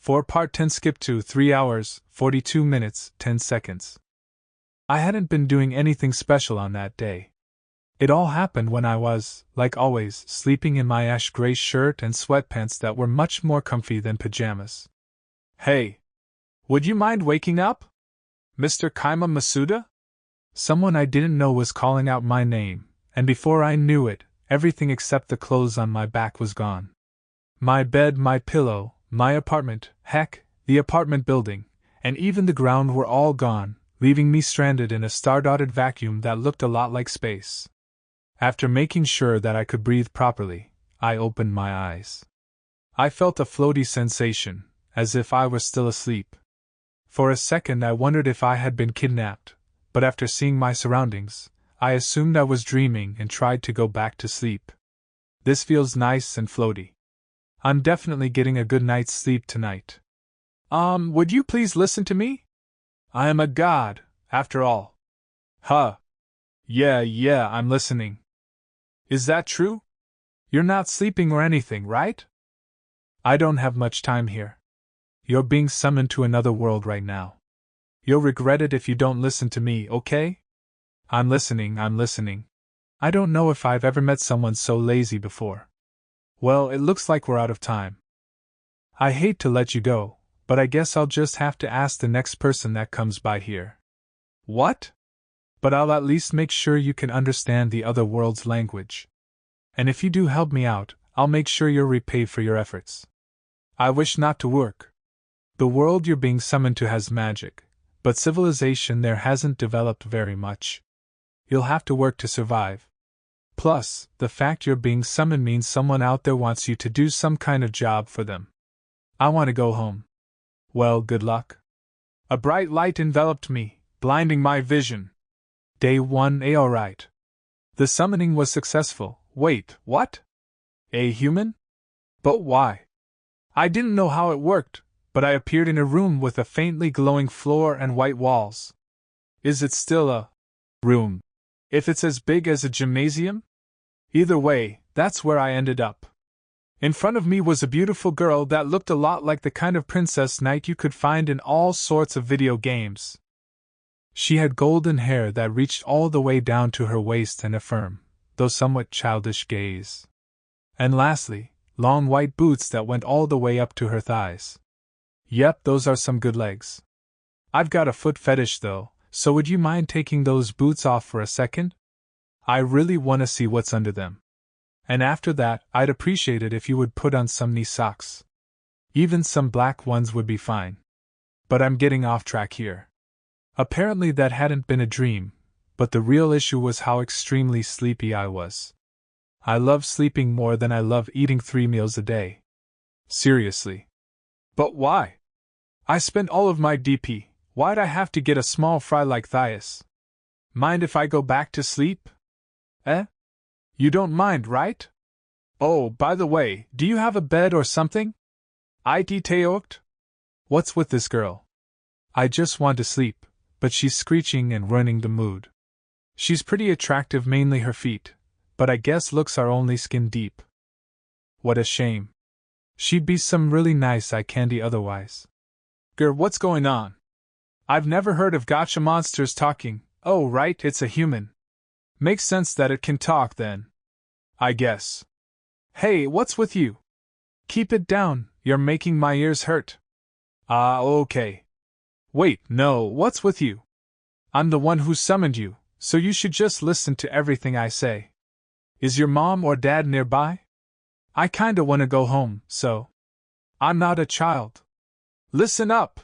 For Part 10 skip to 3 hours, 42 minutes, 10 seconds. I hadn't been doing anything special on that day. It all happened when I was, like always, sleeping in my ash gray shirt and sweatpants that were much more comfy than pajamas. Hey! Would you mind waking up? Mr. Kima Masuda? Someone I didn't know was calling out my name, and before I knew it, everything except the clothes on my back was gone. My bed, my pillow, my apartment, heck, the apartment building, and even the ground were all gone, leaving me stranded in a star-dotted vacuum that looked a lot like space. After making sure that I could breathe properly, I opened my eyes. I felt a floaty sensation, as if I were still asleep. For a second I wondered if I had been kidnapped, but after seeing my surroundings, I assumed I was dreaming and tried to go back to sleep. This feels nice and floaty. I'm definitely getting a good night's sleep tonight. Would you please listen to me? I am a god, after all. Huh. Yeah, I'm listening. Is that true? You're not sleeping or anything, right? I don't have much time here. You're being summoned to another world right now. You'll regret it if you don't listen to me, okay? I'm listening. I don't know if I've ever met someone so lazy before. Well, it looks like we're out of time. I hate to let you go, but I guess I'll just have to ask the next person that comes by here. What? But I'll at least make sure you can understand the other world's language. And if you do help me out, I'll make sure you're repaid for your efforts. I wish not to work. The world you're being summoned to has magic, but civilization there hasn't developed very much. You'll have to work to survive. Plus, the fact you're being summoned means someone out there wants you to do some kind of job for them. I want to go home. Well, good luck. A bright light enveloped me, blinding my vision. Day 1A, alright. The summoning was successful. Wait, what? A human? But why? I didn't know how it worked, but I appeared in a room with a faintly glowing floor and white walls. Is it still a room? If it's as big as a gymnasium? Either way, that's where I ended up. In front of me was a beautiful girl that looked a lot like the kind of princess knight you could find in all sorts of video games. She had golden hair that reached all the way down to her waist and a firm, though somewhat childish gaze. And lastly, long white boots that went all the way up to her thighs. Yep, those are some good legs. I've got a foot fetish though, so would you mind taking those boots off for a second? I really want to see what's under them. And after that, I'd appreciate it if you would put on some knee socks. Even some black ones would be fine. But I'm getting off track here. Apparently that hadn't been a dream, but the real issue was how extremely sleepy I was. I love sleeping more than I love eating 3 meals a day. Seriously. But why? I spent all of my DP. Why'd I have to get a small fry like Laziest? Mind if I go back to sleep? Eh? You don't mind, right? Oh, by the way, do you have a bed or something? It teokt? What's with this girl? I just want to sleep, but she's screeching and ruining the mood. She's pretty attractive, mainly her feet, but I guess looks are only skin deep. What a shame. She'd be some really nice eye candy otherwise. Grr, what's going on? I've never heard of gacha monsters talking. Oh, right, it's a human. Makes sense that it can talk then. I guess. Hey, what's with you? Keep it down, you're making my ears hurt. Okay. Wait, no, what's with you? I'm the one who summoned you, so you should just listen to everything I say. Is your mom or dad nearby? I kinda wanna go home, so. I'm not a child. Listen up!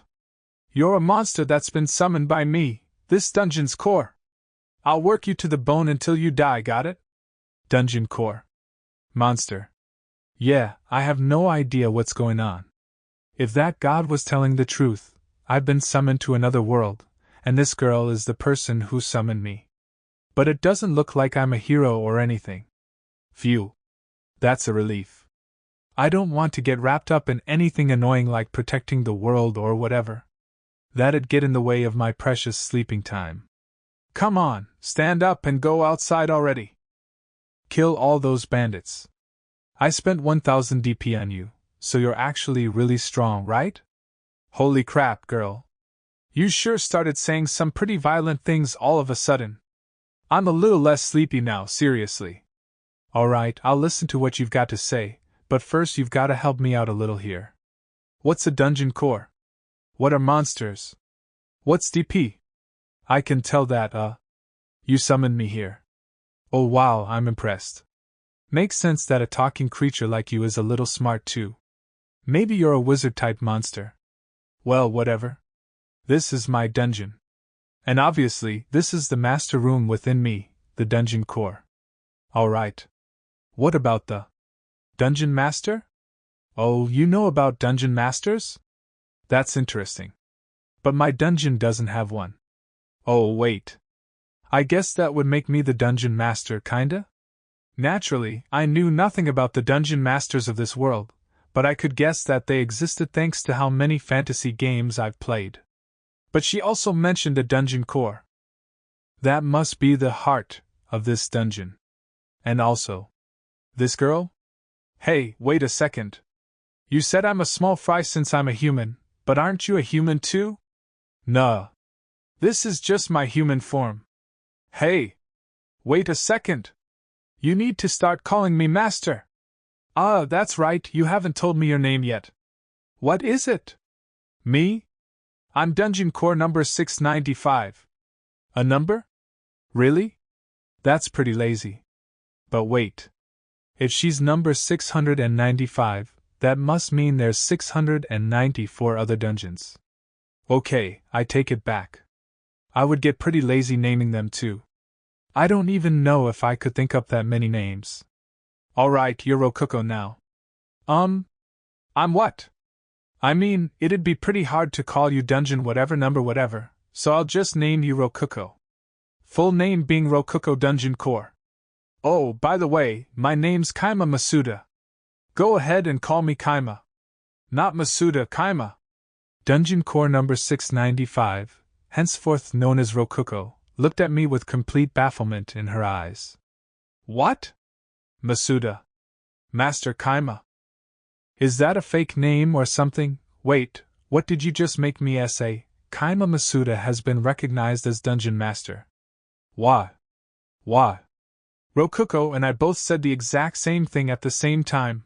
You're a monster that's been summoned by me, this dungeon's core. I'll work you to the bone until you die, got it? Dungeon core. Monster. Yeah, I have no idea what's going on. If that god was telling the truth, I've been summoned to another world, and this girl is the person who summoned me. But it doesn't look like I'm a hero or anything. Phew. That's a relief. I don't want to get wrapped up in anything annoying like protecting the world or whatever. That'd get in the way of my precious sleeping time. Come on, stand up and go outside already. Kill all those bandits. I spent 1000 DP on you, so you're actually really strong, right? Holy crap, girl. You sure started saying some pretty violent things all of a sudden. I'm a little less sleepy now, seriously. Alright, I'll listen to what you've got to say, but first you've got to help me out a little here. What's a dungeon core? What are monsters? What's DP? I can tell that, you summoned me here. Oh wow, I'm impressed. Makes sense that a talking creature like you is a little smart too. Maybe you're a wizard-type monster. Well, whatever. This is my dungeon. And obviously, this is the master room within me, the dungeon core. Alright. What about the dungeon master? Oh, you know about dungeon masters? That's interesting. But my dungeon doesn't have one. Oh, wait. I guess that would make me the dungeon master, kinda? Naturally, I knew nothing about the dungeon masters of this world, but I could guess that they existed thanks to how many fantasy games I've played. But she also mentioned a dungeon core. That must be the heart of this dungeon. And also, this girl? Hey, wait a second. You said I'm a small fry since I'm a human, but aren't you a human too? Nuh. This is just my human form. Hey! Wait a second! You need to start calling me master! Ah, that's right, you haven't told me your name yet. What is it? Me? I'm Dungeon Core number 695. A number? Really? That's pretty lazy. But wait. If she's number 695, that must mean there's 694 other dungeons. Okay, I take it back. I would get pretty lazy naming them too. I don't even know if I could think up that many names. Alright, you're Rokuko now. I'm what? I mean, it'd be pretty hard to call you dungeon whatever number whatever, so I'll just name you Rokuko. Full name being Rokuko Dungeon Core. Oh, by the way, my name's Kima Masuda. Go ahead and call me Kima. Not Masuda, Kima. Dungeon Core number 695, henceforth known as Rokuko, looked at me with complete bafflement in her eyes. What? Masuda. Master Kima. Is that a fake name or something? Wait, what did you just make me say? Kima Masuda has been recognized as Dungeon Master. Why? Rokuko and I both said the exact same thing at the same time.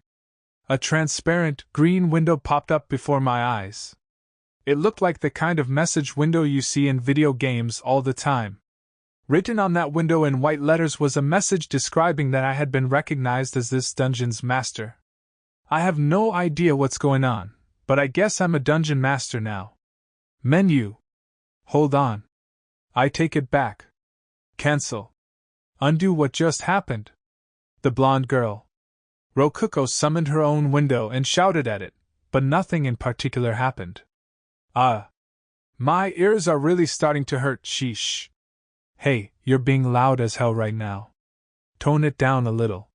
A transparent, green window popped up before my eyes. It looked like the kind of message window you see in video games all the time. Written on that window in white letters was a message describing that I had been recognized as this dungeon's master. I have no idea what's going on, but I guess I'm a dungeon master now. Menu. Hold on. I take it back. Cancel. Undo what just happened. The blonde girl. Rokuko summoned her own window and shouted at it, but nothing in particular happened. My ears are really starting to hurt, sheesh. Hey, you're being loud as hell right now. Tone it down a little.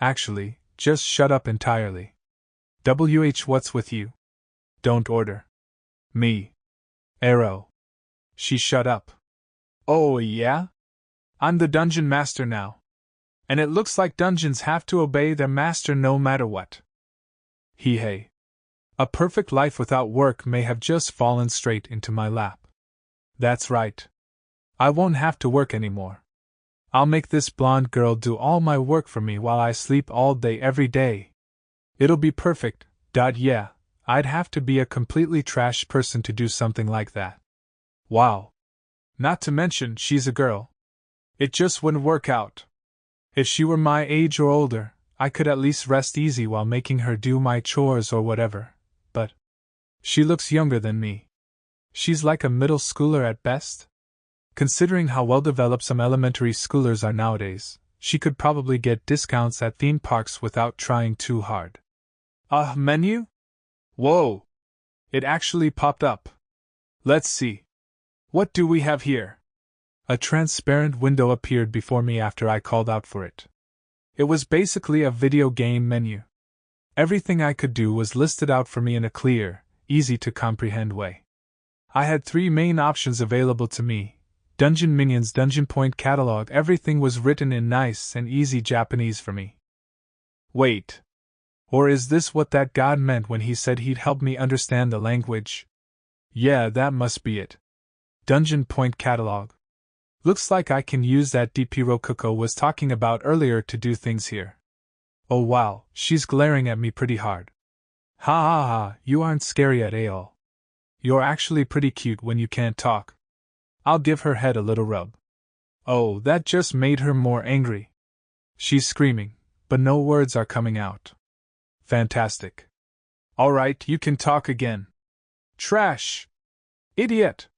Actually, just shut up entirely. What's with you? Don't order me. Arrow. She shut up. Oh yeah? I'm the dungeon master now. And it looks like dungeons have to obey their master no matter what. Hey. A perfect life without work may have just fallen straight into my lap. That's right. I won't have to work anymore. I'll make this blonde girl do all my work for me while I sleep all day every day. It'll be perfect. Yeah, I'd have to be a completely trash person to do something like that. Wow. Not to mention, she's a girl. It just wouldn't work out. If she were my age or older, I could at least rest easy while making her do my chores or whatever, but she looks younger than me. She's like a middle schooler at best. Considering how well developed some elementary schoolers are nowadays, she could probably get discounts at theme parks without trying too hard. Menu? Whoa! It actually popped up. Let's see. What do we have here? A transparent window appeared before me after I called out for it. It was basically a video game menu. Everything I could do was listed out for me in a clear, easy-to-comprehend way. I had 3 main options available to me: Dungeon Minions, Dungeon Point Catalog. Everything was written in nice and easy Japanese for me. Wait. Or is this what that god meant when he said he'd help me understand the language? Yeah, that must be it. Dungeon point catalog. Looks like I can use that DP Rococo was talking about earlier to do things here. Oh wow, she's glaring at me pretty hard. Ha ha ha, you aren't scary at all. You're actually pretty cute when you can't talk. I'll give her head a little rub. Oh, that just made her more angry. She's screaming, but no words are coming out. Fantastic. Alright, you can talk again. Trash! Idiot!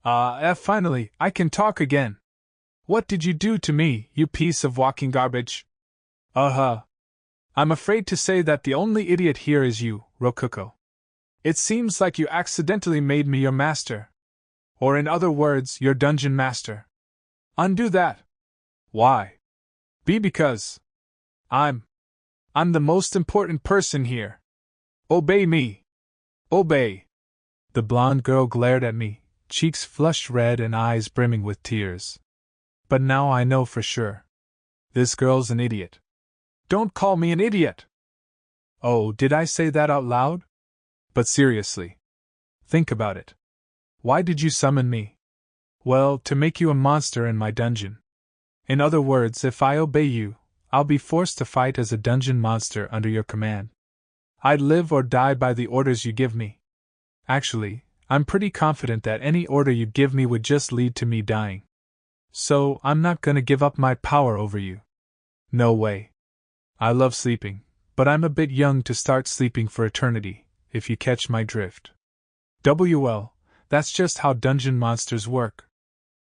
Finally, I can talk again. What did you do to me, you piece of walking garbage? I'm afraid to say that the only idiot here is you, Rococo. It seems like you accidentally made me your master. Or in other words, your dungeon master. Undo that. Why? Because I'm the most important person here. Obey me. Obey. The blonde girl glared at me, cheeks flushed red and eyes brimming with tears. But now I know for sure. This girl's an idiot. Don't call me an idiot! Oh, did I say that out loud? But seriously. Think about it. Why did you summon me? Well, to make you a monster in my dungeon. In other words, if I obey you, I'll be forced to fight as a dungeon monster under your command. I'd live or die by the orders you give me. Actually, I'm pretty confident that any order you give me would just lead to me dying. So, I'm not gonna give up my power over you. No way. I love sleeping, but I'm a bit young to start sleeping for eternity, if you catch my drift. Well, that's just how dungeon monsters work.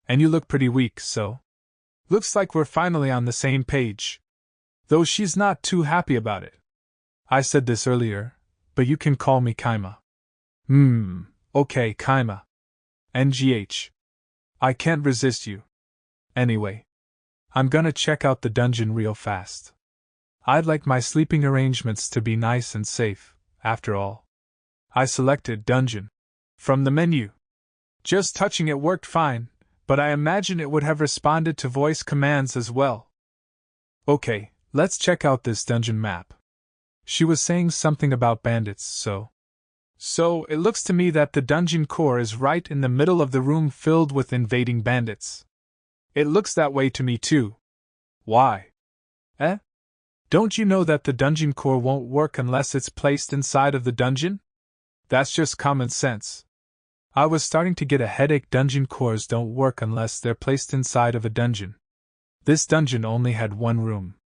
And you look pretty weak, so. Looks like we're finally on the same page. Though she's not too happy about it. I said this earlier, but you can call me Kima. Okay, Kima. NGH. I can't resist you. Anyway, I'm gonna check out the dungeon real fast. I'd like my sleeping arrangements to be nice and safe, after all. I selected Dungeon from the menu. Just touching it worked fine, but I imagine it would have responded to voice commands as well. Okay, let's check out this dungeon map. She was saying something about bandits, so it looks to me that the dungeon core is right in the middle of the room filled with invading bandits. It looks that way to me too. Why? Don't you know that the dungeon core won't work unless it's placed inside of the dungeon? That's just common sense. I was starting to get a headache. Dungeon cores don't work unless they're placed inside of a dungeon. This dungeon only had one room.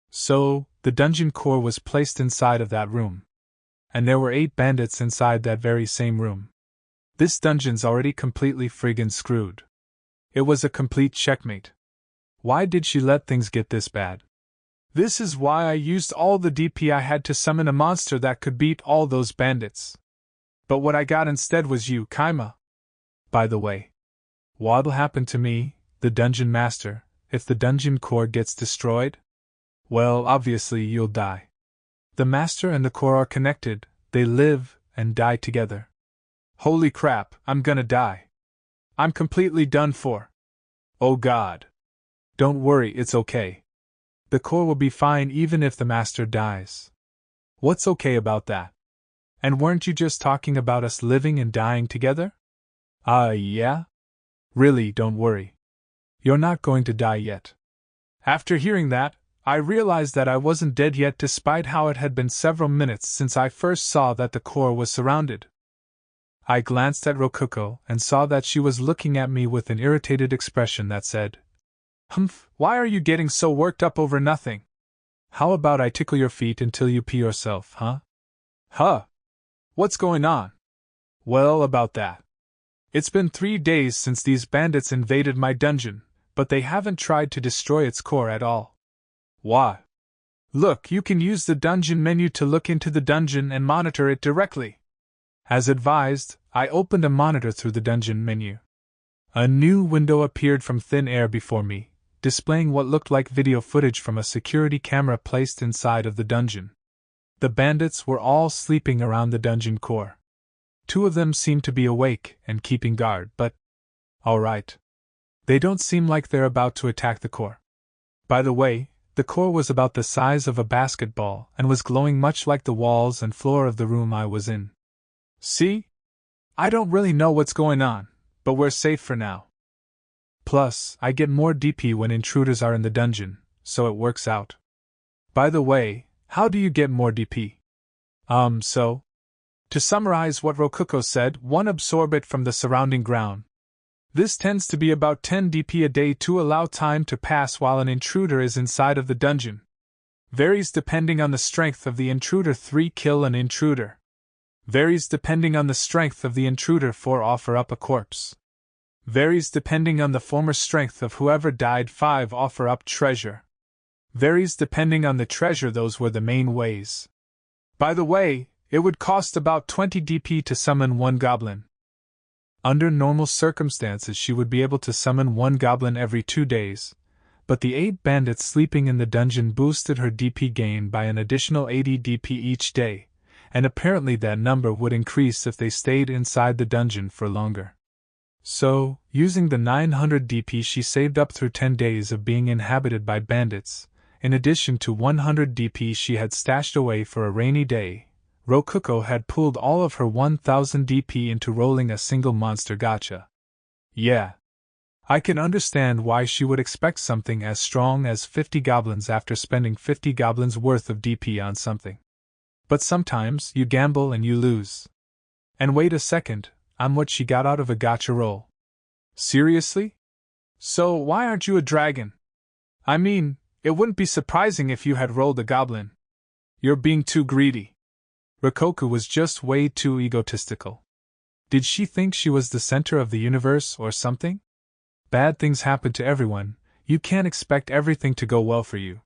So, the dungeon core was placed inside of that room. And there were 8 bandits inside that very same room. This dungeon's already completely friggin' screwed. It was a complete checkmate. Why did she let things get this bad? This is why I used all the DP I had to summon a monster that could beat all those bandits. But what I got instead was you, Kima. By the way, what'll happen to me, the dungeon master, if the dungeon core gets destroyed? Well, obviously you'll die. The master and the core are connected, they live and die together. Holy crap, I'm gonna die. I'm completely done for. Oh god. Don't worry, it's okay. The core will be fine even if the master dies. What's okay about that? And weren't you just talking about us living and dying together? Yeah? Really, don't worry. You're not going to die yet. After hearing that, I realized that I wasn't dead yet despite how it had been several minutes since I first saw that the core was surrounded. I glanced at Rococo and saw that she was looking at me with an irritated expression that said, "Humph, why are you getting so worked up over nothing? How about I tickle your feet until you pee yourself, huh?" Huh? What's going on? Well, about that. It's been 3 days since these bandits invaded my dungeon, but they haven't tried to destroy its core at all. What? Look, you can use the dungeon menu to look into the dungeon and monitor it directly. As advised, I opened a monitor through the dungeon menu. A new window appeared from thin air before me, displaying what looked like video footage from a security camera placed inside of the dungeon. The bandits were all sleeping around the dungeon core. 2 of them seemed to be awake and keeping guard, but alright. They don't seem like they're about to attack the core. By the way, the core was about the size of a basketball and was glowing much like the walls and floor of the room I was in. See? I don't really know what's going on, but we're safe for now. Plus, I get more DP when intruders are in the dungeon, so it works out. By the way, how do you get more DP? So? To summarize what Rokuko said, one absorb it from the surrounding ground. This tends to be about 10 DP a day to allow time to pass while an intruder is inside of the dungeon. Varies depending on the strength of the intruder. 3 kill an intruder. Varies depending on the strength of the intruder. 4 offer up a corpse. Varies depending on the former strength of whoever died. 5 offer up treasure. Varies depending on the treasure. Those were the main ways. By the way, it would cost about 20 DP to summon 1 goblin. Under normal circumstances she would be able to summon 1 goblin every 2 days, but the 8 bandits sleeping in the dungeon boosted her DP gain by an additional 80 DP each day, and apparently that number would increase if they stayed inside the dungeon for longer. So, using the 900 DP she saved up through 10 days of being inhabited by bandits, in addition to 100 DP she had stashed away for a rainy day, Rokuko had pooled all of her 1000 DP into rolling a single monster gacha. Yeah. I can understand why she would expect something as strong as 50 goblins after spending 50 goblins worth of DP on something. But sometimes you gamble and you lose. And wait a second, I'm what she got out of a gacha roll. Seriously? So why aren't you a dragon? I mean, it wouldn't be surprising if you had rolled a goblin. You're being too greedy. Rokuko was just way too egotistical. Did she think she was the center of the universe or something? Bad things happen to everyone, you can't expect everything to go well for you.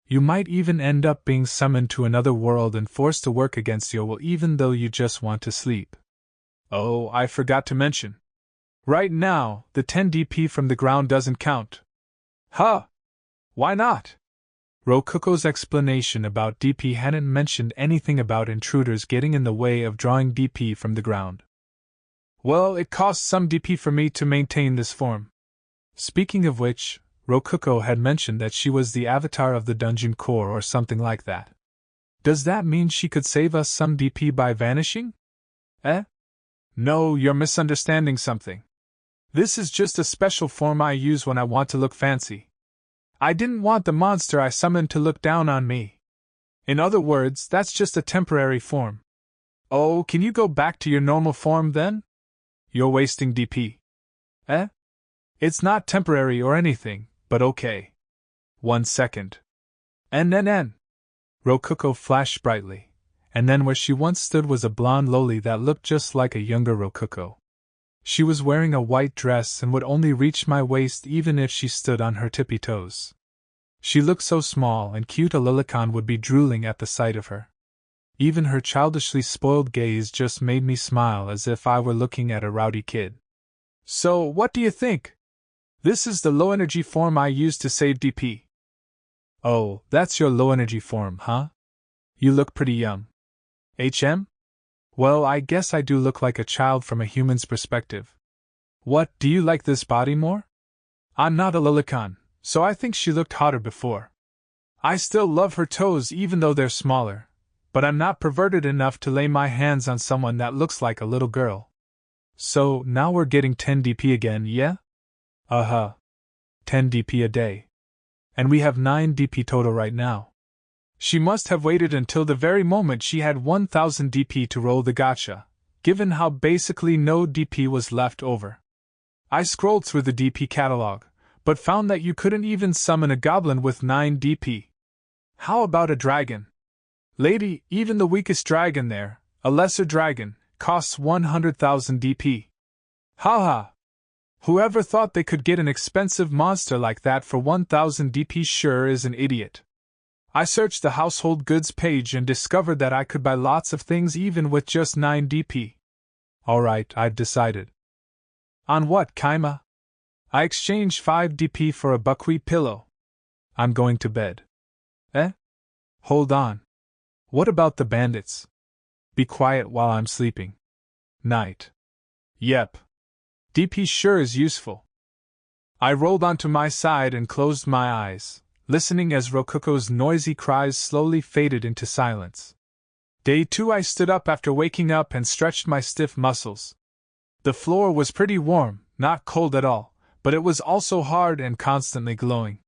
You might even end up being summoned to another world and forced to work against your will even though you just want to sleep. Oh, I forgot to mention. Right now, the 10 DP from the ground doesn't count. Huh? Why not? Rokuko's explanation about DP hadn't mentioned anything about intruders getting in the way of drawing DP from the ground. Well, it costs some DP for me to maintain this form. Speaking of which, Rokuko had mentioned that she was the avatar of the dungeon core or something like that. Does that mean she could save us some DP by vanishing? No, you're misunderstanding something. This is just a special form I use when I want to look fancy. I didn't want the monster I summoned to look down on me. In other words, that's just a temporary form. Oh, can you go back to your normal form then? You're wasting DP. It's not temporary or anything, but okay. 1 second. NNN. Rokuko flashed brightly, and then where she once stood was a blonde loli that looked just like a younger Rokuko. She was wearing a white dress and would only reach my waist even if she stood on her tippy toes. She looked so small and cute a Lilicon would be drooling at the sight of her. Even her childishly spoiled gaze just made me smile as if I were looking at a rowdy kid. So, what do you think? This is the low-energy form I use to save DP. Oh, that's your low-energy form, huh? You look pretty young. HM? Well, I guess I do look like a child from a human's perspective. What, do you like this body more? I'm not a Lilicon, so I think she looked hotter before. I still love her toes even though they're smaller, but I'm not perverted enough to lay my hands on someone that looks like a little girl. So, now we're getting 10 DP again, yeah? 10 DP a day. And we have 9 DP total right now. She must have waited until the very moment she had 1000 DP to roll the gacha, given how basically no DP was left over. I scrolled through the DP catalog, but found that you couldn't even summon a goblin with 9 DP. How about a dragon? Lady, even the weakest dragon there, a lesser dragon, costs 100,000 DP. Haha! Whoever thought they could get an expensive monster like that for 1000 DP sure is an idiot. I searched the household goods page and discovered that I could buy lots of things even with just 9 DP. Alright, I've decided. On what, Kima? I exchanged 5 DP for a buckwheat pillow. I'm going to bed. Hold on. What about the bandits? Be quiet while I'm sleeping. Night. Yep. DP sure is useful. I rolled onto my side and closed my eyes, listening as Rokuko's noisy cries slowly faded into silence. Day 2 I stood up after waking up and stretched my stiff muscles, The floor was pretty warm, not cold at all, but it was also hard and constantly glowing.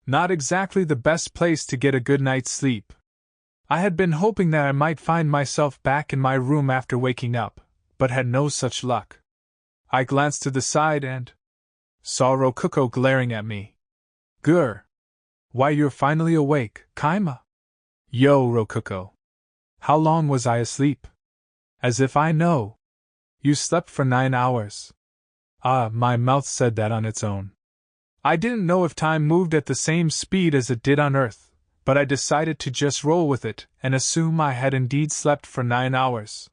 Not exactly the best place to get a good night's sleep. I had been hoping that I might find myself back in my room after waking up, but had no such luck. I glanced to the side and saw Rokuko glaring at me. Grr. Why, you're finally awake, Kima? Yo, Rokuko. How long was I asleep? As if I know. You slept for 9 hours. Ah, my mouth said that on its own. I didn't know if time moved at the same speed as it did on Earth, but I decided to just roll with it and assume I had indeed slept for 9 hours.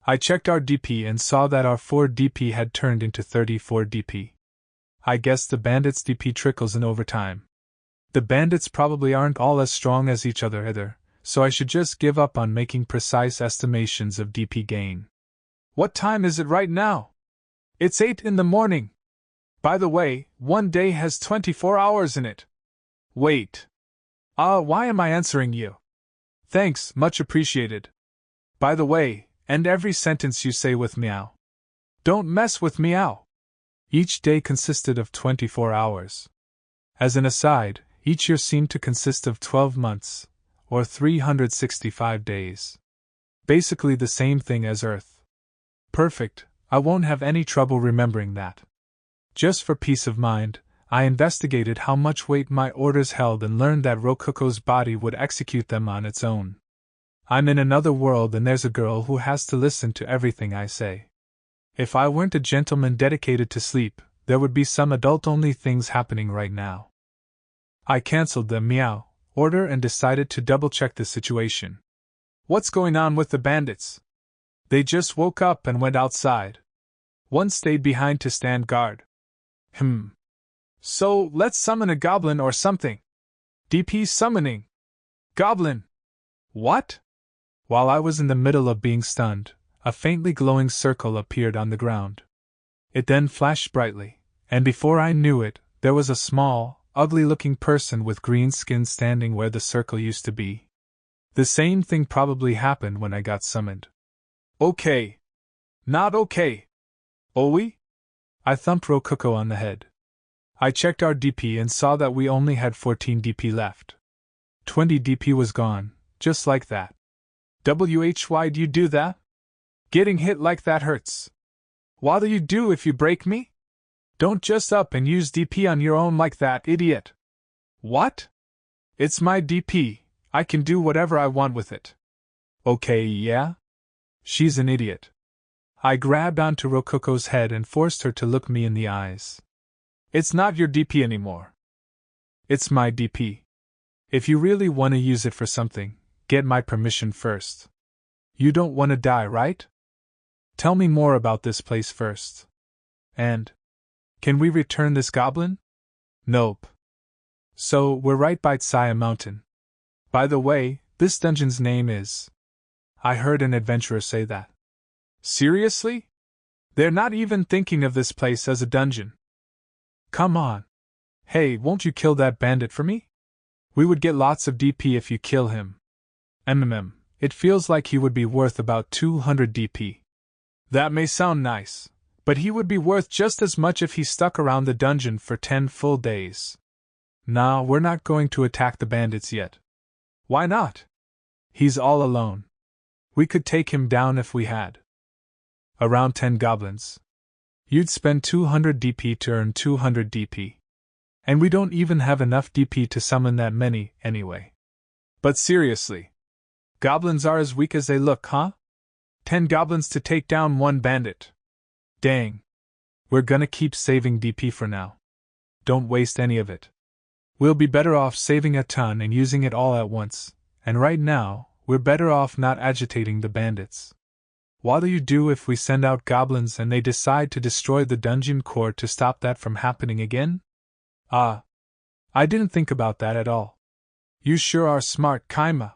I checked our DP and saw that our 4 DP had turned into 34 DP. I guess the bandits' DP trickles in over time. The bandits probably aren't all as strong as each other either, so I should just give up on making precise estimations of DP gain. What time is it right now? It's 8 in the morning. By the way, one day has 24 hours in it. Wait. Why am I answering you? Thanks, much appreciated. By the way, end every sentence you say with meow. Don't mess with meow. Each day consisted of 24 hours. As an aside, each year seemed to consist of 12 months, or 365 days. Basically the same thing as Earth. Perfect, I won't have any trouble remembering that. Just for peace of mind, I investigated how much weight my orders held and learned that Rokuko's body would execute them on its own. I'm in another world and there's a girl who has to listen to everything I say. If I weren't a gentleman dedicated to sleep, there would be some adult-only things happening right now. I cancelled the meow order and decided to double-check the situation. What's going on with the bandits? They just woke up and went outside. One stayed behind to stand guard. So, let's summon a goblin or something. DP summoning. Goblin. What? While I was in the middle of being stunned, a faintly glowing circle appeared on the ground. It then flashed brightly, and before I knew it, there was a small, ugly-looking person with green skin standing where the circle used to be. The same thing probably happened when I got summoned. Okay. Not okay. Owie? I thumped Rokuko on the head. I checked our DP and saw that we only had 14 DP left. 20 DP was gone, just like that. Why'd you do that? Getting hit like that hurts. What'll you do if you break me? Don't just up and use DP on your own like that, idiot. What? It's my DP, I can do whatever I want with it. Okay, yeah? She's an idiot. I grabbed onto Rokuko's head and forced her to look me in the eyes. It's not your DP anymore. It's my DP. If you really want to use it for something, get my permission first. You don't want to die, right? Tell me more about this place first. And can we return this goblin? Nope. So, we're right by Tsaya Mountain. By the way, this dungeon's name is... I heard an adventurer say that. Seriously? They're not even thinking of this place as a dungeon. Come on. Hey, won't you kill that bandit for me? We would get lots of DP if you kill him. It feels like he would be worth about 200 DP. That may sound nice, but he would be worth just as much if he stuck around the dungeon for 10 full days. Nah, we're not going to attack the bandits yet. Why not? He's all alone. We could take him down if we had around 10 goblins. You'd spend 200 DP to earn 200 DP. And we don't even have enough DP to summon that many, anyway. But seriously. Goblins are as weak as they look, huh? 10 goblins to take down 1 bandit. Dang. We're gonna keep saving DP for now. Don't waste any of it. We'll be better off saving a ton and using it all at once, and right now, we're better off not agitating the bandits. What'll you do if we send out goblins and they decide to destroy the dungeon core to stop that from happening again? I didn't think about that at all. You sure are smart, Kima.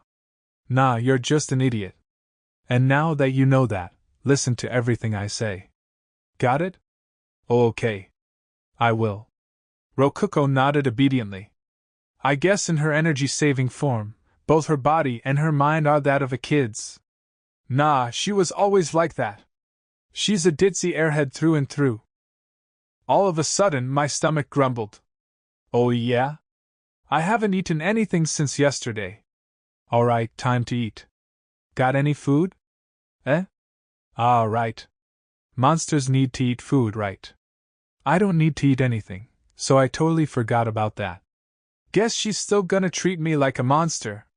Nah, you're just an idiot. And now that you know that, listen to everything I say. Got it? Oh, okay. I will. Rokuko nodded obediently. I guess in her energy-saving form, both her body and her mind are that of a kid's. Nah, she was always like that. She's a ditzy airhead through and through. All of a sudden, my stomach grumbled. Oh yeah? I haven't eaten anything since yesterday. Alright, time to eat. Got any food? Eh? Ah, right. Monsters need to eat food, right? I don't need to eat anything, so I totally forgot about that. Guess she's still gonna treat me like a monster.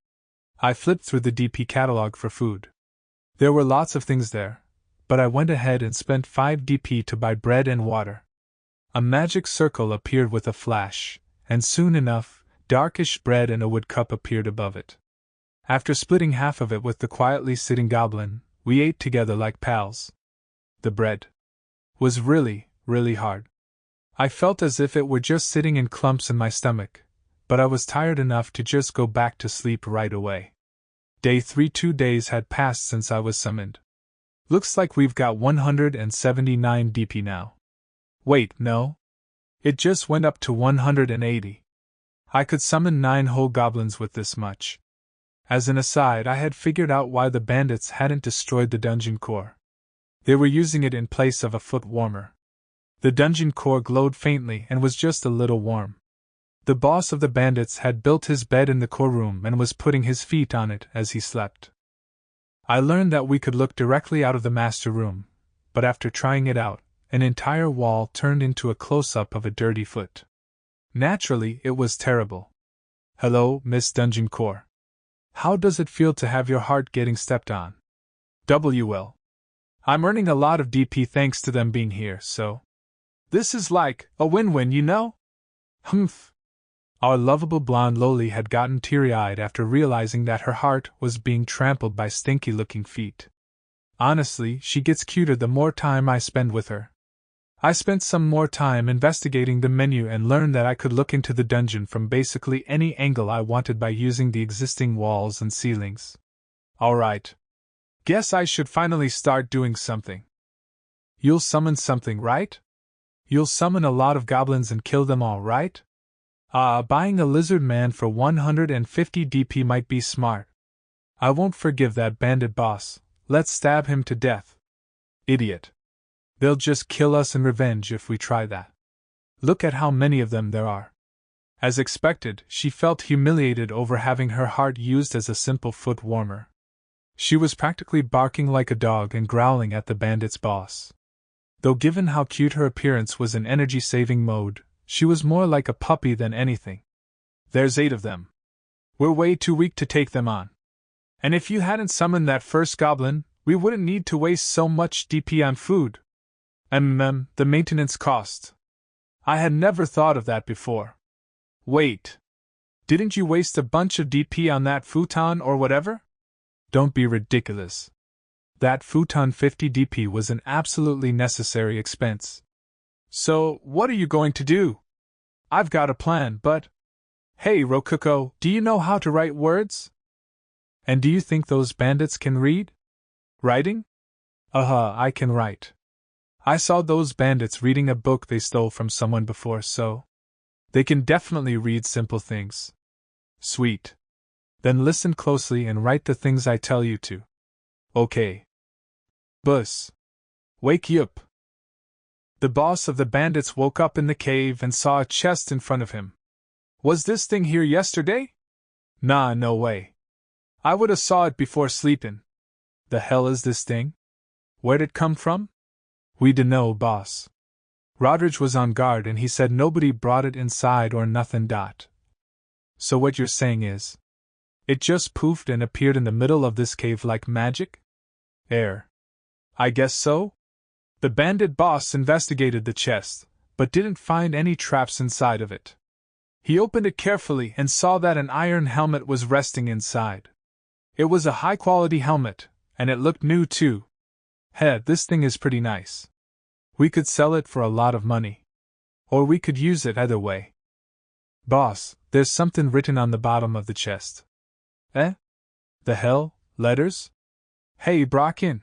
I flipped through the DP catalog for food. There were lots of things there, but I went ahead and spent 5 DP to buy bread and water. A magic circle appeared with a flash, and soon enough, darkish bread and a wood cup appeared above it. After splitting half of it with the quietly sitting goblin, we ate together like pals. The bread was really, really hard. I felt as if it were just sitting in clumps in my stomach, but I was tired enough to just go back to sleep right away. Day 3. 2 days had passed since I was summoned. Looks like we've got 179 DP now. Wait, no. It just went up to 180. I could summon 9 whole goblins with this much. As an aside, I had figured out why the bandits hadn't destroyed the dungeon core. They were using it in place of a foot warmer. The dungeon core glowed faintly and was just a little warm. The boss of the bandits had built his bed in the core room and was putting his feet on it as he slept. I learned that we could look directly out of the master room, but after trying it out, an entire wall turned into a close-up of a dirty foot. Naturally, it was terrible. Hello, Miss Dungeon Core. How does it feel to have your heart getting stepped on? WL. I'm earning a lot of DP thanks to them being here, so. This is like a win-win, you know? Humph. Our lovable blonde loli had gotten teary-eyed after realizing that her heart was being trampled by stinky-looking feet. Honestly, she gets cuter the more time I spend with her. I spent some more time investigating the menu and learned that I could look into the dungeon from basically any angle I wanted by using the existing walls and ceilings. Alright. Guess I should finally start doing something. You'll summon something, right? You'll summon a lot of goblins and kill them all, right? Buying a lizard man for 150 DP might be smart. I won't forgive that bandit boss. Let's stab him to death. Idiot. They'll just kill us in revenge if we try that. Look at how many of them there are. As expected, she felt humiliated over having her heart used as a simple foot warmer. She was practically barking like a dog and growling at the bandit's boss. Though given how cute her appearance was in energy-saving mode, she was more like a puppy than anything. There's 8 of them. We're way too weak to take them on. And if you hadn't summoned that first goblin, we wouldn't need to waste so much DP on food. The maintenance cost. I had never thought of that before. Wait. Didn't you waste a bunch of DP on that futon or whatever? Don't be ridiculous. That futon 50 DP was an absolutely necessary expense. So, what are you going to do? I've got a plan, but... Hey, Rokuko, do you know how to write words? And do you think those bandits can read? Writing? I can write. I saw those bandits reading a book they stole from someone before, so... They can definitely read simple things. Sweet. Then listen closely and write the things I tell you to. Okay. Bus. Wake yup. The boss of the bandits woke up in the cave and saw a chest in front of him. Was this thing here yesterday? Nah, no way. I woulda saw it before sleepin'. The hell is this thing? Where'd it come from? We dunno, boss. Rodridge was on guard and he said nobody brought it inside or nothin'. So what you're saying is, it just poofed and appeared in the middle of this cave like magic? I guess so? The bandit boss investigated the chest, but didn't find any traps inside of it. He opened it carefully and saw that an iron helmet was resting inside. It was a high-quality helmet, and it looked new too. This thing is pretty nice. We could sell it for a lot of money. Or we could use it either way. Boss, there's something written on the bottom of the chest. The hell? Letters? Hey, Brocken.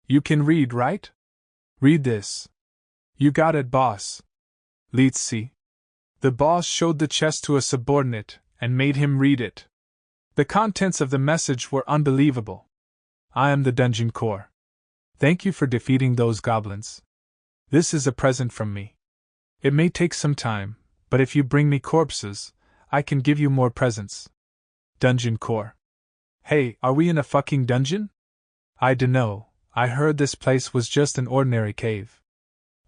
You can read, right? Read this. You got it, boss. Let's see. The boss showed the chest to a subordinate and made him read it. The contents of the message were unbelievable. I am the dungeon core. Thank you for defeating those goblins. This is a present from me. It may take some time, but if you bring me corpses, I can give you more presents. Dungeon core. Hey, are we in a fucking dungeon? I dunno, I heard this place was just an ordinary cave.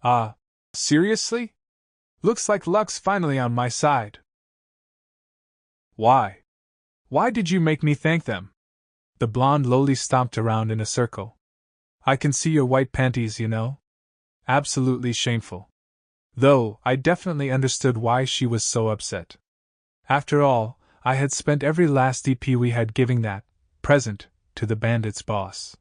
Ah, seriously? Looks like luck's finally on my side. Why? Why did you make me thank them? The blonde lowly stomped around in a circle. I can see your white panties, you know? Absolutely shameful. Though, I definitely understood why she was so upset. After all, I had spent every last DP we had giving that present to the bandit's boss.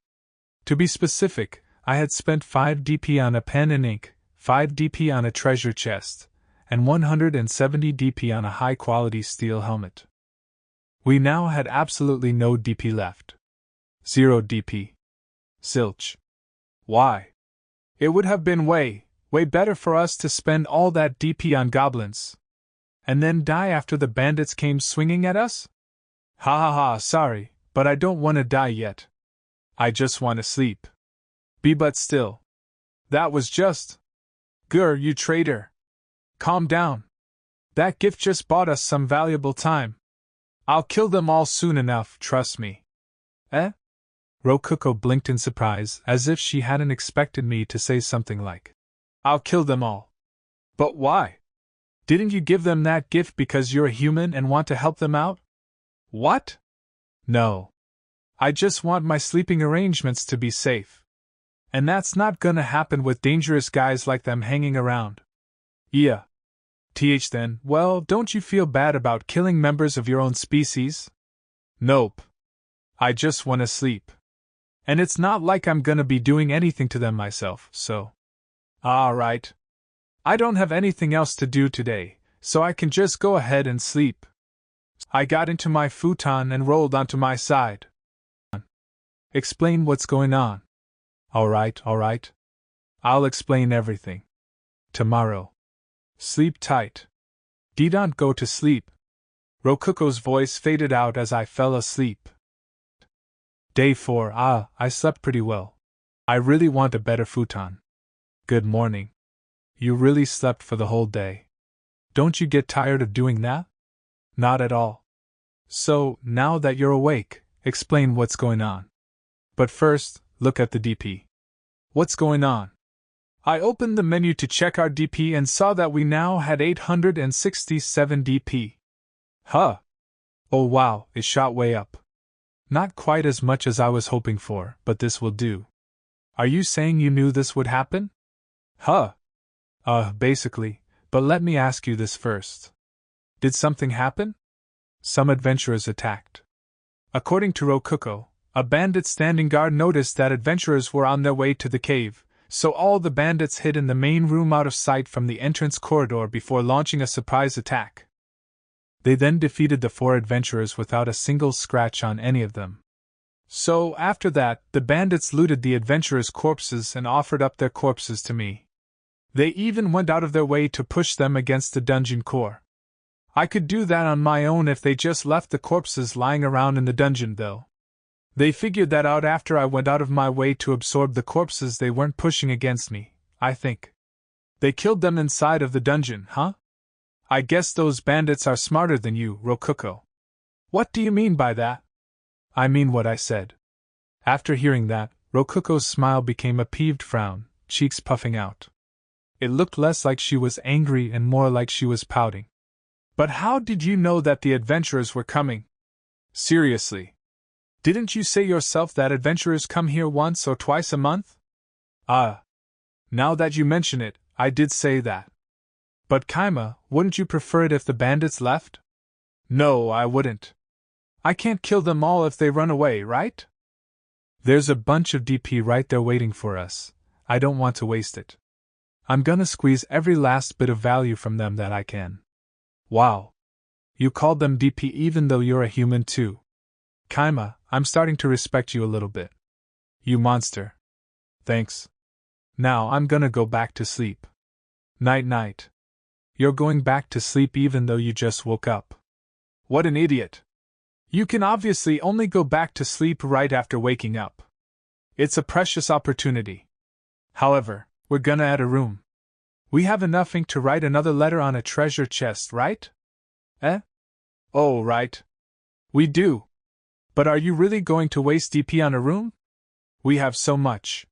To be specific, I had spent 5 DP on a pen and ink, 5 DP on a treasure chest, and 170 DP on a high-quality steel helmet. We now had absolutely no DP left. 0 DP. Zilch. Why? It would have been way better for us to spend all that DP on goblins. And then die after the bandits came swinging at us? Ha ha ha, sorry, but I don't want to die yet. I just want to sleep. But still. That was just. Grr, you traitor. Calm down. That gift just bought us some valuable time. I'll kill them all soon enough, trust me. Eh? Rokuko blinked in surprise, as if she hadn't expected me to say something like, I'll kill them all. But why? Didn't you give them that gift because you're a human and want to help them out? What? No. I just want my sleeping arrangements to be safe. And that's not gonna happen with dangerous guys like them hanging around. Yeah. Then, well, don't you feel bad about killing members of your own species? Nope. I just wanna sleep. And it's not like I'm gonna be doing anything to them myself, so. Alright. I don't have anything else to do today, so I can just go ahead and sleep. I got into my futon and rolled onto my side. Explain what's going on. Alright. I'll explain everything. Tomorrow. Sleep tight. Don't go to sleep. Rokuko's voice faded out as I fell asleep. Day 4. I slept pretty well. I really want a better futon. Good morning. You really slept for the whole day. Don't you get tired of doing that? Not at all. So, now that you're awake, explain what's going on. But first, look at the DP. What's going on? I opened the menu to check our DP and saw that we now had 867 DP. Huh. Oh wow, it shot way up. Not quite as much as I was hoping for, but this will do. Are you saying you knew this would happen? Huh. Basically, but let me ask you this first. Did something happen? Some adventurers attacked. According to Rokuko, a bandit standing guard noticed that adventurers were on their way to the cave, so all the bandits hid in the main room out of sight from the entrance corridor before launching a surprise attack. They then defeated the 4 adventurers without a single scratch on any of them. So, after that, the bandits looted the adventurers' corpses and offered up their corpses to me. They even went out of their way to push them against the dungeon core. I could do that on my own if they just left the corpses lying around in the dungeon, though. They figured that out after I went out of my way to absorb the corpses they weren't pushing against me, I think. They killed them inside of the dungeon, huh? I guess those bandits are smarter than you, Rokuko. What do you mean by that? I mean what I said. After hearing that, Rokuko's smile became a peeved frown, cheeks puffing out. It looked less like she was angry and more like she was pouting. But how did you know that the adventurers were coming? Seriously. Didn't you say yourself that adventurers come here once or twice a month? Now that you mention it, I did say that. But Kima, wouldn't you prefer it if the bandits left? No, I wouldn't. I can't kill them all if they run away, right? There's a bunch of DP right there waiting for us. I don't want to waste it. I'm gonna squeeze every last bit of value from them that I can. Wow. You called them DP even though you're a human too. Kima, I'm starting to respect you a little bit. You monster. Thanks. Now I'm gonna go back to sleep. Night-night. You're going back to sleep even though you just woke up. What an idiot. You can obviously only go back to sleep right after waking up. It's a precious opportunity. However, we're gonna add a room. We have enough ink to write another letter on a treasure chest, right? Eh? Oh, right. We do. But are you really going to waste DP on a room? We have so much.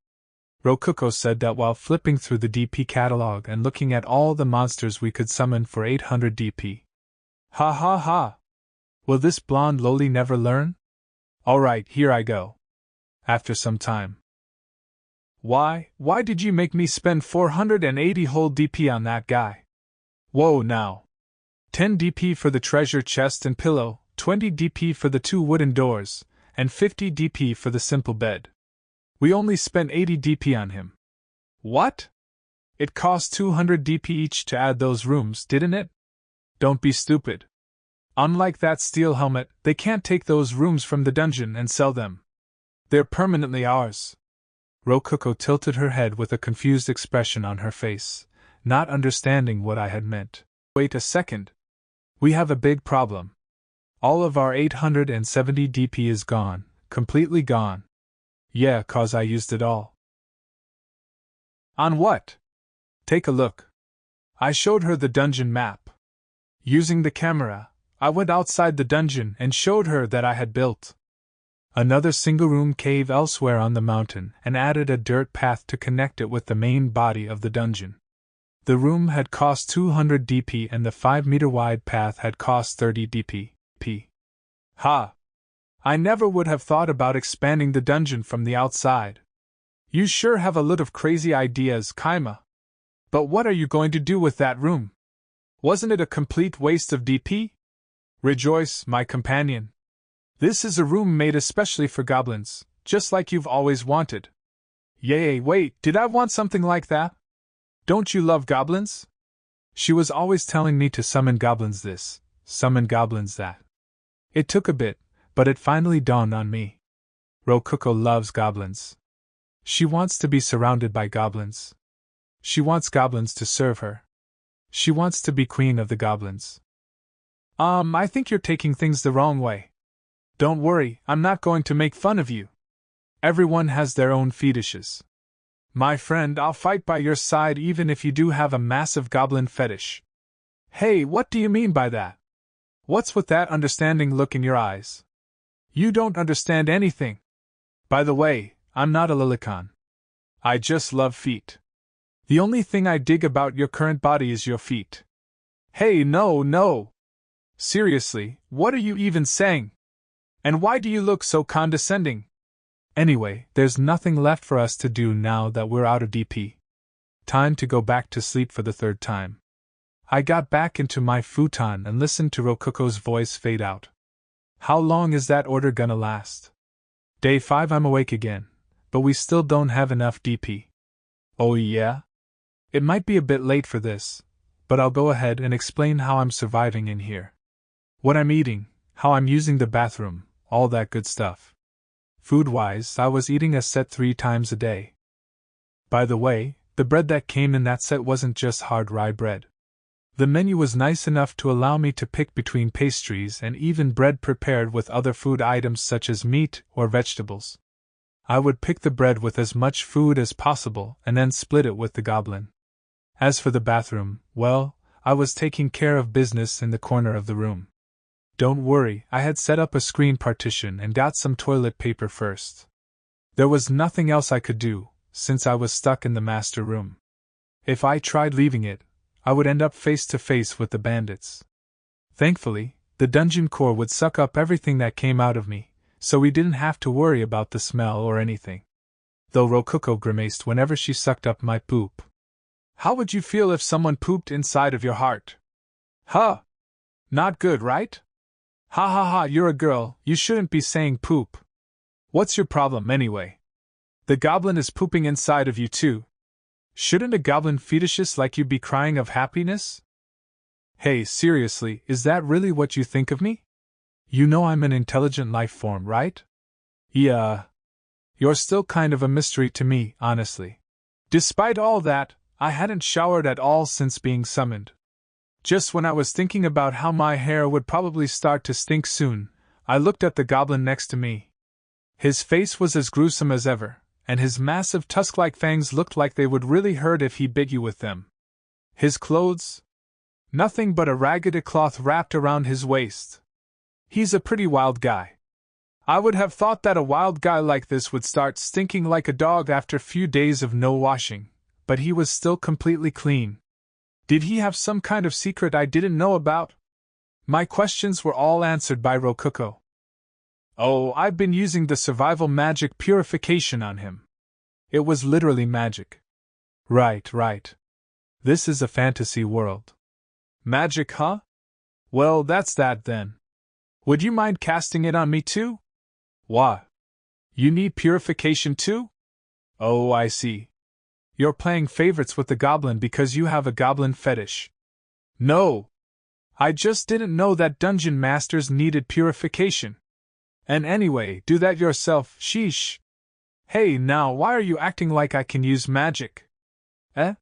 Rokuko said that while flipping through the DP catalog and looking at all the monsters we could summon for 800 DP. Ha ha ha! Will this blonde loli never learn? Alright, here I go. After some time. Why did you make me spend 480 whole DP on that guy? Whoa now. 10 DP for the treasure chest and pillow, 20 DP for the 2 wooden doors, and 50 DP for the simple bed. We only spent 80 DP on him. What? It cost 200 DP each to add those rooms, didn't it? Don't be stupid. Unlike that steel helmet, they can't take those rooms from the dungeon and sell them. They're permanently ours. Rokuko tilted her head with a confused expression on her face, not understanding what I had meant. Wait a second. We have a big problem. All of our 870 DP is gone, completely gone. Yeah, 'cause I used it all. On what? Take a look. I showed her the dungeon map. Using the camera, I went outside the dungeon and showed her that I had built another single-room cave elsewhere on the mountain and added a dirt path to connect it with the main body of the dungeon. The room had cost 200 DP and the 5-meter-wide path had cost 30 DP. Ha! I never would have thought about expanding the dungeon from the outside. You sure have a lot of crazy ideas, Kima. But what are you going to do with that room? Wasn't it a complete waste of DP? Rejoice, my companion. This is a room made especially for goblins, just like you've always wanted. Yay, wait, did I want something like that? Don't you love goblins? She was always telling me to summon goblins this, summon goblins that. It took a bit, but it finally dawned on me. Rokuko loves goblins. She wants to be surrounded by goblins. She wants goblins to serve her. She wants to be queen of the goblins. I think you're taking things the wrong way. Don't worry, I'm not going to make fun of you. Everyone has their own fetishes. My friend, I'll fight by your side even if you do have a massive goblin fetish. Hey, what do you mean by that? What's with that understanding look in your eyes? You don't understand anything. By the way, I'm not a lilicon. I just love feet. The only thing I dig about your current body is your feet. Hey, no. Seriously, what are you even saying? And why do you look so condescending? Anyway, there's nothing left for us to do now that we're out of DP. Time to go back to sleep for the 3rd time. I got back into my futon and listened to Rokuko's voice fade out. How long is that order gonna last? Day 5 I'm awake again, but we still don't have enough DP. Oh yeah? It might be a bit late for this, but I'll go ahead and explain how I'm surviving in here. What I'm eating, how I'm using the bathroom, all that good stuff. Food-wise, I was eating a set 3 times a day. By the way, the bread that came in that set wasn't just hard rye bread. The menu was nice enough to allow me to pick between pastries and even bread prepared with other food items such as meat or vegetables. I would pick the bread with as much food as possible and then split it with the goblin. As for the bathroom, well, I was taking care of business in the corner of the room. Don't worry, I had set up a screen partition and got some toilet paper first. There was nothing else I could do, since I was stuck in the master room. If I tried leaving it, I would end up face to face with the bandits. Thankfully, the dungeon core would suck up everything that came out of me, so we didn't have to worry about the smell or anything. Though Rokuko grimaced whenever she sucked up my poop. How would you feel if someone pooped inside of your heart? Huh? Not good, right? Ha ha ha, you're a girl, you shouldn't be saying poop. What's your problem anyway? The goblin is pooping inside of you too. Shouldn't a goblin fetishist like you be crying of happiness? Hey, seriously, is that really what you think of me? You know I'm an intelligent life form, right? Yeah. You're still kind of a mystery to me, honestly. Despite all that, I hadn't showered at all since being summoned. Just when I was thinking about how my hair would probably start to stink soon, I looked at the goblin next to me. His face was as gruesome as ever, and his massive tusk-like fangs looked like they would really hurt if he bit you with them. His clothes? Nothing but a ragged cloth wrapped around his waist. He's a pretty wild guy. I would have thought that a wild guy like this would start stinking like a dog after a few days of no washing, but he was still completely clean. Did he have some kind of secret I didn't know about? My questions were all answered by Rokuko. Oh, I've been using the survival magic purification on him. It was literally magic. Right. This is a fantasy world. Magic, huh? Well, that's that then. Would you mind casting it on me too? What? You need purification too? Oh, I see. You're playing favorites with the goblin because you have a goblin fetish. No! I just didn't know that dungeon masters needed purification. And anyway, do that yourself, sheesh. Hey, now why are you acting like I can use magic? Eh?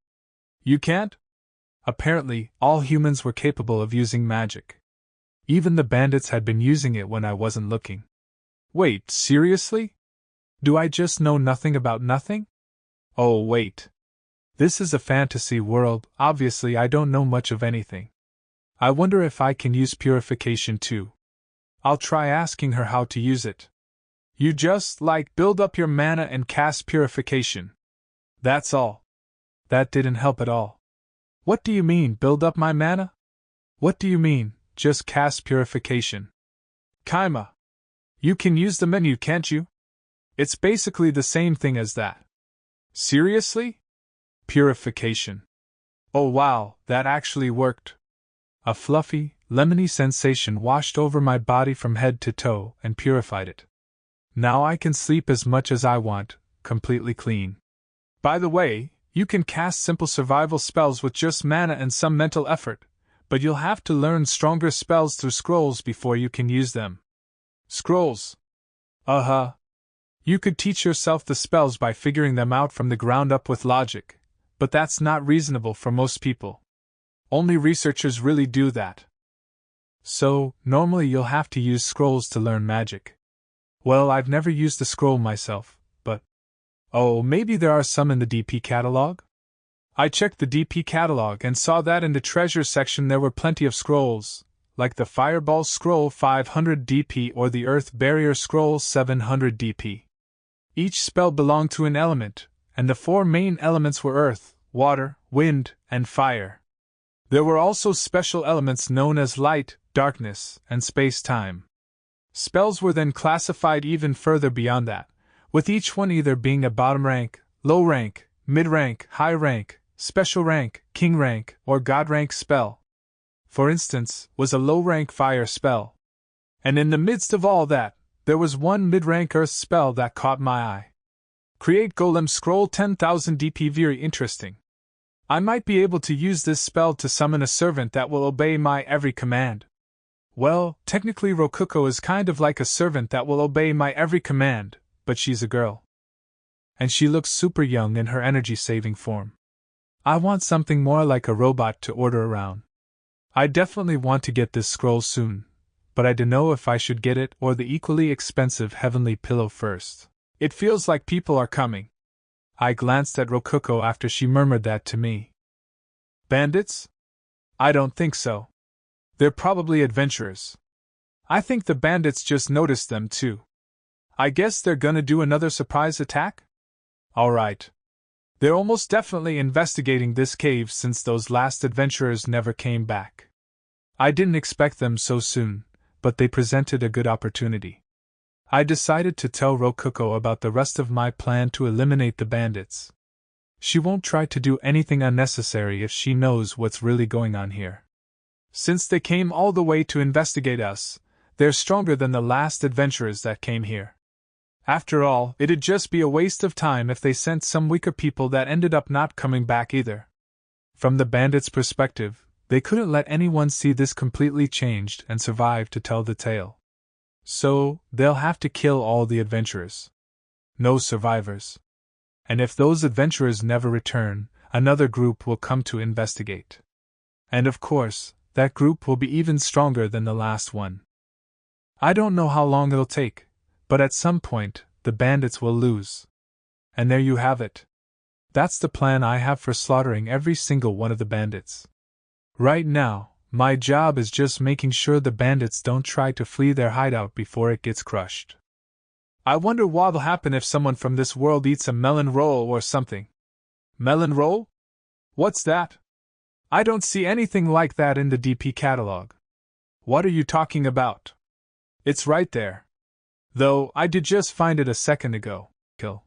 You can't? Apparently, all humans were capable of using magic. Even the bandits had been using it when I wasn't looking. Wait, seriously? Do I just know nothing about nothing? Oh, wait. This is a fantasy world, obviously I don't know much of anything. I wonder if I can use purification too. I'll try asking her how to use it. You just, build up your mana and cast purification. That's all. That didn't help at all. What do you mean, build up my mana? What do you mean, just cast purification? Kima. You can use the menu, can't you? It's basically the same thing as that. Seriously? Purification. Oh wow, that actually worked. A fluffy, lemony sensation washed over my body from head to toe and purified it. Now I can sleep as much as I want, completely clean. By the way, you can cast simple survival spells with just mana and some mental effort, but you'll have to learn stronger spells through scrolls before you can use them. Scrolls? Uh-huh. You could teach yourself the spells by figuring them out from the ground up with logic, but that's not reasonable for most people. Only researchers really do that. So, normally you'll have to use scrolls to learn magic. Well, I've never used a scroll myself, but... Oh, maybe there are some in the DP catalog? I checked the DP catalog and saw that in the treasure section there were plenty of scrolls, like the Fireball Scroll 500 DP or the Earth Barrier Scroll 700 DP. Each spell belonged to an element, and the 4 main elements were earth, water, wind, and fire. There were also special elements known as light, darkness, and space-time. Spells were then classified even further beyond that, with each one either being a bottom rank, low rank, mid rank, high rank, special rank, king rank, or god rank spell. For instance, was a low rank fire spell. And in the midst of all that, there was one mid rank earth spell that caught my eye. Create Golem Scroll 10,000 DP. Very interesting. I might be able to use this spell to summon a servant that will obey my every command. Well, technically Rokuko is kind of like a servant that will obey my every command, but she's a girl. And she looks super young in her energy-saving form. I want something more like a robot to order around. I definitely want to get this scroll soon, but I don't know if I should get it or the equally expensive Heavenly Pillow first. It feels like people are coming. I glanced at Rokuko after she murmured that to me. Bandits? I don't think so. They're probably adventurers. I think the bandits just noticed them too. I guess they're gonna do another surprise attack? Alright. They're almost definitely investigating this cave since those last adventurers never came back. I didn't expect them so soon, but they presented a good opportunity. I decided to tell Rokuko about the rest of my plan to eliminate the bandits. She won't try to do anything unnecessary if she knows what's really going on here. Since they came all the way to investigate us, they're stronger than the last adventurers that came here. After all, it'd just be a waste of time if they sent some weaker people that ended up not coming back either. From the bandits' perspective, they couldn't let anyone see this completely changed and survive to tell the tale. So, they'll have to kill all the adventurers. No survivors. And if those adventurers never return, another group will come to investigate. And of course, that group will be even stronger than the last one. I don't know how long it'll take, but at some point, the bandits will lose. And there you have it. That's the plan I have for slaughtering every single one of the bandits. Right now, my job is just making sure the bandits don't try to flee their hideout before it gets crushed. I wonder what'll happen if someone from this world eats a melon roll or something. Melon roll? What's that? I don't see anything like that in the DP catalog. What are you talking about? It's right there. Though, I did just find it a second ago. Kill.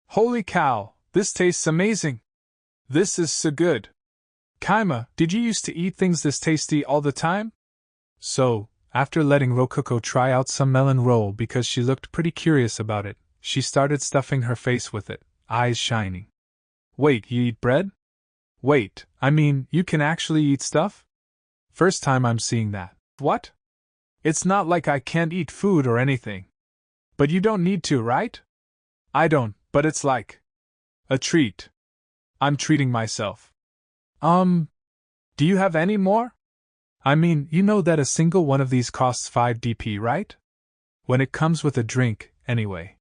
Holy cow, this tastes amazing. This is so good. Kima, did you used to eat things this tasty all the time? So, after letting Rococo try out some melon roll because she looked pretty curious about it, she started stuffing her face with it, eyes shining. Wait, you eat bread? Wait, I mean, you can actually eat stuff? First time I'm seeing that. What? It's not like I can't eat food or anything. But you don't need to, right? I don't, but it's like a treat. I'm treating myself. Do you have any more? I mean, you know that a single one of these costs 5 DP, right? When it comes with a drink, anyway.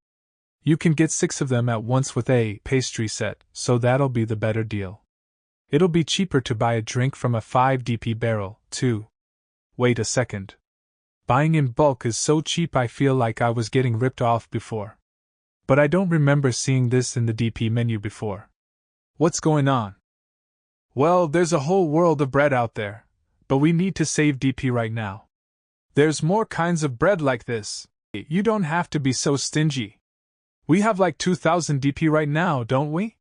You can get 6 of them at once with a pastry set, so that'll be the better deal. It'll be cheaper to buy a drink from a 5 DP barrel, too. Wait a second. Buying in bulk is so cheap I feel like I was getting ripped off before. But I don't remember seeing this in the DP menu before. What's going on? Well, there's a whole world of bread out there, but we need to save DP right now. There's more kinds of bread like this. You don't have to be so stingy. We have like 2,000 DP right now, don't we?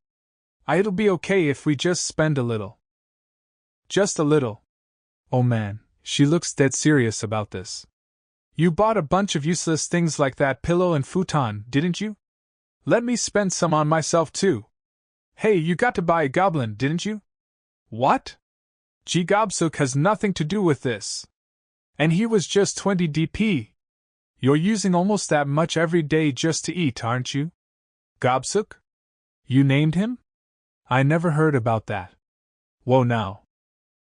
It'll be okay if we just spend a little. Just a little. Oh man, she looks dead serious about this. You bought a bunch of useless things like that pillow and futon, didn't you? Let me spend some on myself too. Hey, you got to buy a Goblin, didn't you? What? Gobsuk has nothing to do with this. And he was just 20 DP. You're using almost that much every day just to eat, aren't you? Gobsuk? You named him? I never heard about that. Whoa now.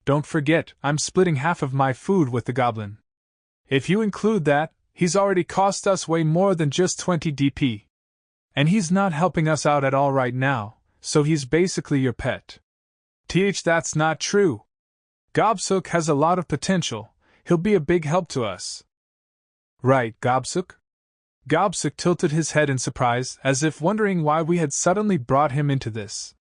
Don't forget, I'm splitting half of my food with the Goblin. If you include that, he's already cost us way more than just 20 DP. And he's not helping us out at all right now, so he's basically your pet. That's not true. Gobsuk has a lot of potential. He'll be a big help to us. Right, Gobsuk? Gobsuk tilted his head in surprise, as if wondering why we had suddenly brought him into this.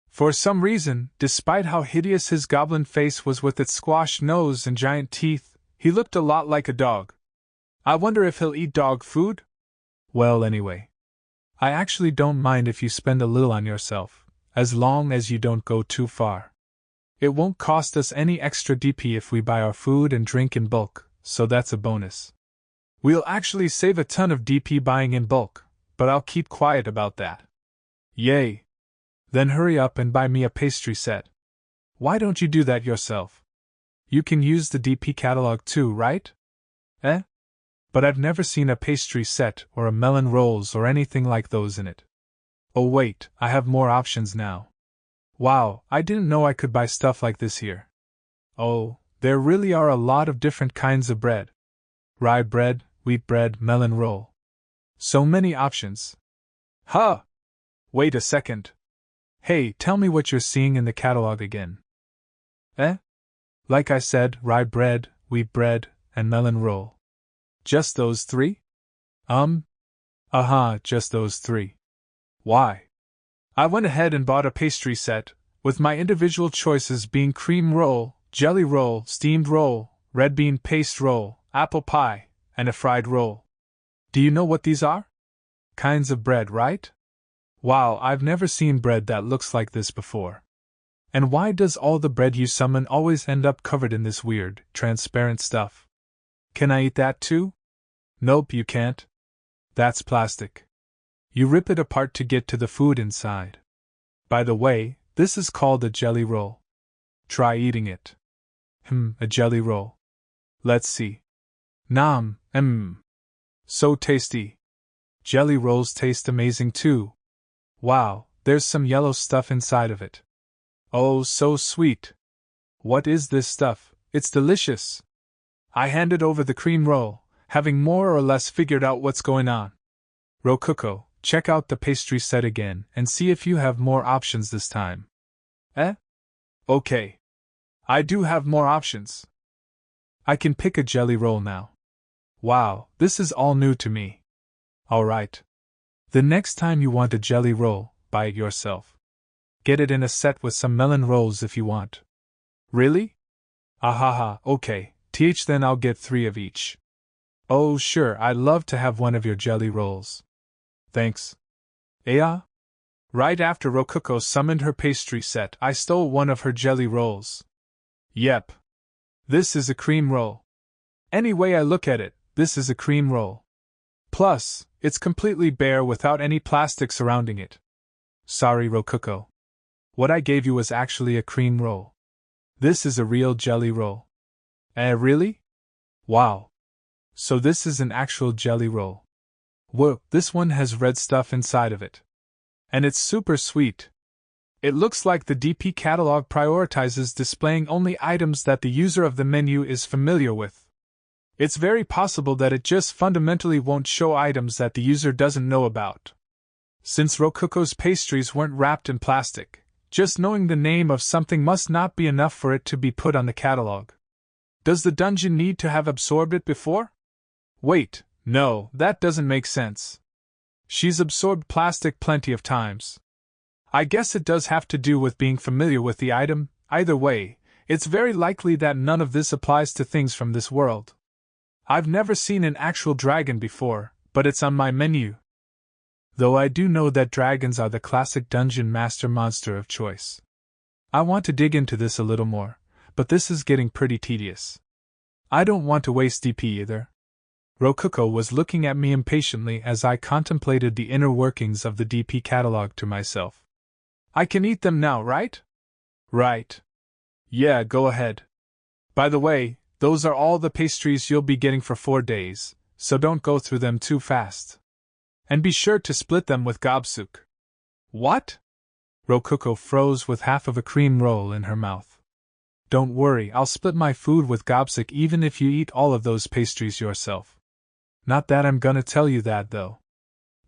For some reason, despite how hideous his goblin face was with its squashed nose and giant teeth, he looked a lot like a dog. I wonder if he'll eat dog food? Well, anyway. I actually don't mind if you spend a little on yourself, as long as you don't go too far. It won't cost us any extra DP if we buy our food and drink in bulk, so that's a bonus. We'll actually save a ton of DP buying in bulk, but I'll keep quiet about that. Yay! Then hurry up and buy me a pastry set. Why don't you do that yourself? You can use the DP catalog too, right? Eh? But I've never seen a pastry set or a melon rolls or anything like those in it. Oh wait, I have more options now. Wow, I didn't know I could buy stuff like this here. Oh, there really are a lot of different kinds of bread. Rye bread, wheat bread, melon roll. So many options. Huh! Wait a second. Hey, tell me what you're seeing in the catalog again. Eh? Like I said, rye bread, wheat bread, and melon roll. Just those 3? Just those 3. Why? I went ahead and bought a pastry set, with my individual choices being cream roll, jelly roll, steamed roll, red bean paste roll, apple pie, and a fried roll. Do you know what these are? Kinds of bread, right? Wow, I've never seen bread that looks like this before. And why does all the bread you summon always end up covered in this weird, transparent stuff? Can I eat that too? Nope, you can't. That's plastic. You rip it apart to get to the food inside. By the way, this is called a jelly roll. Try eating it. A jelly roll. Let's see. Nom, so tasty. Jelly rolls taste amazing too. Wow, there's some yellow stuff inside of it. Oh, so sweet. What is this stuff? It's delicious. I handed over the cream roll, having more or less figured out what's going on. Rococo, check out the pastry set again and see if you have more options this time. Eh? Okay. I do have more options. I can pick a jelly roll now. Wow, this is all new to me. Alright. The next time you want a jelly roll, buy it yourself. Get it in a set with some melon rolls if you want. Really? Ahaha, okay, then I'll get 3 of each. Oh sure, I'd love to have one of your jelly rolls. Thanks. Yeah? Right after Rokuko summoned her pastry set, I stole one of her jelly rolls. Yep. This is a cream roll. Any way I look at it, this is a cream roll. Plus, it's completely bare without any plastic surrounding it. Sorry, Rokuko. What I gave you was actually a cream roll. This is a real jelly roll. Really? Wow. So this is an actual jelly roll. Whoa, this one has red stuff inside of it. And it's super sweet. It looks like the DP catalog prioritizes displaying only items that the user of the menu is familiar with. It's very possible that it just fundamentally won't show items that the user doesn't know about. Since Rokuko's pastries weren't wrapped in plastic, just knowing the name of something must not be enough for it to be put on the catalog. Does the dungeon need to have absorbed it before? Wait, no, that doesn't make sense. She's absorbed plastic plenty of times. I guess it does have to do with being familiar with the item. Either way, it's very likely that none of this applies to things from this world. I've never seen an actual dragon before, but it's on my menu. Though I do know that dragons are the classic dungeon master monster of choice. I want to dig into this a little more, but this is getting pretty tedious. I don't want to waste DP either. Rokuko was looking at me impatiently as I contemplated the inner workings of the DP catalog to myself. I can eat them now, right? Right. Yeah, go ahead. By the way, those are all the pastries you'll be getting for 4 days, so don't go through them too fast. And be sure to split them with Gobsuk. What? Rokuko froze with half of a cream roll in her mouth. Don't worry, I'll split my food with Gobsuk even if you eat all of those pastries yourself. Not that I'm gonna tell you that, though.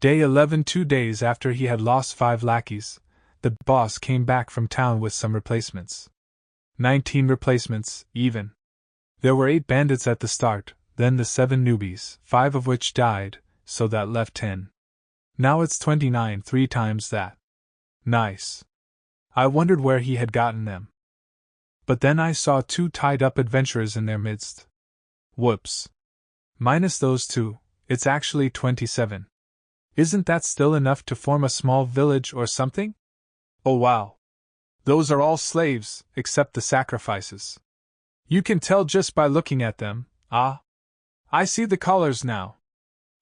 Day 11, 2 days after he had lost 5 lackeys, the boss came back from town with some replacements. 19 replacements, even. There were 8 bandits at the start, then the 7 newbies, 5 of which died, so that left 10. Now it's 29, 3 times that. Nice. I wondered where he had gotten them. But then I saw 2 tied-up adventurers in their midst. Whoops. Minus those 2, it's actually 27. Isn't that still enough to form a small village or something? Oh wow. Those are all slaves, except the sacrifices. You can tell just by looking at them. Ah. I see the collars now.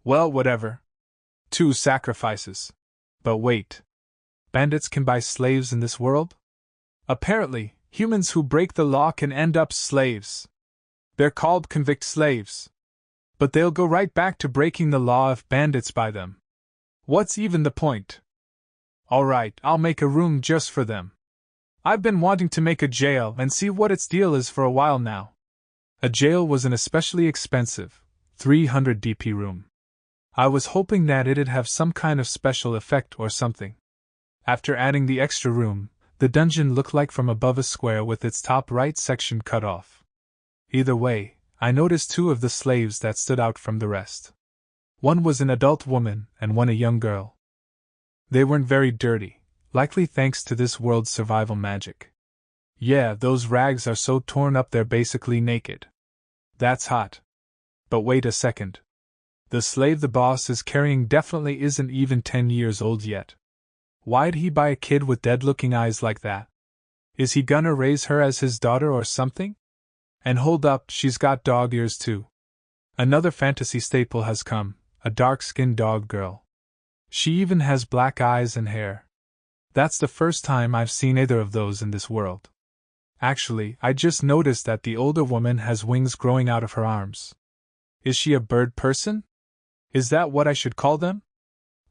Well, whatever. 2 sacrifices. But wait. Bandits can buy slaves in this world? Apparently, humans who break the law can end up slaves. They're called convict slaves. But they'll go right back to breaking the law if bandits buy them. What's even the point? Alright, I'll make a room just for them. I've been wanting to make a jail and see what its deal is for a while now. A jail was an especially expensive, 300 DP room. I was hoping that it'd have some kind of special effect or something. After adding the extra room, the dungeon looked like from above a square with its top right section cut off. Either way, I noticed 2 of the slaves that stood out from the rest. One was an adult woman and one a young girl. They weren't very dirty, likely thanks to this world's survival magic. Yeah, those rags are so torn up they're basically naked. That's hot. But wait a second. The slave the boss is carrying definitely isn't even 10 years old yet. Why'd he buy a kid with dead-looking eyes like that? Is he gonna raise her as his daughter or something? And hold up, she's got dog ears too. Another fantasy staple has come, a dark-skinned dog girl. She even has black eyes and hair. That's the first time I've seen either of those in this world. Actually, I just noticed that the older woman has wings growing out of her arms. Is she a bird person? Is that what I should call them?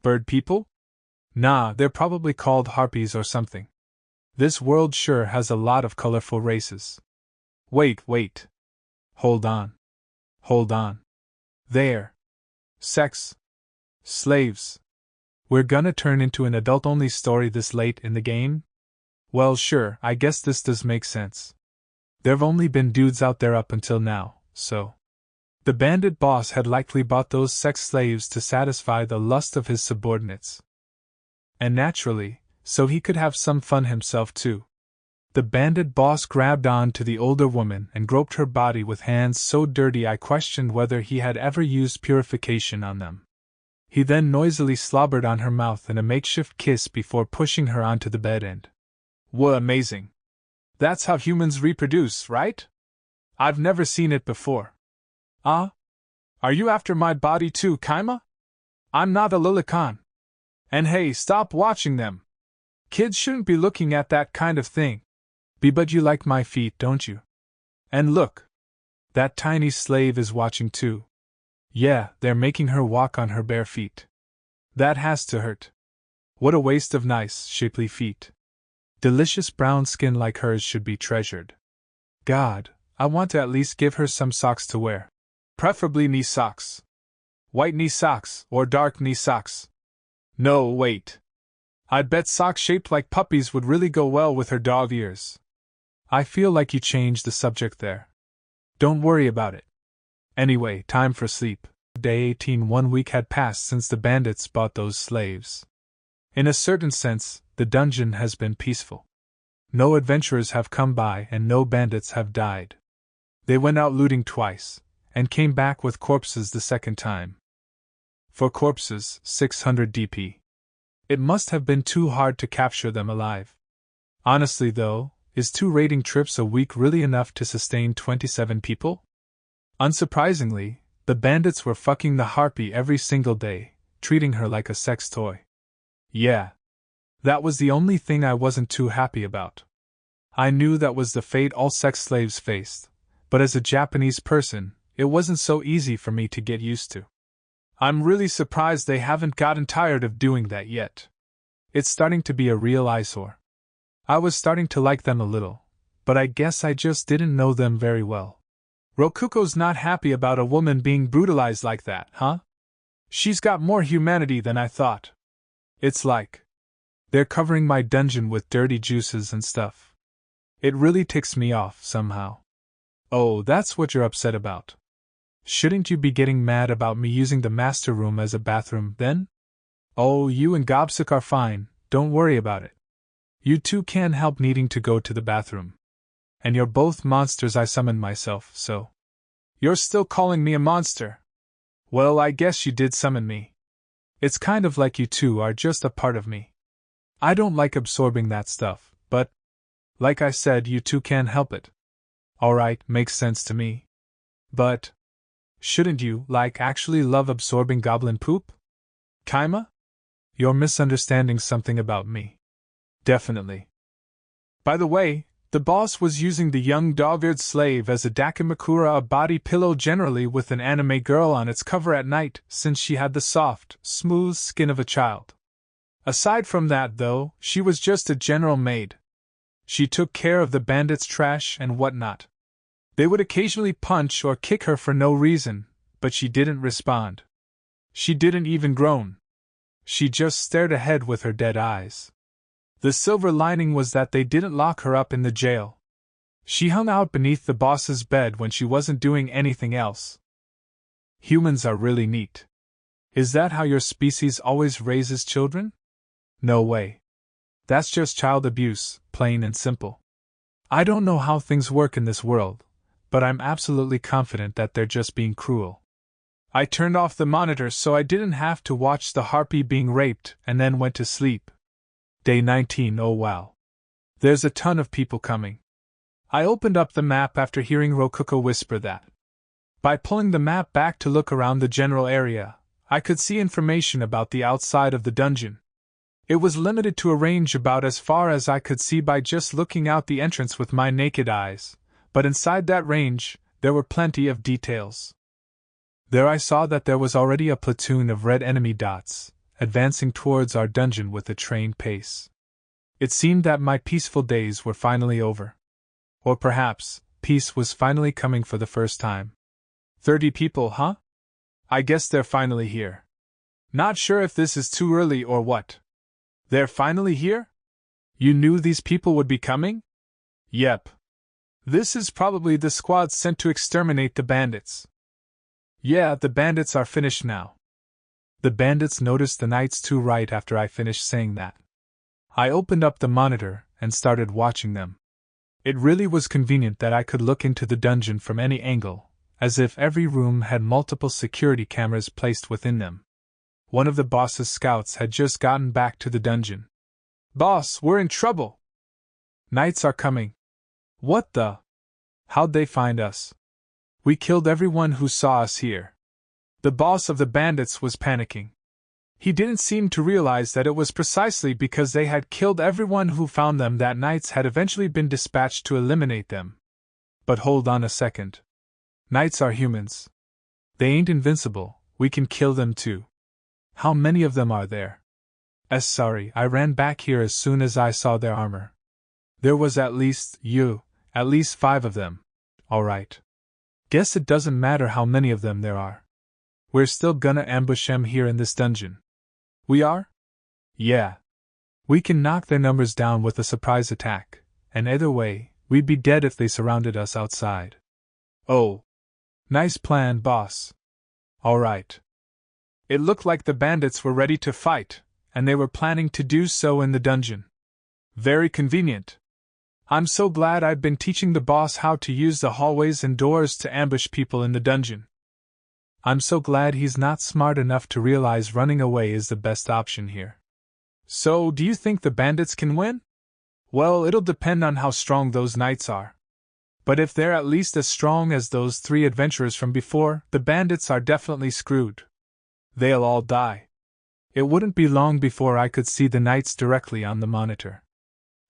Bird people? Nah, they're probably called harpies or something. This world sure has a lot of colorful races. Wait. Hold on. There. Sex. Slaves. We're gonna turn into an adult-only story this late in the game? Well, sure, I guess this does make sense. There've only been dudes out there up until now, so. The bandit boss had likely bought those sex slaves to satisfy the lust of his subordinates. And naturally, so he could have some fun himself too. The bandit boss grabbed on to the older woman and groped her body with hands so dirty I questioned whether he had ever used purification on them. He then noisily slobbered on her mouth in a makeshift kiss before pushing her onto the bed and. Whoa, amazing. That's how humans reproduce, right? I've never seen it before. Ah? Are you after my body too, Kima? I'm not a Lilicon. And hey, stop watching them. Kids shouldn't be looking at that kind of thing. But you like my feet, don't you? And look. That tiny slave is watching too. Yeah, they're making her walk on her bare feet. That has to hurt. What a waste of nice, shapely feet. Delicious brown skin like hers should be treasured. God, I want to at least give her some socks to wear. Preferably knee socks. White knee socks, or dark knee socks. No, wait. I'd bet socks shaped like puppies would really go well with her dog ears. I feel like you changed the subject there. Don't worry about it. Anyway, time for sleep. Day 18, 1 week had passed since the bandits bought those slaves. In a certain sense, the dungeon has been peaceful. No adventurers have come by and no bandits have died. They went out looting twice, and came back with corpses the second time. For corpses, 600 DP. It must have been too hard to capture them alive. Honestly though, is 2 raiding trips a week really enough to sustain 27 people? Unsurprisingly, the bandits were fucking the harpy every single day, treating her like a sex toy. Yeah. That was the only thing I wasn't too happy about. I knew that was the fate all sex slaves faced, but as a Japanese person, it wasn't so easy for me to get used to. I'm really surprised they haven't gotten tired of doing that yet. It's starting to be a real eyesore. I was starting to like them a little, but I guess I just didn't know them very well. Rokuko's not happy about a woman being brutalized like that, huh? She's got more humanity than I thought. It's like they're covering my dungeon with dirty juices and stuff. It really ticks me off, somehow. Oh, that's what you're upset about. Shouldn't you be getting mad about me using the master room as a bathroom, then? Oh, you and Gobsuk are fine, don't worry about it. You two can't help needing to go to the bathroom. And you're both monsters I summoned myself, so. You're still calling me a monster? Well, I guess you did summon me. It's kind of like you two are just a part of me. I don't like absorbing that stuff, but, like I said, you two can't help it. Alright, makes sense to me. But, shouldn't you, actually love absorbing goblin poop? Kima? You're misunderstanding something about me. Definitely. By the way, the boss was using the young dog-eared slave as a dakimakura, a body pillow generally with an anime girl on its cover at night, since she had the soft, smooth skin of a child. Aside from that, though, she was just a general maid. She took care of the bandits' trash and whatnot. They would occasionally punch or kick her for no reason, but she didn't respond. She didn't even groan. She just stared ahead with her dead eyes. The silver lining was that they didn't lock her up in the jail. She hung out beneath the boss's bed when she wasn't doing anything else. Humans are really neat. Is that how your species always raises children? No way. That's just child abuse, plain and simple. I don't know how things work in this world, but I'm absolutely confident that they're just being cruel. I turned off the monitor so I didn't have to watch the harpy being raped and then went to sleep. Day 19. Oh wow. There's a ton of people coming. I opened up the map after hearing Rokuko whisper that. By pulling the map back to look around the general area, I could see information about the outside of the dungeon. It was limited to a range about as far as I could see by just looking out the entrance with my naked eyes, but inside that range, there were plenty of details. There I saw that there was already a platoon of red enemy dots, advancing towards our dungeon with a trained pace. It seemed that my peaceful days were finally over. Or perhaps, peace was finally coming for the first time. 30 people, huh? I guess they're finally here. Not sure if this is too early or what. They're finally here? You knew these people would be coming? Yep. This is probably the squad sent to exterminate the bandits. Yeah, the bandits are finished now. The bandits noticed the knights too right after I finished saying that. I opened up the monitor and started watching them. It really was convenient that I could look into the dungeon from any angle, as if every room had multiple security cameras placed within them. One of the boss's scouts had just gotten back to the dungeon. Boss, we're in trouble! Knights are coming. What the? How'd they find us? We killed everyone who saw us here. The boss of the bandits was panicking. He didn't seem to realize that it was precisely because they had killed everyone who found them that knights had eventually been dispatched to eliminate them. But hold on a second. Knights are humans. They ain't invincible, we can kill them too. How many of them are there? Sorry, I ran back here as soon as I saw their armor. There was at least 5 of them. Alright. Guess it doesn't matter how many of them there are. We're still gonna ambush them here in this dungeon. We are? Yeah. We can knock their numbers down with a surprise attack, and either way, we'd be dead if they surrounded us outside. Oh. Nice plan, boss. Alright. It looked like the bandits were ready to fight, and they were planning to do so in the dungeon. Very convenient. I'm so glad I've been teaching the boss how to use the hallways and doors to ambush people in the dungeon. I'm so glad he's not smart enough to realize running away is the best option here. So, do you think the bandits can win? Well, it'll depend on how strong those knights are. But if they're at least as strong as those 3 adventurers from before, the bandits are definitely screwed. They'll all die. It wouldn't be long before I could see the knights directly on the monitor.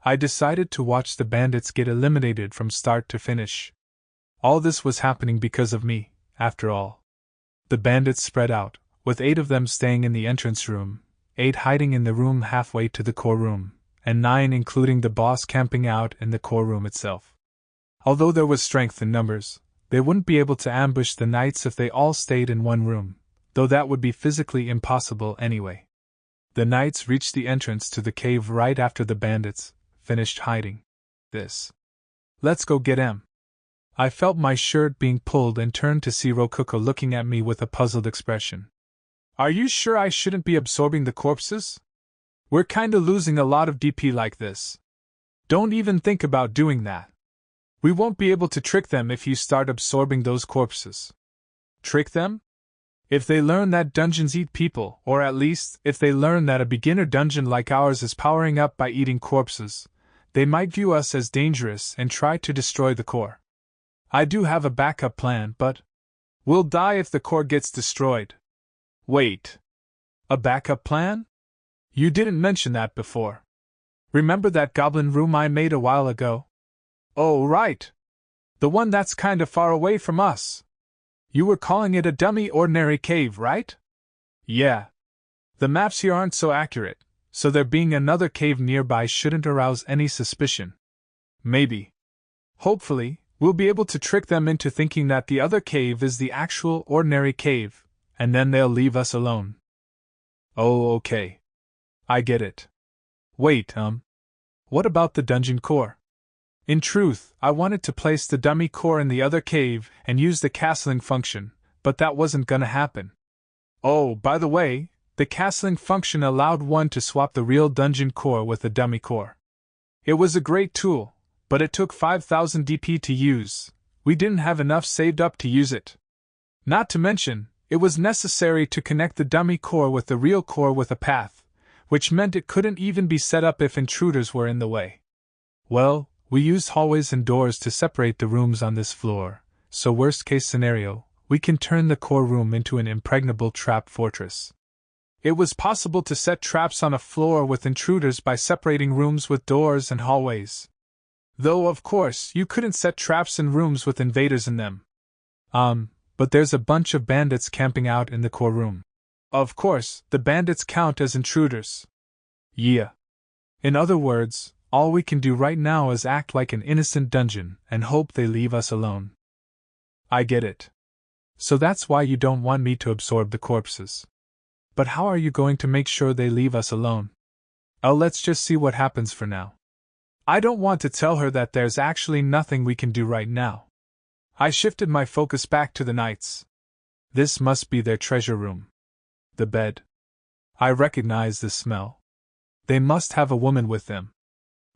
I decided to watch the bandits get eliminated from start to finish. All this was happening because of me, after all. The bandits spread out, with 8 of them staying in the entrance room, 8 hiding in the room halfway to the core room, and 9 including the boss camping out in the core room itself. Although there was strength in numbers, they wouldn't be able to ambush the knights if they all stayed in one room, though that would be physically impossible anyway. The knights reached the entrance to the cave right after the bandits finished hiding. Let's go get 'em. I felt my shirt being pulled and turned to see Rokuko looking at me with a puzzled expression. Are you sure I shouldn't be absorbing the corpses? We're kinda losing a lot of DP like this. Don't even think about doing that. We won't be able to trick them if you start absorbing those corpses. Trick them? If they learn that dungeons eat people, or at least, if they learn that a beginner dungeon like ours is powering up by eating corpses, they might view us as dangerous and try to destroy the core. I do have a backup plan, but we'll die if the core gets destroyed. Wait. A backup plan? You didn't mention that before. Remember that goblin room I made a while ago? Oh, right. The one that's kinda far away from us. You were calling it a dummy ordinary cave, right? Yeah. The maps here aren't so accurate, so there being another cave nearby shouldn't arouse any suspicion. Maybe. Hopefully, we'll be able to trick them into thinking that the other cave is the actual ordinary cave, and then they'll leave us alone. Oh, okay. I get it. Wait, what about the dungeon core? In truth, I wanted to place the dummy core in the other cave and use the castling function, but that wasn't gonna happen. Oh, by the way, the castling function allowed one to swap the real dungeon core with the dummy core. It was a great tool, but it took 5,000 DP to use. We didn't have enough saved up to use it. Not to mention, it was necessary to connect the dummy core with the real core with a path, which meant it couldn't even be set up if intruders were in the way. Well, we used hallways and doors to separate the rooms on this floor, so worst case scenario, we can turn the core room into an impregnable trap fortress. It was possible to set traps on a floor with intruders by separating rooms with doors and hallways. Though, of course, you couldn't set traps in rooms with invaders in them. But there's a bunch of bandits camping out in the core room. Of course, the bandits count as intruders. Yeah. In other words, all we can do right now is act like an innocent dungeon and hope they leave us alone. I get it. So that's why you don't want me to absorb the corpses. But how are you going to make sure they leave us alone? Oh, let's just see what happens for now. I don't want to tell her that there's actually nothing we can do right now. I shifted my focus back to the knights. This must be their treasure room. The bed. I recognize this smell. They must have a woman with them.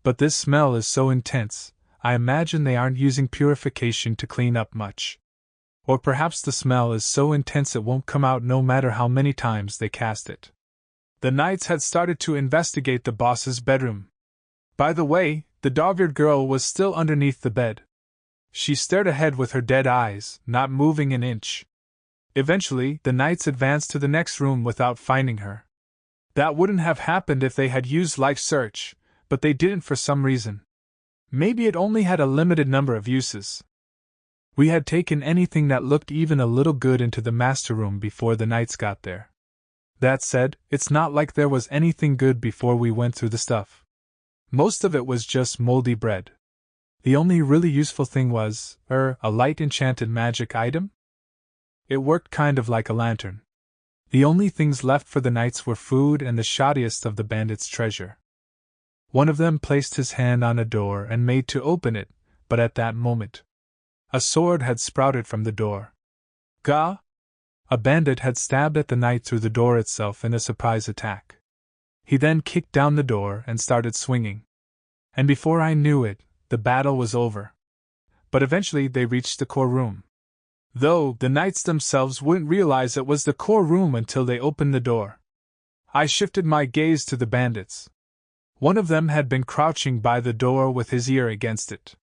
But this smell is so intense, I imagine they aren't using purification to clean up much. Or perhaps the smell is so intense it won't come out no matter how many times they cast it. The knights had started to investigate the boss's bedroom. By the way, the dog-eared girl was still underneath the bed. She stared ahead with her dead eyes, not moving an inch. Eventually, the knights advanced to the next room without finding her. That wouldn't have happened if they had used life search, but they didn't for some reason. Maybe it only had a limited number of uses. We had taken anything that looked even a little good into the master room before the knights got there. That said, it's not like there was anything good before we went through the stuff. Most of it was just moldy bread. The only really useful thing was, a light enchanted magic item? It worked kind of like a lantern. The only things left for the knights were food and the shoddiest of the bandits' treasure. One of them placed his hand on a door and made to open it, but at that moment, a sword had sprouted from the door. Gah! A bandit had stabbed at the knight through the door itself in a surprise attack. He then kicked down the door and started swinging. And before I knew it, the battle was over. But eventually they reached the core room. Though the knights themselves wouldn't realize it was the core room until they opened the door. I shifted my gaze to the bandits. One of them had been crouching by the door with his ear against it.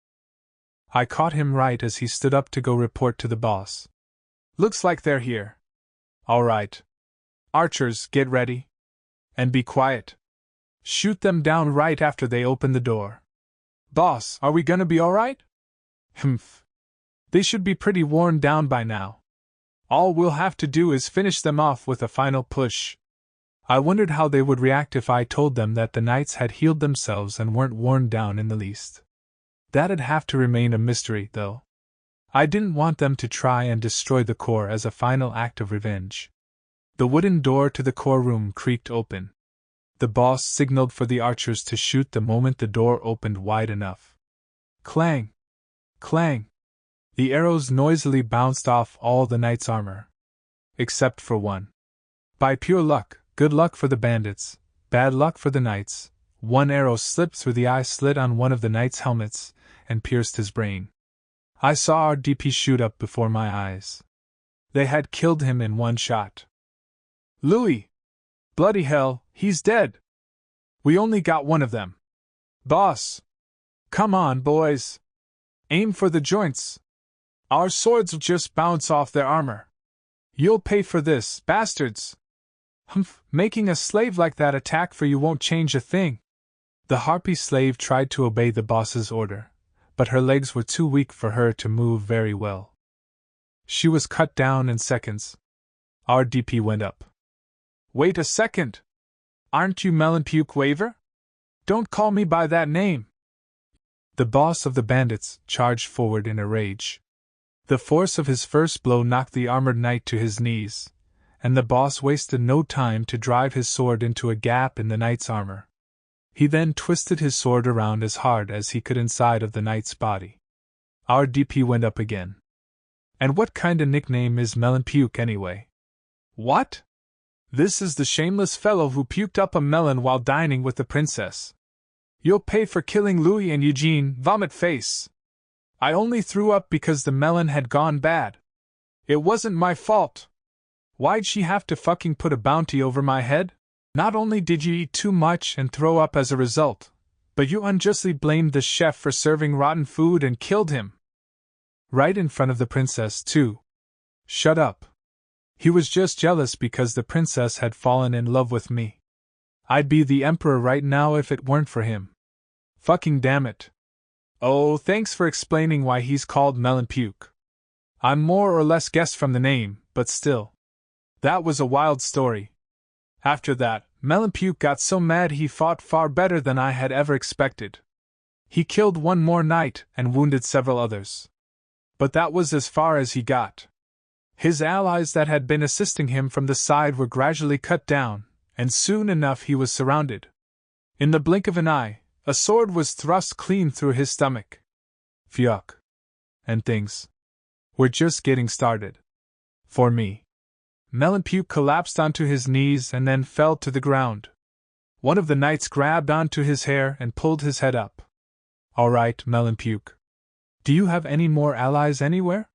I caught him right as he stood up to go report to the boss. Looks like they're here. All right. Archers, get ready. And be quiet. Shoot them down right after they open the door. Boss, are we gonna be all right? Humph. They should be pretty worn down by now. All we'll have to do is finish them off with a final push. I wondered how they would react if I told them that the knights had healed themselves and weren't worn down in the least. That'd have to remain a mystery, though. I didn't want them to try and destroy the core as a final act of revenge. The wooden door to the core room creaked open. The boss signaled for the archers to shoot the moment the door opened wide enough. Clang! Clang! The arrows noisily bounced off all the knights' armor. Except for one. By pure luck, good luck for the bandits, bad luck for the knights, one arrow slipped through the eye slit on one of the knights' helmets and pierced his brain. I saw our DP shoot up before my eyes. They had killed him in one shot. Louis! Bloody hell, he's dead! We only got one of them. Boss! Come on, boys! Aim for the joints! Our swords will just bounce off their armor. You'll pay for this, bastards! Humph, making a slave like that attack for you won't change a thing. The harpy slave tried to obey the boss's order, but her legs were too weak for her to move very well. She was cut down in seconds. Our DP went up. Wait a second! Aren't you Melon Puke Waver? Don't call me by that name! The boss of the bandits charged forward in a rage. The force of his first blow knocked the armored knight to his knees, and the boss wasted no time to drive his sword into a gap in the knight's armor. He then twisted his sword around as hard as he could inside of the knight's body. Our DP went up again. And what kinda nickname is Melon Puke anyway? What? This is the shameless fellow who puked up a melon while dining with the princess. You'll pay for killing Louis and Eugene, vomit face. I only threw up because the melon had gone bad. It wasn't my fault. Why'd she have to fucking put a bounty over my head? Not only did you eat too much and throw up as a result, but you unjustly blamed the chef for serving rotten food and killed him. Right in front of the princess, too. Shut up. He was just jealous because the princess had fallen in love with me. I'd be the emperor right now if it weren't for him. Fucking damn it. Oh, thanks for explaining why he's called Melon Puke. I'm more or less guessed from the name, but still. That was a wild story. After that, Melon Puke got so mad he fought far better than I had ever expected. He killed one more knight and wounded several others. But that was as far as he got. His allies that had been assisting him from the side were gradually cut down, and soon enough he was surrounded. In the blink of an eye, a sword was thrust clean through his stomach. Phyuck. And things were just getting started. For me. Melonpuke collapsed onto his knees and then fell to the ground. One of the knights grabbed onto his hair and pulled his head up. All right, Melonpuke. Do you have any more allies anywhere?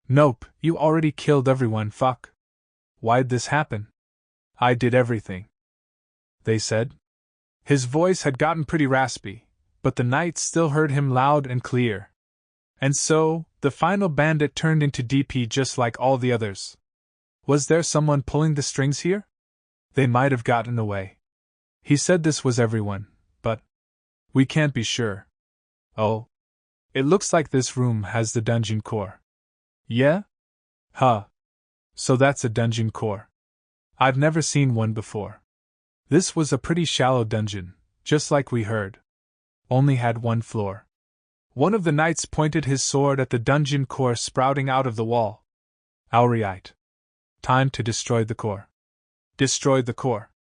Nope, you already killed everyone, fuck. Why'd this happen? I did everything, they said. His voice had gotten pretty raspy, but the knights still heard him loud and clear. And so, the final bandit turned into DP just like all the others. Was there someone pulling the strings here? They might have gotten away. He said this was everyone, but we can't be sure. Oh. It looks like this room has the dungeon core. Yeah? Huh. So that's a dungeon core. I've never seen one before. This was a pretty shallow dungeon, just like we heard. Only had one floor. One of the knights pointed his sword at the dungeon core sprouting out of the wall. Auriite. Time to destroy the core. Destroy the core.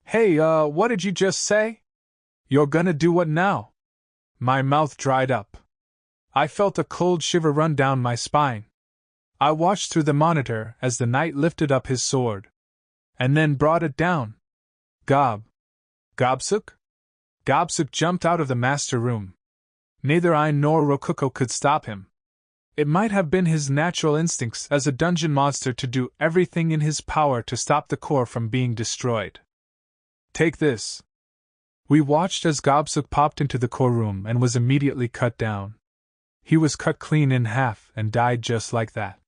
Hey, what did you just say? You're gonna do what now? My mouth dried up. I felt a cold shiver run down my spine. I watched through the monitor as the knight lifted up his sword. And then brought it down. Gobsuk? Gobsuk jumped out of the master room. Neither I nor Rokuko could stop him. It might have been his natural instincts as a dungeon monster to do everything in his power to stop the core from being destroyed. Take this. We watched as Gobsuk popped into the core room and was immediately cut down. He was cut clean in half and died just like that.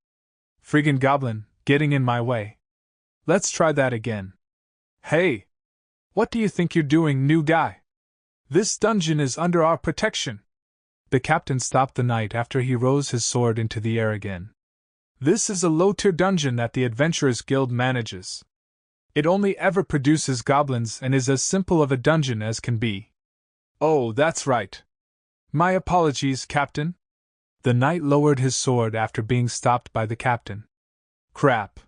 Friggin' Goblin, getting in my way. Let's try that again. Hey! What do you think you're doing, new guy? This dungeon is under our protection. The captain stopped the knight after he rose his sword into the air again. This is a low-tier dungeon that the Adventurers Guild manages. It only ever produces goblins and is as simple of a dungeon as can be. Oh, that's right. My apologies, Captain. The knight lowered his sword after being stopped by the captain. Crap.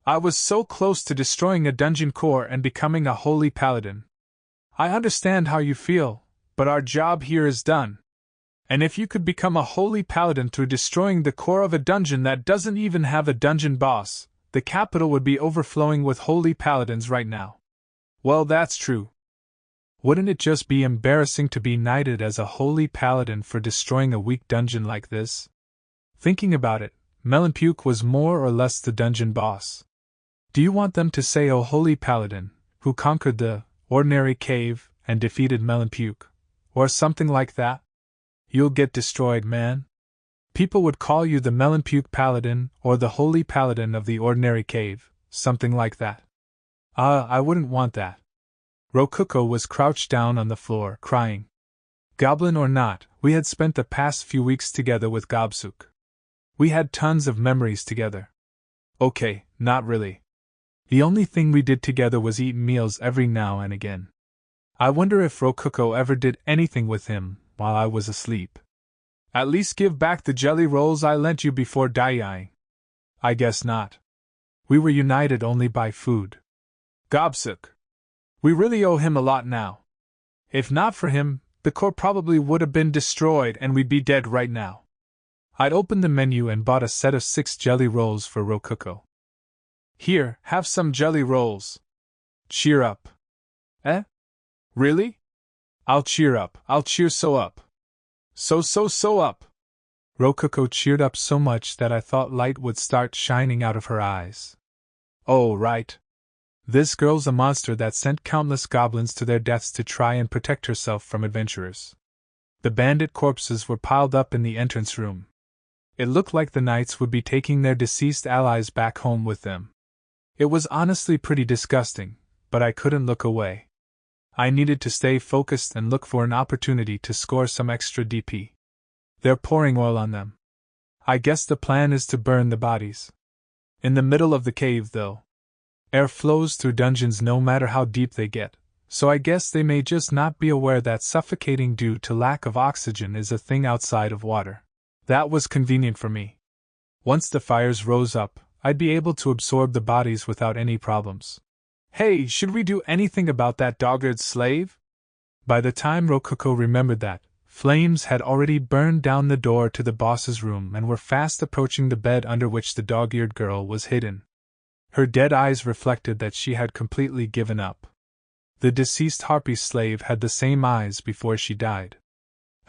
I was so close to destroying a dungeon core and becoming a holy paladin. I understand how you feel, but our job here is done. And if you could become a holy paladin through destroying the core of a dungeon that doesn't even have a dungeon boss, the capital would be overflowing with holy paladins right now. Well, that's true. Wouldn't it just be embarrassing to be knighted as a holy paladin for destroying a weak dungeon like this? Thinking about it, Melonpuke was more or less the dungeon boss. Do you want them to say, "Oh, holy paladin, who conquered the ordinary cave and defeated Melonpuke," or something like that? You'll get destroyed, man. People would call you the Melonpuke paladin or the holy paladin of the ordinary cave, something like that. I wouldn't want that. Rokuko was crouched down on the floor, crying. Goblin or not, we had spent the past few weeks together with Gobsuk. We had tons of memories together. Okay, not really. The only thing we did together was eat meals every now and again. I wonder if Rokuko ever did anything with him while I was asleep. At least give back the jelly rolls I lent you before dying. I guess not. We were united only by food. Gobsuk. We really owe him a lot now. If not for him, the core probably would have been destroyed and we'd be dead right now. I'd opened the menu and bought a set of 6 jelly rolls for Rokuko. Here, have some jelly rolls. Cheer up. Eh? Really? I'll cheer up, I'll cheer so up. So up. Rokuko cheered up so much that I thought light would start shining out of her eyes. Oh, right. This girl's a monster that sent countless goblins to their deaths to try and protect herself from adventurers. The bandit corpses were piled up in the entrance room. It looked like the knights would be taking their deceased allies back home with them. It was honestly pretty disgusting, but I couldn't look away. I needed to stay focused and look for an opportunity to score some extra DP. They're pouring oil on them. I guess the plan is to burn the bodies. In the middle of the cave, though. Air flows through dungeons no matter how deep they get, so I guess they may just not be aware that suffocating due to lack of oxygen is a thing outside of water. That was convenient for me. Once the fires rose up, I'd be able to absorb the bodies without any problems. Hey, should we do anything about that dog-eared slave? By the time Rokuko remembered that, flames had already burned down the door to the boss's room and were fast approaching the bed under which the dog-eared girl was hidden. Her dead eyes reflected that she had completely given up. The deceased harpy slave had the same eyes before she died.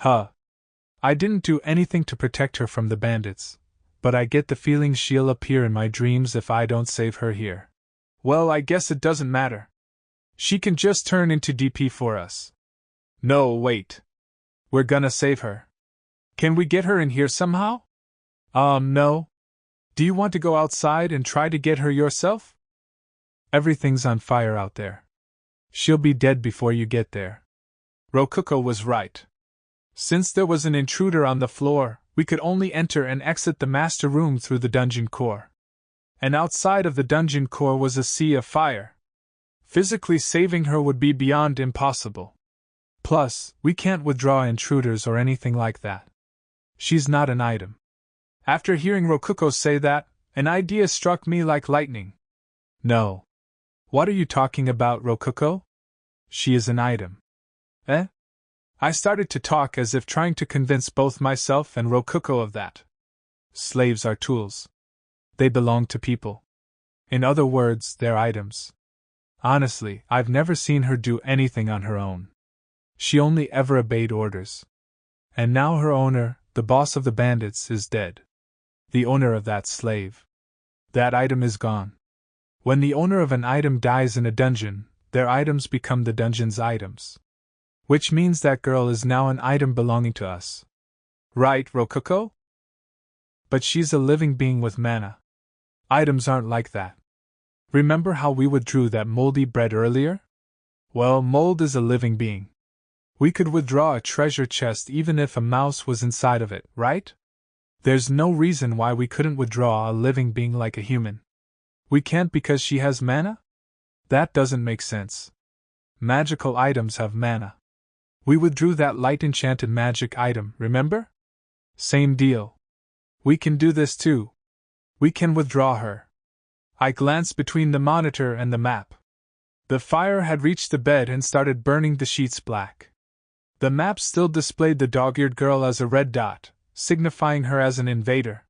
I didn't do anything to protect her from the bandits, but I get the feeling she'll appear in my dreams if I don't save her here. Well, I guess it doesn't matter. She can just turn into DP for us. No, wait. We're gonna save her. Can we get her in here somehow? No. Do you want to go outside and try to get her yourself? Everything's on fire out there. She'll be dead before you get there. Rokuko was right. Since there was an intruder on the floor, we could only enter and exit the master room through the dungeon core. And outside of the dungeon core was a sea of fire. Physically saving her would be beyond impossible. Plus, we can't withdraw intruders or anything like that. She's not an item. After hearing Rokuko say that, an idea struck me like lightning. No. What are you talking about, Rokuko? She is an item. Eh? I started to talk as if trying to convince both myself and Rokuko of that. Slaves are tools. They belong to people. In other words, they're items. Honestly, I've never seen her do anything on her own. She only ever obeyed orders. And now her owner, the boss of the bandits, is dead. The owner of that slave. That item is gone. When the owner of an item dies in a dungeon, their items become the dungeon's items. Which means that girl is now an item belonging to us. Right, Rokuko? But she's a living being with mana. Items aren't like that. Remember how we withdrew that moldy bread earlier? Well, mold is a living being. We could withdraw a treasure chest even if a mouse was inside of it, right? There's no reason why we couldn't withdraw a living being like a human. We can't because she has mana? That doesn't make sense. Magical items have mana. We withdrew that light enchanted magic item, remember? Same deal. We can do this too. We can withdraw her. I glanced between the monitor and the map. The fire had reached the bed and started burning the sheets black. The map still displayed the dog-eared girl as a red dot, signifying her as an invader.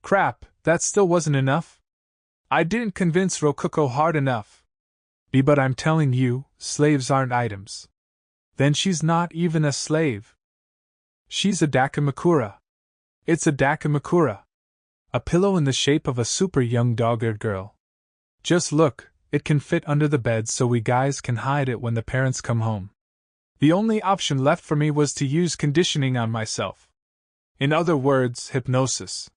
Crap, that still wasn't enough? I didn't convince Rokuko hard enough. But I'm telling you, slaves aren't items. Then she's not even a slave. She's a dakimakura. It's a dakimakura. A pillow in the shape of a super young dog-eared girl. Just look, it can fit under the bed so we guys can hide it when the parents come home. The only option left for me was to use conditioning on myself. In other words, hypnosis.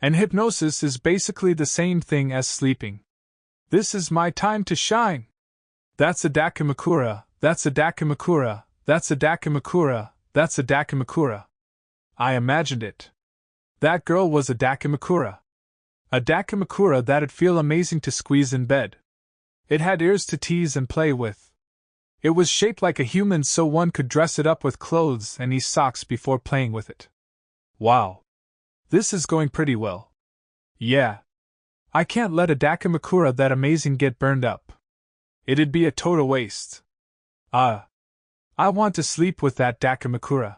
And hypnosis is basically the same thing as sleeping. This is my time to shine. That's a dakimakura, that's a dakimakura, that's a dakimakura, that's a dakimakura. I imagined it. That girl was a dakimakura. A dakimakura that'd feel amazing to squeeze in bed. It had ears to tease and play with. It was shaped like a human so one could dress it up with clothes and knee socks before playing with it. Wow. This is going pretty well. Yeah. I can't let a dakimakura that amazing get burned up. It'd be a total waste. I want to sleep with that dakimakura.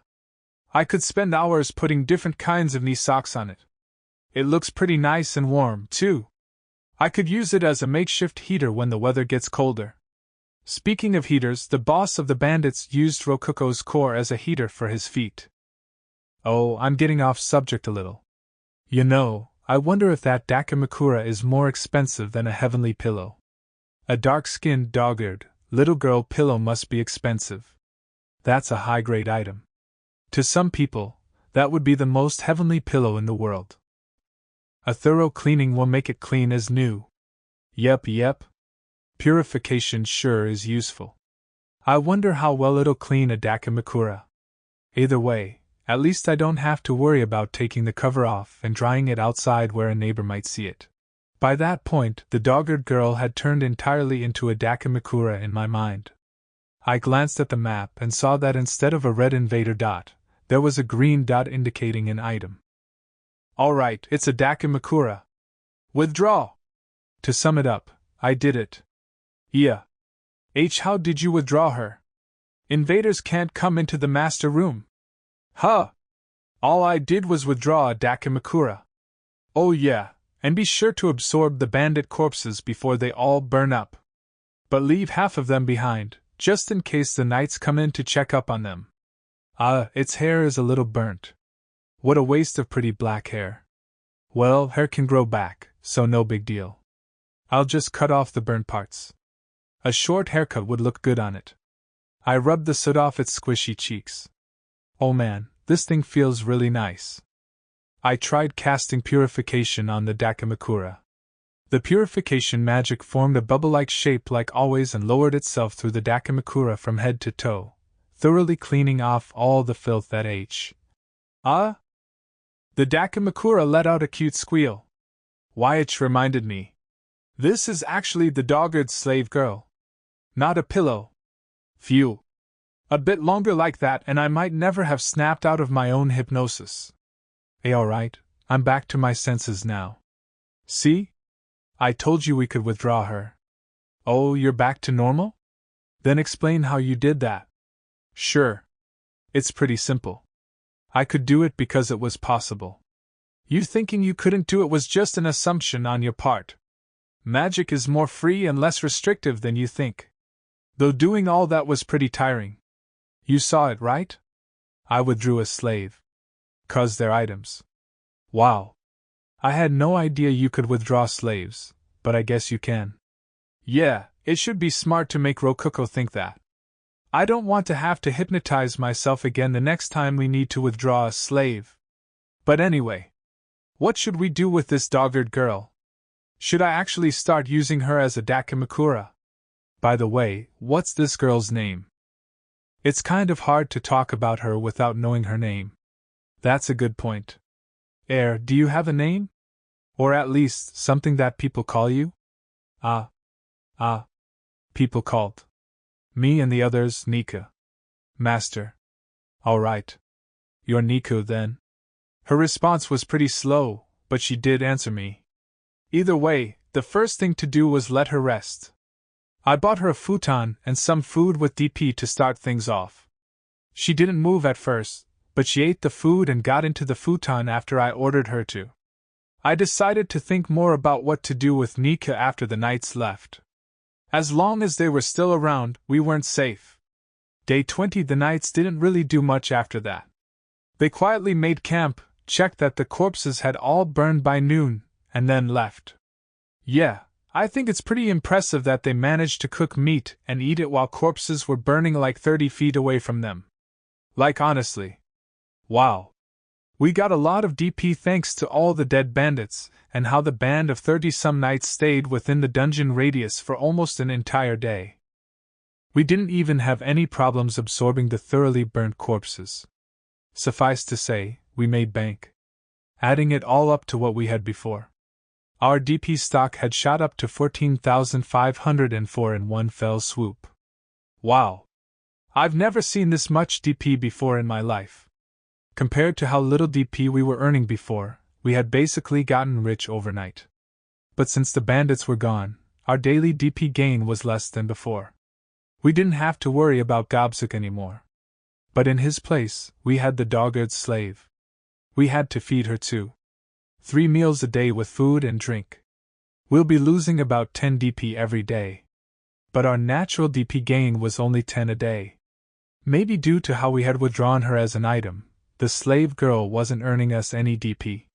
I could spend hours putting different kinds of knee socks on it. It looks pretty nice and warm, too. I could use it as a makeshift heater when the weather gets colder. Speaking of heaters, the boss of the bandits used Rokuko's core as a heater for his feet. Oh, I'm getting off subject a little. You know, I wonder if that dakimakura is more expensive than a heavenly pillow. A dark-skinned, dog-eared, little girl pillow must be expensive. That's a high-grade item. To some people, that would be the most heavenly pillow in the world. A thorough cleaning will make it clean as new. Yep. Purification sure is useful. I wonder how well it'll clean a dakimakura. Either way, at least I don't have to worry about taking the cover off and drying it outside where a neighbor might see it. By that point, the dog-eared girl had turned entirely into a dakimakura in my mind. I glanced at the map and saw that instead of a red invader dot, there was a green dot indicating an item. Alright, it's a Dakimakura. Withdraw! To sum it up, I did it. Yeah. How did you withdraw her? Invaders can't come into the master room. Huh! All I did was withdraw a Dakimakura. Oh yeah, and be sure to absorb the bandit corpses before they all burn up. But leave half of them behind, just in case the knights come in to check up on them. Its hair is a little burnt. What a waste of pretty black hair. Well, hair can grow back, so no big deal. I'll just cut off the burnt parts. A short haircut would look good on it. I rubbed the soot off its squishy cheeks. Oh man, this thing feels really nice. I tried casting purification on the Dakimakura. The purification magic formed a bubble-like shape like always and lowered itself through the Dakimakura from head to toe, thoroughly cleaning off all the filth that The Dakimakura let out a cute squeal. Why, it reminded me. This is actually the dogged slave girl. Not a pillow. Phew. A bit longer like that and I might never have snapped out of my own hypnosis. Alright, I'm back to my senses now. See? I told you we could withdraw her. Oh, you're back to normal? Then explain how you did that. Sure. It's pretty simple. I could do it because it was possible. You thinking you couldn't do it was just an assumption on your part. Magic is more free and less restrictive than you think. Though doing all that was pretty tiring. You saw it, right? I withdrew a slave. 'Cause they're items. Wow. I had no idea you could withdraw slaves, but I guess you can. Yeah, it should be smart to make Rokuko think that. I don't want to have to hypnotize myself again the next time we need to withdraw a slave. But anyway, what should we do with this dog-eared girl? Should I actually start using her as a Dakimakura? By the way, what's this girl's name? It's kind of hard to talk about her without knowing her name. That's a good point. Do you have a name? Or at least something that people call you? People called me and the others Nika. Master. Alright. You're Niku then? Her response was pretty slow, but she did answer me. Either way, the first thing to do was let her rest. I bought her a futon and some food with DP to start things off. She didn't move at first, but she ate the food and got into the futon after I ordered her to. I decided to think more about what to do with Nika after the knights left. As long as they were still around, we weren't safe. Day 20 the knights didn't really do much after that. They quietly made camp, checked that the corpses had all burned by noon, and then left. Yeah, I think it's pretty impressive that they managed to cook meat and eat it while corpses were burning like 30 feet away from them. Like honestly. Wow. We got a lot of DP thanks to all the dead bandits, and how the band of 30-some knights stayed within the dungeon radius for almost an entire day. We didn't even have any problems absorbing the thoroughly burnt corpses. Suffice to say, we made bank. Adding it all up to what we had before. Our DP stock had shot up to 14,504 in one fell swoop. Wow. I've never seen this much DP before in my life. Compared to how little DP we were earning before, we had basically gotten rich overnight. But since the bandits were gone, our daily DP gain was less than before. We didn't have to worry about Gobsuk anymore. But in his place, we had the dog-eared slave. We had to feed her too. 3 meals a day with food and drink. We'll be losing about 10 DP every day. But our natural DP gain was only 10 a day. Maybe due to how we had withdrawn her as an item, the slave girl wasn't earning us any DP.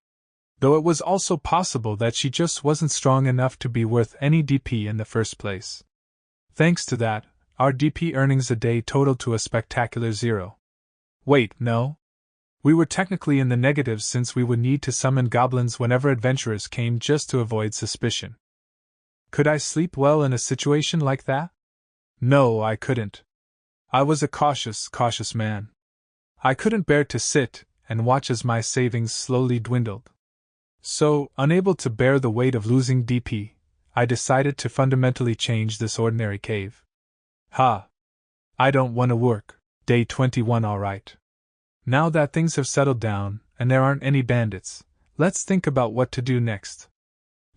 Though it was also possible that she just wasn't strong enough to be worth any DP in the first place. Thanks to that, our DP earnings a day totaled to a spectacular 0. Wait, no? We were technically in the negatives since we would need to summon goblins whenever adventurers came just to avoid suspicion. Could I sleep well in a situation like that? No, I couldn't. I was a cautious man. I couldn't bear to sit and watch as my savings slowly dwindled. So, unable to bear the weight of losing DP, I decided to fundamentally change this ordinary cave. I don't want to work. Day 21 alright. Now that things have settled down, and there aren't any bandits, Let's think about what to do next.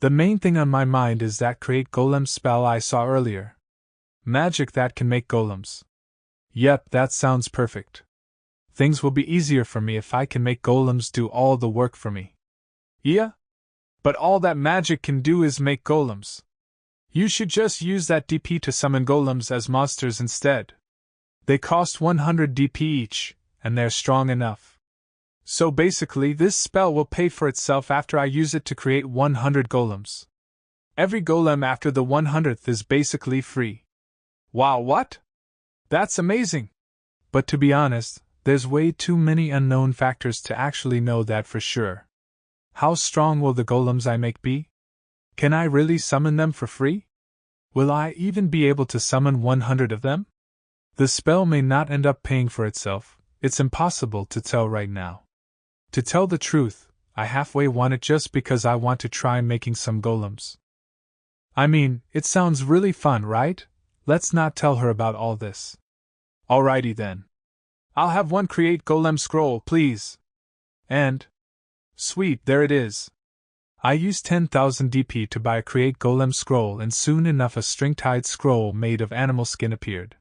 The main thing on my mind is that create golem spell I saw earlier. Magic that can make golems. Yep, that sounds perfect. Things will be easier for me if I can make golems do all the work for me. Yeah? But all that magic can do is make golems. You should just use that DP to summon golems as monsters instead. They cost 100 DP each, and they're strong enough. So basically, this spell will pay for itself after I use it to create 100 golems. Every golem after the 100th is basically free. Wow, what? That's amazing! But to be honest, there's way too many unknown factors to actually know that for sure. How strong will the golems I make be? Can I really summon them for free? Will I even be able to summon 100 of them? The spell may not end up paying for itself, it's impossible to tell right now. To tell the truth, I halfway want it just because I want to try making some golems. I mean, it sounds really fun, right? Let's not tell her about all this. Alrighty then. I'll have one create golem scroll, please. And... sweet, there it is. I used 10,000 DP to buy a create golem scroll, and soon enough a string-tied scroll made of animal skin appeared.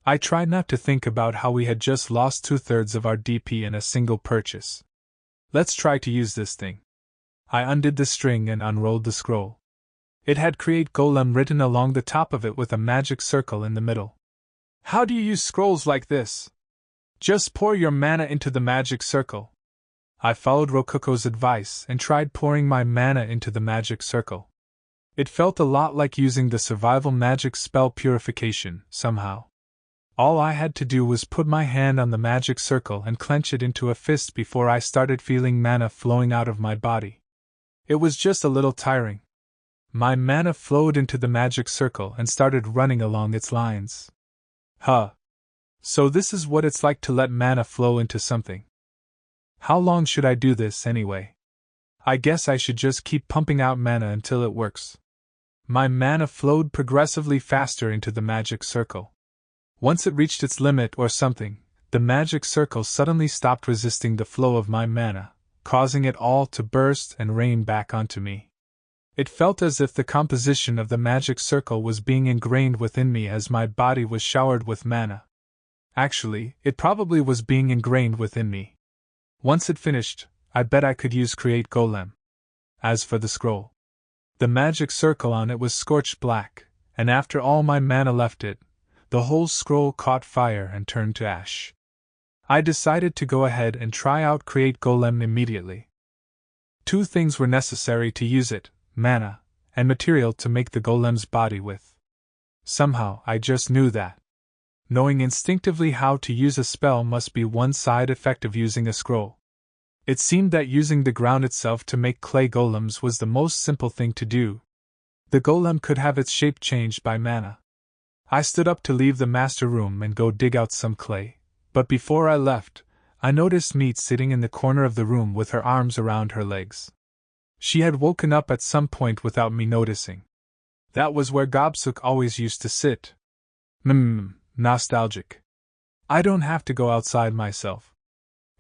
I tried not to think about how we had just lost 2/3 of our DP in a single purchase. Let's try to use this thing. I undid the string and unrolled the scroll. It had create golem written along the top of it with a magic circle in the middle. How do you use scrolls like this? Just pour your mana into the magic circle. I followed Rokuko's advice and tried pouring my mana into the magic circle. It felt a lot like using the survival magic spell purification, somehow. All I had to do was put my hand on the magic circle and clench it into a fist before I started feeling mana flowing out of my body. It was just a little tiring. My mana flowed into the magic circle and started running along its lines. Huh. So this is what it's like to let mana flow into something. How long should I do this anyway? I guess I should just keep pumping out mana until it works. My mana flowed progressively faster into the magic circle. Once it reached its limit or something, the magic circle suddenly stopped resisting the flow of my mana, causing it all to burst and rain back onto me. It felt as if the composition of the magic circle was being ingrained within me as my body was showered with mana. Actually, it probably was being ingrained within me. Once it finished, I bet I could use create golem. As for the scroll, the magic circle on it was scorched black, and after all my mana left it, the whole scroll caught fire and turned to ash. I decided to go ahead and try out create golem immediately. 2 things were necessary to use it: mana, and material to make the golem's body with. Somehow, I just knew that. Knowing instinctively how to use a spell must be one side effect of using a scroll. It seemed that using the ground itself to make clay golems was the most simple thing to do. The golem could have its shape changed by mana. I stood up to leave the master room and go dig out some clay, but before I left, I noticed Meat sitting in the corner of the room with her arms around her legs. She had woken up at some point without me noticing. That was where Gobsuk always used to sit. Nostalgic. I don't have to go outside myself.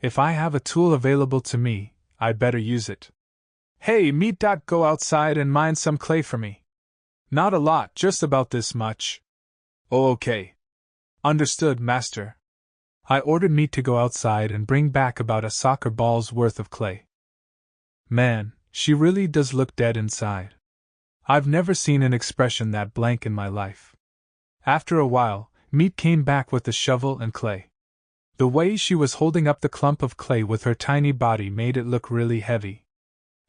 If I have a tool available to me, I better use it. Hey, Meat. Go outside and mine some clay for me. Not a lot, just about this much. Oh, okay. Understood, master. I ordered Meat to go outside and bring back about a soccer ball's worth of clay. Man, she really does look dead inside. I've never seen an expression that blank in my life. After a while, Meat came back with the shovel and clay. The way she was holding up the clump of clay with her tiny body made it look really heavy.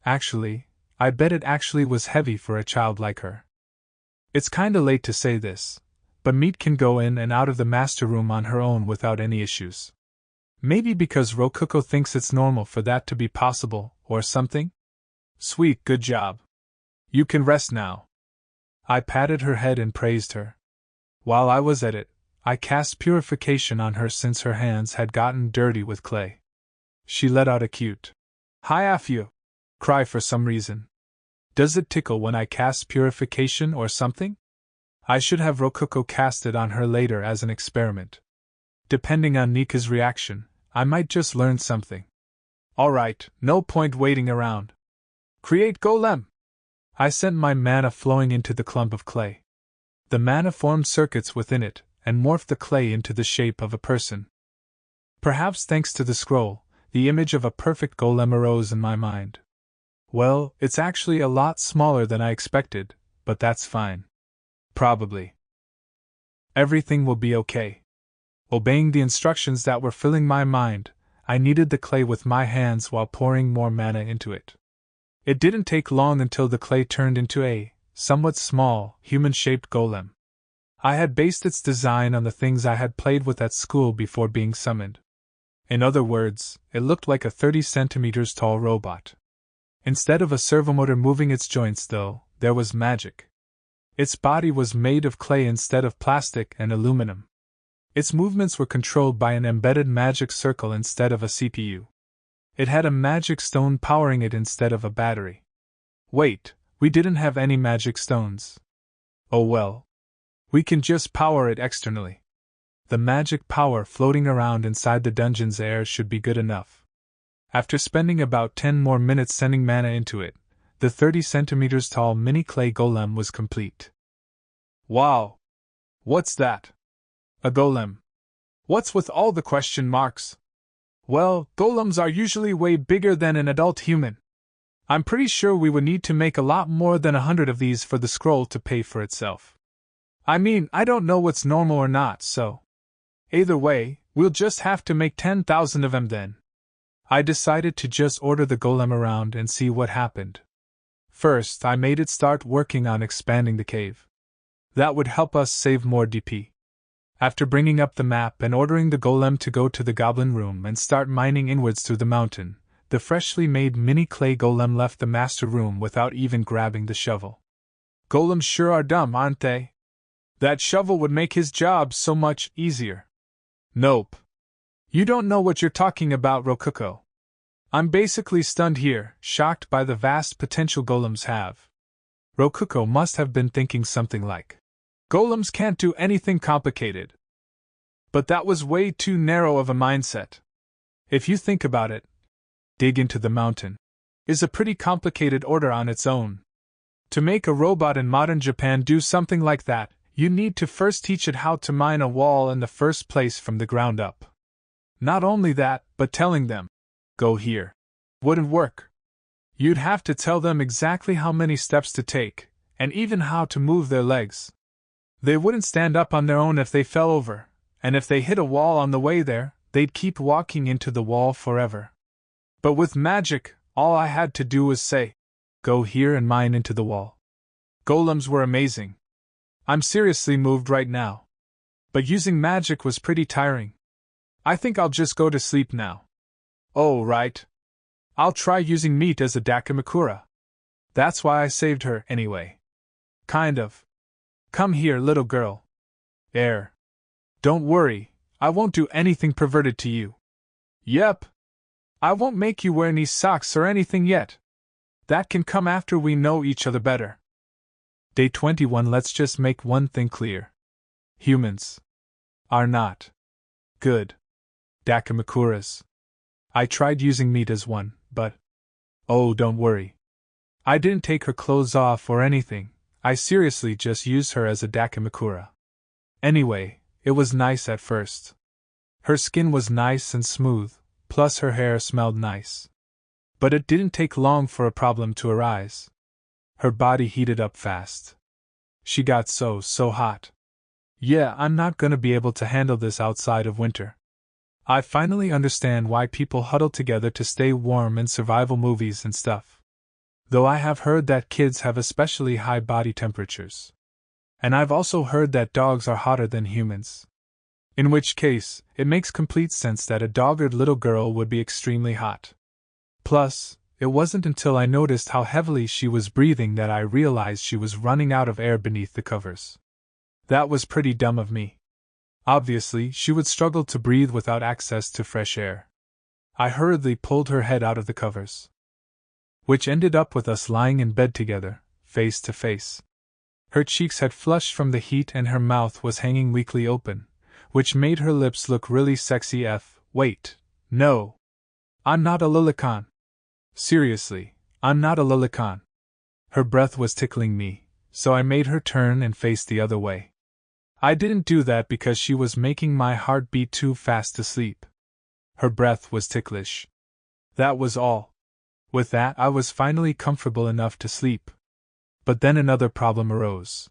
Actually, I bet it actually was heavy for a child like her. It's kinda late to say this, but Meat can go in and out of the master room on her own without any issues. Maybe because Rokuko thinks it's normal for that to be possible, or something? Sweet, good job. You can rest now. I patted her head and praised her. While I was at it, I cast purification on her since her hands had gotten dirty with clay. She let out a cute "Hi-af-you" cry for some reason. Does it tickle when I cast purification or something? I should have Rokuko cast it on her later as an experiment. Depending on Nika's reaction, I might just learn something. Alright, no point waiting around. Create Golem! I sent my mana flowing into the clump of clay. The mana formed circuits within it, and morphed the clay into the shape of a person. Perhaps thanks to the scroll, the image of a perfect golem arose in my mind. Well, it's actually a lot smaller than I expected, but that's fine. Probably. Everything will be okay. Obeying the instructions that were filling my mind, I kneaded the clay with my hands while pouring more mana into it. It didn't take long until the clay turned into a, somewhat small, human-shaped golem. I had based its design on the things I had played with at school before being summoned. In other words, it looked like a 30 centimeters tall robot. Instead of a servomotor moving its joints, though, there was magic. Its body was made of clay instead of plastic and aluminum. Its movements were controlled by an embedded magic circle instead of a CPU. It had a magic stone powering it instead of a battery. Wait, we didn't have any magic stones. Oh well. We can just power it externally. The magic power floating around inside the dungeon's air should be good enough. After spending about 10 more minutes sending mana into it, the 30 centimeters tall mini clay golem was complete. Wow! What's that? A golem. What's with all the question marks? Well, golems are usually way bigger than an adult human. I'm pretty sure we would need to make a lot more than 100 of these for the scroll to pay for itself. I mean, I don't know what's normal or not, so. Either way, we'll just have to make 10,000 of them then. I decided to just order the golem around and see what happened. First, I made it start working on expanding the cave. That would help us save more DP. After bringing up the map and ordering the golem to go to the goblin room and start mining inwards through the mountain, the freshly made mini clay golem left the master room without even grabbing the shovel. Golems sure are dumb, aren't they? That shovel would make his job so much easier. Nope. You don't know what you're talking about, Rokuko. I'm basically stunned here, shocked by the vast potential golems have. Rokuko must have been thinking something like, golems can't do anything complicated. But that was way too narrow of a mindset. If you think about it, dig into the mountain is a pretty complicated order on its own. To make a robot in modern Japan do something like that, you need to first teach it how to mine a wall in the first place from the ground up. Not only that, but telling them, go here, wouldn't work. You'd have to tell them exactly how many steps to take, and even how to move their legs. They wouldn't stand up on their own if they fell over, and if they hit a wall on the way there, they'd keep walking into the wall forever. But with magic, all I had to do was say, go here and mine into the wall. Golems were amazing. I'm seriously moved right now. But using magic was pretty tiring. I think I'll just go to sleep now. Oh, right. I'll try using meat as a dakimakura. That's why I saved her, anyway. Kind of. Come here, little girl. Don't worry, I won't do anything perverted to you. Yep. I won't make you wear any socks or anything yet. That can come after we know each other better. Day 21. Let's just make one thing clear. Humans are not good dakimakuras. I tried using meat as one, but oh, don't worry. I didn't take her clothes off or anything. I seriously just used her as a dakimakura. Anyway, it was nice at first. Her skin was nice and smooth, plus her hair smelled nice. But it didn't take long for a problem to arise. Her body heated up fast. She got so hot. Yeah, I'm not gonna be able to handle this outside of winter. I finally understand why people huddle together to stay warm in survival movies and stuff. Though I have heard that kids have especially high body temperatures. And I've also heard that dogs are hotter than humans. In which case, it makes complete sense that a dogged little girl would be extremely hot. Plus, it wasn't until I noticed how heavily she was breathing that I realized she was running out of air beneath the covers. That was pretty dumb of me. Obviously, she would struggle to breathe without access to fresh air. I hurriedly pulled her head out of the covers. Which ended up with us lying in bed together, face to face. Her cheeks had flushed from the heat and her mouth was hanging weakly open, which made her lips look really sexy. Wait, no. I'm not a lilicon. Seriously, I'm not a lilicon. Her breath was tickling me, so I made her turn and face the other way. I didn't do that because she was making my heart beat too fast to sleep. Her breath was ticklish. That was all. With that, I was finally comfortable enough to sleep. But then another problem arose.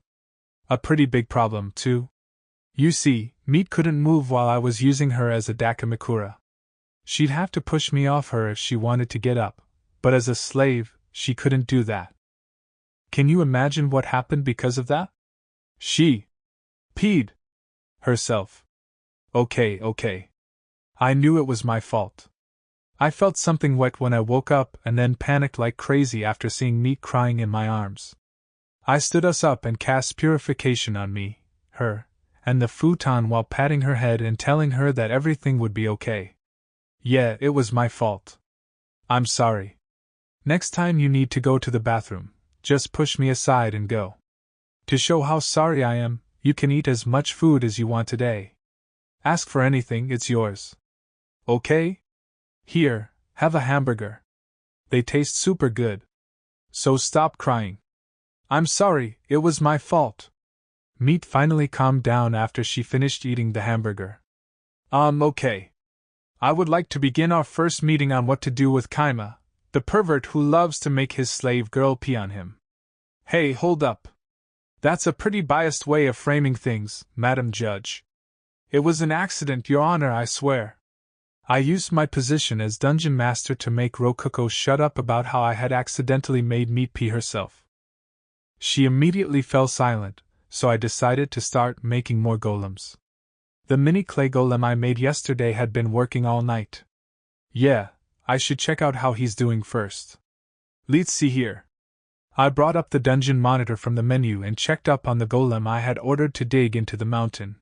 A pretty big problem, too. You see, Meat couldn't move while I was using her as a dakimakura. She'd have to push me off her if she wanted to get up, but as a slave, she couldn't do that. Can you imagine what happened because of that? She peed herself. Okay. I knew it was my fault. I felt something wet when I woke up and then panicked like crazy after seeing Meat crying in my arms. I stood us up and cast purification on me, her, and the futon while patting her head and telling her that everything would be okay. Yeah, it was my fault. I'm sorry. Next time you need to go to the bathroom, just push me aside and go. To show how sorry I am, you can eat as much food as you want today. Ask for anything, it's yours. Okay? Here, have a hamburger. They taste super good. So stop crying. I'm sorry, it was my fault. Meat finally calmed down after she finished eating the hamburger. Okay. I would like to begin our first meeting on what to do with Kima, the pervert who loves to make his slave girl pee on him. Hey, hold up. That's a pretty biased way of framing things, Madam Judge. It was an accident, Your Honor, I swear. I used my position as dungeon master to make Rokuko shut up about how I had accidentally made Meat pee herself. She immediately fell silent, so I decided to start making more golems. The mini clay golem I made yesterday had been working all night. Yeah, I should check out how he's doing first. Let's see here. I brought up the dungeon monitor from the menu and checked up on the golem I had ordered to dig into the mountain.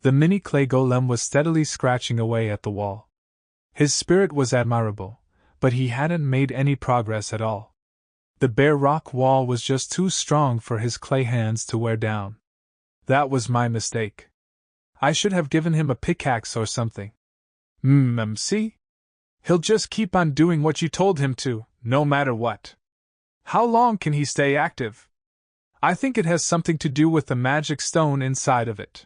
The mini clay golem was steadily scratching away at the wall. His spirit was admirable, but he hadn't made any progress at all. The bare rock wall was just too strong for his clay hands to wear down. That was my mistake. I should have given him a pickaxe or something. See? He'll just keep on doing what you told him to, no matter what. How long can he stay active? I think it has something to do with the magic stone inside of it.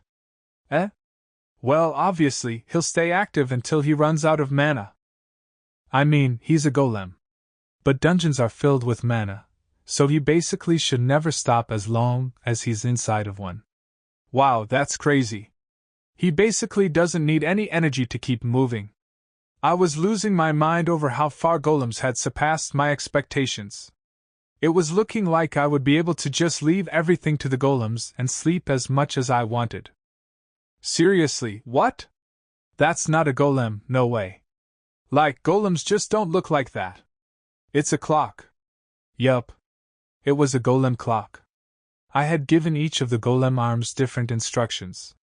Well, obviously, he'll stay active until he runs out of mana. I mean, he's a golem. But dungeons are filled with mana, so he basically should never stop as long as he's inside of one. Wow, that's crazy. He basically doesn't need any energy to keep moving. I was losing my mind over how far golems had surpassed my expectations. It was looking like I would be able to just leave everything to the golems and sleep as much as I wanted. Seriously, what? That's not a golem, no way. Like, golems just don't look like that. It's a clock. Yup. It was a golem clock. I had given each of the golem arms different instructions.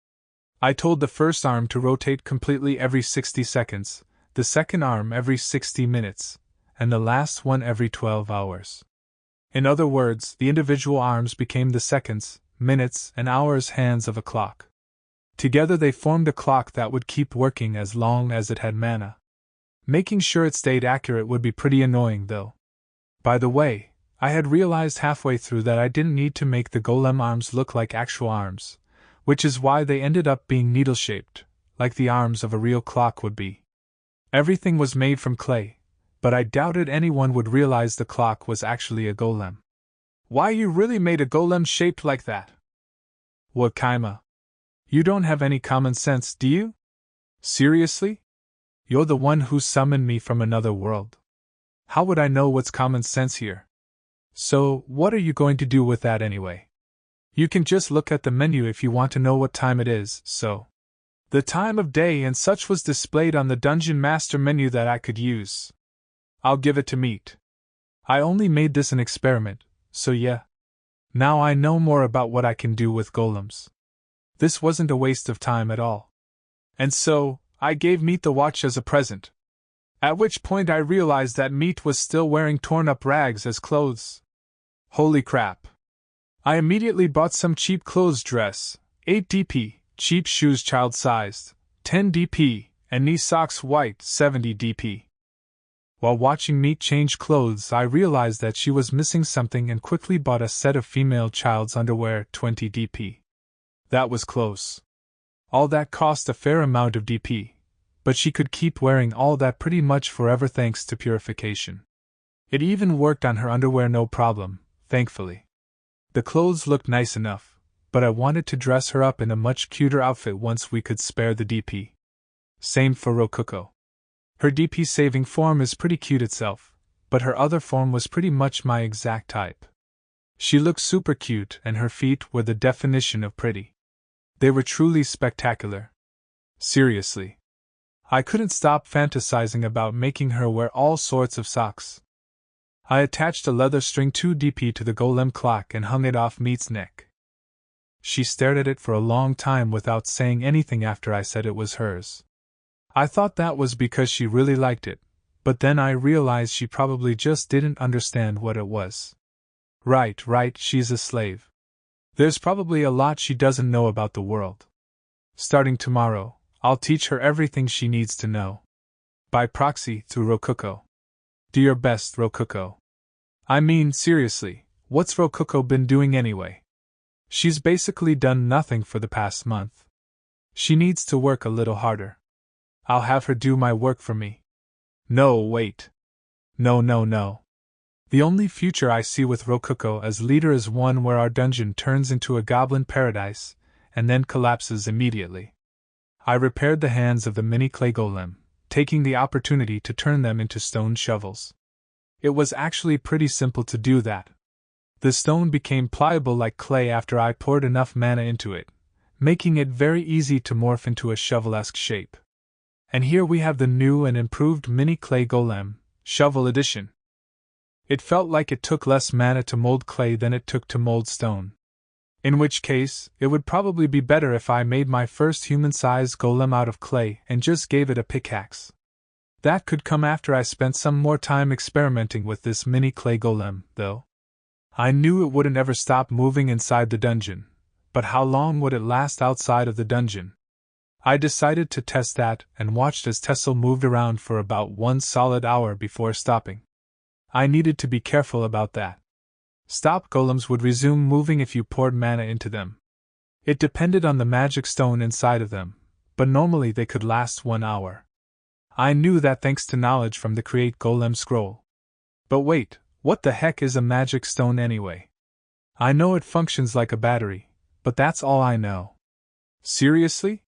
I told the first arm to rotate completely every 60 seconds, the second arm every 60 minutes, and the last one every 12 hours. In other words, the individual arms became the seconds, minutes, and hours hands of a clock. Together they formed a clock that would keep working as long as it had mana. Making sure it stayed accurate would be pretty annoying, though. By the way, I had realized halfway through that I didn't need to make the golem arms look like actual arms, which is why they ended up being needle-shaped, like the arms of a real clock would be. Everything was made from clay, but I doubted anyone would realize the clock was actually a golem. Why you really made a golem shaped like that? What, Kima? You don't have any common sense, do you? Seriously? You're the one who summoned me from another world. How would I know what's common sense here? So, what are you going to do with that anyway? You can just look at the menu if you want to know what time it is, so. The time of day and such was displayed on the Dungeon Master menu that I could use. I'll give it to Meat. I only made this an experiment, so yeah. Now I know more about what I can do with golems. This wasn't a waste of time at all. And so, I gave Meat the watch as a present. At which point I realized that Meat was still wearing torn-up rags as clothes. Holy crap. I immediately bought some cheap clothes dress, 8 DP, cheap shoes child-sized, 10 DP, and knee socks white, 70 DP. While watching Meat change clothes, I realized that she was missing something and quickly bought a set of female child's underwear, 20 DP. That was close. All that cost a fair amount of DP, but she could keep wearing all that pretty much forever thanks to purification. It even worked on her underwear no problem, thankfully. The clothes looked nice enough, but I wanted to dress her up in a much cuter outfit once we could spare the DP. Same for Rokuko. Her DP saving form is pretty cute itself, but her other form was pretty much my exact type. She looked super cute and her feet were the definition of pretty. They were truly spectacular. Seriously. I couldn't stop fantasizing about making her wear all sorts of socks. I attached a leather string 2DP to the Golem clock and hung it off Meat's neck. She stared at it for a long time without saying anything after I said it was hers. I thought that was because she really liked it, but then I realized she probably just didn't understand what it was. Right, she's a slave. There's probably a lot she doesn't know about the world. Starting tomorrow, I'll teach her everything she needs to know. By proxy, through Rokuko. Do your best, Rokuko. I mean, seriously, what's Rokuko been doing anyway? She's basically done nothing for the past month. She needs to work a little harder. I'll have her do my work for me. No, wait. No. The only future I see with Rokuko as leader is one where our dungeon turns into a goblin paradise, and then collapses immediately. I repaired the hands of the mini clay golem, taking the opportunity to turn them into stone shovels. It was actually pretty simple to do that. The stone became pliable like clay after I poured enough mana into it, making it very easy to morph into a shovel-esque shape. And here we have the new and improved mini clay golem, shovel edition. It felt like it took less mana to mold clay than it took to mold stone. In which case, it would probably be better if I made my first human-sized golem out of clay and just gave it a pickaxe. That could come after I spent some more time experimenting with this mini clay golem, though. I knew it wouldn't ever stop moving inside the dungeon, but how long would it last outside of the dungeon? I decided to test that and watched as Tessel moved around for about 1 solid hour before stopping. I needed to be careful about that. Stop golems would resume moving if you poured mana into them. It depended on the magic stone inside of them, but normally they could last 1 hour. I knew that thanks to knowledge from the Create Golem scroll. But wait, what the heck is a magic stone anyway? I know it functions like a battery, but that's all I know. Seriously?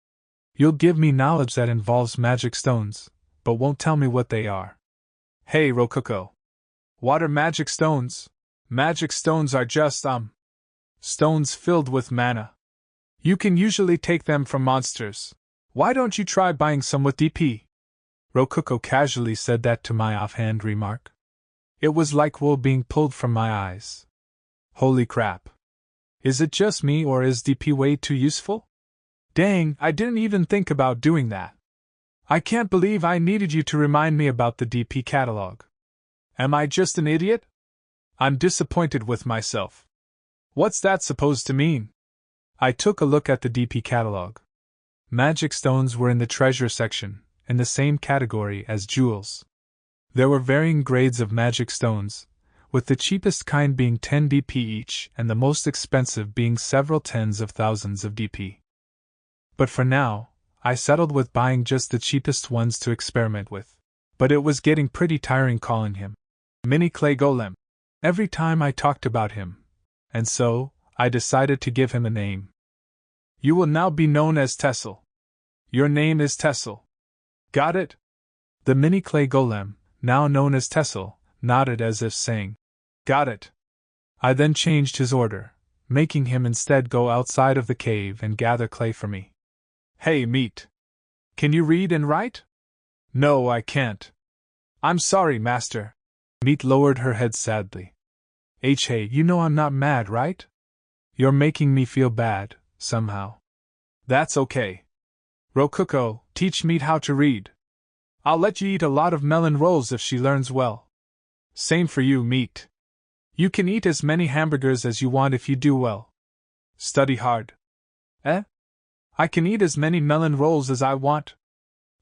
You'll give me knowledge that involves magic stones, but won't tell me what they are. Hey, Rokuko. What are magic stones? Magic stones are just, stones filled with mana. You can usually take them from monsters. Why don't you try buying some with DP? Rokuko casually said that to my offhand remark. It was like wool being pulled from my eyes. Holy crap. Is it just me or is DP way too useful? Dang, I didn't even think about doing that. I can't believe I needed you to remind me about the DP catalog. Am I just an idiot? I'm disappointed with myself. What's that supposed to mean? I took a look at the DP catalog. Magic stones were in the treasure section, in the same category as jewels. There were varying grades of magic stones, with the cheapest kind being 10 DP each and the most expensive being several tens of thousands of DP. But for now, I settled with buying just the cheapest ones to experiment with. But it was getting pretty tiring calling him Mini Clay Golem every time I talked about him, and so, I decided to give him a name. You will now be known as Tessel. Your name is Tessel. Got it? The Mini Clay Golem, now known as Tessel, nodded as if saying, Got it. I then changed his order, making him instead go outside of the cave and gather clay for me. Hey, Meat. Can you read and write? No, I can't. I'm sorry, Master. Meat lowered her head sadly. Hey, you know I'm not mad, right? You're making me feel bad, somehow. That's okay. Rokuko, teach Meat how to read. I'll let you eat a lot of melon rolls if she learns well. Same for you, Meat. You can eat as many hamburgers as you want if you do well. Study hard. I can eat as many melon rolls as I want.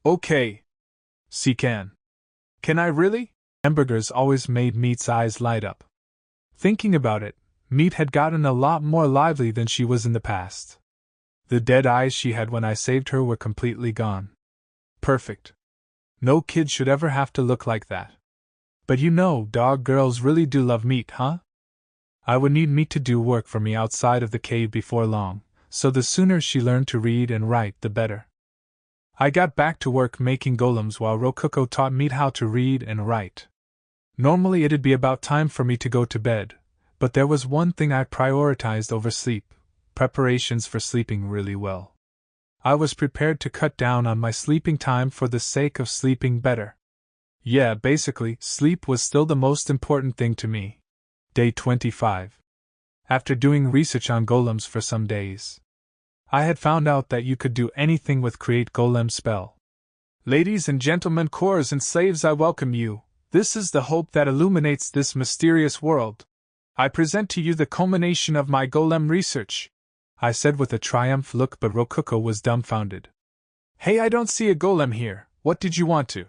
Okay. Can I really? Hamburgers always made Meat's eyes light up. Thinking about it, Meat had gotten a lot more lively than she was in the past. The dead eyes she had when I saved her were completely gone. Perfect. No kid should ever have to look like that. But you know, dog girls really do love Meat, huh? I would need Meat to do work for me outside of the cave before long, so the sooner she learned to read and write, the better. I got back to work making golems while Rococo taught Meat how to read and write. Normally it'd be about time for me to go to bed, but there was one thing I prioritized over sleep: preparations for sleeping really well. I was prepared to cut down on my sleeping time for the sake of sleeping better. Yeah, basically, sleep was still the most important thing to me. Day 25. After doing research on golems for some days, I had found out that you could do anything with Create Golem spell. Ladies and gentlemen, cores and slaves, I welcome you. This is the hope that illuminates this mysterious world. I present to you the culmination of my golem research, I said with a triumph look, but Rococo was dumbfounded. Hey, I don't see a golem here. What did you want to?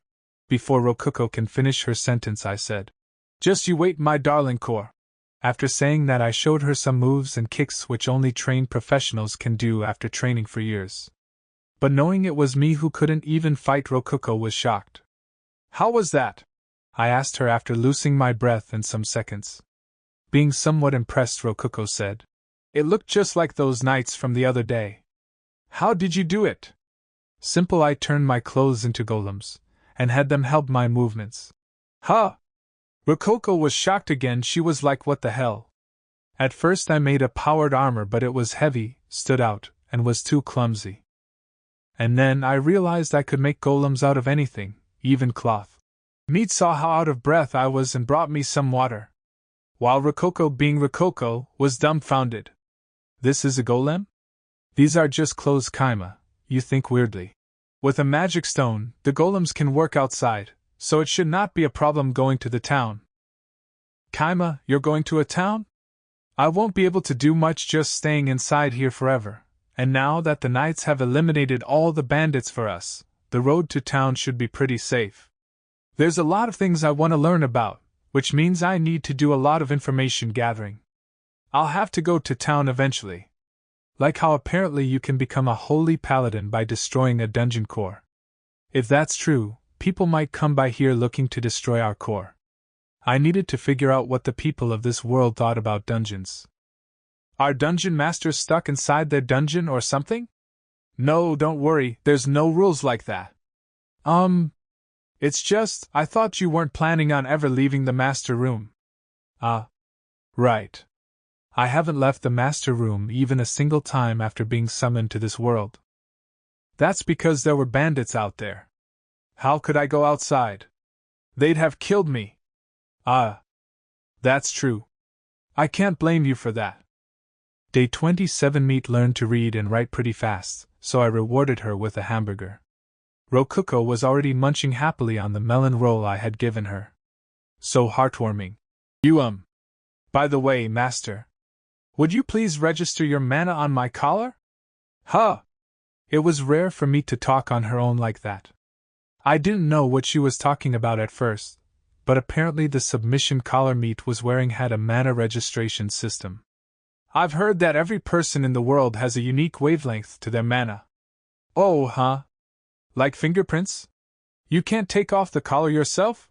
Before Rococo can finish her sentence, I said, just you wait, my darling core. After saying that, I showed her some moves and kicks which only trained professionals can do after training for years. But knowing it was me who couldn't even fight, Rococo was shocked. How was that? I asked her after losing my breath in some seconds. Being somewhat impressed, Rococo said, it looked just like those knights from the other day. How did you do it? Simple, I turned my clothes into golems, and had them help my movements. Huh? Rococo was shocked again. She was like, what the hell? At first I made a powered armor, but it was heavy, stood out, and was too clumsy. And then I realized I could make golems out of anything, even cloth. Meat saw how out of breath I was and brought me some water. While Rococo, being Rococo, was dumbfounded. This is a golem? These are just clothes, Kima, you think weirdly. With a magic stone, the golems can work outside, so it should not be a problem going to the town. Kima, you're going to a town? I won't be able to do much just staying inside here forever, and now that the knights have eliminated all the bandits for us, the road to town should be pretty safe. There's a lot of things I want to learn about, which means I need to do a lot of information gathering. I'll have to go to town eventually. Like how apparently you can become a holy paladin by destroying a dungeon core. If that's true, people might come by here looking to destroy our core. I needed to figure out what the people of this world thought about dungeons. Are dungeon masters stuck inside their dungeon or something? No, don't worry, there's no rules like that. It's just, I thought you weren't planning on ever leaving the master room. Right. I haven't left the master room even a single time after being summoned to this world. That's because there were bandits out there. How could I go outside? They'd have killed me. That's true. I can't blame you for that. Day 27. Meat learned to read and write pretty fast, so I rewarded her with a hamburger. Rococo was already munching happily on the melon roll I had given her. So heartwarming. By the way, master, would you please register your mana on my collar? Huh! It was rare for Meat to talk on her own like that. I didn't know what she was talking about at first, but apparently the submission collar Meat was wearing had a mana registration system. I've heard that every person in the world has a unique wavelength to their mana. Oh, huh? Like fingerprints? You can't take off the collar yourself?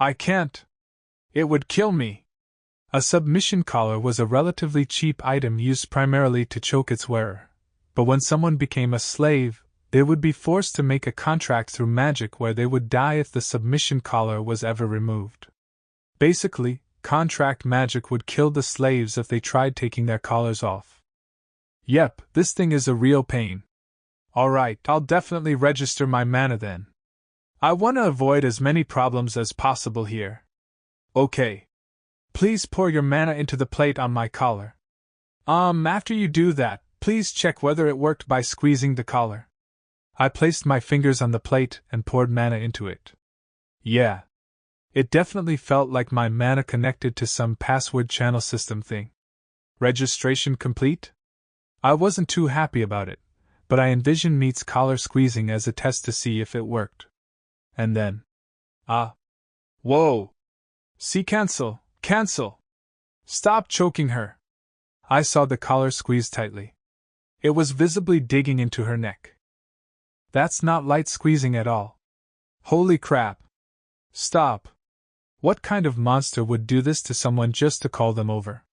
I can't. It would kill me. A submission collar was a relatively cheap item used primarily to choke its wearer, but when someone became a slave, they would be forced to make a contract through magic where they would die if the submission collar was ever removed. Basically, contract magic would kill the slaves if they tried taking their collars off. Yep, this thing is a real pain. Alright, I'll definitely register my mana then. I want to avoid as many problems as possible here. Okay. Please pour your mana into the plate on my collar. After you do that, please check whether it worked by squeezing the collar. I placed my fingers on the plate and poured mana into it. Yeah. It definitely felt like my mana connected to some password channel system thing. Registration complete? I wasn't too happy about it, but I envisioned Meat's collar squeezing as a test to see if it worked. And then. Whoa! See, cancel! Cancel! Stop choking her! I saw the collar squeeze tightly. It was visibly digging into her neck. That's not light squeezing at all. Holy crap! Stop! What kind of monster would do this to someone just to call them over?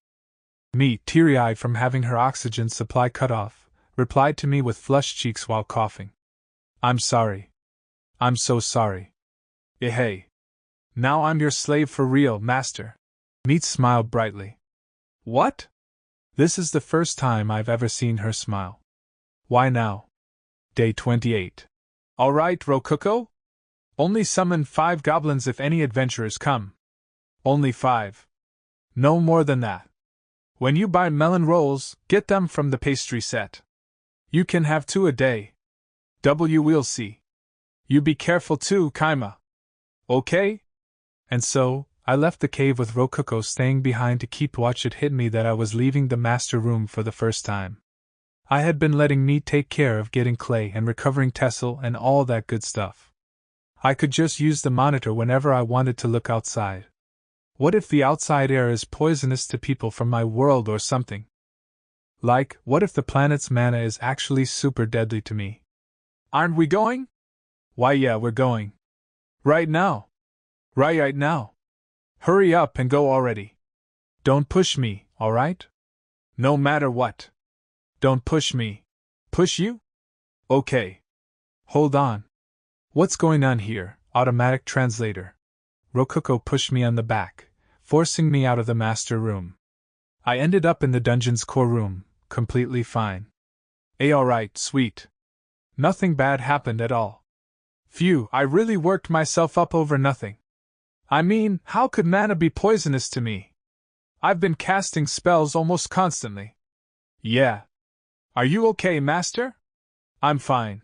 Me, teary-eyed from having her oxygen supply cut off, replied to me with flushed cheeks while coughing. I'm sorry. I'm so sorry. Hey. Now I'm your slave for real, master. Meat smiled brightly. What? This is the first time I've ever seen her smile. Why now? Day 28. All right, Rokuko? Only summon 5 goblins if any adventurers come. Only 5. No more than that. When you buy melon rolls, get them from the pastry set. You can have 2 a day. We'll see. You be careful too, Kima. Okay? And so, I left the cave with Rokuko staying behind to keep watch. It hit me that I was leaving the master room for the first time. I had been letting me take care of getting clay and recovering Tessel and all that good stuff. I could just use the monitor whenever I wanted to look outside. What if the outside air is poisonous to people from my world or something? Like, what if the planet's mana is actually super deadly to me? Aren't we going? Why, yeah, we're going. Right now. Right now. Hurry up and go already. Don't push me, alright? No matter what. Don't push me. Push you? Okay. Hold on. What's going on here, automatic translator? Rokuko pushed me on the back, forcing me out of the master room. I ended up in the dungeon's core room, completely fine. Alright, sweet. Nothing bad happened at all. Phew, I really worked myself up over nothing. I mean, how could mana be poisonous to me? I've been casting spells almost constantly. Yeah. Are you okay, master? I'm fine.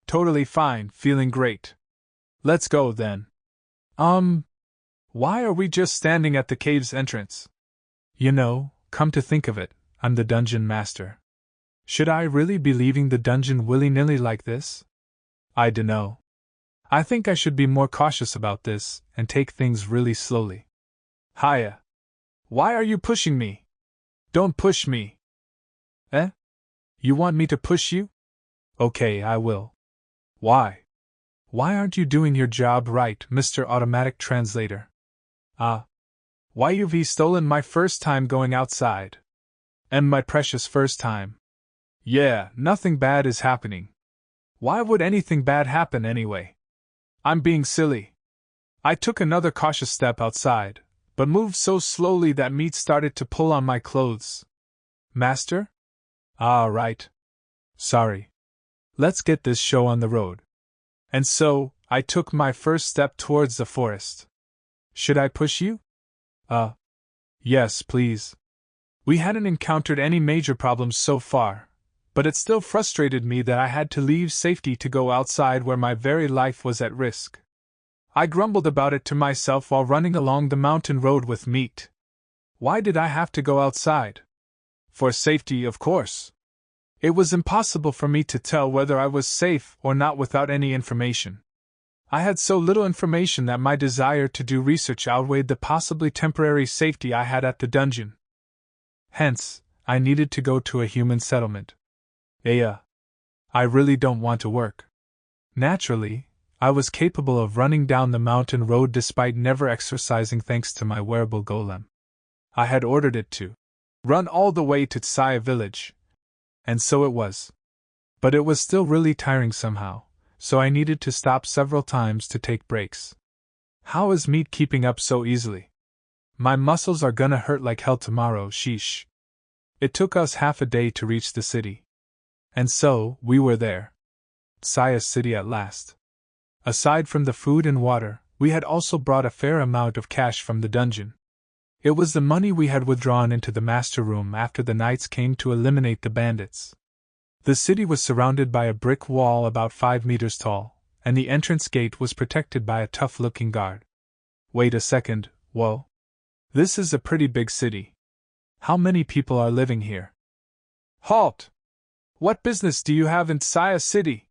Totally fine, feeling great. Let's go then. Why are we just standing at the cave's entrance? You know, come to think of it, I'm the dungeon master. Should I really be leaving the dungeon willy-nilly like this? I dunno. I think I should be more cautious about this and take things really slowly. Hiya. Why are you pushing me? Don't push me. Eh? You want me to push you? Okay, I will. Why? Why aren't you doing your job right, Mr. Automatic Translator? Why you've stolen my first time going outside. And my precious first time. Yeah, nothing bad is happening. Why would anything bad happen anyway? I'm being silly. I took another cautious step outside, but moved so slowly that meat started to pull on my clothes. Master? Right. Sorry. Let's get this show on the road. And so, I took my first step towards the forest. Should I push you? Yes, please. We hadn't encountered any major problems so far, but it still frustrated me that I had to leave safety to go outside where my very life was at risk. I grumbled about it to myself while running along the mountain road with meat. Why did I have to go outside? For safety, of course. It was impossible for me to tell whether I was safe or not without any information. I had so little information that my desire to do research outweighed the possibly temporary safety I had at the dungeon. Hence, I needed to go to a human settlement. I really don't want to work. Naturally, I was capable of running down the mountain road despite never exercising thanks to my wearable golem. I had ordered it to run all the way to Tsaya village. And so it was. But it was still really tiring somehow, so I needed to stop several times to take breaks. How is meat keeping up so easily? My muscles are gonna hurt like hell tomorrow, sheesh. It took us half a day to reach the city. And so, we were there. Tsaya's city at last. Aside from the food and water, we had also brought a fair amount of cash from the dungeon. It was the money we had withdrawn into the master room after the knights came to eliminate the bandits. The city was surrounded by a brick wall about 5 meters tall, and the entrance gate was protected by a tough-looking guard. Wait a second, whoa. This is a pretty big city. How many people are living here? Halt! What business do you have in Tsaya City?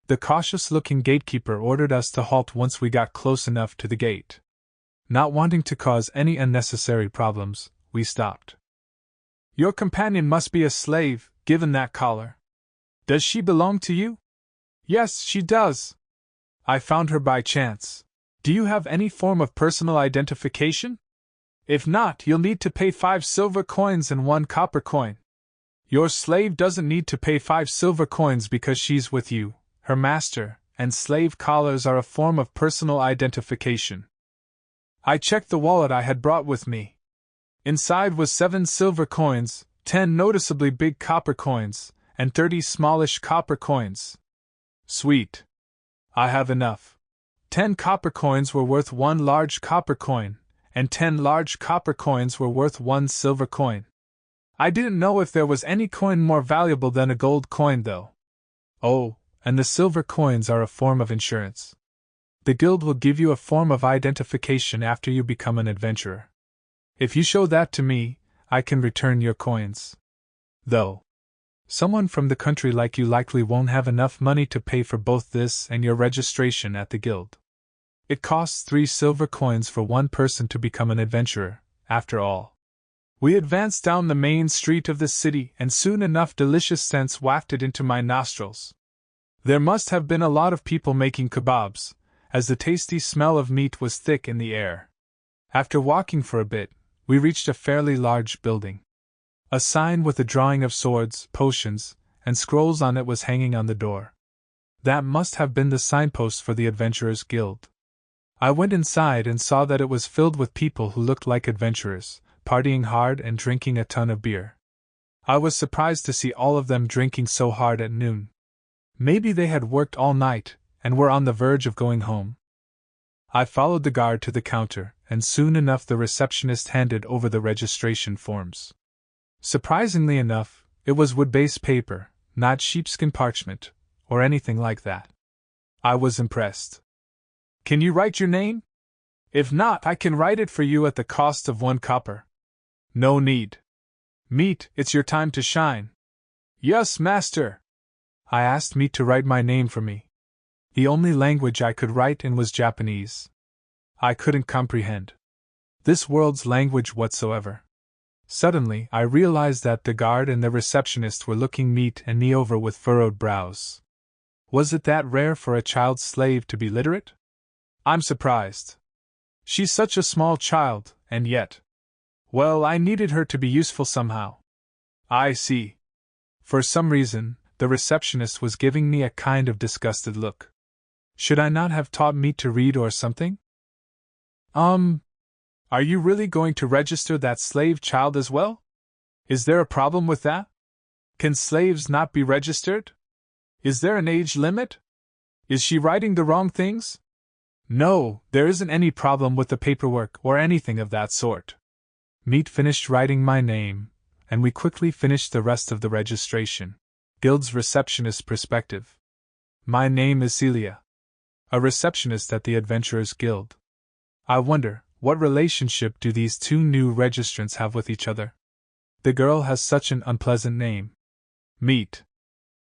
The cautious-looking gatekeeper ordered us to halt once we got close enough to the gate. Not wanting to cause any unnecessary problems, we stopped. Your companion must be a slave, given that collar. Does she belong to you? Yes, she does. I found her by chance. Do you have any form of personal identification? If not, you'll need to pay 5 silver coins and 1 copper coin. Your slave doesn't need to pay 5 silver coins because she's with you, her master, and slave collars are a form of personal identification. I checked the wallet I had brought with me. Inside was 7 silver coins, 10 noticeably big copper coins, and 30 smallish copper coins. Sweet. I have enough. 10 copper coins were worth 1 large copper coin, and 10 large copper coins were worth 1 silver coin. I didn't know if there was any coin more valuable than a gold coin, though. Oh, and the silver coins are a form of insurance. The guild will give you a form of identification after you become an adventurer. If you show that to me, I can return your coins. Though, someone from the country like you likely won't have enough money to pay for both this and your registration at the guild. It costs 3 silver coins for one person to become an adventurer, after all. We advanced down the main street of the city, and soon enough delicious scents wafted into my nostrils. There must have been a lot of people making kebabs, as the tasty smell of meat was thick in the air. After walking for a bit, we reached a fairly large building. A sign with a drawing of swords, potions, and scrolls on it was hanging on the door. That must have been the signpost for the Adventurers Guild. I went inside and saw that it was filled with people who looked like adventurers, partying hard and drinking a ton of beer. I was surprised to see all of them drinking so hard at noon. Maybe they had worked all night, and were on the verge of going home. I followed the guard to the counter, and soon enough the receptionist handed over the registration forms. Surprisingly enough, it was wood-based paper, not sheepskin parchment, or anything like that. I was impressed. Can you write your name? If not, I can write it for you at the cost of 1 copper. No need. Meat, it's your time to shine. Yes, master. I asked Meat to write my name for me. The only language I could write in was Japanese. I couldn't comprehend this world's language whatsoever. Suddenly, I realized that the guard and the receptionist were looking Meat and me over with furrowed brows. Was it that rare for a child slave to be literate? I'm surprised. She's such a small child, and yet. Well, I needed her to be useful somehow. I see. For some reason, the receptionist was giving me a kind of disgusted look. Should I not have taught Meat to read or something? Are you really going to register that slave child as well? Is there a problem with that? Can slaves not be registered? Is there an age limit? Is she writing the wrong things? No, there isn't any problem with the paperwork or anything of that sort. Meat finished writing my name, and we quickly finished the rest of the registration. Guild's receptionist perspective. My name is Celia. A receptionist at the Adventurers Guild. I wonder, what relationship do these 2 new registrants have with each other? The girl has such an unpleasant name. Meat.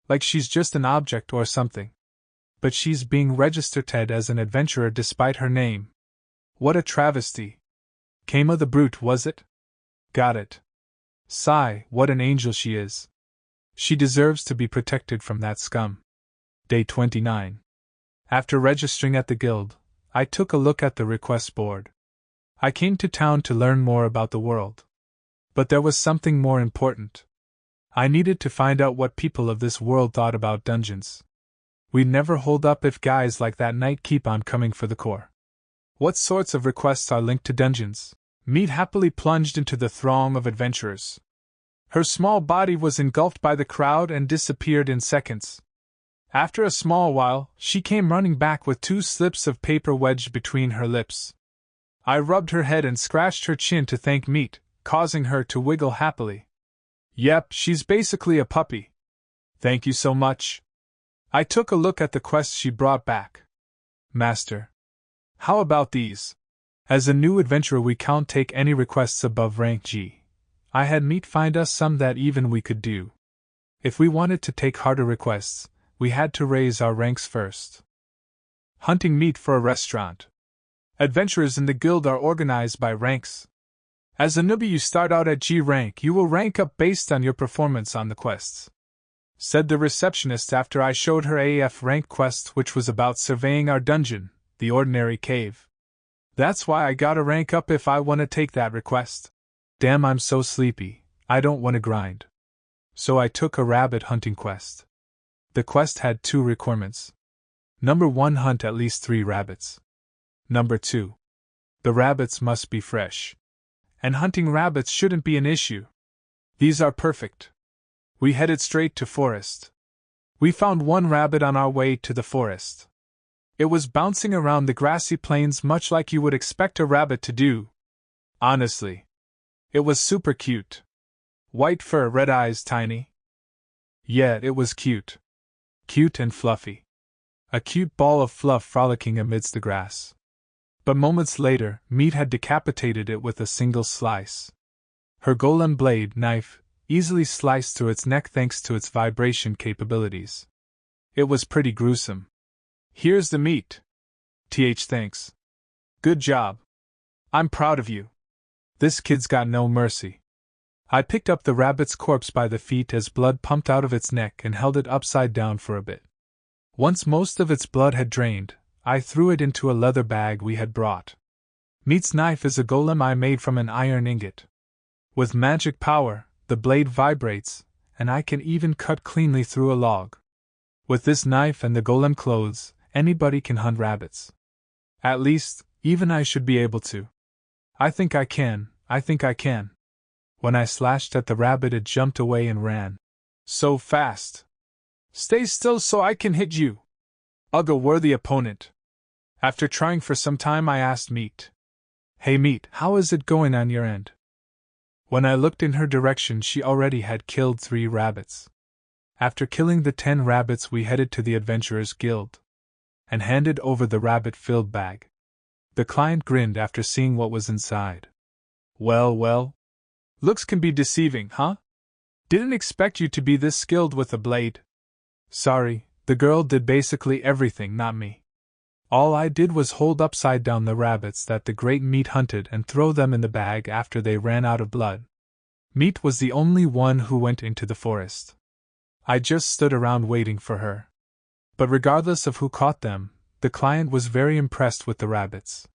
Like she's just an object or something. But she's being registered as an adventurer despite her name. What a travesty. Kima the brute, was it? Got it. Sigh, what an angel she is. She deserves to be protected from that scum. Day 29. After registering at the guild, I took a look at the request board. I came to town to learn more about the world. But there was something more important. I needed to find out what people of this world thought about dungeons. We'd never hold up if guys like that knight keep on coming for the core. What sorts of requests are linked to dungeons? Meat happily plunged into the throng of adventurers. Her small body was engulfed by the crowd and disappeared in seconds. After a small while, she came running back with 2 slips of paper wedged between her lips. I rubbed her head and scratched her chin to thank Meat, causing her to wiggle happily. Yep, she's basically a puppy. Thank you so much. I took a look at the quests she brought back. Master. How about these? As a new adventurer we can't take any requests above rank G. I had Meat find us some that even we could do. If we wanted to take harder requests, we had to raise our ranks first. Hunting meat for a restaurant. Adventurers in the guild are organized by ranks. As a newbie, you start out at G rank. You will rank up based on your performance on the quests," said the receptionist after I showed her AF rank quest, which was about surveying our dungeon, the ordinary cave. "That's why I gotta rank up if I wanna take that request. Damn, I'm so sleepy, I don't wanna grind." So I took a rabbit hunting quest. The quest had 2 requirements. Number 1, hunt at least 3 rabbits. Number 2, the rabbits must be fresh. And hunting rabbits shouldn't be an issue. These are perfect. We headed straight to forest. We found 1 rabbit on our way to the forest. It was bouncing around the grassy plains much like you would expect a rabbit to do. Honestly, it was super cute. White fur, red eyes, tiny. Yeah, it was cute. Cute and fluffy. A cute ball of fluff frolicking amidst the grass. But moments later, Meat had decapitated it with a single slice. Her golem blade knife easily sliced through its neck thanks to its vibration capabilities. It was pretty gruesome. "Here's the meat." Thanks. "Good job. I'm proud of you. This kid's got no mercy." I picked up the rabbit's corpse by the feet as blood pumped out of its neck and held it upside down for a bit. Once most of its blood had drained, I threw it into a leather bag we had brought. Meat's knife is a golem I made from an iron ingot. With magic power, the blade vibrates, and I can even cut cleanly through a log. With this knife and the golem clothes, anybody can hunt rabbits. At least, even I should be able to. I think I can. When I slashed at the rabbit, it jumped away and ran. So fast. "Stay still so I can hit you." Ugh, a worthy opponent. After trying for some time, I asked Meat. "Hey Meat, how is it going on your end?" When I looked in her direction, she already had killed 3 rabbits. After killing the 10 rabbits, we headed to the Adventurers Guild and handed over the rabbit-filled bag. The client grinned after seeing what was inside. Well, looks can be deceiving, huh? Didn't expect you to be this skilled with a blade." Sorry, the girl did basically everything, not me. All I did was hold upside down the rabbits that the great Meat hunted and throw them in the bag after they ran out of blood. Meat was the only one who went into the forest. I just stood around waiting for her. But regardless of who caught them, the client was very impressed with the rabbits.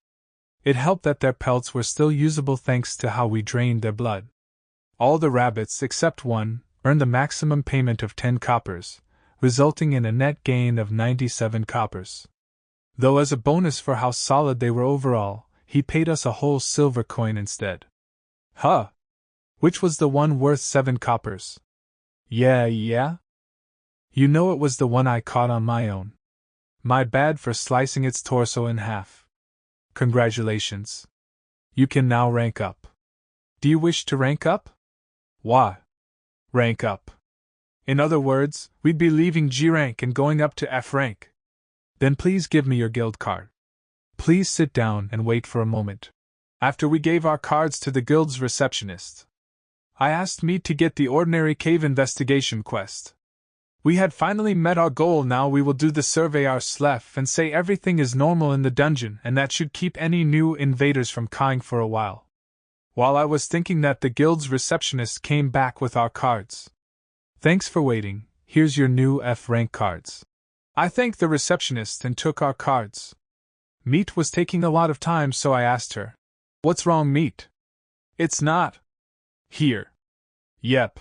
It helped that their pelts were still usable thanks to how we drained their blood. All the rabbits, except 1, earned the maximum payment of 10 coppers, resulting in a net gain of 97 coppers. Though as a bonus for how solid they were overall, he paid us a whole silver coin instead. Huh! Which was the one worth 7 coppers? Yeah? You know it was the one I caught on my own. My bad for slicing its torso in half. Congratulations. You can now rank up. Do you wish to rank up? Why? Rank up. In other words, we'd be leaving G rank and going up to F rank. Then please give me your guild card. Please sit down and wait for a moment. After we gave our cards to the guild's receptionist, I asked Meat to get the ordinary cave investigation quest. We had finally met our goal. Now we will do the survey ourselves and say everything is normal in the dungeon, and that should keep any new invaders from cawing for a while. While I was thinking that, the guild's receptionist came back with our cards. Thanks for waiting, here's your new F rank cards. I thanked the receptionist and took our cards. Meat was taking a lot of time, so I asked her, "What's wrong, Meat?" "It's not here." "Yep.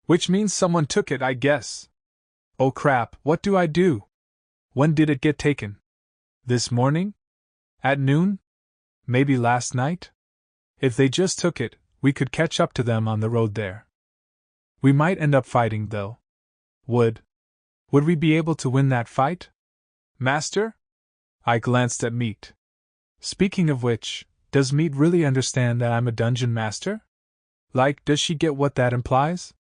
Which means someone took it, I guess." "Oh crap, what do I do?" "When did it get taken?" "This morning? At noon? Maybe last night?" "If they just took it, we could catch up to them on the road there. We might end up fighting, though." Would we be able to win that fight? "Master?" I glanced at Meat. Speaking of which, does Meat really understand that I'm a dungeon master? Like, does she get what that implies?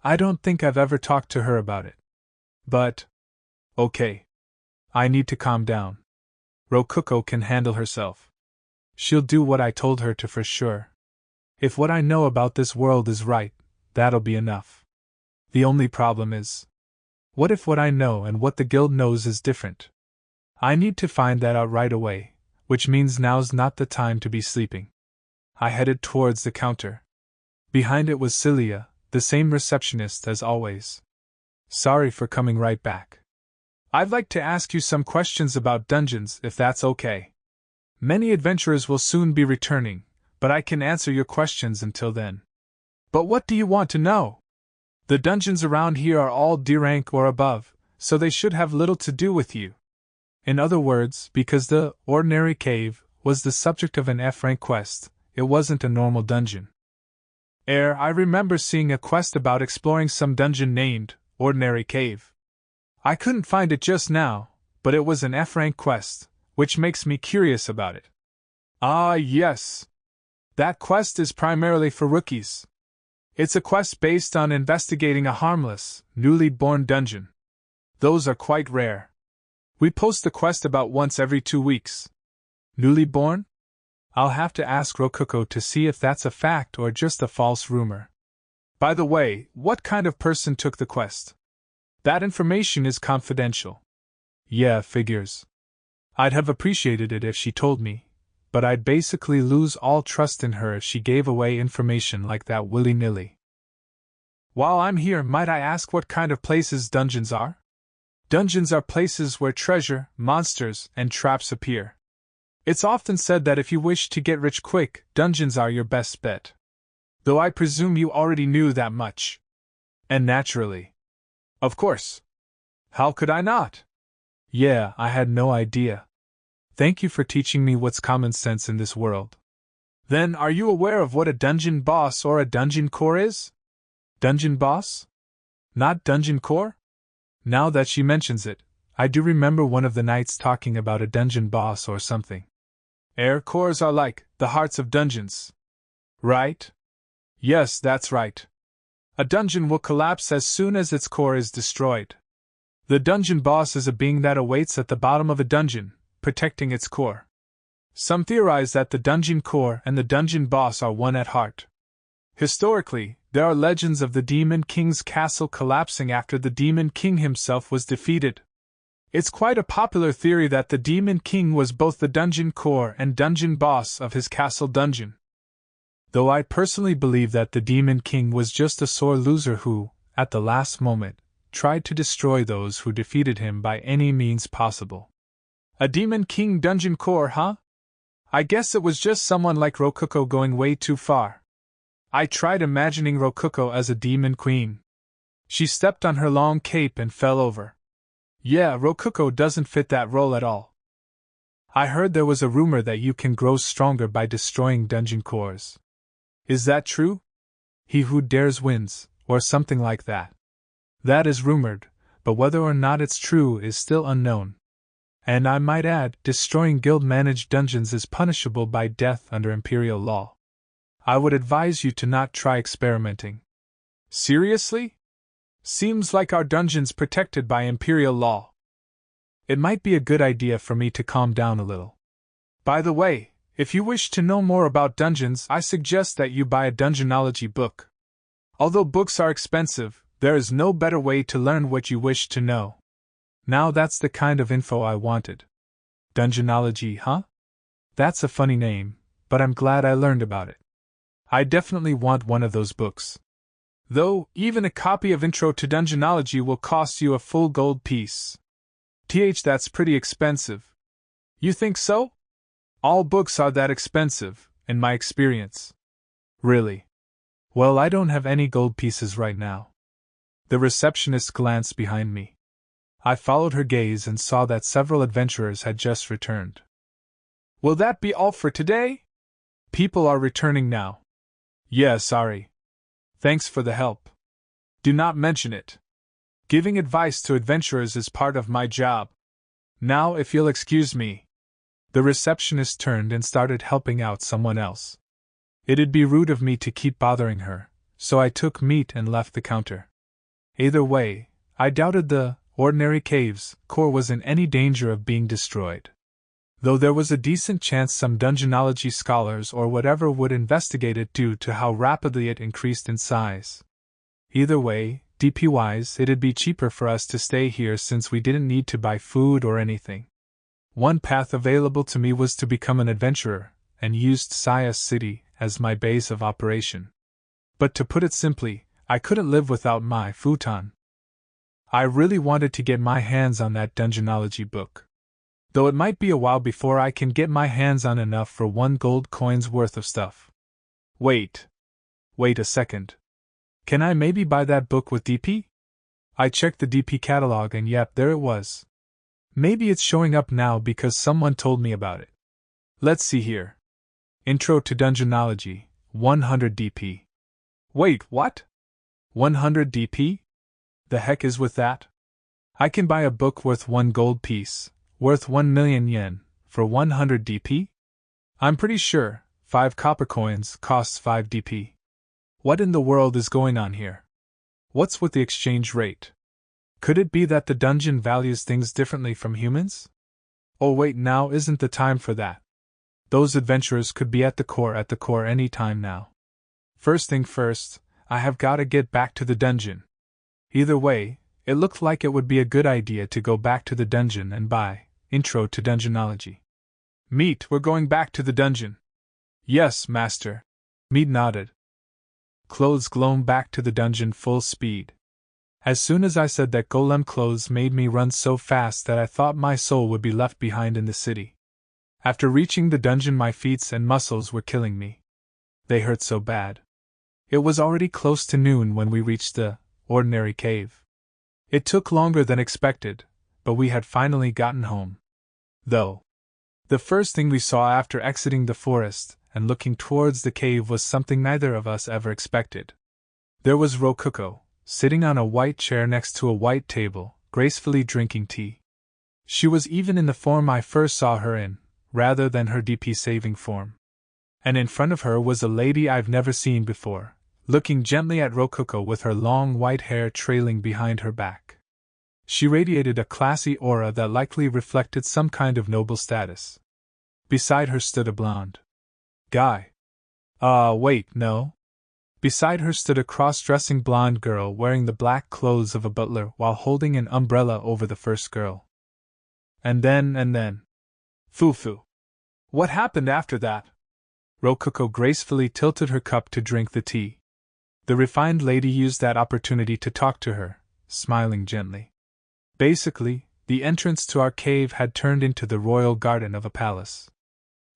I don't think I've ever talked to her about it. But okay. I need to calm down. Rokuko can handle herself. She'll do what I told her to for sure. If what I know about this world is right, that'll be enough. The only problem is, what if what I know and what the guild knows is different? I need to find that out right away, which means now's not the time to be sleeping. I headed towards the counter. Behind it was Celia, the same receptionist as always. Sorry for coming right back. I'd like to ask you some questions about dungeons, if that's okay. Many adventurers will soon be returning, but I can answer your questions until then. But what do you want to know? The dungeons around here are all D rank or above, so they should have little to do with you. In other words, because the ordinary cave was the subject of an F rank quest, it wasn't a normal dungeon. I remember seeing a quest about exploring some dungeon named Ordinary Cave. I couldn't find it just now, but it was an F rank quest, which makes me curious about it. Ah, yes. That quest is primarily for rookies. It's a quest based on investigating a harmless, newly born dungeon. Those are quite rare. We post the quest about once every 2 weeks. Newly born? I'll have to ask Rokuko to see if that's a fact or just a false rumor. By the way, what kind of person took the quest? That information is confidential. Yeah, figures. I'd have appreciated it if she told me, but I'd basically lose all trust in her if she gave away information like that willy-nilly. While I'm here, might I ask what kind of places dungeons are? Dungeons are places where treasure, monsters, and traps appear. It's often said that if you wish to get rich quick, dungeons are your best bet. Though I presume you already knew that much. And naturally. Of course. How could I not? Yeah, I had no idea. Thank you for teaching me what's common sense in this world. Then, are you aware of what a dungeon boss or a dungeon core is? Dungeon boss? Not dungeon core? Now that she mentions it, I do remember one of the knights talking about a dungeon boss or something. Cores are like the hearts of dungeons. Right? Yes, that's right. A dungeon will collapse as soon as its core is destroyed. The dungeon boss is a being that awaits at the bottom of a dungeon, protecting its core. Some theorize that the dungeon core and the dungeon boss are one at heart. Historically, there are legends of the Demon King's castle collapsing after the Demon King himself was defeated. It's quite a popular theory that the Demon King was both the dungeon core and dungeon boss of his castle dungeon. Though I personally believe that the Demon King was just a sore loser who, at the last moment, tried to destroy those who defeated him by any means possible. A Demon King dungeon core, huh? I guess it was just someone like Rokuko going way too far. I tried imagining Rokuko as a demon queen. She stepped on her long cape and fell over. Yeah, Rokuko doesn't fit that role at all. I heard there was a rumor that you can grow stronger by destroying dungeon cores. Is that true? He who dares wins, or something like that. That is rumored, but whether or not it's true is still unknown. And I might add, destroying guild-managed dungeons is punishable by death under Imperial law. I would advise you to not try experimenting. Seriously? Seems like our dungeon's protected by Imperial law. It might be a good idea for me to calm down a little. By the way, if you wish to know more about dungeons, I suggest that you buy a dungeonology book. Although books are expensive, there is no better way to learn what you wish to know. Now that's the kind of info I wanted. Dungeonology, huh? That's a funny name, but I'm glad I learned about it. I definitely want one of those books. Though, even a copy of Intro to Dungeonology will cost you a full gold piece. That's pretty expensive. You think so? All books are that expensive, in my experience. Really? Well, I don't have any gold pieces right now. The receptionist glanced behind me. I followed her gaze and saw that several adventurers had just returned. Will that be all for today? People are returning now. Yeah, sorry. Thanks for the help. Do not mention it. Giving advice to adventurers is part of my job. Now, if you'll excuse me. The receptionist turned and started helping out someone else. It'd be rude of me to keep bothering her, so I took meat and left the counter. Either way, I doubted the Ordinary Cave's core was in any danger of being destroyed. Though there was a decent chance some dungeonology scholars or whatever would investigate it due to how rapidly it increased in size. Either way, DP-wise, it'd be cheaper for us to stay here since we didn't need to buy food or anything. One path available to me was to become an adventurer, and used Saya City as my base of operation. But to put it simply, I couldn't live without my futon. I really wanted to get my hands on that dungeonology book. Though it might be a while before I can get my hands on enough for 1 gold coin's worth of stuff. Wait a second. Can I maybe buy that book with DP? I checked the DP catalog and yep, there it was. Maybe it's showing up now because someone told me about it. Let's see here. Intro to Dungeonology, 100 DP. Wait, what? 100 DP? The heck is with that? I can buy a book worth 1 gold piece, worth 1 million yen, for 100 DP? I'm pretty sure 5 copper coins costs 5 DP. What in the world is going on here? What's with the exchange rate? Could it be that the dungeon values things differently from humans? Oh wait, now isn't the time for that. Those adventurers could be at the core any time now. First thing first, I have gotta get back to the dungeon. Either way, it looked like it would be a good idea to go back to the dungeon and buy Intro to Dungeonology. Meat, we're going back to the dungeon. Yes, master. Meat nodded. Clothes glome back to the dungeon full speed. As soon as I said that, Golem clothes made me run so fast that I thought my soul would be left behind in the city. After reaching the dungeon, my feet and muscles were killing me. They hurt so bad. It was already close to noon when we reached the ordinary cave. It took longer than expected, but we had finally gotten home. Though, the first thing we saw after exiting the forest and looking towards the cave was something neither of us ever expected. There was Rokuko, sitting on a white chair next to a white table, gracefully drinking tea. She was even in the form I first saw her in, rather than her DP saving form. And in front of her was a lady I've never seen before, looking gently at Rokuko with her long white hair trailing behind her back. She radiated a classy aura that likely reflected some kind of noble status. Beside her stood a blonde guy. Wait, no. Beside her stood a cross-dressing blonde girl wearing the black clothes of a butler while holding an umbrella over the first girl. And then. Foo. What happened after that? Rokuko gracefully tilted her cup to drink the tea. The refined lady used that opportunity to talk to her, smiling gently. Basically, the entrance to our cave had turned into the royal garden of a palace.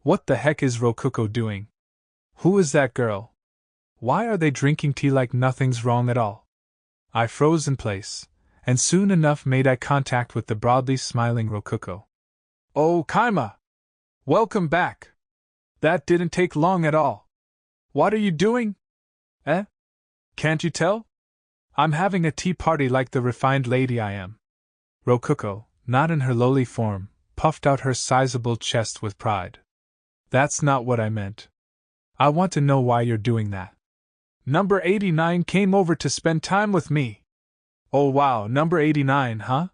What the heck is Rokuko doing? Who is that girl? Why are they drinking tea like nothing's wrong at all? I froze in place, and soon enough made eye contact with the broadly smiling Rokuko. Oh, Kima! Welcome back! That didn't take long at all. What are you doing? Can't you tell? I'm having a tea party like the refined lady I am. Rokuko, not in her lowly form, puffed out her sizable chest with pride. That's not what I meant. I want to know why you're doing that. Number 89 came over to spend time with me. Oh wow, number 89, huh?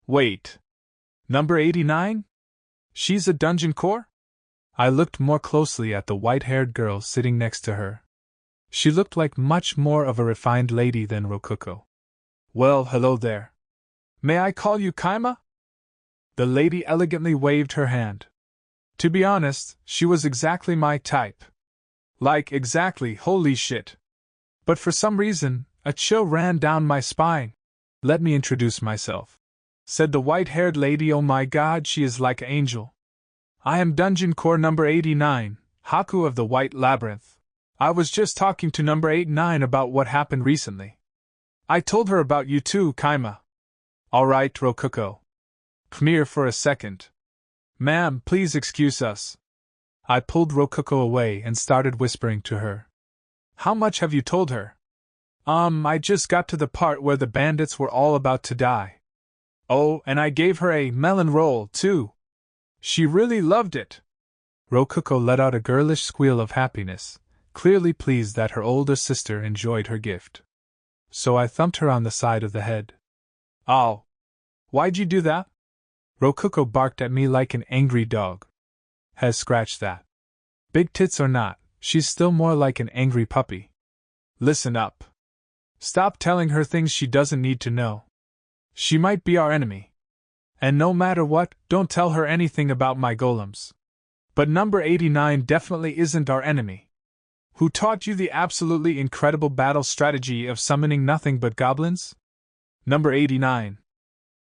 Wait. Number 89? She's a dungeon core? I looked more closely at the white-haired girl sitting next to her. She looked like much more of a refined lady than Rokuko. Well, hello there. May I call you Kima? The lady elegantly waved her hand. To be honest, she was exactly my type. Like, exactly, holy shit. But for some reason, a chill ran down my spine. Let me introduce myself, said the white-haired lady. Oh my god, she is like an angel. I am Dungeon Core number 89, Haku of the White Labyrinth. I was just talking to number 89 about what happened recently. I told her about you too, Kima. Alright, Rokuko. Come here for a second. Ma'am, please excuse us. I pulled Rokuko away and started whispering to her. How much have you told her? I just got to the part where the bandits were all about to die. Oh, and I gave her a melon roll, too. She really loved it. Rokuko let out a girlish squeal of happiness, clearly pleased that her older sister enjoyed her gift. So I thumped her on the side of the head. Ow! Why'd you do that? Rokuko barked at me like an angry dog. Has scratched that. Big tits or not, she's still more like an angry puppy. Listen up. Stop telling her things she doesn't need to know. She might be our enemy. And no matter what, don't tell her anything about my golems. But number 89 definitely isn't our enemy. Who taught you the absolutely incredible battle strategy of summoning nothing but goblins? Number 89.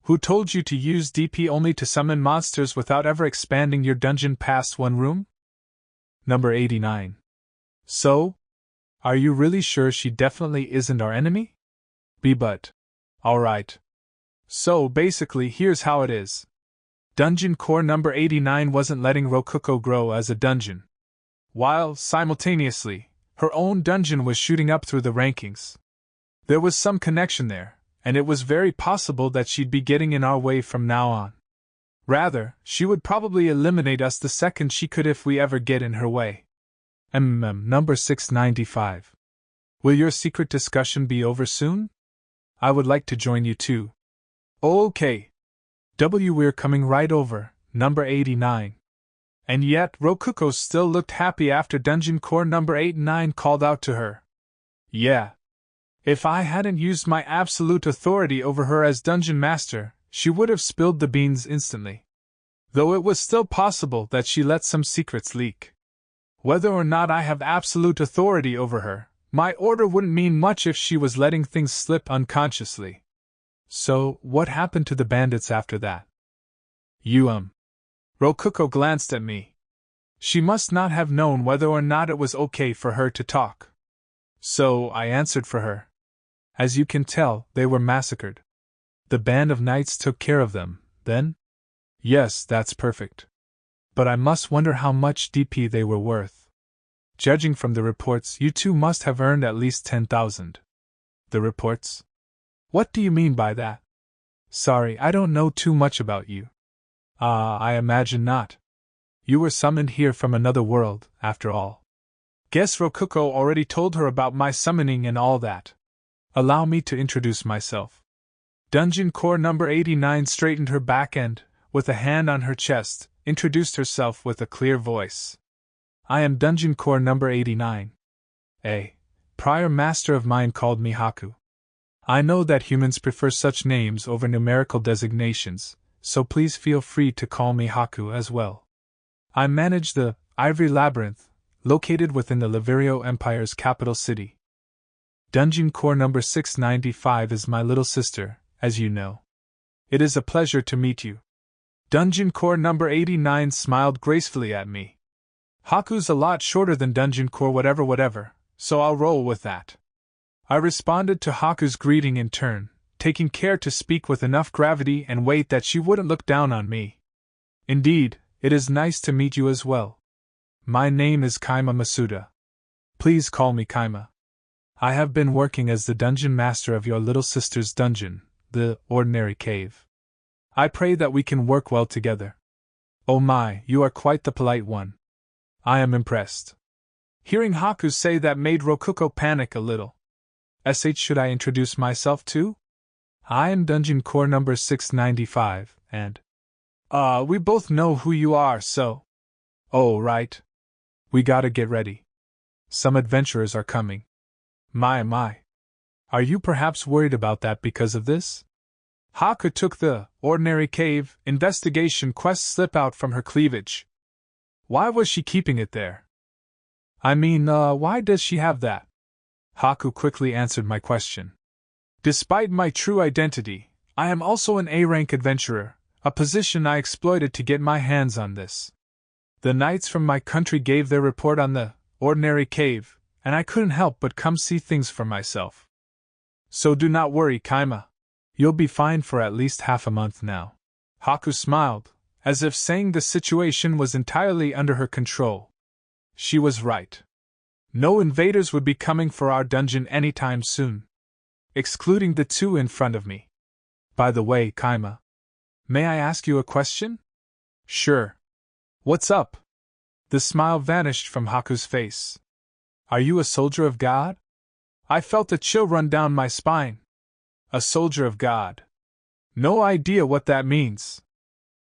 Who told you to use DP only to summon monsters without ever expanding your dungeon past one room? Number 89. So? Are you really sure she definitely isn't our enemy? But. Alright. So basically here's how it is. Dungeon core number 89 wasn't letting Rokuko grow as a dungeon, while, simultaneously, her own dungeon was shooting up through the rankings. There was some connection there, and it was very possible that she'd be getting in our way from now on. Rather, she would probably eliminate us the second she could if we ever get in her way. Number 695. Will your secret discussion be over soon? I would like to join you too. Okay. We're coming right over, number 89. And yet, Rokuko still looked happy after dungeon core number 89 called out to her. Yeah. If I hadn't used my absolute authority over her as dungeon master, she would have spilled the beans instantly. Though it was still possible that she let some secrets leak. Whether or not I have absolute authority over her, my order wouldn't mean much if she was letting things slip unconsciously. So, what happened to the bandits after that? Rokuko glanced at me. She must not have known whether or not it was okay for her to talk. So, I answered for her. As you can tell, they were massacred. The band of knights took care of them, then? Yes, that's perfect. But I must wonder how much DP they were worth. Judging from the reports, you two must have earned at least 10,000. The reports? What do you mean by that? Sorry, I don't know too much about you. I imagine not. You were summoned here from another world, after all. Guess Rokuko already told her about my summoning and all that. Allow me to introduce myself. Dungeon core number 89 straightened her back and, with a hand on her chest, introduced herself with a clear voice. I am Dungeon core number 89. A prior master of mine called me Haku. I know that humans prefer such names over numerical designations, so please feel free to call me Haku as well. I manage the Ivory Labyrinth, located within the Liverio Empire's capital city. Dungeon core number 695 is my little sister, as you know. It is a pleasure to meet you. Dungeon core number 89 smiled gracefully at me. Haku's a lot shorter than Dungeon core whatever, so I'll roll with that. I responded to Haku's greeting in turn, taking care to speak with enough gravity and weight that she wouldn't look down on me. Indeed, it is nice to meet you as well. My name is Kima Masuda. Please call me Kima. I have been working as the dungeon master of your little sister's dungeon, the Ordinary Cave. I pray that we can work well together. Oh my, you are quite the polite one. I am impressed. Hearing Haku say that made Rokuko panic a little. Should I introduce myself too? I am Dungeon core number 695, and... we both know who you are, so... Oh, right. We gotta get ready. Some adventurers are coming. My. Are you perhaps worried about that because of this? Haku took the Ordinary Cave investigation quest slip out from her cleavage. Why was she keeping it there? I mean, why does she have that? Haku quickly answered my question. Despite my true identity, I am also an A-rank adventurer, a position I exploited to get my hands on this. The knights from my country gave their report on the Ordinary Cave, and I couldn't help but come see things for myself. So do not worry, Kima. You'll be fine for at least half a month now. Haku smiled, as if saying the situation was entirely under her control. She was right. No invaders would be coming for our dungeon anytime soon. Excluding the two in front of me. By the way, Kima. May I ask you a question? Sure. What's up? The smile vanished from Haku's face. Are you a soldier of God? I felt a chill run down my spine. A soldier of God. No idea what that means.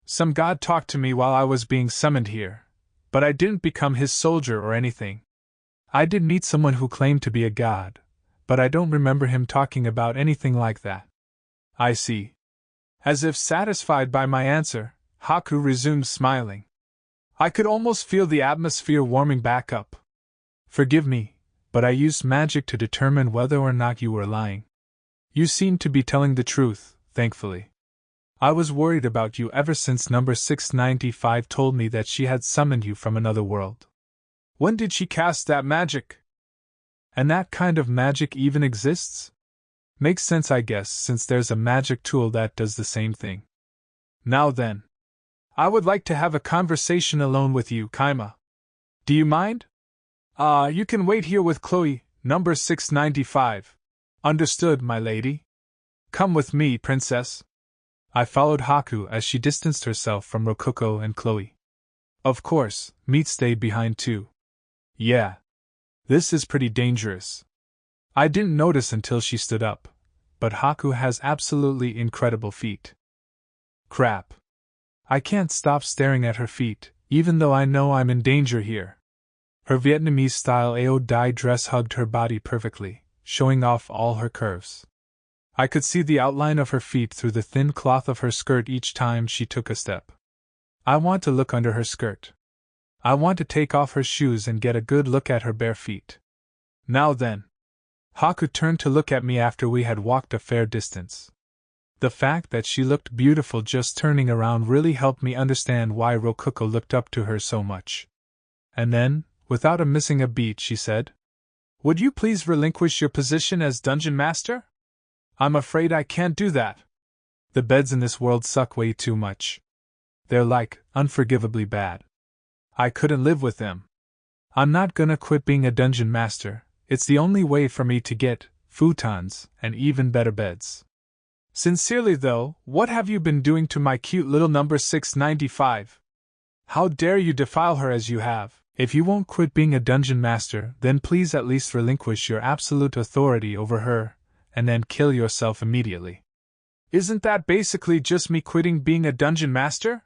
Some god talked to me while I was being summoned here, but I didn't become his soldier or anything. I did meet someone who claimed to be a god, but I don't remember him talking about anything like that. I see. As if satisfied by my answer, Haku resumed smiling. I could almost feel the atmosphere warming back up. Forgive me, but I used magic to determine whether or not you were lying. You seemed to be telling the truth, thankfully. I was worried about you ever since number 695 told me that she had summoned you from another world. When did she cast that magic? And that kind of magic even exists? Makes sense, I guess, since there's a magic tool that does the same thing. Now then. I would like to have a conversation alone with you, Kima. Do you mind? You can wait here with Chloe, number 695. Understood, my lady. Come with me, princess. I followed Haku as she distanced herself from Rococo and Chloe. Of course, Meat stayed behind too. Yeah. This is pretty dangerous. I didn't notice until she stood up, but Haku has absolutely incredible feet. Crap. I can't stop staring at her feet, even though I know I'm in danger here. Her Vietnamese-style AO dye dress hugged her body perfectly, showing off all her curves. I could see the outline of her feet through the thin cloth of her skirt each time she took a step. I want to look under her skirt. I want to take off her shoes and get a good look at her bare feet. Now then. Haku turned to look at me after we had walked a fair distance. The fact that she looked beautiful just turning around really helped me understand why Rococo looked up to her so much. And then, without missing a beat, she said, "Would you please relinquish your position as dungeon master? I'm afraid I can't do that. The beds in this world suck way too much. They're unforgivably bad. I couldn't live with them. I'm not gonna quit being a dungeon master. It's the only way for me to get futons and even better beds. Sincerely though, what have you been doing to my cute little number 695? How dare you defile her as you have? If you won't quit being a dungeon master, then please at least relinquish your absolute authority over her, and then kill yourself immediately." Isn't that basically just me quitting being a dungeon master?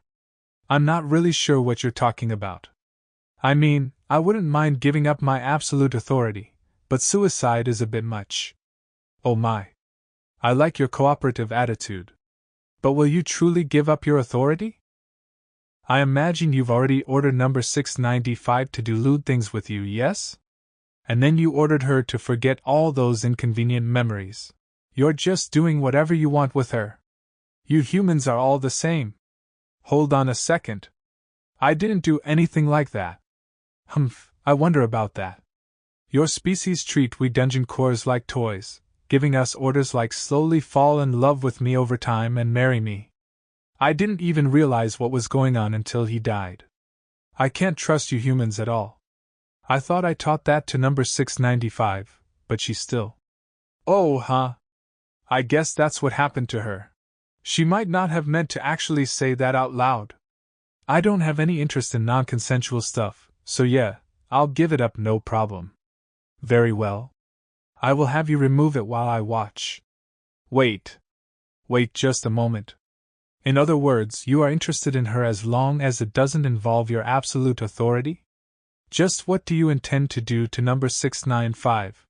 I'm not really sure what you're talking about. I mean, I wouldn't mind giving up my absolute authority, but suicide is a bit much. Oh my. I like your cooperative attitude. But will you truly give up your authority? I imagine you've already ordered number 695 to do lewd things with you, yes? And then you ordered her to forget all those inconvenient memories. You're just doing whatever you want with her. You humans are all the same. Hold on a second. I didn't do anything like that. Humph, I wonder about that. Your species treat we dungeon cores like toys, giving us orders like slowly fall in love with me over time and marry me. I didn't even realize what was going on until he died. I can't trust you humans at all. I thought I taught that to number 695, but she still. Oh, huh. I guess that's what happened to her. She might not have meant to actually say that out loud. I don't have any interest in non-consensual stuff, so yeah, I'll give it up no problem. Very well. I will have you remove it while I watch. Wait just a moment. In other words, you are interested in her as long as it doesn't involve your absolute authority? Just what do you intend to do to number 695?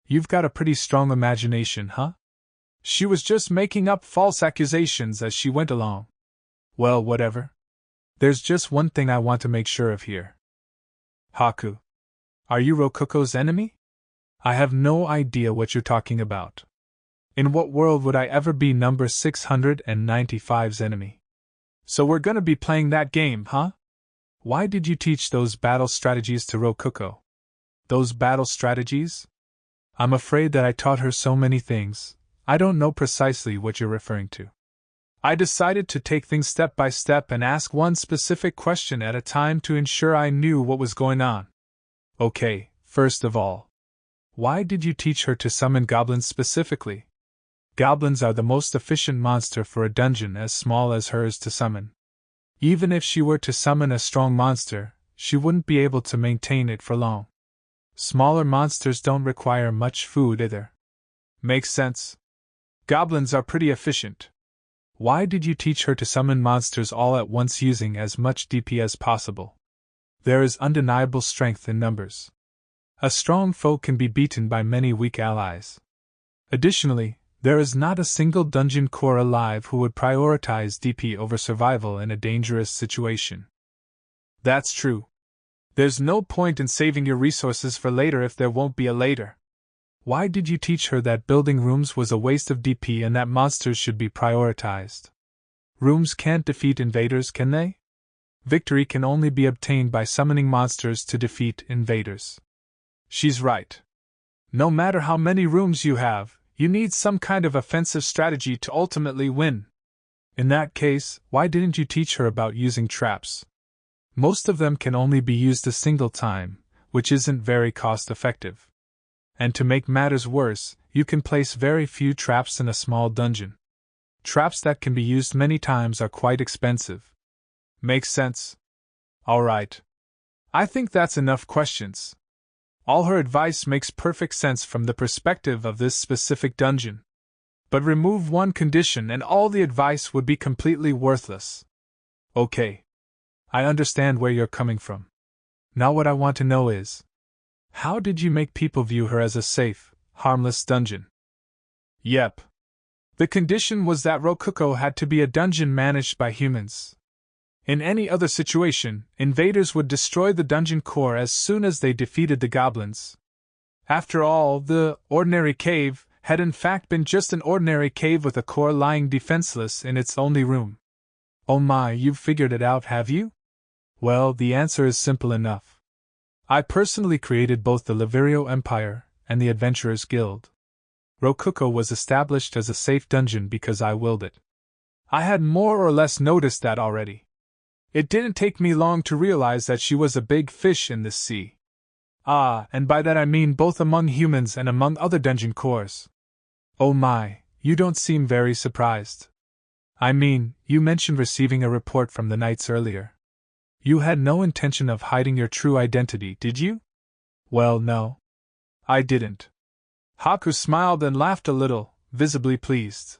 You've got a pretty strong imagination, huh? She was just making up false accusations as she went along. Well, whatever. There's just one thing I want to make sure of here. Haku. Are you Rococo's enemy? I have no idea what you're talking about. In what world would I ever be number 695's enemy? So we're gonna be playing that game, huh? Why did you teach those battle strategies to Rococo? Those battle strategies? I'm afraid that I taught her so many things, I don't know precisely what you're referring to. I decided to take things step by step and ask one specific question at a time to ensure I knew what was going on. Okay, first of all, why did you teach her to summon goblins specifically? Goblins are the most efficient monster for a dungeon as small as hers to summon. Even if she were to summon a strong monster, she wouldn't be able to maintain it for long. Smaller monsters don't require much food either. Makes sense. Goblins are pretty efficient. Why did you teach her to summon monsters all at once using as much DP as possible? There is undeniable strength in numbers. A strong foe can be beaten by many weak allies. Additionally, There is not a single dungeon core alive who would prioritize DP over survival in a dangerous situation. That's true. There's no point in saving your resources for later if there won't be a later. Why did you teach her that building rooms was a waste of DP and that monsters should be prioritized? Rooms can't defeat invaders, can they? Victory can only be obtained by summoning monsters to defeat invaders. She's right. No matter how many rooms you have, you need some kind of offensive strategy to ultimately win. In that case, why didn't you teach her about using traps? Most of them can only be used a single time, which isn't very cost-effective. And to make matters worse, you can place very few traps in a small dungeon. Traps that can be used many times are quite expensive. Makes sense? Alright. I think that's enough questions. All her advice makes perfect sense from the perspective of this specific dungeon. But remove one condition and all the advice would be completely worthless. Okay. I understand where you're coming from. Now what I want to know is, how did you make people view her as a safe, harmless dungeon? Yep. The condition was that Rokuko had to be a dungeon managed by humans. In any other situation, invaders would destroy the dungeon core as soon as they defeated the goblins. After all, the ordinary cave had in fact been just an ordinary cave with a core lying defenseless in its only room. Oh my, you've figured it out, have you? Well, the answer is simple enough. I personally created both the Liverio Empire and the Adventurers Guild. Rokuko was established as a safe dungeon because I willed it. I had more or less noticed that already. It didn't take me long to realize that she was a big fish in this sea. Ah, and by that I mean both among humans and among other dungeon cores. Oh my, you don't seem very surprised. I mean, you mentioned receiving a report from the knights earlier. You had no intention of hiding your true identity, did you? Well, no. I didn't. Haku smiled and laughed a little, visibly pleased.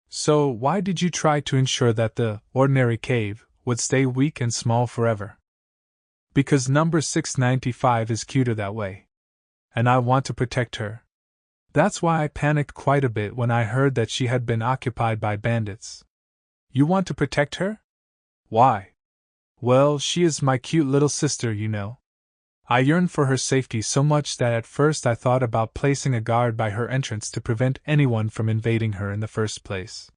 So, why did you try to ensure that the ordinary cave would stay weak and small forever? Because number 695 is cuter that way. And I want to protect her. That's why I panicked quite a bit when I heard that she had been occupied by bandits. You want to protect her? Why? Well, she is my cute little sister, you know. I yearn for her safety so much that at first I thought about placing a guard by her entrance to prevent anyone from invading her in the first place.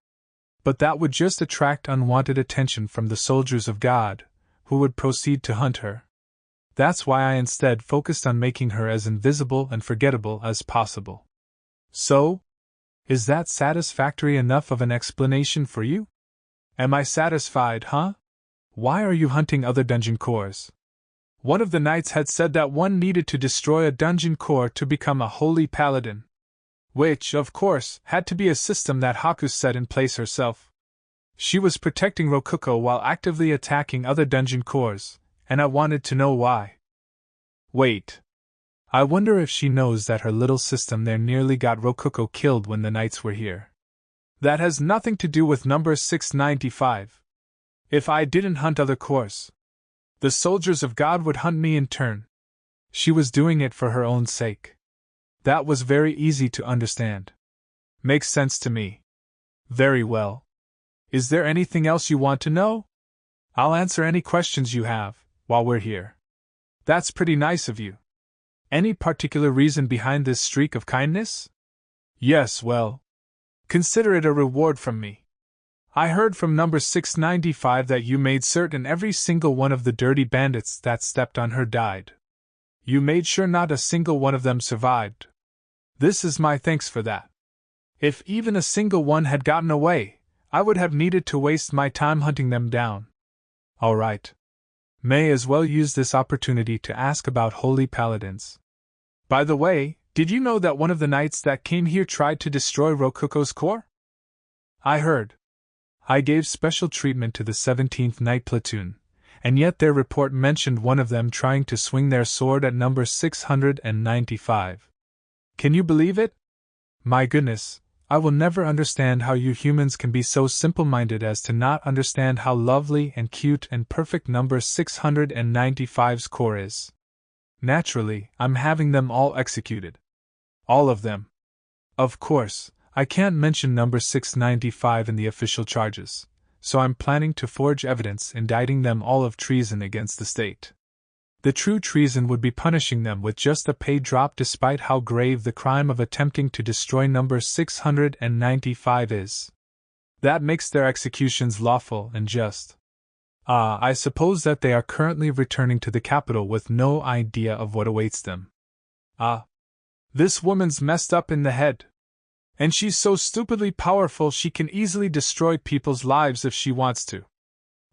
But that would just attract unwanted attention from the soldiers of God, who would proceed to hunt her. That's why I instead focused on making her as invisible and forgettable as possible. So? Is that satisfactory enough of an explanation for you? Am I satisfied, huh? Why are you hunting other dungeon cores? One of the knights had said that one needed to destroy a dungeon core to become a holy paladin. Which, of course, had to be a system that Haku set in place herself. She was protecting Rokuko while actively attacking other dungeon cores, and I wanted to know why. Wait. I wonder if she knows that her little system there nearly got Rokuko killed when the knights were here. That has nothing to do with number 695. If I didn't hunt other cores, the soldiers of God would hunt me in turn. She was doing it for her own sake. That was very easy to understand. Makes sense to me. Very well. Is there anything else you want to know? I'll answer any questions you have, while we're here. That's pretty nice of you. Any particular reason behind this streak of kindness? Yes, well, consider it a reward from me. I heard from number 695 that you made certain every single one of the dirty bandits that stepped on her died. You made sure not a single one of them survived. This is my thanks for that. If even a single one had gotten away, I would have needed to waste my time hunting them down. All right. May as well use this opportunity to ask about holy paladins. By the way, did you know that one of the knights that came here tried to destroy Rokuko's core? I heard. I gave special treatment to the 17th Knight Platoon, and yet their report mentioned one of them trying to swing their sword at number 695. Can you believe it? My goodness, I will never understand how you humans can be so simple-minded as to not understand how lovely and cute and perfect number 695's core is. Naturally, I'm having them all executed. All of them. Of course, I can't mention number 695 in the official charges, so I'm planning to forge evidence indicting them all of treason against the state. The true treason would be punishing them with just a pay drop despite how grave the crime of attempting to destroy number 695 is. That makes their executions lawful and just. I suppose that they are currently returning to the capital with no idea of what awaits them. This woman's messed up in the head. And she's so stupidly powerful she can easily destroy people's lives if she wants to.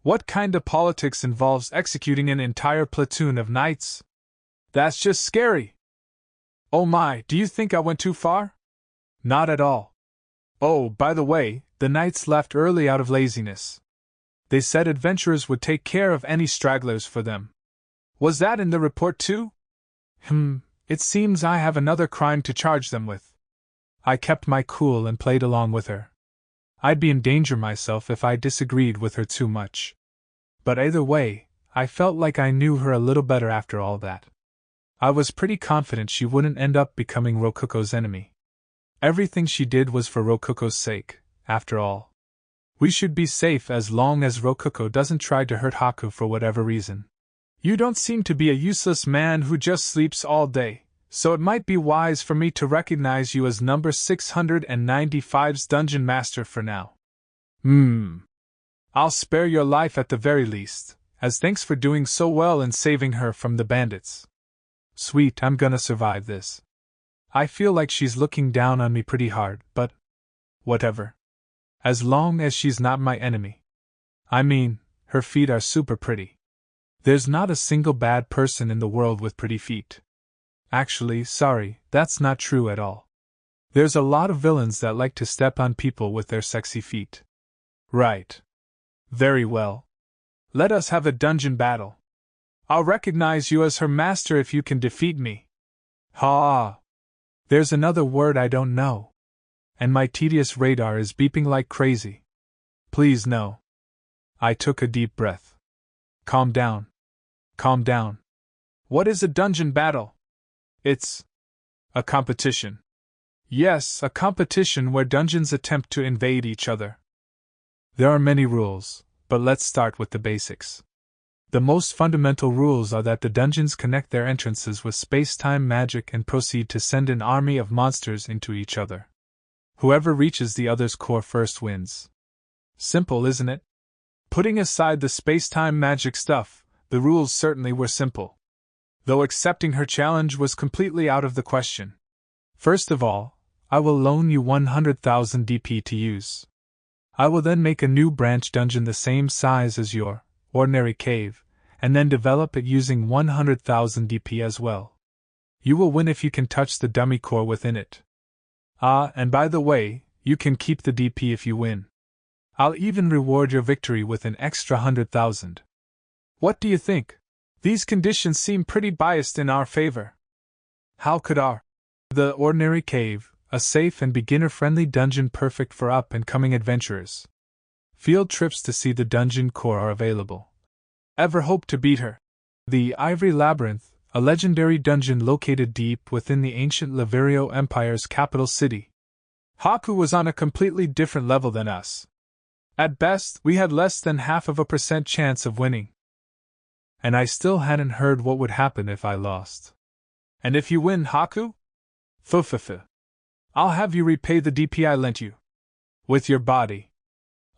What kind of politics involves executing an entire platoon of knights? That's just scary. Oh my, do you think I went too far? Not at all. Oh, by the way, the knights left early out of laziness. They said adventurers would take care of any stragglers for them. Was that in the report too? It seems I have another crime to charge them with. I kept my cool and played along with her. I'd be in danger myself if I disagreed with her too much. But either way, I felt like I knew her a little better after all that. I was pretty confident she wouldn't end up becoming Rokuko's enemy. Everything she did was for Rokuko's sake, after all. We should be safe as long as Rokuko doesn't try to hurt Haku for whatever reason. You don't seem to be a useless man who just sleeps all day, so it might be wise for me to recognize you as number 695's dungeon master for now. I'll spare your life at the very least, as thanks for doing so well in saving her from the bandits. Sweet, I'm gonna survive this. I feel like she's looking down on me pretty hard, but whatever. As long as she's not my enemy. I mean, her feet are super pretty. There's not a single bad person in the world with pretty feet. Actually, sorry, that's not true at all. There's a lot of villains that like to step on people with their sexy feet. Right. Very well. Let us have a dungeon battle. I'll recognize you as her master if you can defeat me. Ha! There's another word I don't know. And my tedious radar is beeping like crazy. Please no. I took a deep breath. Calm down. Calm down. What is a dungeon battle? It's a competition. Yes, a competition where dungeons attempt to invade each other. There are many rules, but let's start with the basics. The most fundamental rules are that the dungeons connect their entrances with space-time magic and proceed to send an army of monsters into each other. Whoever reaches the other's core first wins. Simple, isn't it? Putting aside the space-time magic stuff, the rules certainly were simple. Though accepting her challenge was completely out of the question. First of all, I will loan you 100,000 DP to use. I will then make a new branch dungeon the same size as your ordinary cave, and then develop it using 100,000 DP as well. You will win if you can touch the dummy core within it. And by the way, you can keep the DP if you win. I'll even reward your victory with an extra 100,000. What do you think? These conditions seem pretty biased in our favor. How could the ordinary cave, a safe and beginner-friendly dungeon perfect for up-and-coming adventurers. Field trips to see the dungeon core are available. Ever hope to beat her? The Ivory Labyrinth, a legendary dungeon located deep within the ancient Laverio Empire's capital city. Haku was on a completely different level than us. At best, we had less than 0.5% chance of winning. And I still hadn't heard what would happen if I lost. And if you win, Haku? I'll have you repay the DP I lent you. With your body.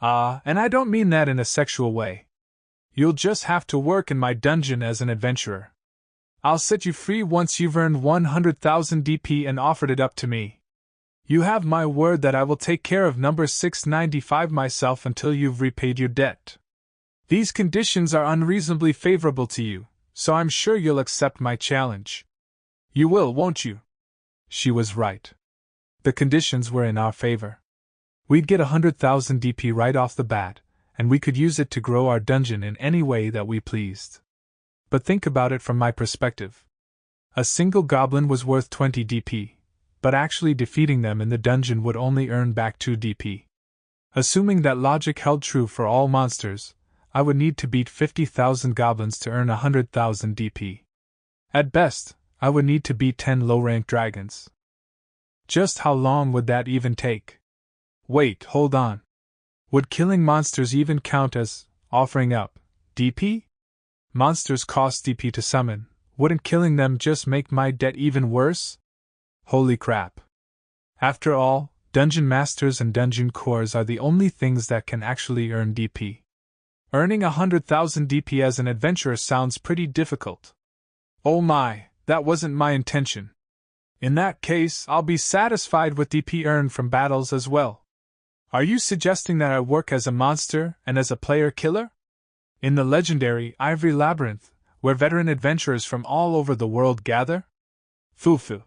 And I don't mean that in a sexual way. You'll just have to work in my dungeon as an adventurer. I'll set you free once you've earned 100,000 DP and offered it up to me. You have my word that I will take care of number 695 myself until you've repaid your debt. These conditions are unreasonably favorable to you, so I'm sure you'll accept my challenge. You will, won't you? She was right. The conditions were in our favor. We'd get 100,000 DP right off the bat, and we could use it to grow our dungeon in any way that we pleased. But think about it from my perspective. A single goblin was worth 20 DP, but actually defeating them in the dungeon would only earn back 2 DP. Assuming that logic held true for all monsters, I would need to beat 50,000 goblins to earn 100,000 DP. At best, I would need to beat 10 low-ranked dragons. Just how long would that even take? Wait, hold on. Would killing monsters even count as offering up DP? Monsters cost DP to summon. Wouldn't killing them just make my debt even worse? Holy crap. After all, dungeon masters and dungeon cores are the only things that can actually earn DP. Earning 100,000 DP as an adventurer sounds pretty difficult. Oh my, that wasn't my intention. In that case, I'll be satisfied with DP earned from battles as well. Are you suggesting that I work as a monster and as a player killer? In the legendary Ivory Labyrinth, where veteran adventurers from all over the world gather? Foo-foo.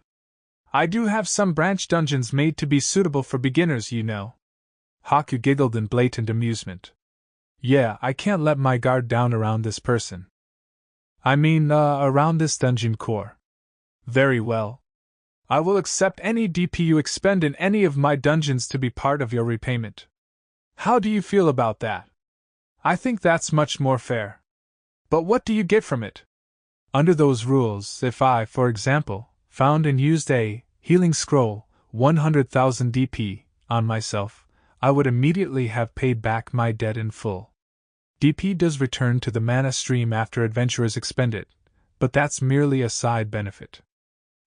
I do have some branch dungeons made to be suitable for beginners, you know. Haku giggled in blatant amusement. Yeah, I can't let my guard down around this person. I mean, around this dungeon core. Very well. I will accept any DP you expend in any of my dungeons to be part of your repayment. How do you feel about that? I think that's much more fair. But what do you get from it? Under those rules, if I, for example, found and used a healing scroll, 100,000 DP, on myself, I would immediately have paid back my debt in full. DP does return to the mana stream after adventurers expend it, but that's merely a side benefit.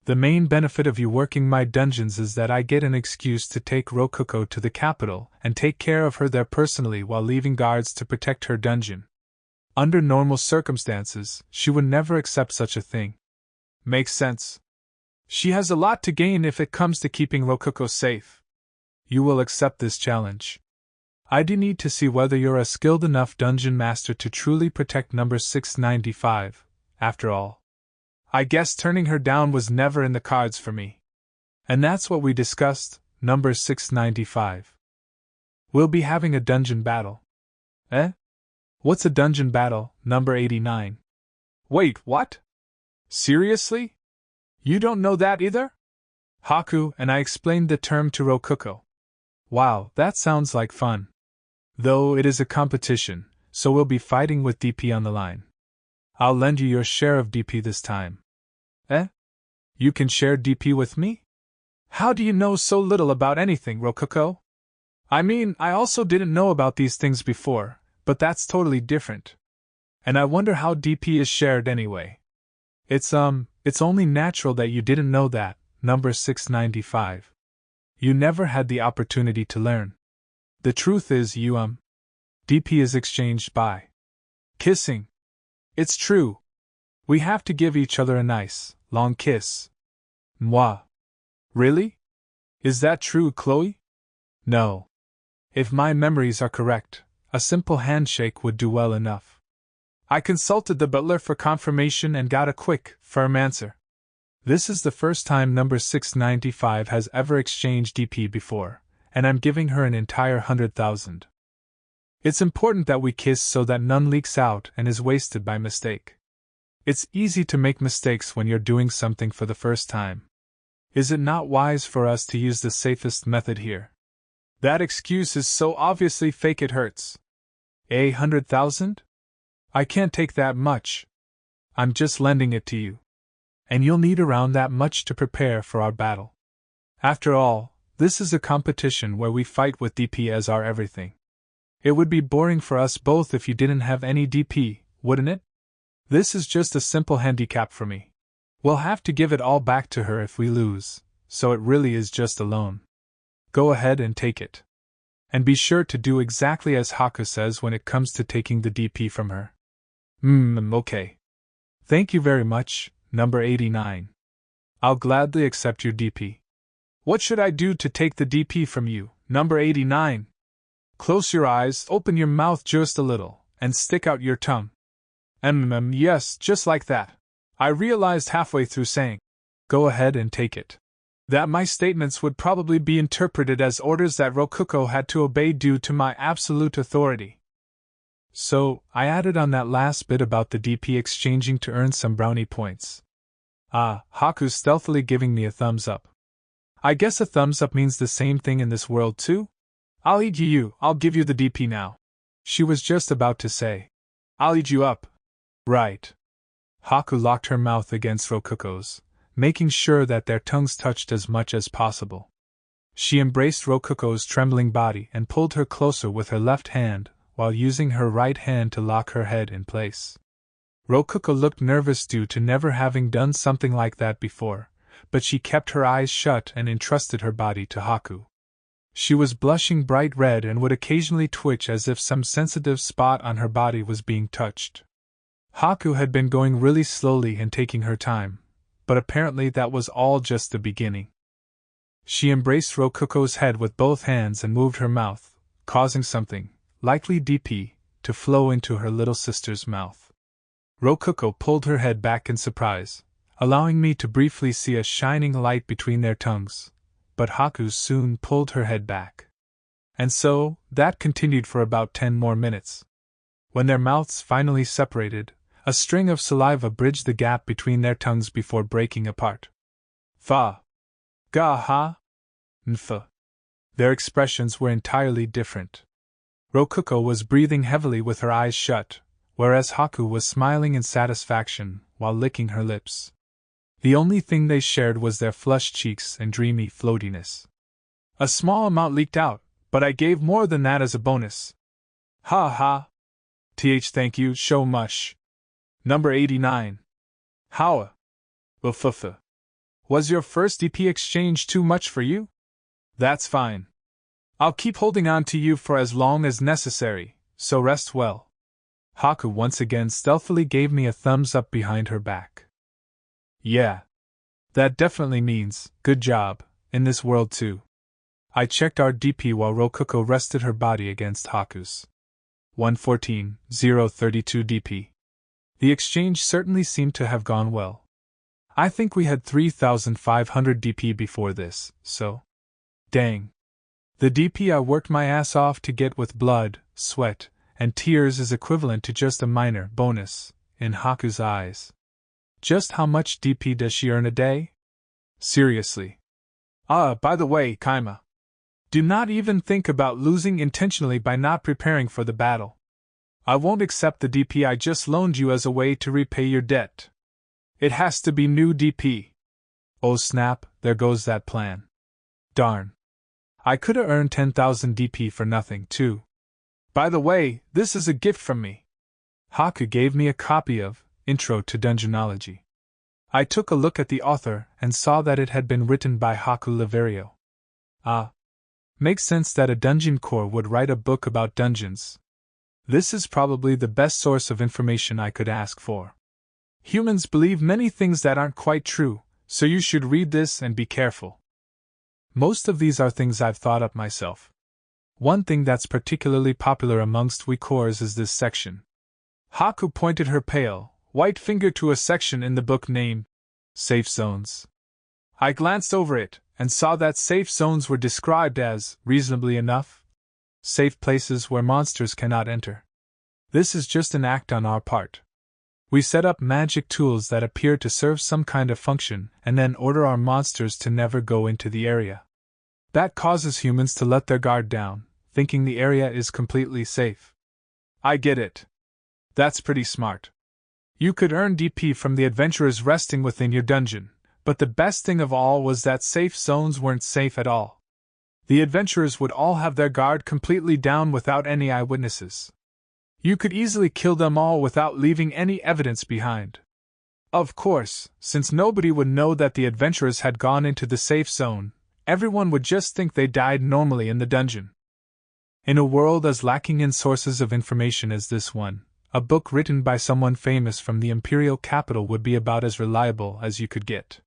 The main benefit of you working my dungeons is that I get an excuse to take Rococo to the capital and take care of her there personally while leaving guards to protect her dungeon. Under normal circumstances, she would never accept such a thing. Makes sense. She has a lot to gain if it comes to keeping Rococo safe. You will accept this challenge. I do need to see whether you're a skilled enough dungeon master to truly protect number 695, after all. I guess turning her down was never in the cards for me. And that's what we discussed, number 695. We'll be having a dungeon battle. Eh? What's a dungeon battle, number 89? Wait, what? Seriously? You don't know that either? Haku and I explained the term to Rococo. Wow, that sounds like fun. Though it is a competition, so we'll be fighting with DP on the line. I'll lend you your share of DP this time. Eh? You can share DP with me? How do you know so little about anything, Rococo? I mean, I also didn't know about these things before, but that's totally different. And I wonder how DP is shared anyway. It's only natural that you didn't know that, number 695. You never had the opportunity to learn. The truth is DP is exchanged by kissing. It's true. We have to give each other a nice, long kiss. Moi. Really? Is that true, Chloe? No. If my memories are correct, a simple handshake would do well enough. I consulted the butler for confirmation and got a quick, firm answer. This is the first time number 695 has ever exchanged DP before, and I'm giving her an entire 100,000. It's important that we kiss so that none leaks out and is wasted by mistake. It's easy to make mistakes when you're doing something for the first time. Is it not wise for us to use the safest method here? That excuse is so obviously fake it hurts. 100,000? I can't take that much. I'm just lending it to you. And you'll need around that much to prepare for our battle. After all, this is a competition where we fight with DP as our everything. It would be boring for us both if you didn't have any DP, wouldn't it? This is just a simple handicap for me. We'll have to give it all back to her if we lose, so it really is just a loan. Go ahead and take it. And be sure to do exactly as Haku says when it comes to taking the DP from her. Okay. Thank you very much, number 89. I'll gladly accept your DP. What should I do to take the DP from you, number 89? Close your eyes, open your mouth just a little, and stick out your tongue. Yes, just like that. I realized halfway through saying, go ahead and take it, that my statements would probably be interpreted as orders that Rococo had to obey due to my absolute authority. So, I added on that last bit about the DP exchanging to earn some brownie points. Haku's stealthily giving me a thumbs up. I guess a thumbs up means the same thing in this world too? I'll eat you, I'll give you the DP now. She was just about to say, I'll eat you up. Right. Haku locked her mouth against Rococo's, making sure that their tongues touched as much as possible. She embraced Rokuko's trembling body and pulled her closer with her left hand, while using her right hand to lock her head in place. Rokuko looked nervous due to never having done something like that before, but she kept her eyes shut and entrusted her body to Haku. She was blushing bright red and would occasionally twitch as if some sensitive spot on her body was being touched. Haku had been going really slowly and taking her time, but apparently that was all just the beginning. She embraced Rokuko's head with both hands and moved her mouth, causing something, likely DP, to flow into her little sister's mouth. Rokuko pulled her head back in surprise, allowing me to briefly see a shining light between their tongues, but Haku soon pulled her head back. And so, that continued for about 10 more minutes. When their mouths finally separated, a string of saliva bridged the gap between their tongues before breaking apart. Fa. Ga ha. Nfa. Their expressions were entirely different. Rokuko was breathing heavily with her eyes shut, whereas Haku was smiling in satisfaction while licking her lips. The only thing they shared was their flushed cheeks and dreamy floatiness. A small amount leaked out, but I gave more than that as a bonus. Ha ha. Thank you so much. Number 89. Howa. Ufufa. Was your first DP exchange too much for you? That's fine. I'll keep holding on to you for as long as necessary, so rest well. Haku once again stealthily gave me a thumbs up behind her back. Yeah. That definitely means, good job, in this world too. I checked our DP while Rokuko rested her body against Haku's. 114,032 DP. The exchange certainly seemed to have gone well. I think we had 3,500 DP before this, so. Dang. The DP I worked my ass off to get with blood, sweat, and tears is equivalent to just a minor bonus, in Haku's eyes. Just how much DP does she earn a day? Seriously. By the way, Kima. Do not even think about losing intentionally by not preparing for the battle. I won't accept the DP I just loaned you as a way to repay your debt. It has to be new DP. Oh snap, there goes that plan. Darn. I could have earned 10,000 DP for nothing, too. By the way, this is a gift from me. Haku gave me a copy of Intro to Dungeonology. I took a look at the author and saw that it had been written by Haku Laverio. Makes sense that a dungeon core would write a book about dungeons. This is probably the best source of information I could ask for. Humans believe many things that aren't quite true, so you should read this and be careful. Most of these are things I've thought up myself. One thing that's particularly popular amongst we cores is this section. Haku pointed her pale, white finger to a section in the book named Safe Zones. I glanced over it and saw that safe zones were described as, reasonably enough, safe places where monsters cannot enter. This is just an act on our part. We set up magic tools that appear to serve some kind of function and then order our monsters to never go into the area. That causes humans to let their guard down, thinking the area is completely safe. I get it. That's pretty smart. You could earn DP from the adventurers resting within your dungeon, but the best thing of all was that safe zones weren't safe at all. The adventurers would all have their guard completely down without any eyewitnesses. You could easily kill them all without leaving any evidence behind. Of course, since nobody would know that the adventurers had gone into the safe zone, everyone would just think they died normally in the dungeon. In a world as lacking in sources of information as this one, a book written by someone famous from the imperial capital would be about as reliable as you could get.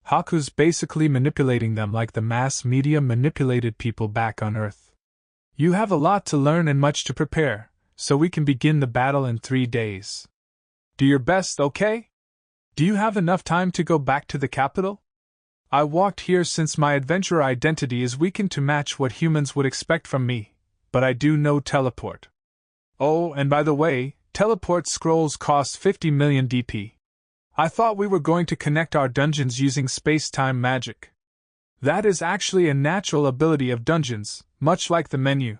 Haku's basically manipulating them like the mass media manipulated people back on Earth. You have a lot to learn and much to prepare, so we can begin the battle in 3 days. Do your best, okay? Do you have enough time to go back to the capital? I walked here since my adventurer identity is weakened to match what humans would expect from me, but I do know teleport. Oh, and by the way, teleport scrolls cost 50 million DP. I thought we were going to connect our dungeons using space-time magic. That is actually a natural ability of dungeons, much like the menu.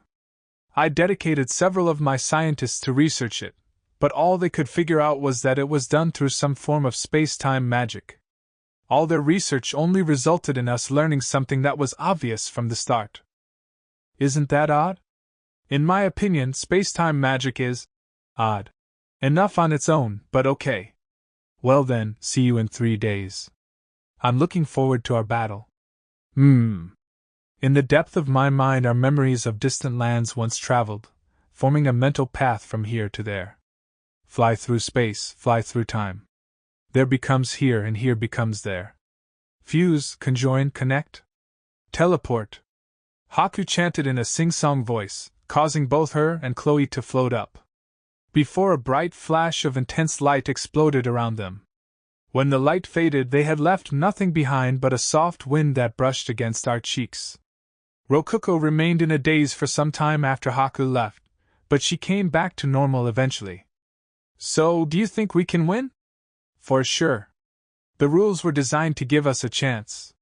I dedicated several of my scientists to research it, but all they could figure out was that it was done through some form of space-time magic. All their research only resulted in us learning something that was obvious from the start. Isn't that odd? In my opinion, space-time magic is odd enough on its own, but okay. Well then, see you in 3 days. I'm looking forward to our battle. In the depth of my mind are memories of distant lands once traveled, forming a mental path from here to there. Fly through space, fly through time. There becomes here and here becomes there. Fuse, conjoin, connect. Teleport. Haku chanted in a sing-song voice, causing both her and Chloe to float up. Before a bright flash of intense light exploded around them. When the light faded, they had left nothing behind but a soft wind that brushed against our cheeks. Rokuko remained in a daze for some time after Haku left, but she came back to normal eventually. So, do you think we can win? For sure. The rules were designed to give us a chance.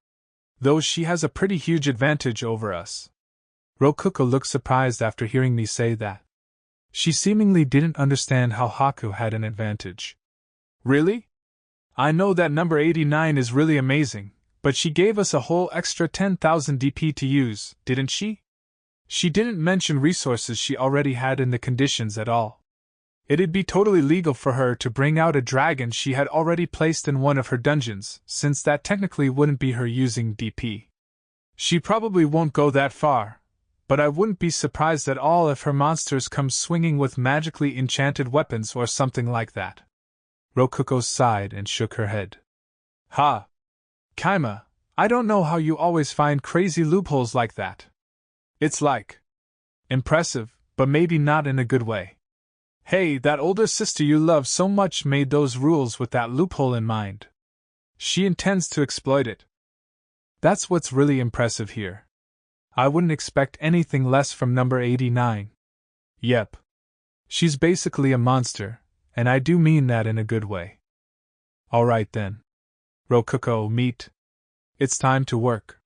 Though she has a pretty huge advantage over us. Rokuko looked surprised after hearing me say that. She seemingly didn't understand how Haku had an advantage. Really? I know that number 89 is really amazing, but she gave us a whole extra 10,000 DP to use, didn't she? She didn't mention resources she already had in the conditions at all. It'd be totally legal for her to bring out a dragon she had already placed in one of her dungeons, since that technically wouldn't be her using DP. She probably won't go that far, but I wouldn't be surprised at all if her monsters come swinging with magically enchanted weapons or something like that. Rokuko sighed and shook her head. Ha! Kima, I don't know how you always find crazy loopholes like that. It's like impressive, but maybe not in a good way. Hey, that older sister you love so much made those rules with that loophole in mind. She intends to exploit it. That's what's really impressive here. I wouldn't expect anything less from number 89. Yep. She's basically a monster, and I do mean that in a good way. Alright then. Rokuko, meet. It's time to work.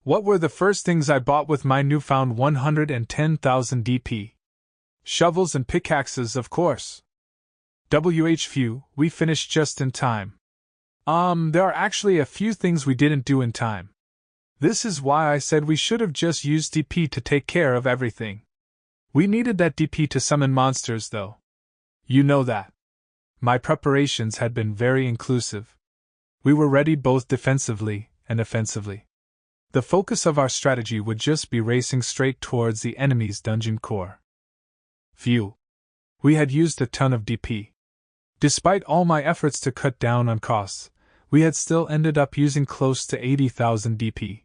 What were the first things I bought with my newfound 110,000 DP? Shovels and pickaxes, of course. Phew, we finished just in time. There are actually a few things we didn't do in time. This is why I said we should have just used DP to take care of everything. We needed that DP to summon monsters, though. You know that. My preparations had been very inclusive. We were ready both defensively and offensively. The focus of our strategy would just be racing straight towards the enemy's dungeon core. Phew. We had used a ton of DP. Despite all my efforts to cut down on costs, we had still ended up using close to 80,000 DP.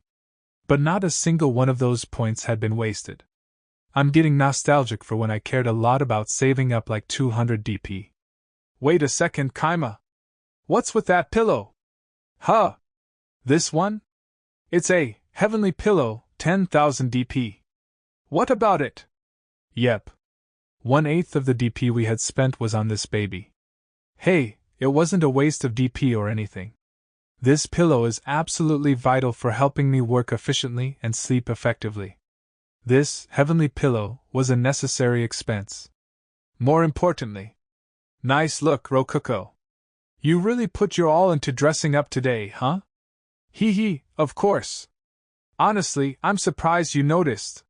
But not a single one of those points had been wasted. I'm getting nostalgic for when I cared a lot about saving up like 200 DP. Wait a second, Kima. What's with that pillow? Huh? This one? It's a heavenly pillow, 10,000 DP. What about it? Yep. 1/8 of the DP we had spent was on this baby. Hey, it wasn't a waste of DP or anything. This pillow is absolutely vital for helping me work efficiently and sleep effectively. This heavenly pillow was a necessary expense. More importantly, nice look, Rokuko. You really put your all into dressing up today, huh? Hee hee, of course. Honestly, I'm surprised you noticed.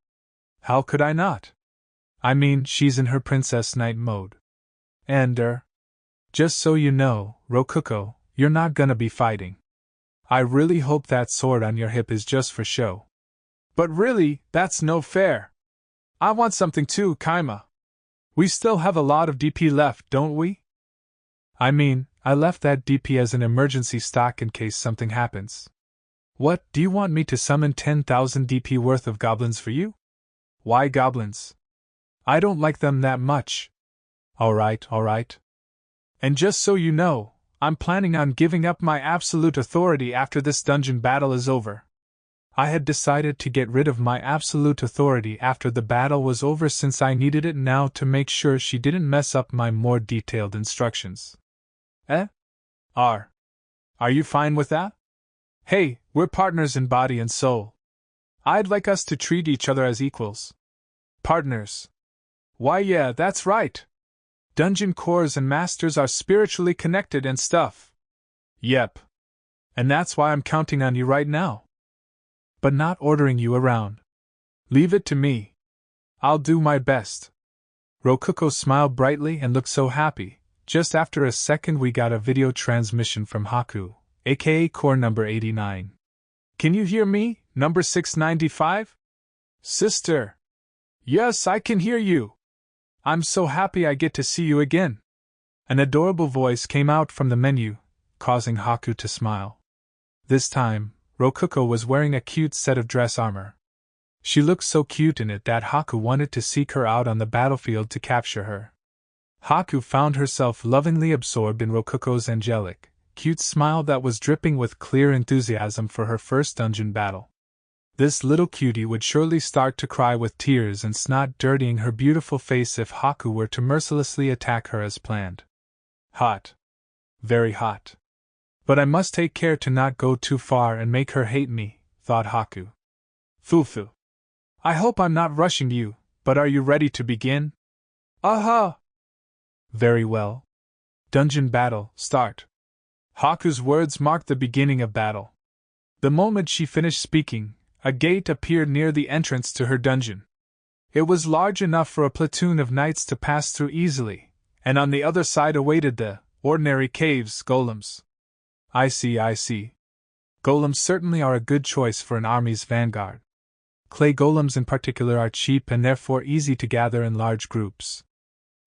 How could I not? I mean, she's in her Princess Knight mode. And, just so you know, Rokuko, you're not gonna be fighting. I really hope that sword on your hip is just for show. But really, that's no fair. I want something too, Kima. We still have a lot of DP left, don't we? I mean, I left that DP as an emergency stock in case something happens. What, do you want me to summon 10,000 DP worth of goblins for you? Why goblins? I don't like them that much. Alright. And just so you know, I'm planning on giving up my absolute authority after this dungeon battle is over. I had decided to get rid of my absolute authority after the battle was over since I needed it now to make sure she didn't mess up my more detailed instructions. Are you fine with that? Hey, we're partners in body and soul. I'd like us to treat each other as equals. Partners. Why yeah, that's right. Dungeon cores and masters are spiritually connected and stuff. Yep. And that's why I'm counting on you right now. But not ordering you around. Leave it to me. I'll do my best. Rokuko smiled brightly and looked so happy. Just after a second we got a video transmission from Haku, aka core number 89. Can you hear me, number 695? Sister! Yes, I can hear you. I'm so happy I get to see you again. An adorable voice came out from the menu, causing Haku to smile. This time, Rokuko was wearing a cute set of dress armor. She looked so cute in it that Haku wanted to seek her out on the battlefield to capture her. Haku found herself lovingly absorbed in Rokuko's angelic, cute smile that was dripping with clear enthusiasm for her first dungeon battle. This little cutie would surely start to cry with tears and snot dirtying her beautiful face if Haku were to mercilessly attack her as planned. Hot. Very hot. But I must take care to not go too far and make her hate me, thought Haku. Fufu. I hope I'm not rushing you, but are you ready to begin? Aha! Very well. Dungeon battle, start. Haku's words marked the beginning of battle. The moment she finished speaking, a gate appeared near the entrance to her dungeon. It was large enough for a platoon of knights to pass through easily, and on the other side awaited the ordinary caves golems. I see. Golems certainly are a good choice for an army's vanguard. Clay golems in particular are cheap and therefore easy to gather in large groups.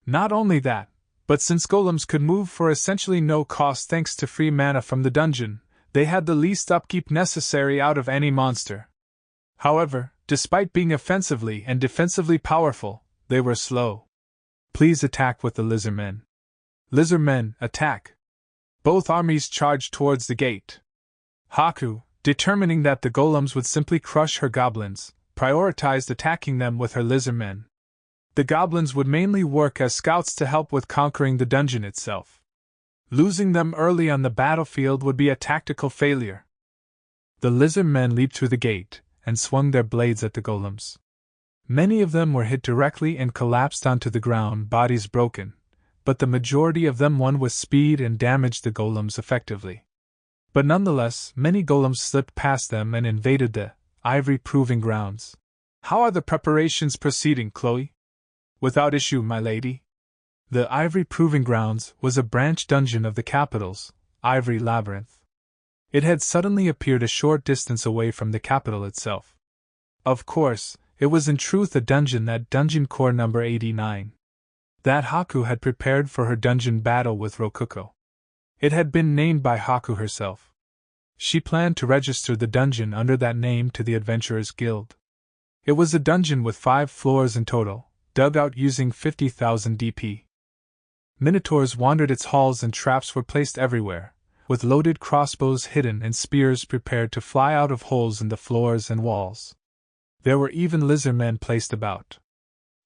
Not only that, but since golems could move for essentially no cost thanks to free mana from the dungeon, they had the least upkeep necessary out of any monster. However, despite being offensively and defensively powerful, they were slow. Please attack with the lizardmen. Lizardmen, attack! Both armies charged towards the gate. Haku, determining that the golems would simply crush her goblins, prioritized attacking them with her lizardmen. The goblins would mainly work as scouts to help with conquering the dungeon itself. Losing them early on the battlefield would be a tactical failure. The lizardmen leaped through the gate and swung their blades at the golems. Many of them were hit directly and collapsed onto the ground, bodies broken, but the majority of them won with speed and damaged the golems effectively. But nonetheless, many golems slipped past them and invaded the ivory proving grounds. How are the preparations proceeding, Chloe? Without issue, my lady. The ivory proving grounds was a branch dungeon of the capital's ivory labyrinth. It had suddenly appeared a short distance away from the capital itself. Of course, it was in truth a dungeon, that dungeon core number 89. That Haku had prepared for her dungeon battle with Rokuko. It had been named by Haku herself. She planned to register the dungeon under that name to the Adventurers Guild. It was a dungeon with 5 floors in total, dug out using 50,000 DP. Minotaurs wandered its halls and traps were placed everywhere, with loaded crossbows hidden and spears prepared to fly out of holes in the floors and walls. There were even lizardmen placed about.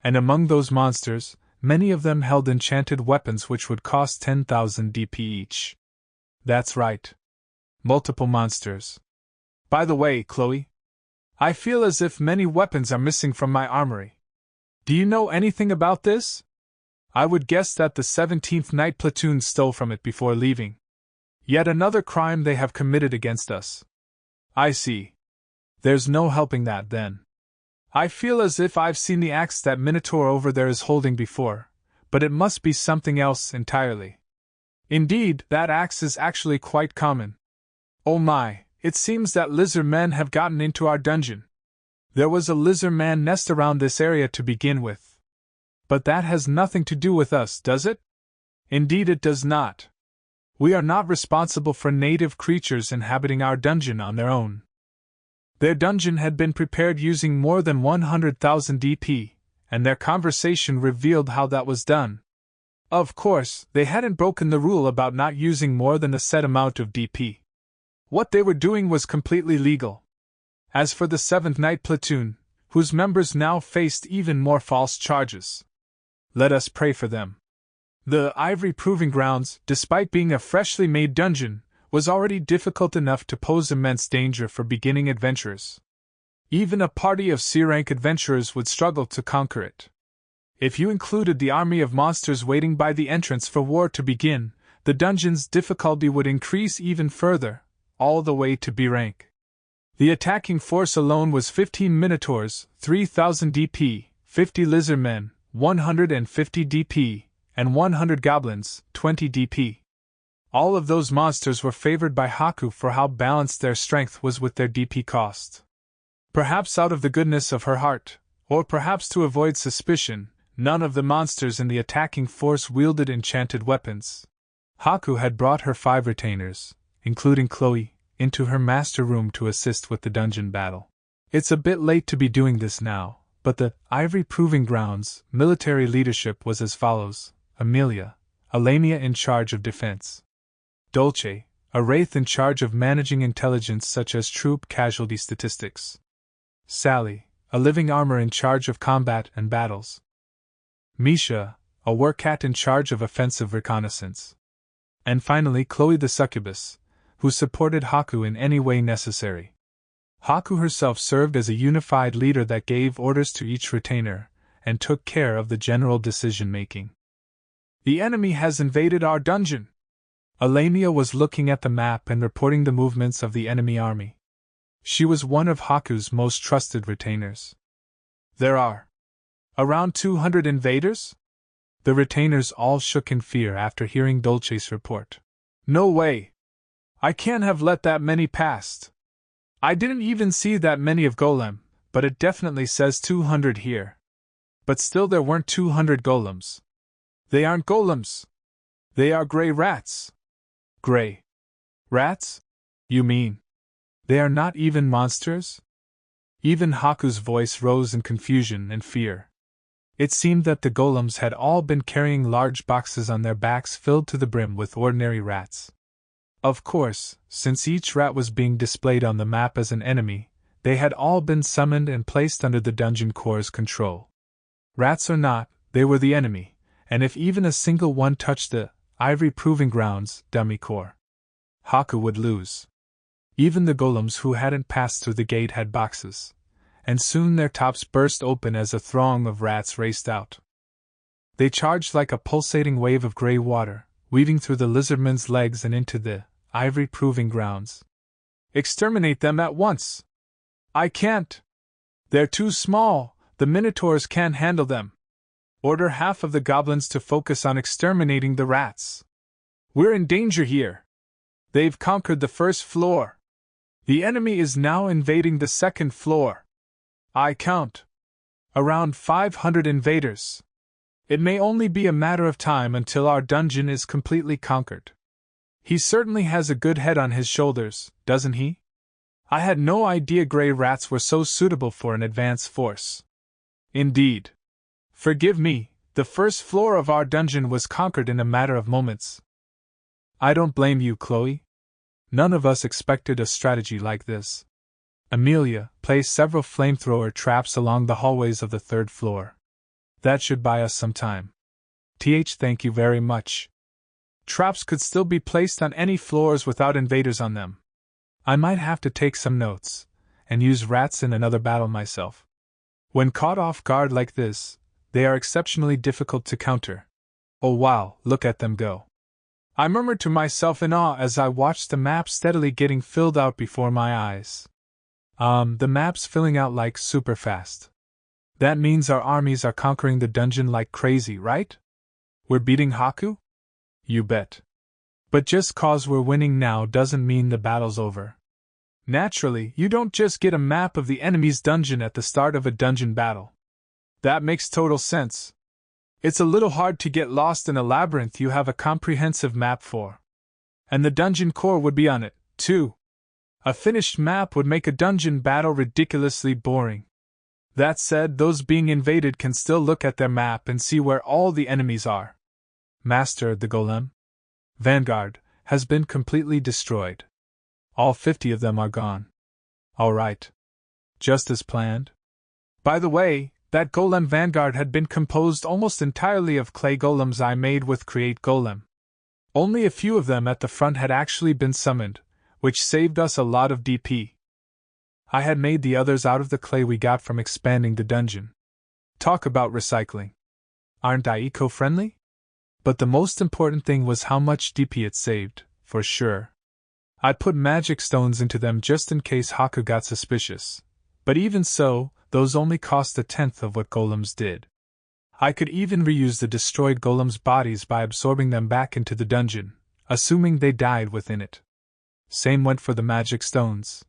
And among those monsters, many of them held enchanted weapons which would cost 10,000 DP each. That's right. Multiple monsters. By the way, Chloe, I feel as if many weapons are missing from my armory. Do you know anything about this? I would guess that the 17th Night Platoon stole from it before leaving. Yet another crime they have committed against us. I see. There's no helping that, then. I feel as if I've seen the axe that Minotaur over there is holding before, but it must be something else entirely. Indeed, that axe is actually quite common. Oh my, it seems that lizard men have gotten into our dungeon. There was a lizard man nest around this area to begin with. But that has nothing to do with us, does it? Indeed it does not. We are not responsible for native creatures inhabiting our dungeon on their own. Their dungeon had been prepared using more than 100,000 DP, and their conversation revealed how that was done. Of course, they hadn't broken the rule about not using more than a set amount of DP. What they were doing was completely legal. As for the 7th Night Platoon, whose members now faced even more false charges, let us pray for them. The Ivory Proving Grounds, despite being a freshly made dungeon, was already difficult enough to pose immense danger for beginning adventurers. Even a party of C-rank adventurers would struggle to conquer it. If you included the army of monsters waiting by the entrance for war to begin, the dungeon's difficulty would increase even further, all the way to B rank. The attacking force alone was 15 Minotaurs, 3,000 DP, 50 Lizardmen, 150 DP, and 100 Goblins, 20 DP. All of those monsters were favored by Haku for how balanced their strength was with their DP cost. Perhaps out of the goodness of her heart, or perhaps to avoid suspicion, none of the monsters in the attacking force wielded enchanted weapons. Haku had brought her 5 retainers, including Chloe, into her master room to assist with the dungeon battle. It's a bit late to be doing this now, but the Ivory Proving Grounds military leadership was as follows: Amelia, a Lamia in charge of defense; Dolce, a Wraith in charge of managing intelligence such as troop casualty statistics; Sally, a living armor in charge of combat and battles; Misha, a Wercat in charge of offensive reconnaissance; and finally Chloe the Succubus, who supported Haku in any way necessary. Haku herself served as a unified leader that gave orders to each retainer, and took care of the general decision-making. The enemy has invaded our dungeon! Alamia was looking at the map and reporting the movements of the enemy army. She was one of Haku's most trusted retainers. There are around 200 invaders? The retainers all shook in fear after hearing Dolce's report. No way! I can't have let that many past. I didn't even see that many of Golem, but it definitely says 200 here. But still there weren't 200 golems. They aren't golems. They are gray rats. Gray rats? You mean they are not even monsters? Even Haku's voice rose in confusion and fear. It seemed that the golems had all been carrying large boxes on their backs filled to the brim with ordinary rats. Of course, since each rat was being displayed on the map as an enemy, they had all been summoned and placed under the Dungeon Corps' control. Rats or not, they were the enemy, and if even a single one touched the Ivory Proving Grounds dummy core, Haku would lose. Even the golems who hadn't passed through the gate had boxes, and soon their tops burst open as a throng of rats raced out. They charged like a pulsating wave of gray water, weaving through the lizardmen's legs and into the Ivory Proving Grounds. Exterminate them at once! I can't! They're too small, the Minotaurs can't handle them. Order half of the goblins to focus on exterminating the rats. We're in danger here. They've conquered the first floor. The enemy is now invading the second floor. I count around 500 invaders. It may only be a matter of time until our dungeon is completely conquered. He certainly has a good head on his shoulders, doesn't he? I had no idea gray rats were so suitable for an advance force. Indeed. Forgive me, the first floor of our dungeon was conquered in a matter of moments. I don't blame you, Chloe. None of us expected a strategy like this. Amelia, place several flamethrower traps along the hallways of the third floor. That should buy us some time. Thank you very much. Traps could still be placed on any floors without invaders on them. I might have to take some notes, and use rats in another battle myself. When caught off guard like this, they are exceptionally difficult to counter. Oh wow, look at them go. I murmured to myself in awe as I watched the map steadily getting filled out before my eyes. The map's filling out like super fast. That means our armies are conquering the dungeon like crazy, right? We're beating Haku? You bet. But just cause we're winning now doesn't mean the battle's over. Naturally, you don't just get a map of the enemy's dungeon at the start of a dungeon battle. That makes total sense. It's a little hard to get lost in a labyrinth you have a comprehensive map for. And the dungeon core would be on it, too. A finished map would make a dungeon battle ridiculously boring. That said, those being invaded can still look at their map and see where all the enemies are. Master, the Golem Vanguard has been completely destroyed. All 50 of them are gone. All right. Just as planned. By the way, that Golem Vanguard had been composed almost entirely of clay golems I made with Create Golem. Only a few of them at the front had actually been summoned, which saved us a lot of DP. I had made the others out of the clay we got from expanding the dungeon. Talk about recycling. Aren't I eco-friendly? But the most important thing was how much DP it saved, for sure. I'd put magic stones into them just in case Haku got suspicious, but even so, those only cost a tenth of what golems did. I could even reuse the destroyed golems' bodies by absorbing them back into the dungeon, assuming they died within it. Same went for the magic stones.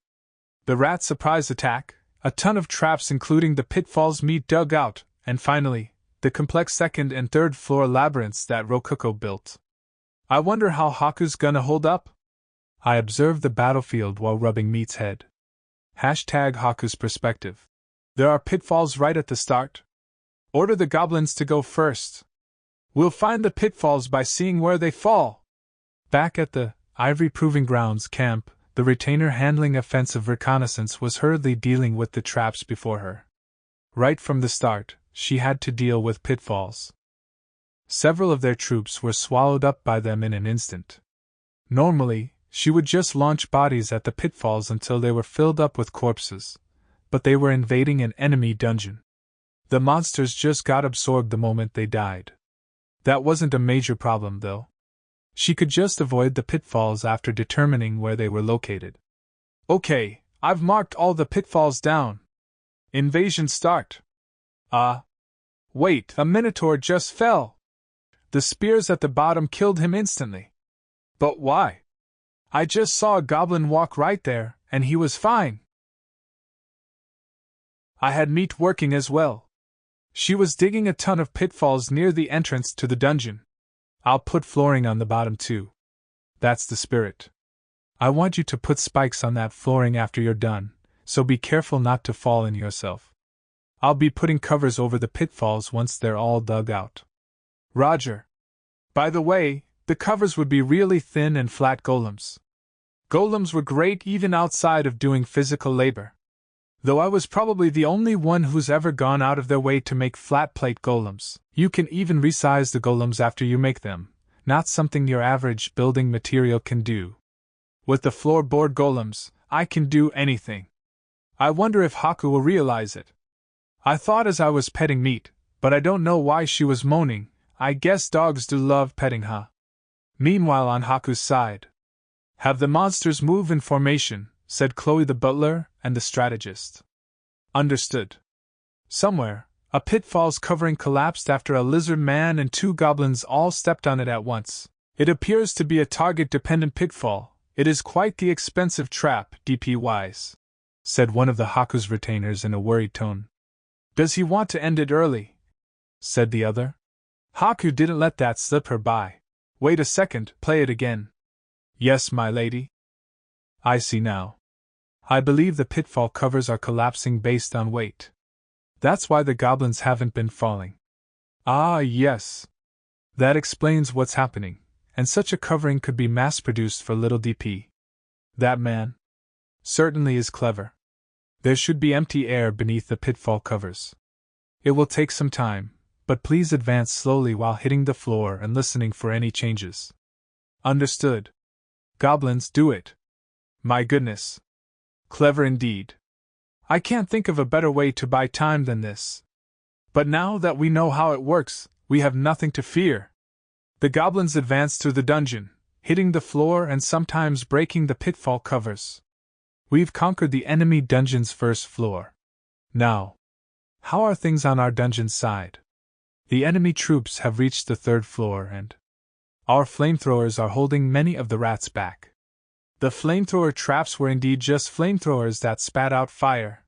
The rat surprise attack, a ton of traps including the pitfalls meat dug out, and finally, the complex second and third floor labyrinths that Rococo built. I wonder how Haku's gonna hold up? I observed the battlefield while rubbing Meat's head. #Haku's perspective. There are pitfalls right at the start. Order the goblins to go first. We'll find the pitfalls by seeing where they fall. Back at the Ivory Proving Grounds camp, the retainer handling offensive reconnaissance was hurriedly dealing with the traps before her. Right from the start, she had to deal with pitfalls. Several of their troops were swallowed up by them in an instant. Normally, she would just launch bodies at the pitfalls until they were filled up with corpses, but they were invading an enemy dungeon. The monsters just got absorbed the moment they died. That wasn't a major problem, though. She could just avoid the pitfalls after determining where they were located. Okay, I've marked all the pitfalls down. Invasion start. Wait, a minotaur just fell. The spears at the bottom killed him instantly. But why? I just saw a goblin walk right there, and he was fine. I had Meat working as well. She was digging a ton of pitfalls near the entrance to the dungeon. I'll put flooring on the bottom too. That's the spirit. I want you to put spikes on that flooring after you're done, so be careful not to fall in yourself. I'll be putting covers over the pitfalls once they're all dug out. Roger. By the way, the covers would be really thin and flat golems. Golems were great even outside of doing physical labor. Though I was probably the only one who's ever gone out of their way to make flat-plate golems. You can even resize the golems after you make them, not something your average building material can do. With the floorboard golems, I can do anything. I wonder if Haku will realize it. I thought as I was petting Meat, but I don't know why she was moaning. I guess dogs do love petting, huh? Meanwhile, on Haku's side, have the monsters move in formation, said Chloe the butler and the strategist. Understood. Somewhere, a pitfall's covering collapsed after a lizard man and 2 goblins all stepped on it at once. It appears to be a target-dependent pitfall. It is quite the expensive trap, DP-wise, said one of the Haku's retainers in a worried tone. Does he want to end it early? Said the other. Haku didn't let that slip her by. Wait a second, play it again. Yes, my lady. I see now. I believe the pitfall covers are collapsing based on weight. That's why the goblins haven't been falling. Ah, yes. That explains what's happening, and such a covering could be mass-produced for little DP. That man certainly is clever. There should be empty air beneath the pitfall covers. It will take some time, but please advance slowly while hitting the floor and listening for any changes. Understood. Goblins, do it. My goodness. Clever indeed. I can't think of a better way to buy time than this. But now that we know how it works, we have nothing to fear. The goblins advance through the dungeon, hitting the floor and sometimes breaking the pitfall covers. We've conquered the enemy dungeon's first floor. Now, how are things on our dungeon side? The enemy troops have reached the 3rd floor and our flamethrowers are holding many of the rats back. The flamethrower traps were indeed just flamethrowers that spat out fire.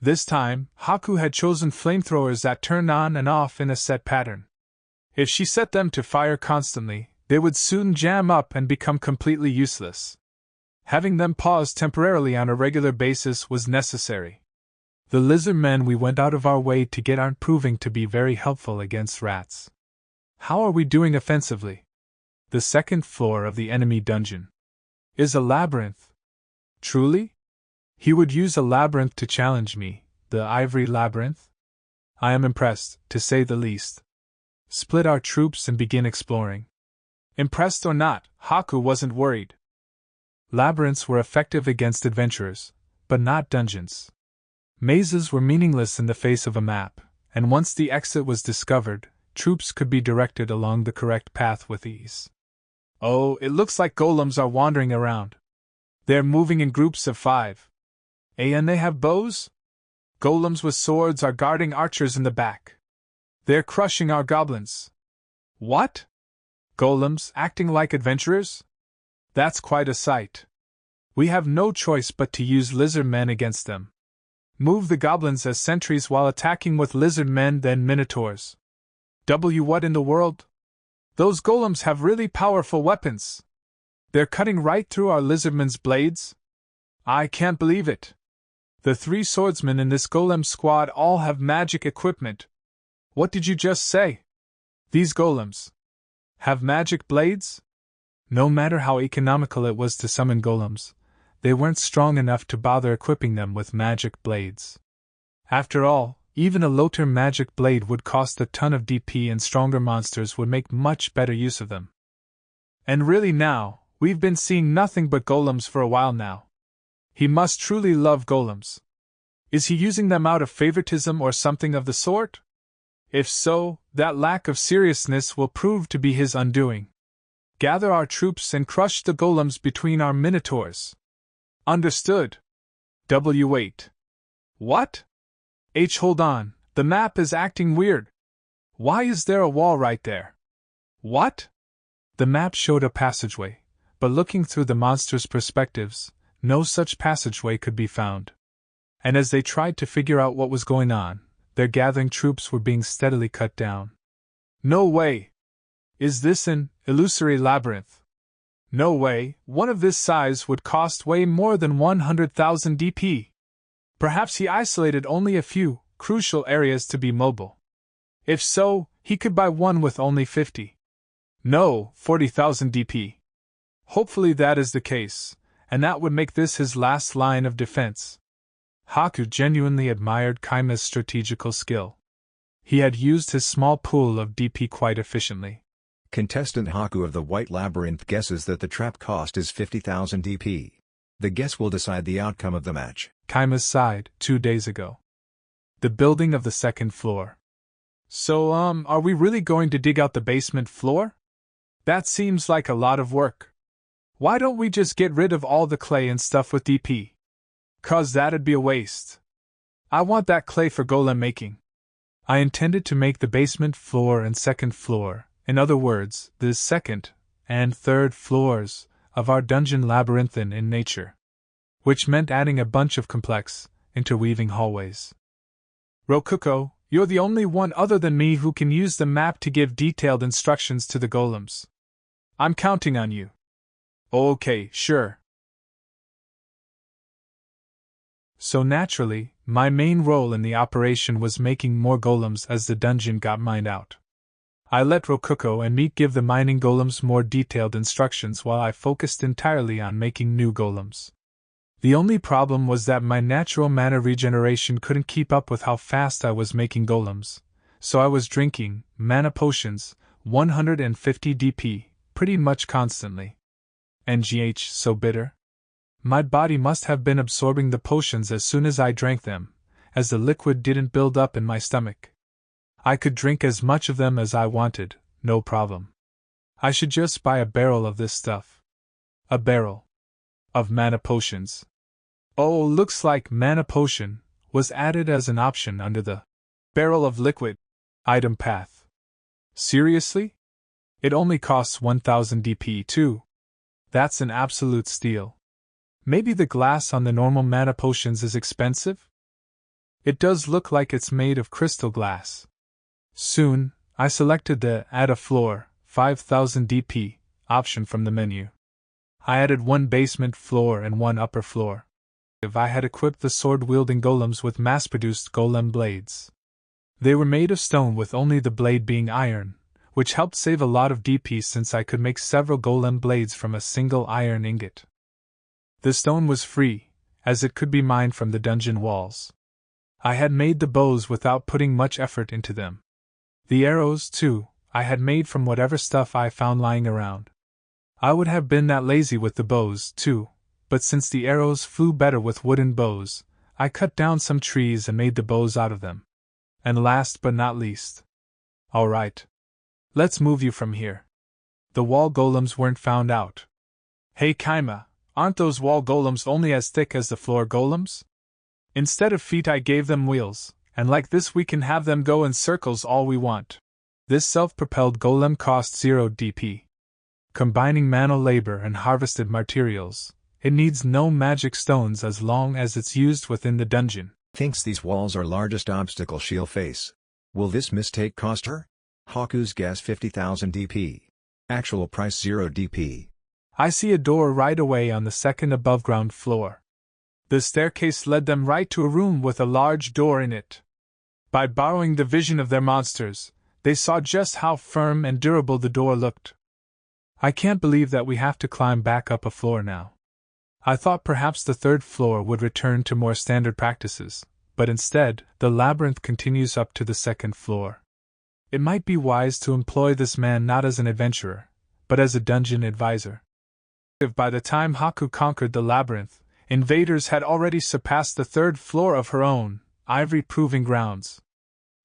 This time, Haku had chosen flamethrowers that turned on and off in a set pattern. If she set them to fire constantly, they would soon jam up and become completely useless. Having them pause temporarily on a regular basis was necessary. The lizard men we went out of our way to get aren't proving to be very helpful against rats. How are we doing offensively? The 2nd floor of the enemy dungeon is a labyrinth. Truly? He would use a labyrinth to challenge me, the ivory labyrinth? I am impressed, to say the least. Split our troops and begin exploring. Impressed or not, Haku wasn't worried. Labyrinths were effective against adventurers, but not dungeons. Mazes were meaningless in the face of a map, and once the exit was discovered, troops could be directed along the correct path with ease. Oh, it looks like golems are wandering around. They're moving in groups of 5. And they have bows? Golems with swords are guarding archers in the back. They're crushing our goblins. What? Golems acting like adventurers? That's quite a sight. We have no choice but to use lizard men against them. Move the goblins as sentries while attacking with lizard men, then minotaurs. What in the world? Those golems have really powerful weapons. They're cutting right through our lizardmen's blades? I can't believe it. The 3 swordsmen in this golem squad all have magic equipment. What did you just say? These golems have magic blades? No matter how economical it was to summon golems, they weren't strong enough to bother equipping them with magic blades. After all, even a low-tier magic blade would cost a ton of DP, and stronger monsters would make much better use of them. And really now, we've been seeing nothing but golems for a while now. He must truly love golems. Is he using them out of favoritism or something of the sort? If so, that lack of seriousness will prove to be his undoing. Gather our troops and crush the golems between our minotaurs. Understood. W8. What? H, hold on, the map is acting weird. Why is there a wall right there? What? The map showed a passageway, but looking through the monsters' perspectives, no such passageway could be found. And as they tried to figure out what was going on, their gathering troops were being steadily cut down. No way! Is this an illusory labyrinth? No way, one of this size would cost way more than 100,000 DP. Perhaps he isolated only a few crucial areas to be mobile. If so, he could buy one with only 50. No, 40,000 DP. Hopefully that is the case, and that would make this his last line of defense. Haku genuinely admired Kima's strategical skill. He had used his small pool of DP quite efficiently. Contestant Haku of the White Labyrinth guesses that the trap cost is 50,000 DP. The guess will decide the outcome of the match. Kima sighed 2 days ago. The building of the 2nd floor. So, are we really going to dig out the basement floor? That seems like a lot of work. Why don't we just get rid of all the clay and stuff with DP? 'Cause that'd be a waste. I want that clay for golem making. I intended to make the basement floor and 2nd floor, in other words, the 2nd and 3rd floors of our dungeon labyrinthine in nature. Which meant adding a bunch of complex, interweaving hallways. Rokuko, you're the only one other than me who can use the map to give detailed instructions to the golems. I'm counting on you. Okay, sure. So naturally, my main role in the operation was making more golems as the dungeon got mined out. I let Rokuko and Meek give the mining golems more detailed instructions while I focused entirely on making new golems. The only problem was that my natural mana regeneration couldn't keep up with how fast I was making golems, so I was drinking mana potions, 150 DP, pretty much constantly. NGH, so bitter. My body must have been absorbing the potions as soon as I drank them, as the liquid didn't build up in my stomach. I could drink as much of them as I wanted, no problem. I should just buy a barrel of this stuff. A barrel of mana potions. Oh, looks like mana potion was added as an option under the barrel of liquid item path. Seriously? It only costs 1000 DP too. That's an absolute steal. Maybe the glass on the normal mana potions is expensive? It does look like it's made of crystal glass. Soon, I selected the Add a Floor, 5000 DP, option from the menu. I added one basement floor and one upper floor. If I had equipped the sword-wielding golems with mass-produced golem blades. They were made of stone with only the blade being iron, which helped save a lot of DP since I could make several golem blades from a single iron ingot. The stone was free, as it could be mined from the dungeon walls. I had made the bows without putting much effort into them. The arrows, too, I had made from whatever stuff I found lying around. I would have been that lazy with the bows, too, but since the arrows flew better with wooden bows, I cut down some trees and made the bows out of them. And last but not least. Alright. Let's move you from here. The wall golems weren't found out. Hey Kima, Aren't those wall golems only as thick as the floor golems? Instead of feet, I gave them wheels, and like this we can have them go in circles all we want. This self-propelled golem costs 0 DP. Combining manual labor and harvested materials, it needs no magic stones as long as it's used within the dungeon. Thinks these walls are largest obstacle she'll face. Will this mistake cost her? Haku's guess 50,000 DP. Actual price 0 DP. I see a door right away on the second above-ground floor. The staircase led them right to a room with a large door in it. By borrowing the vision of their monsters, they saw just how firm and durable the door looked. I can't believe that we have to climb back up a floor now. I thought perhaps the third floor would return to more standard practices, but instead, the labyrinth continues up to the second floor. It might be wise to employ this man not as an adventurer, but as a dungeon advisor. By the time Haku conquered the labyrinth, invaders had already surpassed the third floor of her own, ivory proving grounds.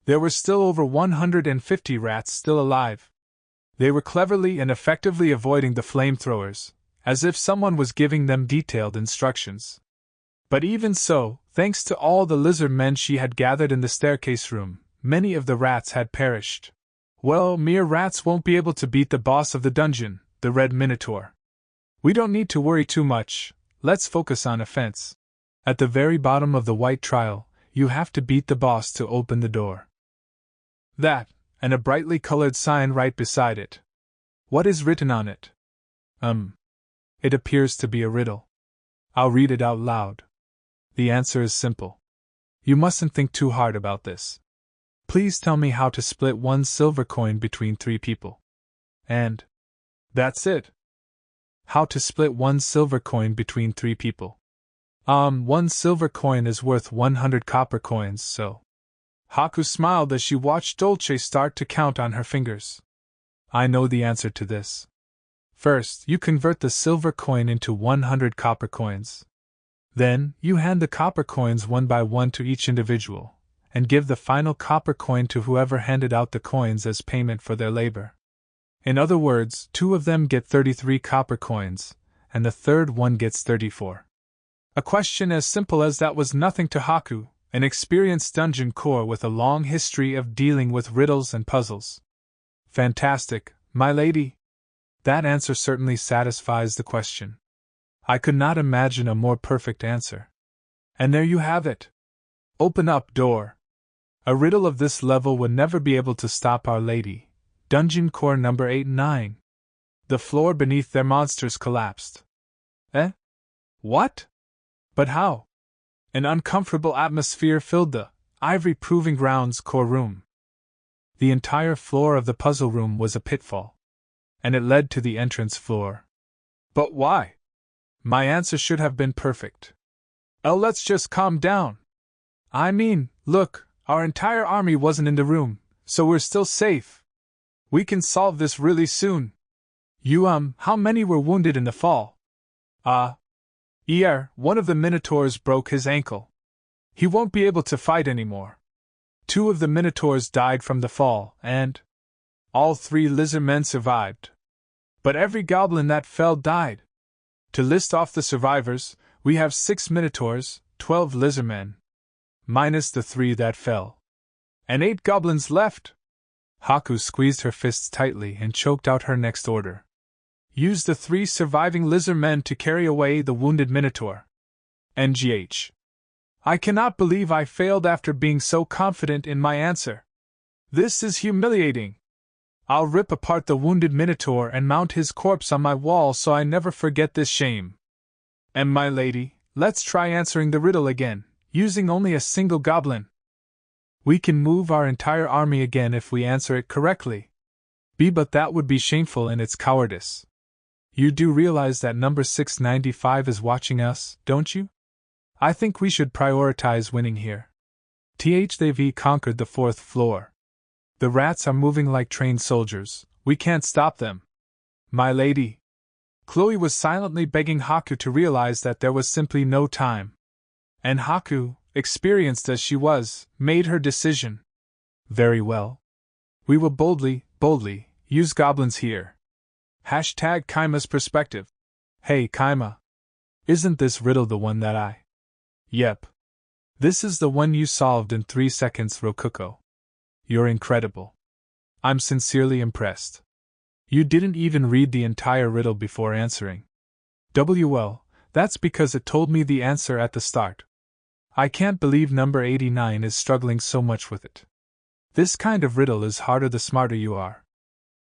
There were still over 150 rats still alive. They were cleverly and effectively avoiding the flamethrowers, as if someone was giving them detailed instructions. But even so, thanks to all the lizard men she had gathered in the staircase room, many of the rats had perished. Well, mere rats won't be able to beat the boss of the dungeon, the Red Minotaur. We don't need to worry too much, let's focus on offense. At the very bottom of the white trial, you have to beat the boss to open the door. That, and a brightly colored sign right beside it. What is written on it? It appears to be a riddle. I'll read it out loud. The answer is simple. You mustn't think too hard about this. Please tell me how to split 1 silver coin between 3 people. And that's it. How to split 1 silver coin between 3 people. 1 silver coin is worth 100 copper coins, so. Haku smiled as she watched Dolce start to count on her fingers. I know the answer to this. First, you convert the silver coin into 100 copper coins. Then, you hand the copper coins one by one to each individual, and give the final copper coin to whoever handed out the coins as payment for their labor. In other words, 2 of them get 33 copper coins, and the third one gets 34. A question as simple as that was nothing to Haku, an experienced dungeon core with a long history of dealing with riddles and puzzles. Fantastic, my lady. That answer certainly satisfies the question. I could not imagine a more perfect answer. And there you have it. Open up, door. A riddle of this level would never be able to stop Our Lady. Dungeon core number 8 and 9. The floor beneath their monsters collapsed. Eh? What? But how? An uncomfortable atmosphere filled the ivory proving grounds core room. The entire floor of the puzzle room was a pitfall, and it led to the entrance floor. But why? My answer should have been perfect. Oh, let's just calm down. I mean, look, our entire army wasn't in the room, so we're still safe. We can solve this really soon. How many were wounded in the fall? One of the Minotaurs broke his ankle. He won't be able to fight anymore. 2 of the Minotaurs died from the fall, and all 3 lizard men survived. But every goblin that fell died. To list off the survivors, we have 6 Minotaurs, 12 lizard men, minus the 3 that fell, and 8 goblins left. Haku squeezed her fists tightly and choked out her next order. Use the 3 surviving lizard men to carry away the wounded Minotaur. NGH. I cannot believe I failed after being so confident in my answer. This is humiliating. I'll rip apart the wounded Minotaur and mount his corpse on my wall so I never forget this shame. And my lady, let's try answering the riddle again, using only a single goblin. We can move our entire army again if we answer it correctly. But that would be shameful in its cowardice. You do realize that number 695 is watching us, don't you? I think we should prioritize winning here. They've conquered the 4th floor. The rats are moving like trained soldiers, we can't stop them. My lady. Chloe was silently begging Haku to realize that there was simply no time. And Haku, experienced as she was, made her decision. Very well. We will boldly, use goblins here. Hashtag Kima's perspective. Hey Kima. Isn't this riddle the one that I... Yep. This is the one you solved in 3 seconds, Rokuko. You're incredible. I'm sincerely impressed. You didn't even read the entire riddle before answering. Well, that's because it told me the answer at the start. I can't believe number 89 is struggling so much with it. This kind of riddle is harder the smarter you are.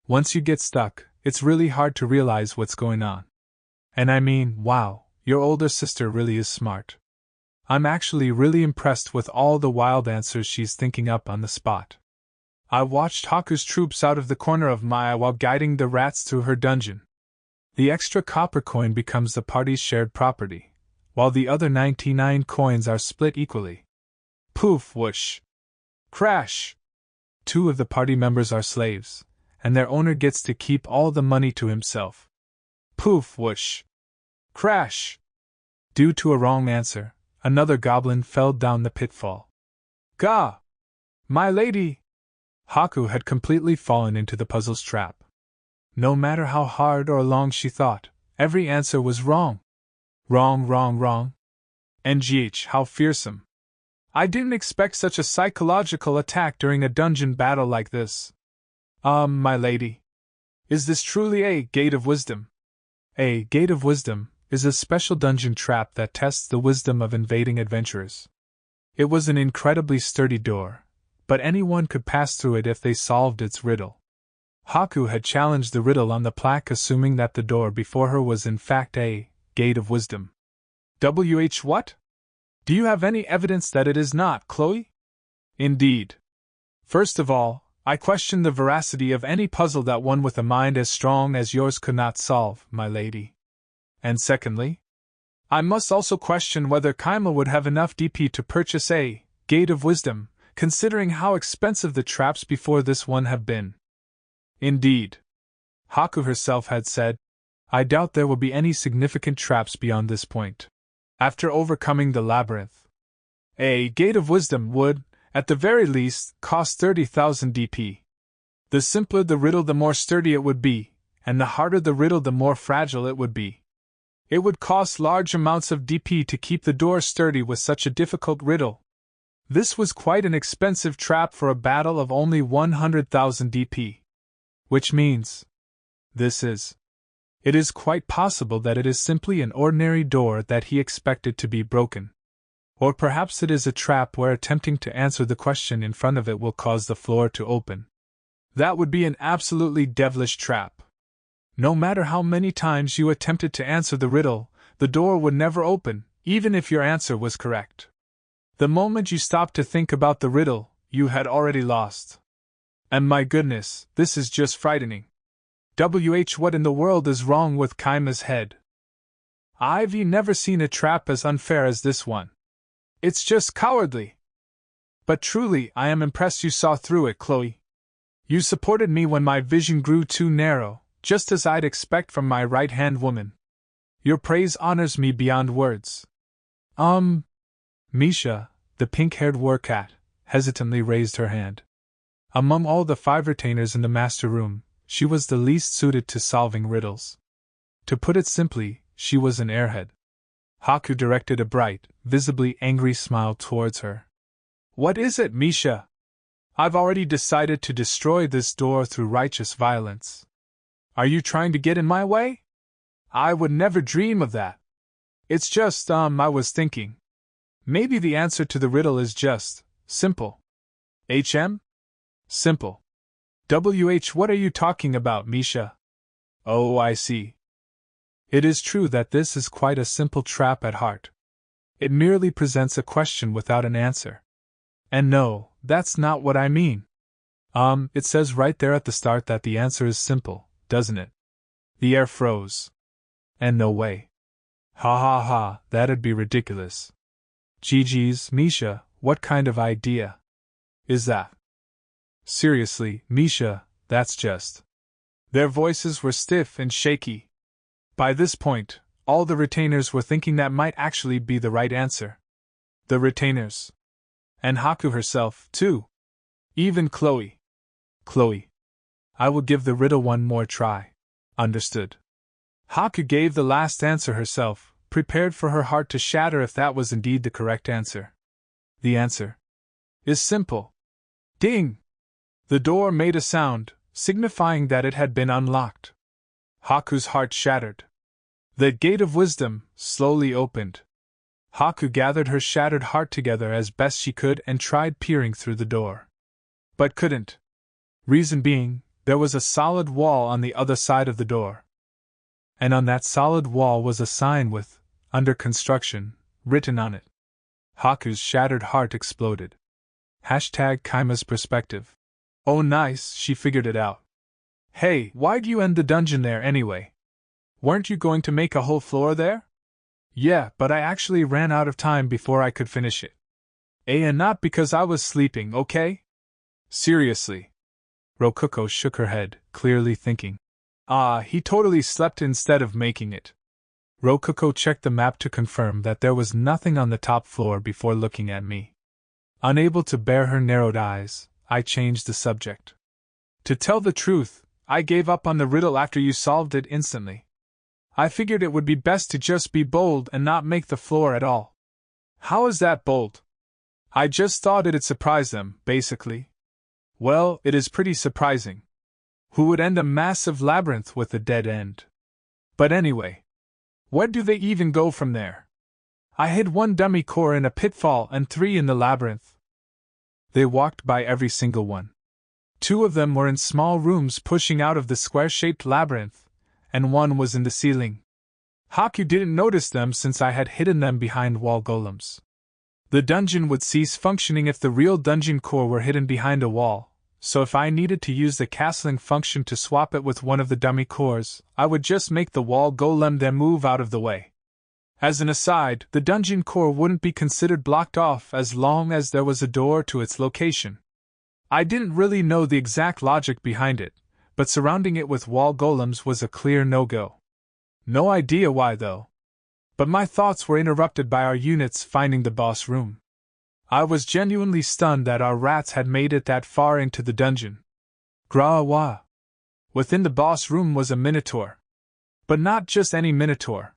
Once you get stuck, it's really hard to realize what's going on. And I mean, wow, your older sister really is smart. I'm actually really impressed with all the wild answers she's thinking up on the spot. I watched Haku's troops out of the corner of my eye while guiding the rats through her dungeon. The extra copper coin becomes the party's shared property, while the other 99 coins are split equally. Poof, whoosh. Crash! 2 of the party members are slaves, and their owner gets to keep all the money to himself. Poof, whoosh. Crash! Due to a wrong answer, another goblin fell down the pitfall. Gah! My lady! Haku had completely fallen into the puzzle's trap. No matter how hard or long she thought, every answer was wrong. Wrong, wrong, wrong. NGH, how fearsome. I didn't expect such a psychological attack during a dungeon battle like this. My lady. Is this truly a Gate of Wisdom? A Gate of Wisdom is a special dungeon trap that tests the wisdom of invading adventurers. It was an incredibly sturdy door, but anyone could pass through it if they solved its riddle. Haku had challenged the riddle on the plaque, assuming that the door before her was in fact a Gate of Wisdom. What? Do you have any evidence that it is not, Chloe? Indeed. First of all, I question the veracity of any puzzle that one with a mind as strong as yours could not solve, my lady. And secondly, I must also question whether Kima would have enough DP to purchase a Gate of Wisdom, considering how expensive the traps before this one have been. Indeed. Haku herself had said, I doubt there will be any significant traps beyond this point. After overcoming the labyrinth, a Gate of Wisdom would, at the very least, cost 30,000 DP. The simpler the riddle, the more sturdy it would be, and the harder the riddle, the more fragile it would be. It would cost large amounts of DP to keep the door sturdy with such a difficult riddle. This was quite an expensive trap for a battle of only 100,000 DP. Which means, it is quite possible that it is simply an ordinary door that he expected to be broken. Or perhaps it is a trap where attempting to answer the question in front of it will cause the floor to open. That would be an absolutely devilish trap. No matter how many times you attempted to answer the riddle, the door would never open, even if your answer was correct. The moment you stopped to think about the riddle, you had already lost. And my goodness, this is just frightening. What in the world is wrong with Kima's head? I've never seen a trap as unfair as this one. It's just cowardly. But truly, I am impressed you saw through it, Chloe. You supported me when my vision grew too narrow, just as I'd expect from my right-hand woman. Your praise honors me beyond words. Misha, the pink-haired war-cat, hesitantly raised her hand. Among all the 5 retainers in the master room, she was the least suited to solving riddles. To put it simply, she was an airhead. Haku directed a bright, visibly angry smile towards her. What is it, Misha? I've already decided to destroy this door through righteous violence. Are you trying to get in my way? I would never dream of that. It's just, I was thinking. Maybe the answer to the riddle is just, simple. Simple. What are you talking about, Misha? Oh, I see. It is true that this is quite a simple trap at heart. It merely presents a question without an answer. And no, that's not what I mean. It says right there at the start that the answer is simple, doesn't it? The air froze. And no way. Ha ha ha, that'd be ridiculous. GG's, Misha, what kind of idea is that? Seriously, Misha, that's just... Their voices were stiff and shaky. By this point, all the retainers were thinking that might actually be the right answer. The retainers. And Haku herself, too. Even Chloe. Chloe. I will give the riddle one more try. Understood. Haku gave the last answer herself, prepared for her heart to shatter if that was indeed the correct answer. The answer is simple. Ding! The door made a sound, signifying that it had been unlocked. Haku's heart shattered. The gate of wisdom slowly opened. Haku gathered her shattered heart together as best she could and tried peering through the door. But couldn't. Reason being, there was a solid wall on the other side of the door. And on that solid wall was a sign with, "Under construction," written on it. Haku's shattered heart exploded. #Kima's perspective. Oh nice, she figured it out. Hey, why'd you end the dungeon there anyway? Weren't you going to make a whole floor there? Yeah, but I actually ran out of time before I could finish it. And not because I was sleeping, okay? Seriously. Rokuko shook her head, clearly thinking. He totally slept instead of making it. Rokuko checked the map to confirm that there was nothing on the top floor before looking at me. Unable to bear her narrowed eyes, I changed the subject. To tell the truth, I gave up on the riddle after you solved it instantly. I figured it would be best to just be bold and not make the floor at all. How is that bold? I just thought it'd surprise them, basically. Well, it is pretty surprising. Who would end a massive labyrinth with a dead end? But anyway, where do they even go from there? I hid 1 dummy core in a pitfall and 3 in the labyrinth. They walked by every single one. 2 of them were in small rooms pushing out of the square-shaped labyrinth, and 1 was in the ceiling. Haku didn't notice them since I had hidden them behind wall golems. The dungeon would cease functioning if the real dungeon core were hidden behind a wall, so if I needed to use the castling function to swap it with one of the dummy cores, I would just make the wall golem then move out of the way. As an aside, the dungeon core wouldn't be considered blocked off as long as there was a door to its location. I didn't really know the exact logic behind it, but surrounding it with wall golems was a clear no-go. No idea why though. But my thoughts were interrupted by our units finding the boss room. I was genuinely stunned that our rats had made it that far into the dungeon. Grawa. Within the boss room was a minotaur. But not just any minotaur.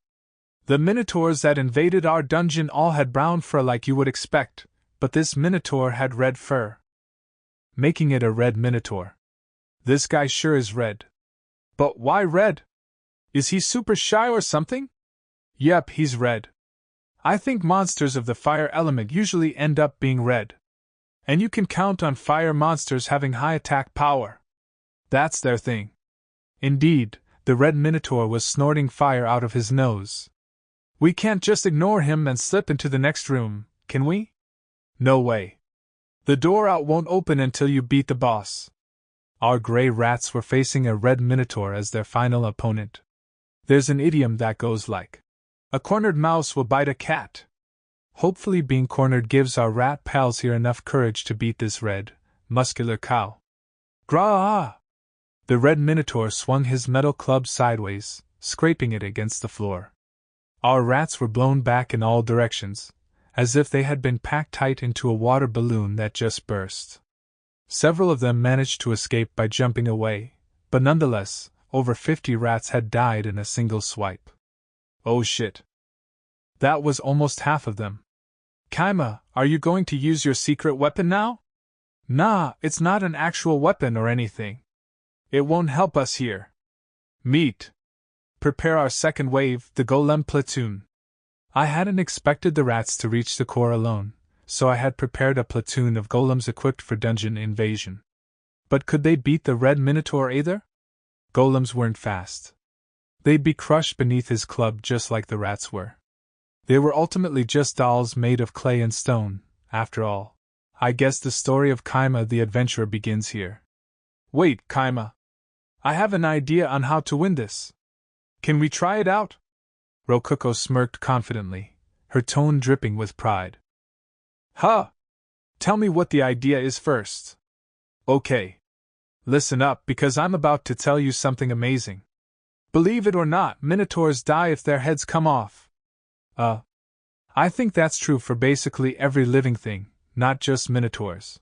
The minotaurs that invaded our dungeon all had brown fur like you would expect, but this minotaur had red fur. Making it a red minotaur. This guy sure is red. But why red? Is he super shy or something? Yep, he's red. I think monsters of the fire element usually end up being red. And you can count on fire monsters having high attack power. That's their thing. Indeed, the red minotaur was snorting fire out of his nose. We can't just ignore him and slip into the next room, can we? No way. The door out won't open until you beat the boss. Our gray rats were facing a red minotaur as their final opponent. There's an idiom that goes like, "A cornered mouse will bite a cat." Hopefully being cornered gives our rat pals here enough courage to beat this red, muscular cow. Gra! The red minotaur swung his metal club sideways, scraping it against the floor. Our rats were blown back in all directions, as if they had been packed tight into a water balloon that just burst. Several of them managed to escape by jumping away, but nonetheless, over 50 rats had died in a single swipe. Oh shit. That was almost half of them. Kima, are you going to use your secret weapon now? Nah, it's not an actual weapon or anything. It won't help us here. Meet. Prepare our second wave, the Golem platoon. I hadn't expected the rats to reach the core alone, so I had prepared a platoon of golems equipped for dungeon invasion. But could they beat the red minotaur either? Golems weren't fast. They'd be crushed beneath his club just like the rats were. They were ultimately just dolls made of clay and stone, after all. I guess the story of Kima the adventurer begins here. Wait, Kima. I have an idea on how to win this. Can we try it out? Rokuko smirked confidently, her tone dripping with pride. Huh! Tell me what the idea is first. Okay. Listen up because I'm about to tell you something amazing. Believe it or not, minotaurs die if their heads come off. I think that's true for basically every living thing, not just minotaurs.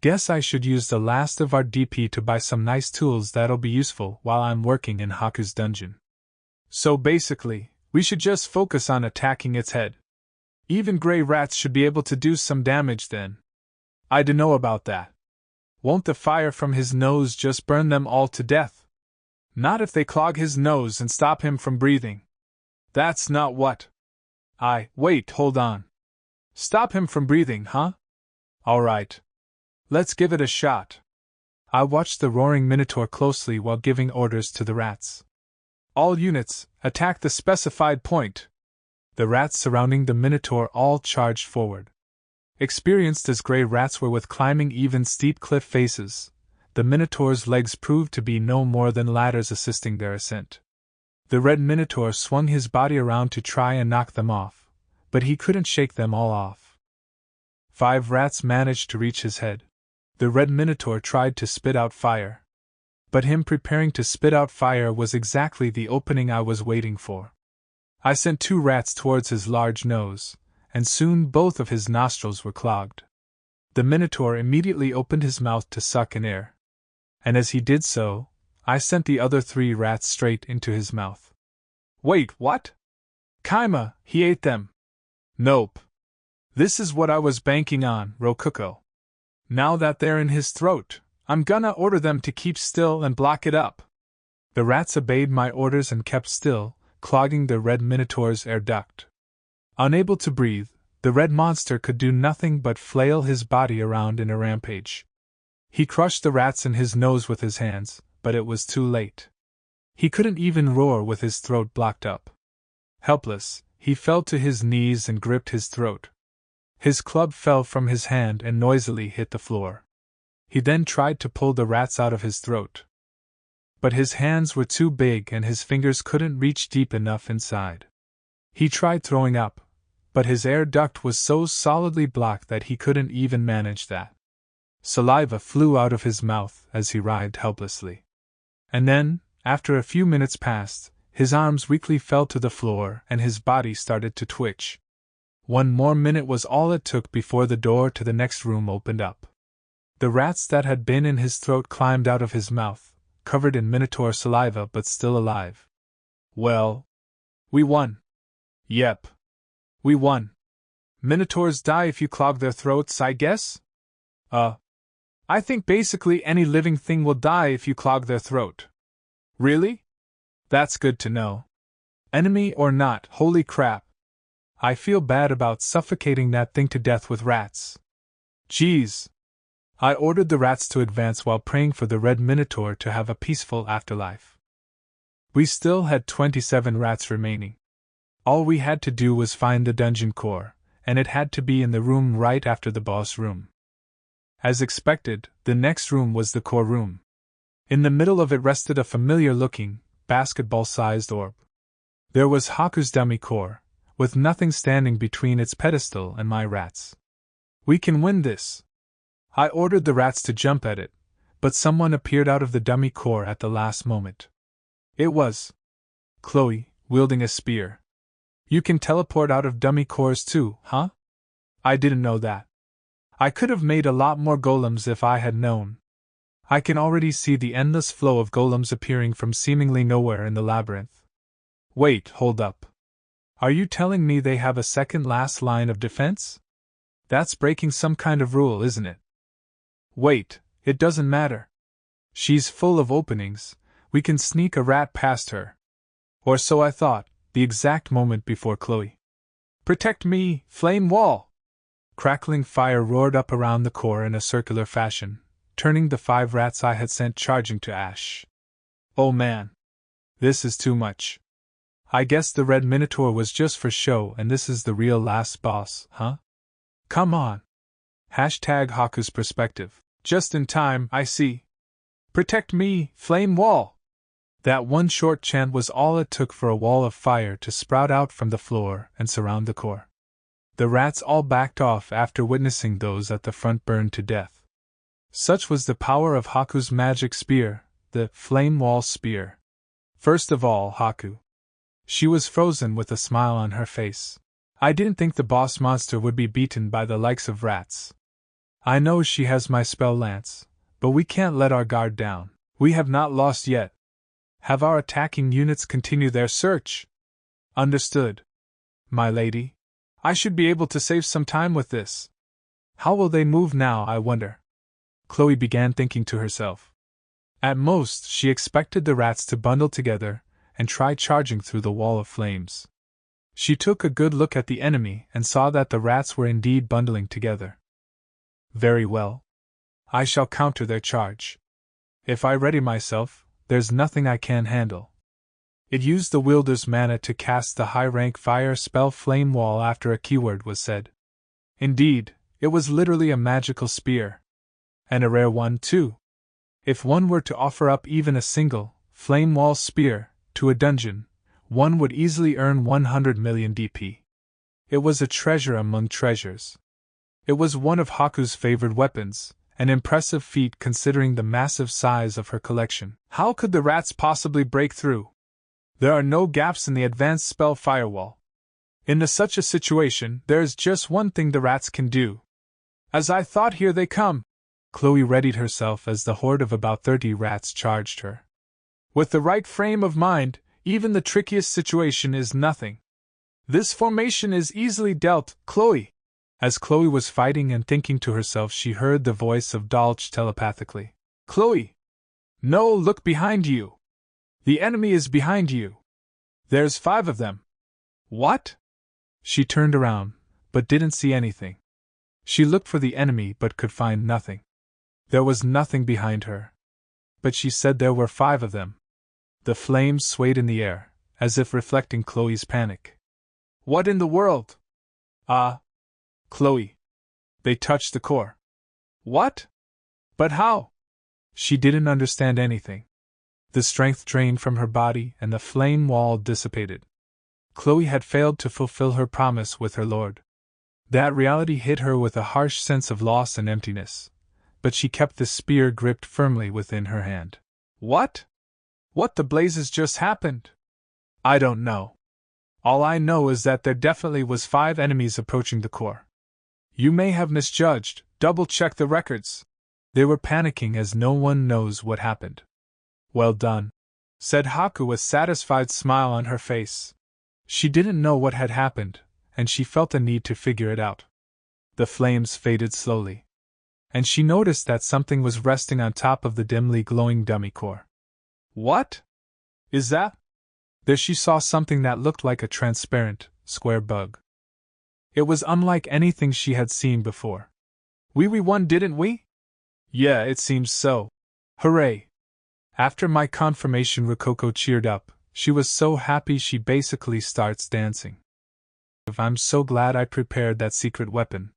Guess I should use the last of our DP to buy some nice tools that'll be useful while I'm working in Haku's dungeon. So basically, We should just focus on attacking its head. Even gray rats should be able to do some damage then. I dunno about that. Won't the fire from his nose just burn them all to death? Not if they clog his nose and stop him from breathing. That's not what. Wait, hold on. Stop him from breathing, huh? Alright. Let's give it a shot. I watched the roaring minotaur closely while giving orders to the rats. All units, attack the specified point. The rats surrounding the minotaur all charged forward. Experienced as gray rats were with climbing even steep cliff faces, the minotaur's legs proved to be no more than ladders assisting their ascent. The red minotaur swung his body around to try and knock them off, but he couldn't shake them all off. 5 rats managed to reach his head. The red minotaur tried to spit out fire. But him preparing to spit out fire was exactly the opening I was waiting for. I sent 2 rats towards his large nose, and soon both of his nostrils were clogged. The minotaur immediately opened his mouth to suck in air. And as he did so, I sent the other 3 rats straight into his mouth. Wait, what? Kima, he ate them. Nope. This is what I was banking on, Rokuko. Now that they're in his throat, I'm gonna order them to keep still and block it up. The rats obeyed my orders and kept still, clogging the red minotaur's air duct. Unable to breathe, the red monster could do nothing but flail his body around in a rampage. He crushed the rats in his nose with his hands, but it was too late. He couldn't even roar with his throat blocked up. Helpless, he fell to his knees and gripped his throat. His club fell from his hand and noisily hit the floor. He then tried to pull the rats out of his throat. But his hands were too big and his fingers couldn't reach deep enough inside. He tried throwing up, but his air duct was so solidly blocked that he couldn't even manage that. Saliva flew out of his mouth as he writhed helplessly. And then, after a few minutes passed, his arms weakly fell to the floor and his body started to twitch. 1 more minute was all it took before the door to the next room opened up. The rats that had been in his throat climbed out of his mouth, covered in minotaur saliva but still alive. Well, we won. Yep. We won. Minotaurs die if you clog their throats, I guess? I think basically any living thing will die if you clog their throat. Really? That's good to know. Enemy or not, holy crap. I feel bad about suffocating that thing to death with rats. Jeez. I ordered the rats to advance while praying for the red minotaur to have a peaceful afterlife. We still had 27 rats remaining. All we had to do was find the dungeon core, and it had to be in the room right after the boss room. As expected, the next room was the core room. In the middle of it rested a familiar-looking, basketball-sized orb. There was Haku's dummy core, with nothing standing between its pedestal and my rats. We can win this. I ordered the rats to jump at it, but someone appeared out of the dummy core at the last moment. It was Chloe, wielding a spear. You can teleport out of dummy cores too, huh? I didn't know that. I could have made a lot more golems if I had known. I can already see the endless flow of golems appearing from seemingly nowhere in the labyrinth. Wait, hold up. Are you telling me they have a second last line of defense? That's breaking some kind of rule, isn't it? Wait, it doesn't matter. She's full of openings, we can sneak a rat past her. Or so I thought, the exact moment before Chloe. Protect me, flame wall! Crackling fire roared up around the core in a circular fashion, turning the 5 rats I had sent charging to ash. Oh man. This is too much. I guess the red minotaur was just for show and this is the real last boss, huh? Come on. #Haku's perspective. Just in time, I see. Protect me, flame wall! That one short chant was all it took for a wall of fire to sprout out from the floor and surround the core. The rats all backed off after witnessing those at the front burned to death. Such was the power of Haku's magic spear, the flame wall spear. First of all, Haku. She was frozen with a smile on her face. I didn't think the boss monster would be beaten by the likes of rats. I know she has my spell lance, but we can't let our guard down. We have not lost yet. Have our attacking units continue their search. Understood. My lady. I should be able to save some time with this. How will they move now, I wonder? Chloe began thinking to herself. At most, she expected the rats to bundle together and try charging through the wall of flames. She took a good look at the enemy and saw that the rats were indeed bundling together. Very well. I shall counter their charge. If I ready myself, there's nothing I can't handle. It used the wielder's mana to cast the high-rank fire spell Flame Wall after a keyword was said. Indeed, it was literally a magical spear. And a rare one, too. If one were to offer up even a single Flame Wall spear to a dungeon, one would easily earn 100 million DP. It was a treasure among treasures. It was one of Haku's favored weapons, an impressive feat considering the massive size of her collection. How could the rats possibly break through? There are no gaps in the advanced spell firewall. In such a situation, there is just one thing the rats can do. As I thought, here they come! Chloe readied herself as the horde of about 30 rats charged her. With the right frame of mind, even the trickiest situation is nothing. This formation is easily dealt, Chloe. As Chloe was fighting and thinking to herself, she heard the voice of Dolch telepathically. Chloe! No, look behind you! The enemy is behind you! There's 5 of them! What? She turned around, but didn't see anything. She looked for the enemy but could find nothing. There was nothing behind her. But she said there were 5 of them. The flames swayed in the air, as if reflecting Chloe's panic. What in the world? Ah! Chloe! They touched the core. What? But how? She didn't understand anything. The strength drained from her body and the flame wall dissipated. Chloe had failed to fulfill her promise with her lord. That reality hit her with a harsh sense of loss and emptiness, but she kept the spear gripped firmly within her hand. What? What the blazes just happened? I don't know. All I know is that there definitely was 5 enemies approaching the core. You may have misjudged, double-check the records. They were panicking as no one knows what happened. Well done, said Haku, a satisfied smile on her face. She didn't know what had happened, and she felt a need to figure it out. The flames faded slowly, and she noticed that something was resting on top of the dimly glowing dummy core. What? Is that? There she saw something that looked like a transparent, square bug. It was unlike anything she had seen before. We won, didn't we? Yeah, it seems so. Hooray! After my confirmation, Rococo cheered up. She was so happy she basically starts dancing. I'm so glad I prepared that secret weapon.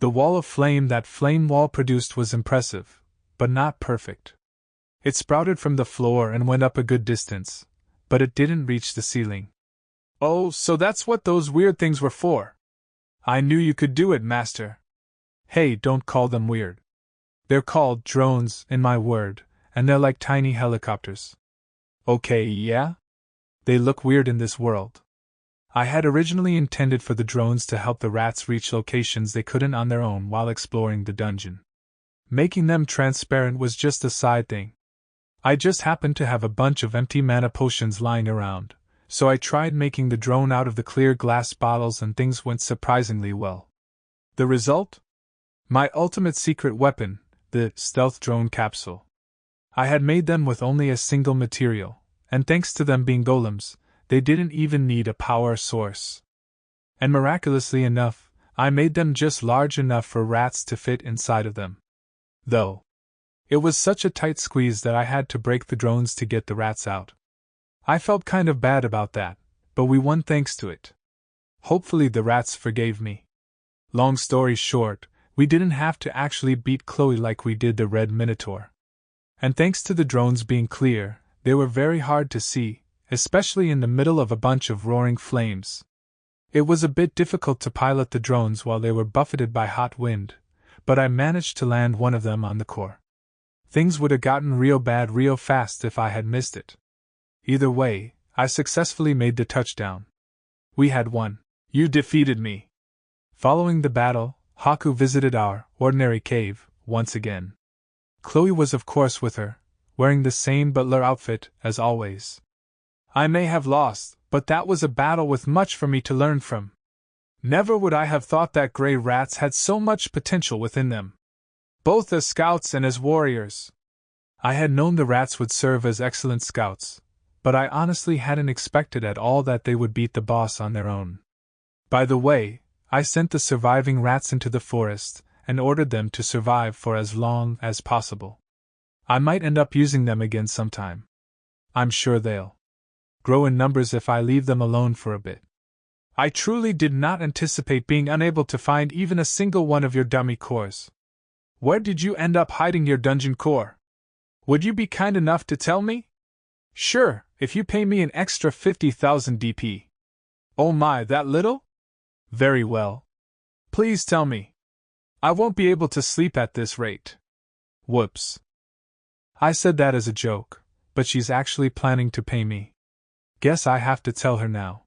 The wall of flame that Flame Wall produced was impressive, but not perfect. It sprouted from the floor and went up a good distance, but it didn't reach the ceiling. Oh, so that's what those weird things were for. I knew you could do it, Master. Hey, don't call them weird. They're called drones, in my word, and they're like tiny helicopters. Okay, yeah? They look weird in this world. I had originally intended for the drones to help the rats reach locations they couldn't on their own while exploring the dungeon. Making them transparent was just a side thing. I just happened to have a bunch of empty mana potions lying around, so I tried making the drone out of the clear glass bottles and things went surprisingly well. The result? My ultimate secret weapon, the stealth drone capsule. I had made them with only a single material, and thanks to them being golems, they didn't even need a power source. And miraculously enough, I made them just large enough for rats to fit inside of them. Though it was such a tight squeeze that I had to break the drones to get the rats out. I felt kind of bad about that, but we won thanks to it. Hopefully the rats forgave me. Long story short, we didn't have to actually beat Chloe like we did the Red Minotaur. And thanks to the drones being clear, they were very hard to see, especially in the middle of a bunch of roaring flames. It was a bit difficult to pilot the drones while they were buffeted by hot wind, but I managed to land one of them on the core. Things would have gotten real bad real fast if I had missed it. Either way, I successfully made the touchdown. We had won. You defeated me. Following the battle, Haku visited our ordinary cave once again. Chloe was of course with her, wearing the same butler outfit as always. I may have lost, but that was a battle with much for me to learn from. Never would I have thought that gray rats had so much potential within them, both as scouts and as warriors. I had known the rats would serve as excellent scouts, but I honestly hadn't expected at all that they would beat the boss on their own. By the way, I sent the surviving rats into the forest and ordered them to survive for as long as possible. I might end up using them again sometime. I'm sure they'll grow in numbers if I leave them alone for a bit. I truly did not anticipate being unable to find even a single one of your dummy cores. Where did you end up hiding your dungeon core? Would you be kind enough to tell me? Sure, if you pay me an extra 50,000 DP. Oh my, that little? Very well. Please tell me. I won't be able to sleep at this rate. Whoops. I said that as a joke, but she's actually planning to pay me. Guess I have to tell her now.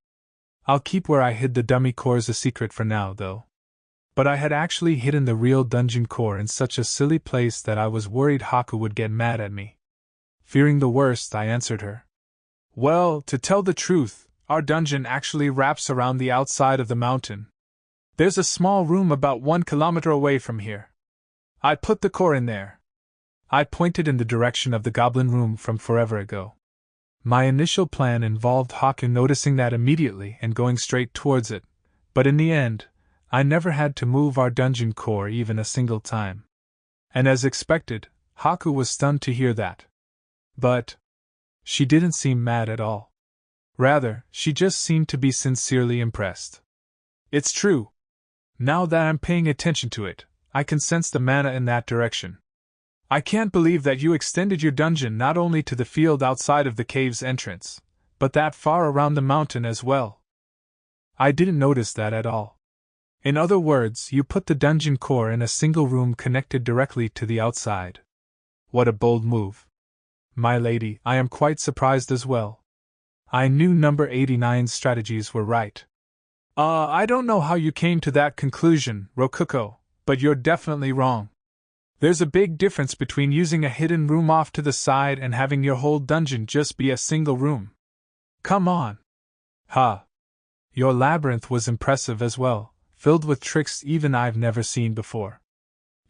I'll keep where I hid the dummy cores a secret for now, though. But I had actually hidden the real dungeon core in such a silly place that I was worried Haku would get mad at me. Fearing the worst, I answered her. Well, to tell the truth, our dungeon actually wraps around the outside of the mountain. There's a small room about 1 kilometer away from here. I put the core in there. I pointed in the direction of the goblin room from forever ago. My initial plan involved Haku noticing that immediately and going straight towards it, but in the end, I never had to move our dungeon core even a single time. And as expected, Haku was stunned to hear that. But she didn't seem mad at all. Rather, she just seemed to be sincerely impressed. It's true. Now that I'm paying attention to it, I can sense the mana in that direction. I can't believe that you extended your dungeon not only to the field outside of the cave's entrance, but that far around the mountain as well. I didn't notice that at all. In other words, you put the dungeon core in a single room connected directly to the outside. What a bold move. My lady, I am quite surprised as well. I knew number 89's strategies were right. I don't know how you came to that conclusion, Rokuko, but you're definitely wrong. There's a big difference between using a hidden room off to the side and having your whole dungeon just be a single room. Come on. Ha. Your labyrinth was impressive as well, filled with tricks even I've never seen before.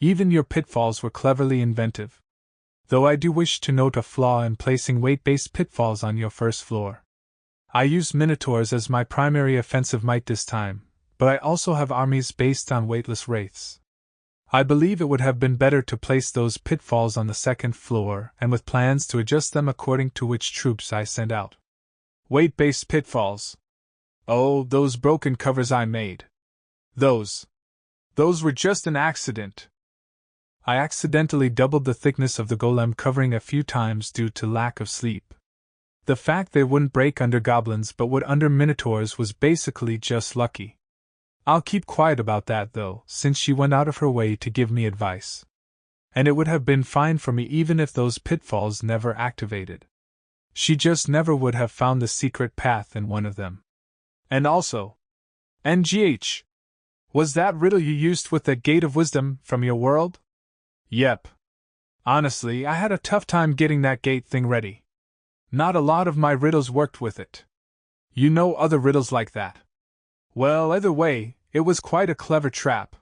Even your pitfalls were cleverly inventive. Though I do wish to note a flaw in placing weight-based pitfalls on your first floor. I used minotaurs as my primary offensive might this time, but I also have armies based on weightless wraiths. I believe it would have been better to place those pitfalls on the second floor and with plans to adjust them according to which troops I send out. Weight-based pitfalls. Oh, those broken covers I made. Those were just an accident. I accidentally doubled the thickness of the golem covering a few times due to lack of sleep. The fact they wouldn't break under goblins but would under minotaurs was basically just lucky. I'll keep quiet about that though, since she went out of her way to give me advice. And it would have been fine for me even if those pitfalls never activated. She just never would have found the secret path in one of them. And also, NGH, was that riddle you used with the Gate of Wisdom from your world? Yep. Honestly, I had a tough time getting that gate thing ready. Not a lot of my riddles worked with it. You know other riddles like that. Well, either way, it was quite a clever trap.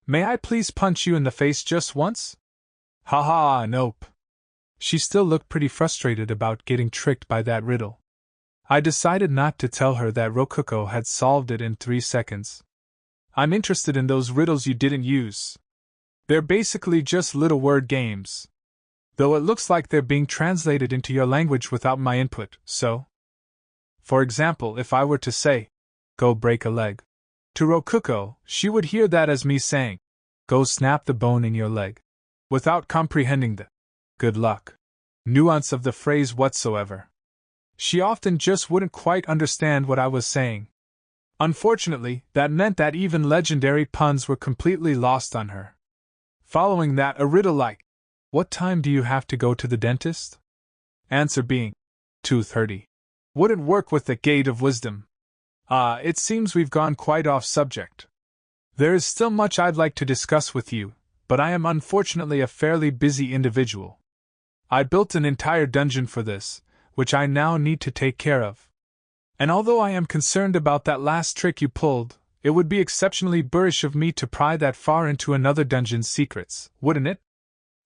May I please punch you in the face just once? Ha, nope. She still looked pretty frustrated about getting tricked by that riddle. I decided not to tell her that Rokuko had solved it in 3 seconds. I'm interested in those riddles you didn't use. They're basically just little word games. Though it looks like they're being translated into your language without my input, so? For example, if I were to say, go break a leg. To Rokuko, she would hear that as me saying, go snap the bone in your leg. Without comprehending the good luck nuance of the phrase whatsoever. She often just wouldn't quite understand what I was saying. Unfortunately, that meant that even legendary puns were completely lost on her. Following that, a riddle like, what time do you have to go to the dentist? Answer being, 2:30. Wouldn't work with the Gate of Wisdom. It seems we've gone quite off subject. There is still much I'd like to discuss with you, but I am unfortunately a fairly busy individual. I built an entire dungeon for this, which I now need to take care of. And although I am concerned about that last trick you pulled, it would be exceptionally boorish of me to pry that far into another dungeon's secrets, wouldn't it?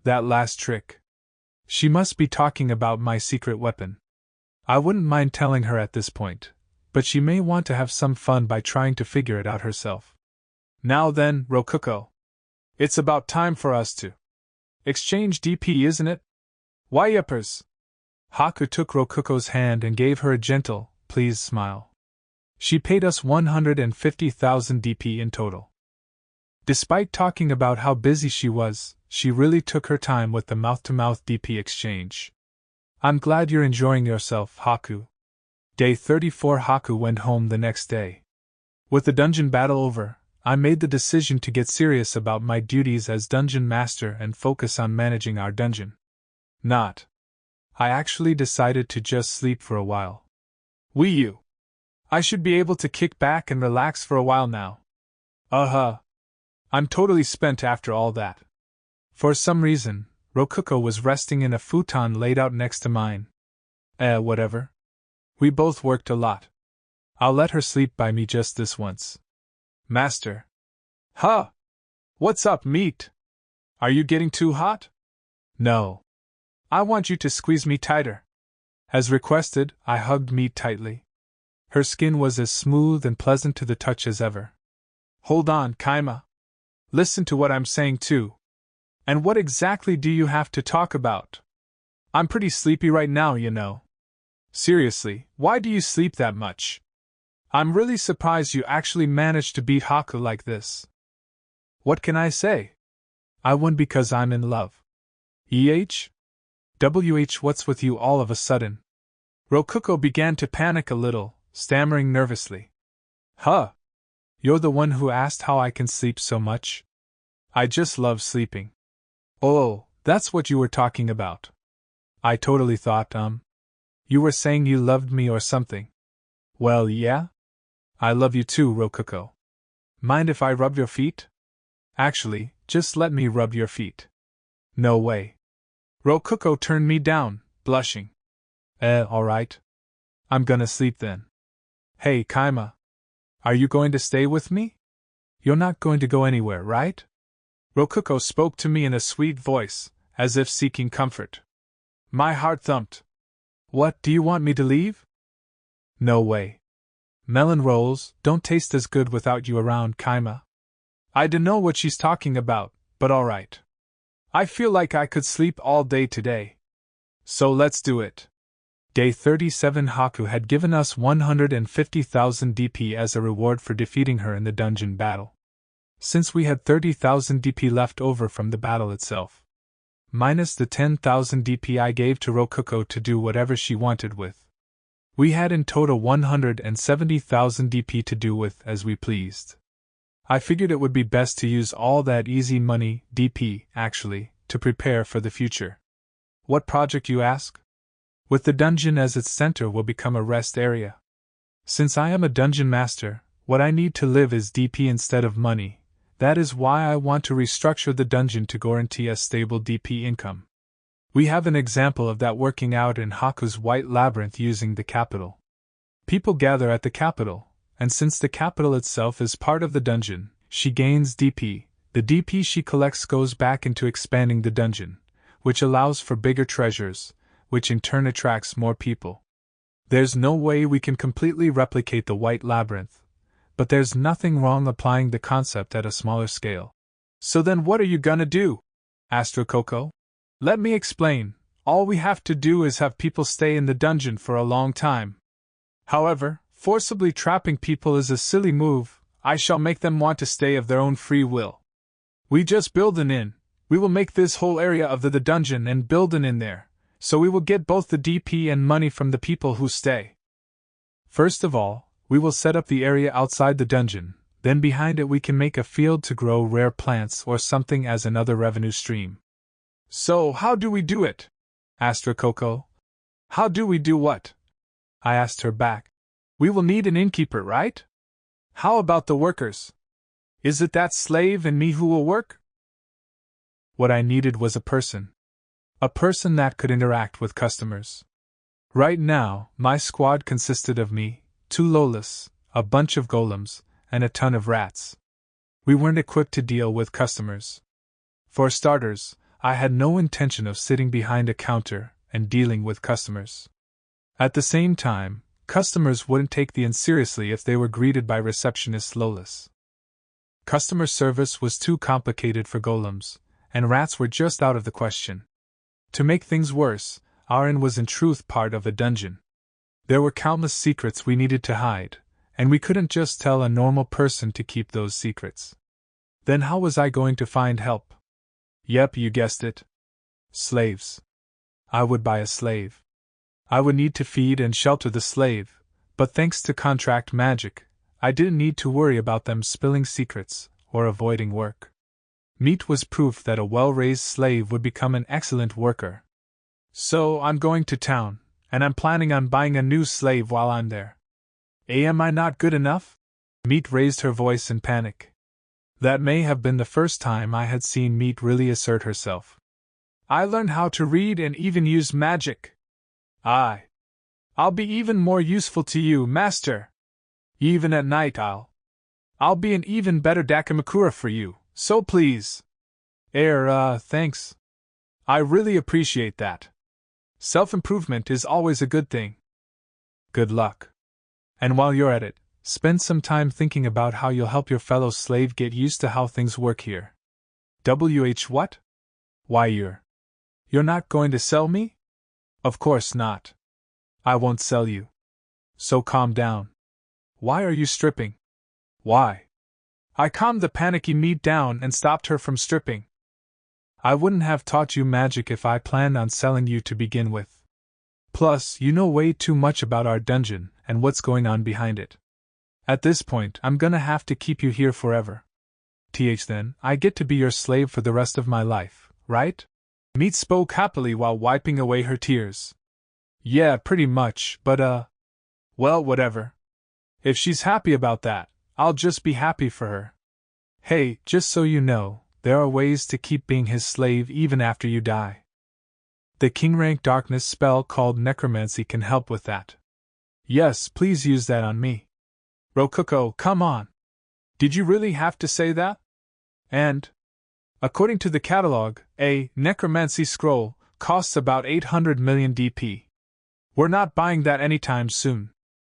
That last trick. She must be talking about my secret weapon. I wouldn't mind telling her at this point, but she may want to have some fun by trying to figure it out herself. Now then, Rokuko. It's about time for us to exchange DP, isn't it? Why yuppers? Haku took Rokuko's hand and gave her a gentle, pleased smile. She paid us 150,000 DP in total. Despite talking about how busy she was, she really took her time with the mouth-to-mouth DP exchange. I'm glad you're enjoying yourself, Haku. Day 34. Haku went home the next day. With the dungeon battle over, I made the decision to get serious about my duties as dungeon master and focus on managing our dungeon. I actually decided to just sleep for a while. I should be able to kick back and relax for a while now. I'm totally spent after all that. For some reason, Rokuko was resting in a futon laid out next to mine. Whatever. We both worked a lot. I'll let her sleep by me just this once. Master. What's up, meat? Are you getting too hot? No. I want you to squeeze me tighter. As requested, I hugged Meat tightly. Her skin was as smooth and pleasant to the touch as ever. Hold on, Kima. Listen to what I'm saying too. And what exactly do you have to talk about? I'm pretty sleepy right now, you know. Seriously, why do you sleep that much? I'm really surprised you actually managed to beat Haku like this. What can I say? I won because I'm in love. What's with you all of a sudden? Rokuko began to panic a little, stammering nervously. You're the one who asked how I can sleep so much? I just love sleeping. Oh, that's what you were talking about. I totally thought, you were saying you loved me or something. Well, yeah? I love you too, Rokuko. Mind if I rub your feet? Actually, just let me rub your feet. No way. Rokuko turned me down, blushing. Alright. I'm gonna sleep then. Hey, Kima. Are you going to stay with me? You're not going to go anywhere, right? Rokuko spoke to me in a sweet voice, as if seeking comfort. My heart thumped. What, do you want me to leave? No way. Melon rolls don't taste as good without you around, Kima. I don't know what she's talking about, but alright. I feel like I could sleep all day today. So let's do it. Day 37. Haku had given us 150,000 DP as a reward for defeating her in the dungeon battle. Since we had 30,000 DP left over from the battle itself, minus the 10,000 DP I gave to Rokuko to do whatever she wanted with, we had in total 170,000 DP to do with as we pleased. I figured it would be best to use all that easy money, DP, actually, to prepare for the future. What project, you ask? With the dungeon as its center will become a rest area. Since I am a dungeon master, what I need to live is DP instead of money. That is why I want to restructure the dungeon to guarantee a stable DP income. We have an example of that working out in Haku's White Labyrinth using the capital. People gather at the capital, and since the capital itself is part of the dungeon, she gains DP. The DP she collects goes back into expanding the dungeon, which allows for bigger treasures, which in turn attracts more people. There's no way we can completely replicate the White Labyrinth, but there's nothing wrong applying the concept at a smaller scale. So then what are you gonna do? Asked Rokuko. Let me explain. All we have to do is have people stay in the dungeon for a long time. However, forcibly trapping people is a silly move. I shall make them want to stay of their own free will. We just build an inn. We will make this whole area of the dungeon and build an inn there, so we will get both the DP and money from the people who stay. First of all, we will set up the area outside the dungeon, then behind it we can make a field to grow rare plants or something as another revenue stream. So how do we do it? Asked Rokuko. How do we do what? I asked her back. We will need an innkeeper, right? How about the workers? Is it that slave and me who will work? What I needed was a person. A person that could interact with customers. Right now, my squad consisted of me, 2 lolas, a bunch of golems, and a ton of rats. We weren't equipped to deal with customers. For starters, I had no intention of sitting behind a counter and dealing with customers. At the same time, customers wouldn't take the inn seriously if they were greeted by receptionist lolas. Customer service was too complicated for golems, and rats were just out of the question. To make things worse, our inn was in truth part of a dungeon. There were countless secrets we needed to hide, and we couldn't just tell a normal person to keep those secrets. Then how was I going to find help? Yep, you guessed it. Slaves. I would buy a slave. I would need to feed and shelter the slave, but thanks to contract magic, I didn't need to worry about them spilling secrets or avoiding work. Meat was proof that a well-raised slave would become an excellent worker. So I'm going to town, and I'm planning on buying a new slave while I'm there. Am I not good enough? Meat raised her voice in panic. That may have been the first time I had seen Meat really assert herself. I learned how to read and even use magic. I'll be even more useful to you, master. Even at night I'll be an even better Dakamakura for you, so please. Thanks. I really appreciate that. Self-improvement is always a good thing. Good luck. And while you're at it, spend some time thinking about how you'll help your fellow slave get used to how things work here. What? Why you're not going to sell me? Of course not. I won't sell you. So calm down. Why are you stripping? Why? I calmed the panicky Meat down and stopped her from stripping. I wouldn't have taught you magic if I planned on selling you to begin with. Plus, you know way too much about our dungeon and what's going on behind it. At this point, I'm gonna have to keep you here forever. Then, I get to be your slave for the rest of my life, right? Meat spoke happily while wiping away her tears. Yeah, pretty much, but well, whatever. If she's happy about that, I'll just be happy for her. Hey, just so you know, there are ways to keep being his slave even after you die. The king-rank darkness spell called necromancy can help with that. Yes, please use that on me. Rokuko, come on. Did you really have to say that? And, according to the catalog, a necromancy scroll costs about 800 million DP. We're not buying that anytime soon.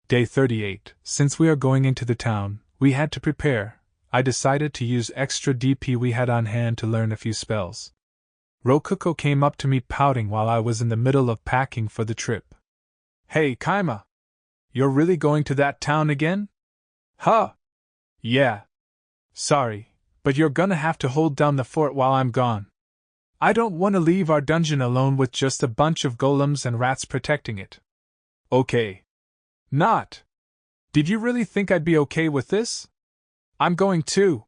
Day 38. Since we are going into the town, we had to prepare. I decided to use extra DP we had on hand to learn a few spells. Rokuko came up to me pouting while I was in the middle of packing for the trip. Hey, Kima! You're really going to that town again? Huh? Yeah. Sorry, but you're gonna have to hold down the fort while I'm gone. I don't want to leave our dungeon alone with just a bunch of golems and rats protecting it. Okay. Not. Did you really think I'd be okay with this? I'm going too.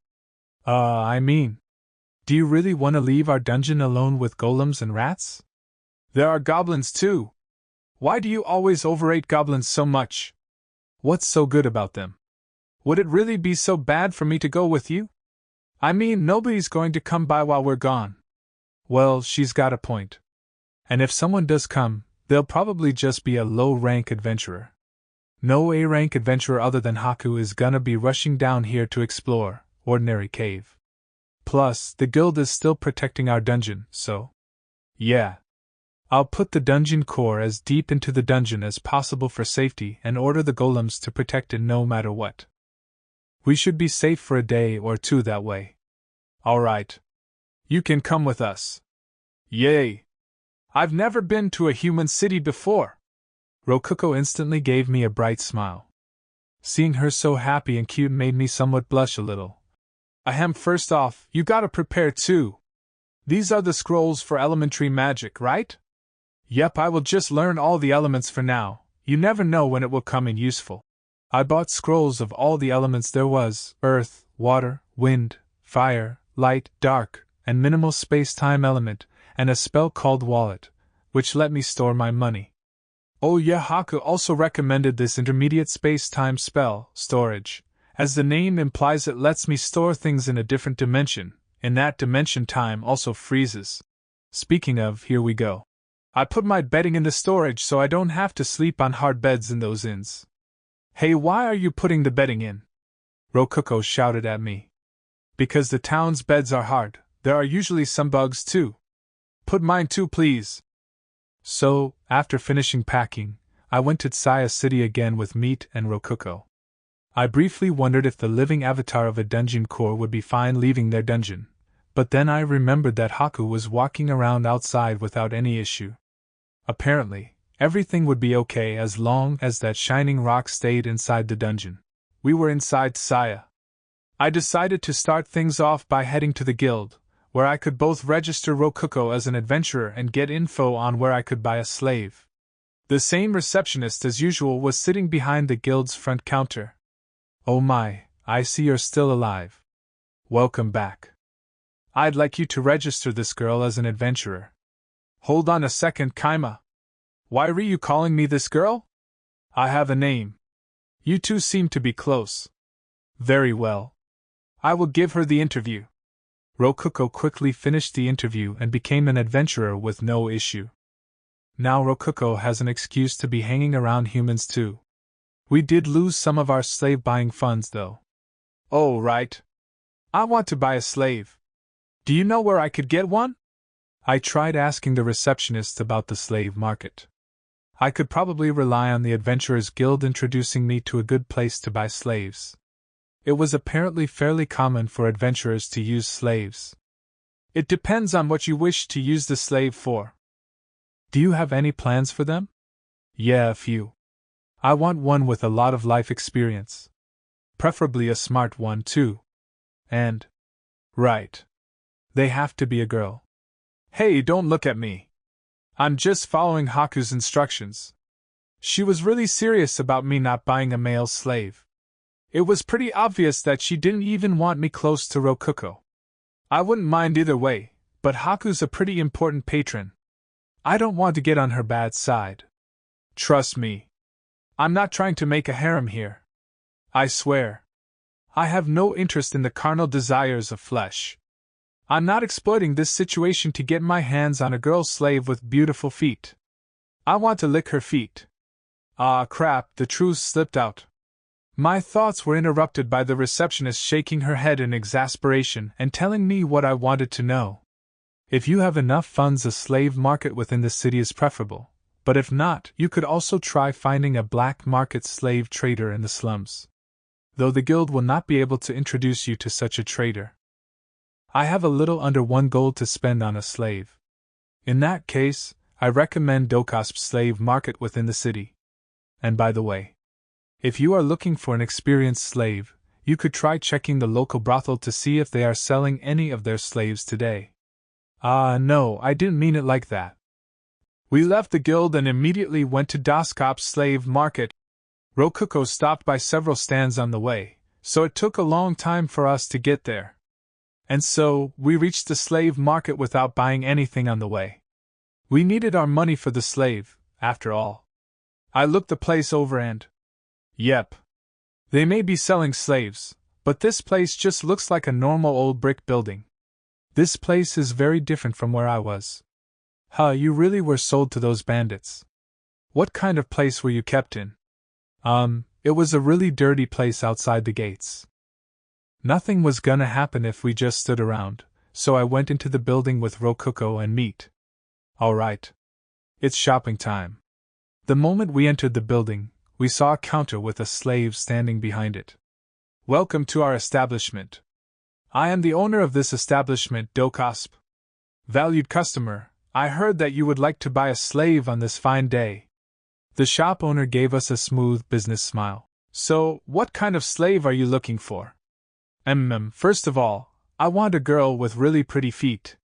Do you really want to leave our dungeon alone with golems and rats? There are goblins too. Why do you always overrate goblins so much? What's so good about them? Would it really be so bad for me to go with you? Nobody's going to come by while we're gone. Well, she's got a point. And if someone does come, they'll probably just be a low-rank adventurer. No A-rank adventurer other than Haku is gonna be rushing down here to explore Ordinary Cave. Plus, the guild is still protecting our dungeon, so... Yeah. I'll put the dungeon core as deep into the dungeon as possible for safety and order the golems to protect it no matter what. We should be safe for a day or two that way. Alright. You can come with us. Yay! I've never been to a human city before. Rokuko instantly gave me a bright smile. Seeing her so happy and cute made me somewhat blush a little. Ahem, first off, you gotta prepare too. These are the scrolls for elementary magic, right? Yep, I will just learn all the elements for now. You never know when it will come in useful. I bought scrolls of all the elements there was: earth, water, wind, fire, light, dark, and minimal space-time element, and a spell called wallet, which let me store my money. Oh yeah, Haku also recommended this intermediate space-time spell, storage. As the name implies, it lets me store things in a different dimension. In that dimension, time also freezes. Speaking of, here we go. I put my bedding in the storage so I don't have to sleep on hard beds in those inns. Hey, why are you putting the bedding in? Rokuko shouted at me. Because the town's beds are hard, there are usually some bugs too. Put mine too, please. So, after finishing packing, I went to Tsaya City again with Meat and Rokuko. I briefly wondered if the living avatar of a dungeon core would be fine leaving their dungeon, but then I remembered that Haku was walking around outside without any issue. Apparently, everything would be okay as long as that shining rock stayed inside the dungeon. We were inside Tsaya. I decided to start things off by heading to the guild, where I could both register Rokuko as an adventurer and get info on where I could buy a slave. The same receptionist as usual was sitting behind the guild's front counter. Oh my, I see you're still alive. Welcome back. I'd like you to register this girl as an adventurer. Hold on a second, Kima. Why are you calling me this girl? I have a name. You two seem to be close. Very well. I will give her the interview. Rokuko quickly finished the interview and became an adventurer with no issue. Now Rokuko has an excuse to be hanging around humans too. We did lose some of our slave-buying funds though. Oh, right. I want to buy a slave. Do you know where I could get one? I tried asking the receptionist about the slave market. I could probably rely on the Adventurers Guild introducing me to a good place to buy slaves. It was apparently fairly common for adventurers to use slaves. It depends on what you wish to use the slave for. Do you have any plans for them? Yeah, a few. I want one with a lot of life experience. Preferably a smart one, too. And. Right. They have to be a girl. Hey, don't look at me. I'm just following Haku's instructions. She was really serious about me not buying a male slave. It was pretty obvious that she didn't even want me close to Rokuko. I wouldn't mind either way, but Haku's a pretty important patron. I don't want to get on her bad side. Trust me. I'm not trying to make a harem here. I swear. I have no interest in the carnal desires of flesh. I'm not exploiting this situation to get my hands on a girl slave with beautiful feet. I want to lick her feet. Ah, crap, the truth slipped out. My thoughts were interrupted by the receptionist shaking her head in exasperation and telling me what I wanted to know. If you have enough funds, a slave market within the city is preferable, but if not, you could also try finding a black market slave trader in the slums. Though the guild will not be able to introduce you to such a trader. I have a little under 1 gold to spend on a slave. In that case, I recommend Dokasp's slave market within the city. And by the way, if you are looking for an experienced slave, you could try checking the local brothel to see if they are selling any of their slaves today. No, I didn't mean it like that. We left the guild and immediately went to Dokasp's slave market. Rokuko stopped by several stands on the way, so it took a long time for us to get there. And so, we reached the slave market without buying anything on the way. We needed our money for the slave, after all. I looked the place over and... Yep. They may be selling slaves, but this place just looks like a normal old brick building. This place is very different from where I was. You really were sold to those bandits. What kind of place were you kept in? It was a really dirty place outside the gates. Nothing was gonna happen if we just stood around, so I went into the building with Rokuko and Meat. Alright. It's shopping time. The moment we entered the building, we saw a counter with a slave standing behind it. Welcome to our establishment. I am the owner of this establishment, Dokasp. Valued customer, I heard that you would like to buy a slave on this fine day. The shop owner gave us a smooth business smile. So, what kind of slave are you looking for? First of all, I want a girl with really pretty feet.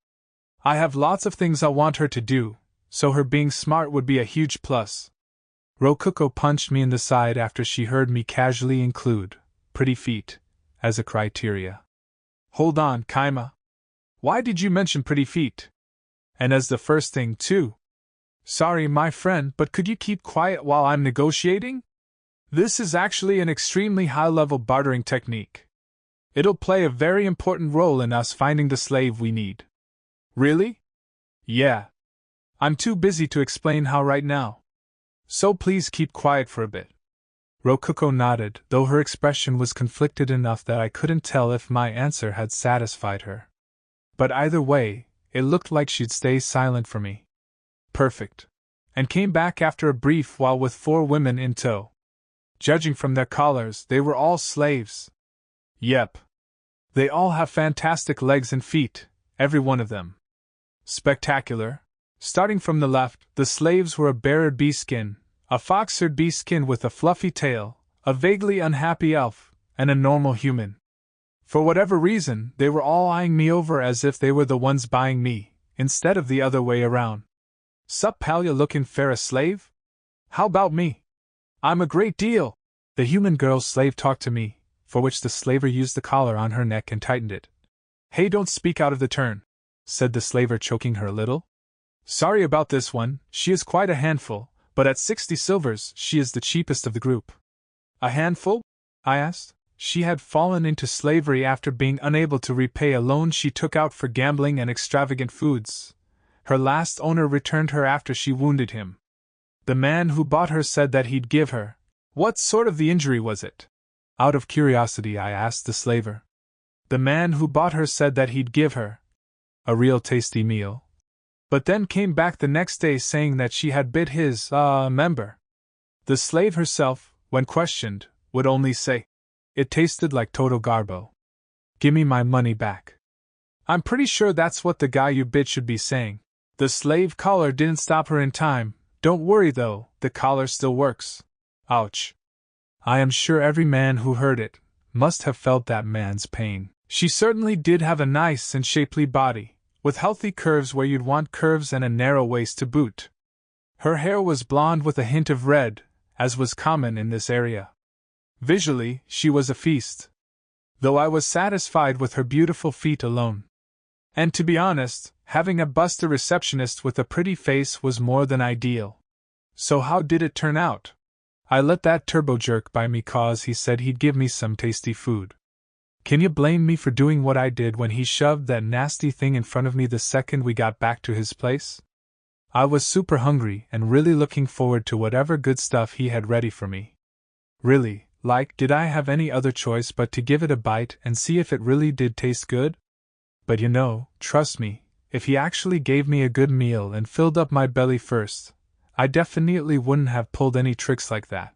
I have lots of things I want her to do, so her being smart would be a huge plus. Rokuko punched me in the side after she heard me casually include pretty feet as a criteria. Hold on, Kima. Why did you mention pretty feet? And as the first thing, too? Sorry, my friend, but could you keep quiet while I'm negotiating? This is actually an extremely high-level bartering technique. It'll play a very important role in us finding the slave we need. Really? Yeah. I'm too busy to explain how right now. So please keep quiet for a bit. Rokuko nodded, though her expression was conflicted enough that I couldn't tell if my answer had satisfied her. But either way, it looked like she'd stay silent for me. Perfect. And came back after a brief while with 4 women in tow. Judging from their collars, they were all slaves. Yep. They all have fantastic legs and feet, every one of them. Spectacular. Starting from the left, the slaves were a bearer bee skin, a fox-eared bee skin with a fluffy tail, a vaguely unhappy elf, and a normal human. For whatever reason, they were all eyeing me over as if they were the ones buying me, instead of the other way around. Sup pal, ya lookin' fair a slave? How about me? I'm a great deal. The human girl's slave talked to me, for which the slaver used the collar on her neck and tightened it. Hey, don't speak out of the turn, said the slaver, choking her a little. Sorry about this one, she is quite a handful, but at 60 silvers she is the cheapest of the group. A handful? I asked. She had fallen into slavery after being unable to repay a loan she took out for gambling and extravagant foods. Her last owner returned her after she wounded him. The man who bought her said that he'd give her. What sort of the injury was it? Out of curiosity, I asked the slaver. The man who bought her said that he'd give her a real tasty meal, but then came back the next day saying that she had bit his, member. The slave herself, when questioned, would only say, "It tasted like Toto Garbo. Gimme my money back." I'm pretty sure that's what the guy you bit should be saying. The slave collar didn't stop her in time. Don't worry though, the collar still works. Ouch. I am sure every man who heard it must have felt that man's pain. She certainly did have a nice and shapely body, with healthy curves where you'd want curves and a narrow waist to boot. Her hair was blonde with a hint of red, as was common in this area. Visually, she was a feast, though I was satisfied with her beautiful feet alone. And to be honest, having a busty receptionist with a pretty face was more than ideal. So how did it turn out? I let that turbo jerk by me cause he said he'd give me some tasty food. Can you blame me for doing what I did when he shoved that nasty thing in front of me the second we got back to his place? I was super hungry and really looking forward to whatever good stuff he had ready for me. Really, did I have any other choice but to give it a bite and see if it really did taste good? But trust me, if he actually gave me a good meal and filled up my belly first, I definitely wouldn't have pulled any tricks like that.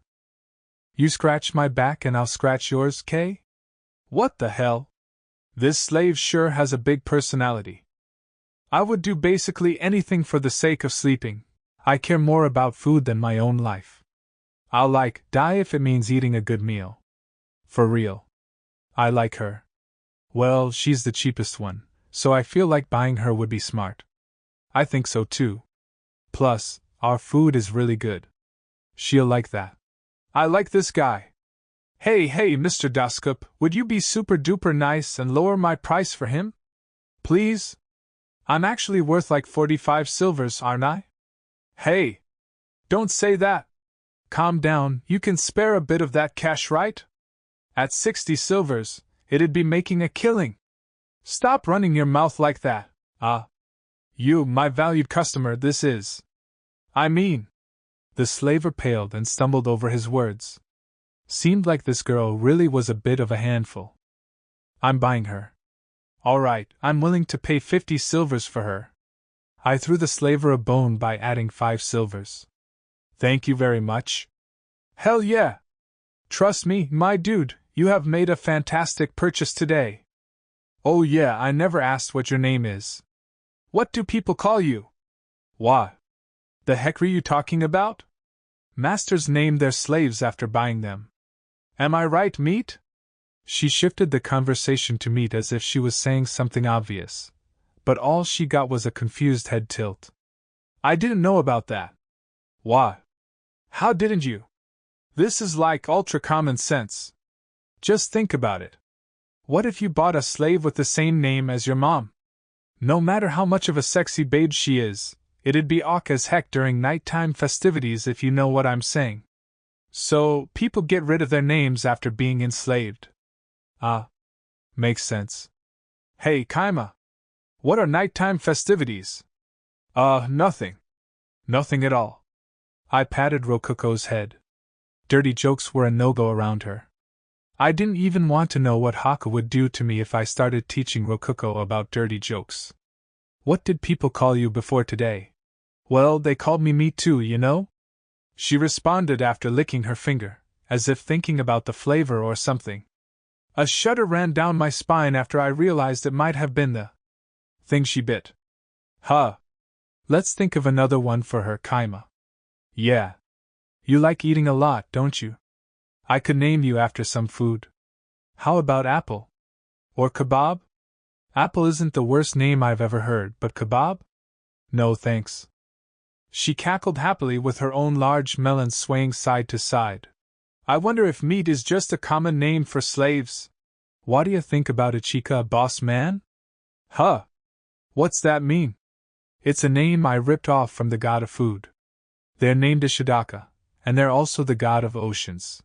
You scratch my back and I'll scratch yours, Kay? What the hell? This slave sure has a big personality. I would do basically anything for the sake of sleeping. I care more about food than my own life. I'll die if it means eating a good meal. For real. I like her. Well, she's the cheapest one, so I feel like buying her would be smart. I think so too. Plus, our food is really good. She'll like that. I like this guy. Hey, Mr. Daskup, would you be super duper nice and lower my price for him? Please? I'm actually worth 45 silvers, aren't I? Hey! Don't say that! Calm down, you can spare a bit of that cash, right? At 60 silvers, it'd be making a killing. Stop running your mouth like that. You, my valued customer, this is. I mean. The slaver paled and stumbled over his words. Seemed like this girl really was a bit of a handful. I'm buying her. All right, I'm willing to pay 50 silvers for her. I threw the slaver a bone by adding 5 silvers. Thank you very much. Hell yeah! Trust me, my dude, you have made a fantastic purchase today. Oh yeah, I never asked what your name is. What do people call you? What? The heck are you talking about? Masters name their slaves after buying them. Am I right, Meat? She shifted the conversation to Meat as if she was saying something obvious, but all she got was a confused head tilt. I didn't know about that. What? How didn't you? This is ultra common sense. Just think about it. What if you bought a slave with the same name as your mom? No matter how much of a sexy babe she is, it'd be awk as heck during nighttime festivities, if you know what I'm saying. So, people get rid of their names after being enslaved. Makes sense. Hey, Kima. What are nighttime festivities? Nothing. Nothing at all. I patted Rokuko's head. Dirty jokes were a no-go around her. I didn't even want to know what Haku would do to me if I started teaching Rokuko about dirty jokes. What did people call you before today? Well, they called me meat too, you know? She responded after licking her finger, as if thinking about the flavor or something. A shudder ran down my spine after I realized it might have been the thing she bit. Huh. Let's think of another one for her, Kima. Yeah. You like eating a lot, don't you? I could name you after some food. How about apple? Or kebab? Apple isn't the worst name I've ever heard, but kebab? No thanks. She cackled happily with her own large melon swaying side to side. I wonder if meat is just a common name for slaves. What do you think about Ichika, boss man? Huh. What's that mean? It's a name I ripped off from the god of food. They're named Ishidaka, and they're also the god of oceans.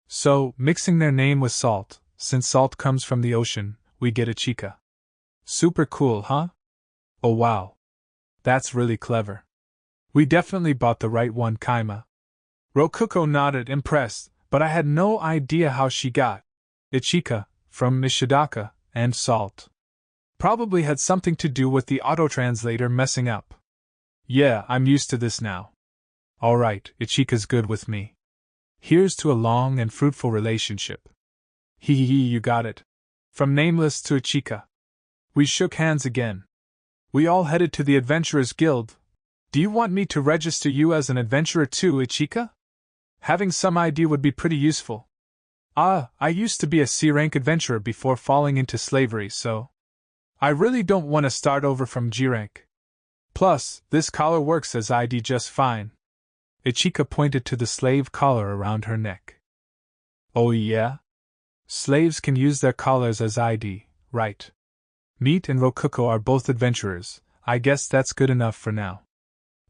So, mixing their name with salt, since salt comes from the ocean, we get Ichika. Super cool, huh? Oh wow. That's really clever. We definitely bought the right one, Kima. Rokuko nodded, impressed, but I had no idea how she got Ichika from Ishidaka and salt. Probably had something to do with the autotranslator messing up. Yeah, I'm used to this now. Alright, Ichika's good with me. Here's to a long and fruitful relationship. Hee, you got it. From Nameless to Ichika. We shook hands again. We all headed to the Adventurers Guild. Do you want me to register you as an adventurer too, Ichika? Having some ID would be pretty useful. I used to be a C-rank adventurer before falling into slavery, so I really don't want to start over from G-rank. Plus, this collar works as ID just fine. Ichika pointed to the slave collar around her neck. Oh yeah? Slaves can use their collars as ID, right? Meat and Rokuko are both adventurers. I guess that's good enough for now.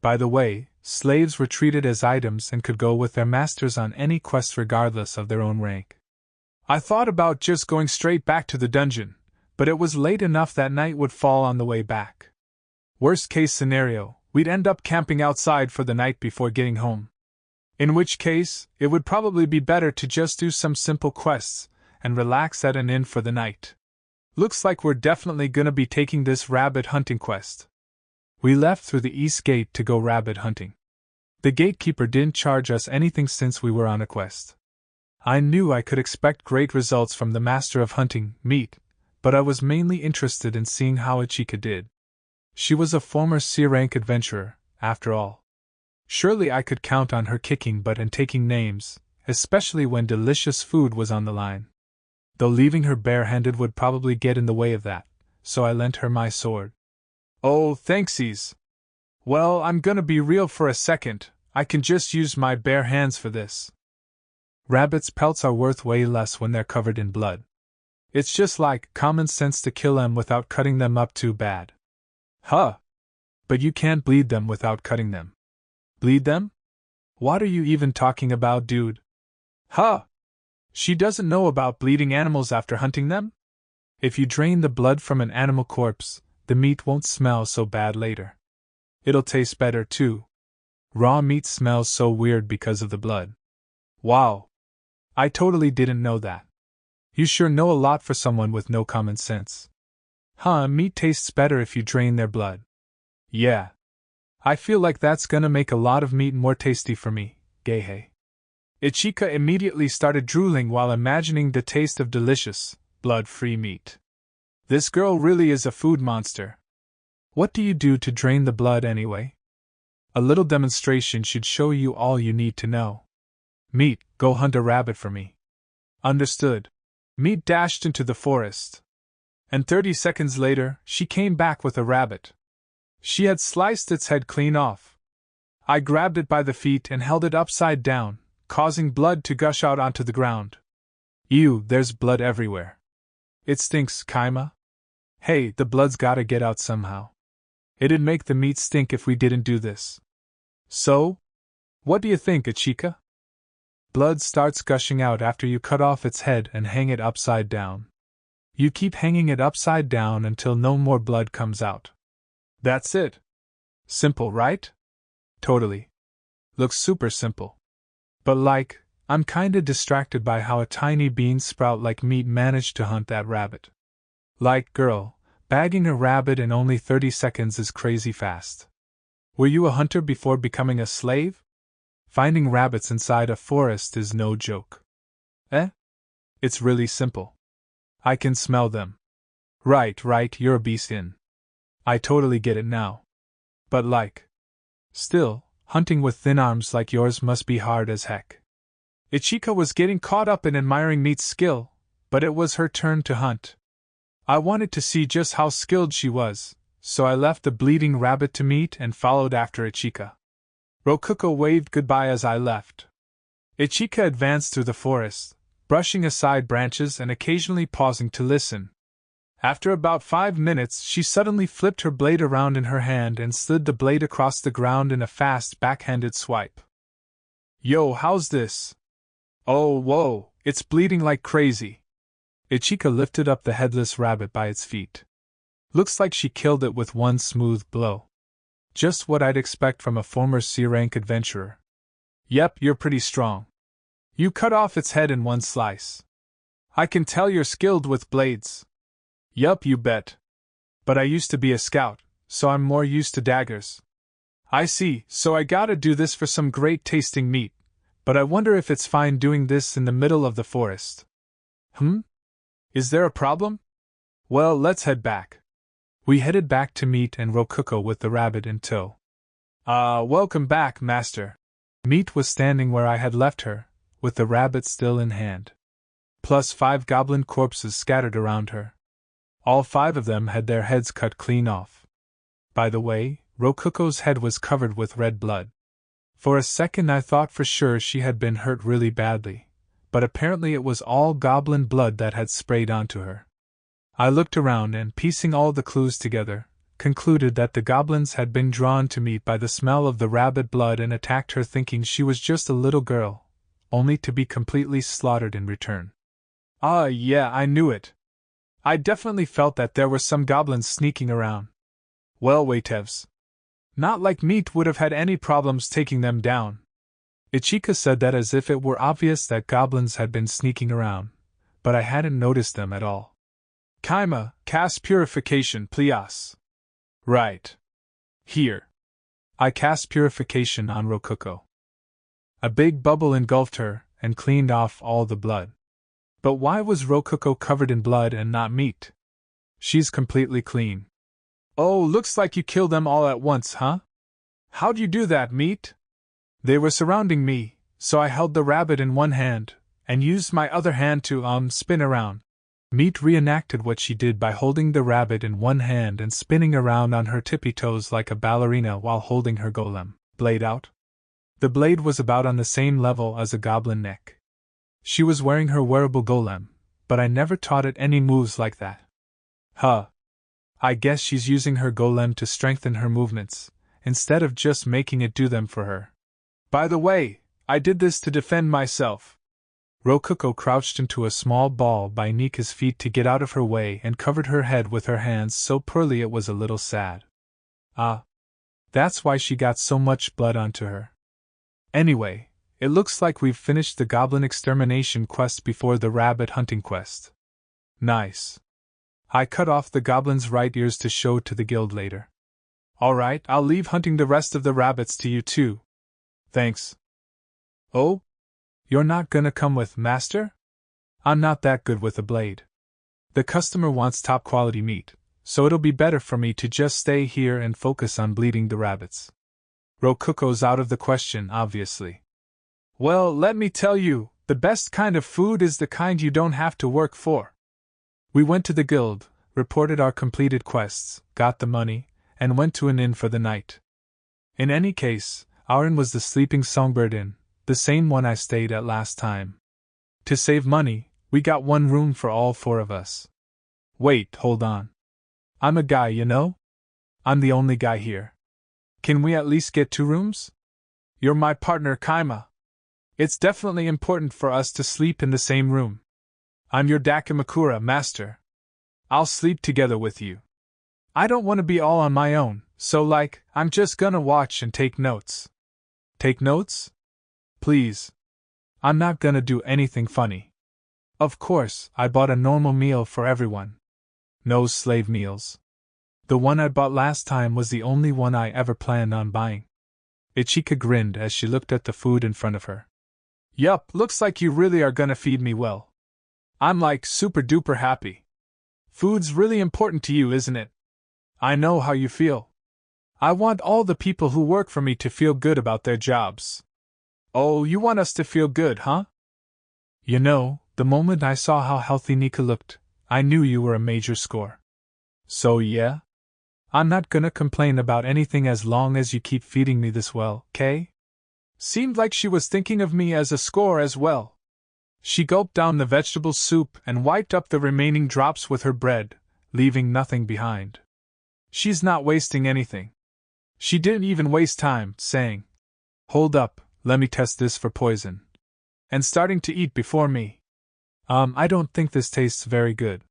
By the way, slaves were treated as items and could go with their masters on any quest regardless of their own rank. I thought about just going straight back to the dungeon, but it was late enough that night would fall on the way back. Worst case scenario, we'd end up camping outside for the night before getting home. In which case, it would probably be better to just do some simple quests and relax at an inn for the night. Looks like we're definitely gonna be taking this rabbit hunting quest. We left through the east gate to go rabbit hunting. The gatekeeper didn't charge us anything since we were on a quest. I knew I could expect great results from the master of hunting, Meat, but I was mainly interested in seeing how Ichika did. She was a former C-rank adventurer, after all. Surely I could count on her kicking butt and taking names, especially when delicious food was on the line. Though leaving her bare-handed would probably get in the way of that, so I lent her my sword. Oh, thanksies. Well, I'm gonna be real for a second, I can just use my bare hands for this. Rabbits' pelts are worth way less when they're covered in blood. It's just like common sense to kill them without cutting them up too bad. Huh. But you can't bleed them without cutting them. Bleed them? What are you even talking about, dude? Huh. She doesn't know about bleeding animals after hunting them? If you drain the blood from an animal corpse, the meat won't smell so bad later. It'll taste better too. Raw meat smells so weird because of the blood. Wow. I totally didn't know that. You sure know a lot for someone with no common sense. Huh, meat tastes better if you drain their blood. Yeah. I feel like that's gonna make a lot of meat more tasty for me, Geihei. Ichika immediately started drooling while imagining the taste of delicious, blood-free meat. This girl really is a food monster. What do you do to drain the blood anyway? A little demonstration should show you all you need to know. Meat, go hunt a rabbit for me. Understood. Meat dashed into the forest. And 30 seconds later, she came back with a rabbit. She had sliced its head clean off. I grabbed it by the feet and held it upside down, causing blood to gush out onto the ground. Ew, there's blood everywhere. It stinks, Kima. Hey, the blood's gotta get out somehow. It'd make the meat stink if we didn't do this. So? What do you think, Ichika? Blood starts gushing out after you cut off its head and hang it upside down. You keep hanging it upside down until no more blood comes out. That's it. Simple, right? Totally. Looks super simple. But I'm kinda distracted by how a tiny bean sprout like Meat managed to hunt that rabbit. Like, girl, bagging a rabbit in only 30 seconds is crazy fast. Were you a hunter before becoming a slave? Finding rabbits inside a forest is no joke. Eh? It's really simple. I can smell them. Right, you're a beast in. I totally get it now. But still, hunting with thin arms like yours must be hard as heck. Ichika was getting caught up in admiring Meat's skill, but it was her turn to hunt. I wanted to see just how skilled she was, so I left the bleeding rabbit to Meat and followed after Ichika. Rokuko waved goodbye as I left. Ichika advanced through the forest, brushing aside branches and occasionally pausing to listen. After about 5 minutes, she suddenly flipped her blade around in her hand and slid the blade across the ground in a fast backhanded swipe. Yo, how's this? Oh, whoa, it's bleeding like crazy. Ichika lifted up the headless rabbit by its feet. Looks like she killed it with one smooth blow. Just what I'd expect from a former C-rank adventurer. Yep, you're pretty strong. You cut off its head in one slice. I can tell you're skilled with blades. Yup, you bet. But I used to be a scout, so I'm more used to daggers. I see, so I gotta do this for some great tasting meat, but I wonder if it's fine doing this in the middle of the forest. Is there a problem? Well, let's head back. We headed back to Meat and Rokuko with the rabbit in tow. Welcome back, master. Meat was standing where I had left her, with the rabbit still in hand. Plus 5 goblin corpses scattered around her. All 5 of them had their heads cut clean off. By the way, Rokuko's head was covered with red blood. For a second I thought for sure she had been hurt really badly, but apparently it was all goblin blood that had sprayed onto her. I looked around and, piecing all the clues together, concluded that the goblins had been drawn to Meat by the smell of the rabbit blood and attacked her thinking she was just a little girl, only to be completely slaughtered in return. Yeah, I knew it. I definitely felt that there were some goblins sneaking around. Well, waitevs. Not like Meat would have had any problems taking them down. Ichika said that as if it were obvious that goblins had been sneaking around, but I hadn't noticed them at all. Kima, cast purification, please. Right. Here. I cast purification on Rokuko. A big bubble engulfed her and cleaned off all the blood. But why was Rokuko covered in blood and not Meat? She's completely clean. Oh, looks like you killed them all at once, huh? How'd you do that, Meat? They were surrounding me, so I held the rabbit in one hand, and used my other hand to, spin around. Meat reenacted what she did by holding the rabbit in one hand and spinning around on her tippy toes like a ballerina while holding her golem blade out. The blade was about on the same level as a goblin neck. She was wearing her wearable golem, but I never taught it any moves like that. I guess she's using her golem to strengthen her movements, instead of just making it do them for her. By the way, I did this to defend myself. Rokuko crouched into a small ball by Nika's feet to get out of her way and covered her head with her hands so poorly it was a little sad. That's why she got so much blood onto her. Anyway, it looks like we've finished the goblin extermination quest before the rabbit hunting quest. Nice. I cut off the goblin's right ears to show to the guild later. Alright, I'll leave hunting the rest of the rabbits to you too. Thanks. Oh? You're not gonna come with, master? I'm not that good with a blade. The customer wants top quality meat, so it'll be better for me to just stay here and focus on bleeding the rabbits. Rokuko's out of the question, obviously. Well, let me tell you, the best kind of food is the kind you don't have to work for. We went to the guild, reported our completed quests, got the money, and went to an inn for the night. In any case, our inn was the Sleeping Songbird Inn, the same one I stayed at last time. To save money, we got one room for all 4 of us. Wait, hold on. I'm a guy, you know? I'm the only guy here. Can we at least get 2 rooms? You're my partner, Kima. It's definitely important for us to sleep in the same room. I'm your Dakimakura, master. I'll sleep together with you. I don't want to be all on my own, so I'm just gonna watch and take notes. Take notes? Please. I'm not gonna do anything funny. Of course, I bought a normal meal for everyone. No slave meals. The one I bought last time was the only one I ever planned on buying. Ichika grinned as she looked at the food in front of her. Yup, looks like you really are gonna feed me well. I'm like super duper happy. Food's really important to you, isn't it? I know how you feel. I want all the people who work for me to feel good about their jobs. Oh, you want us to feel good, huh? You know, the moment I saw how healthy Nika looked, I knew you were a major score. So yeah? I'm not gonna complain about anything as long as you keep feeding me this well, Kay? Seemed like she was thinking of me as a score as well. She gulped down the vegetable soup and wiped up the remaining drops with her bread, leaving nothing behind. She's not wasting anything. She didn't even waste time, saying, "Hold up, let me test this for poison." And starting to eat before me. I don't think this tastes very good.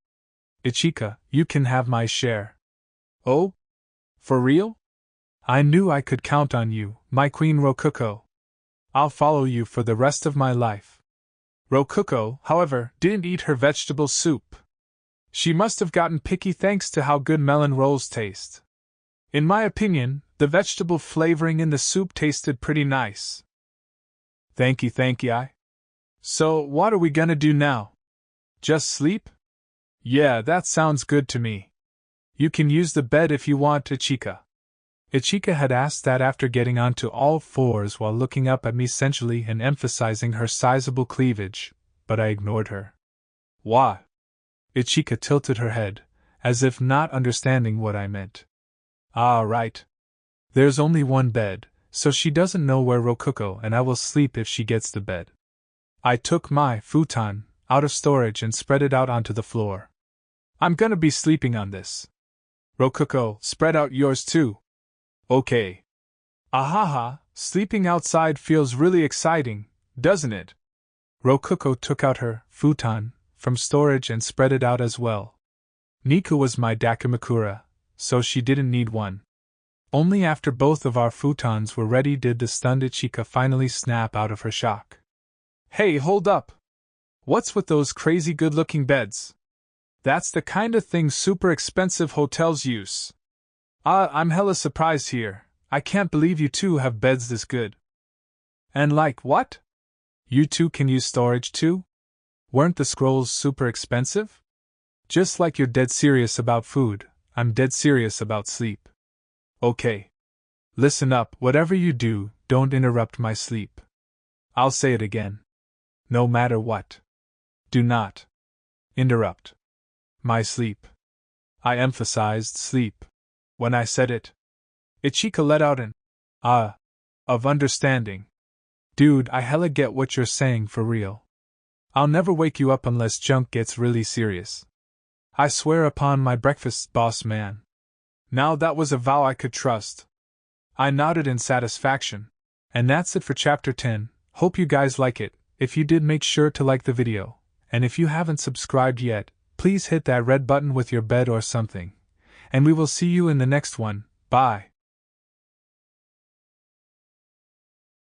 Ichika, you can have my share. Oh? For real? I knew I could count on you, my queen Rokuko. I'll follow you for the rest of my life. Rokuko, however, didn't eat her vegetable soup. She must have gotten picky thanks to how good melon rolls taste. In my opinion, the vegetable flavoring in the soup tasted pretty nice. Thank you. So, what are we gonna do now? Just sleep? Yeah, that sounds good to me. You can use the bed if you want, Ichika. Ichika had asked that after getting onto all fours while looking up at me sensually and emphasizing her sizable cleavage, but I ignored her. What? Ichika tilted her head, as if not understanding what I meant. Ah, right. There's only one bed, so she doesn't know where Rokuko and I will sleep if she gets the bed. I took my futon out of storage and spread it out onto the floor. I'm gonna be sleeping on this. Rokuko, spread out yours too. Okay. Ahaha, sleeping outside feels really exciting, doesn't it? Rokuko took out her futon from storage and spread it out as well. Niku was my dakimakura, so she didn't need one. Only after both of our futons were ready did the stunned Ichika finally snap out of her shock. Hey, hold up! What's with those crazy good-looking beds? That's the kind of thing super expensive hotels use. I'm hella surprised here. I can't believe you two have beds this good. And like what? You two can use storage too? Weren't the scrolls super expensive? Just like you're dead serious about food, I'm dead serious about sleep. Okay. Listen up, whatever you do, don't interrupt my sleep. I'll say it again. No matter what. Do not interrupt my sleep. I emphasized sleep when I said it. Ichika let out an of understanding. Dude, I hella get what you're saying for real. I'll never wake you up unless junk gets really serious. I swear upon my breakfast, boss man. Now that was a vow I could trust. I nodded in satisfaction. And that's it for Chapter 10. Hope you guys like it. If you did, make sure to like the video. And if you haven't subscribed yet, please hit that red button with your bed or something. And we will see you in the next one. Bye.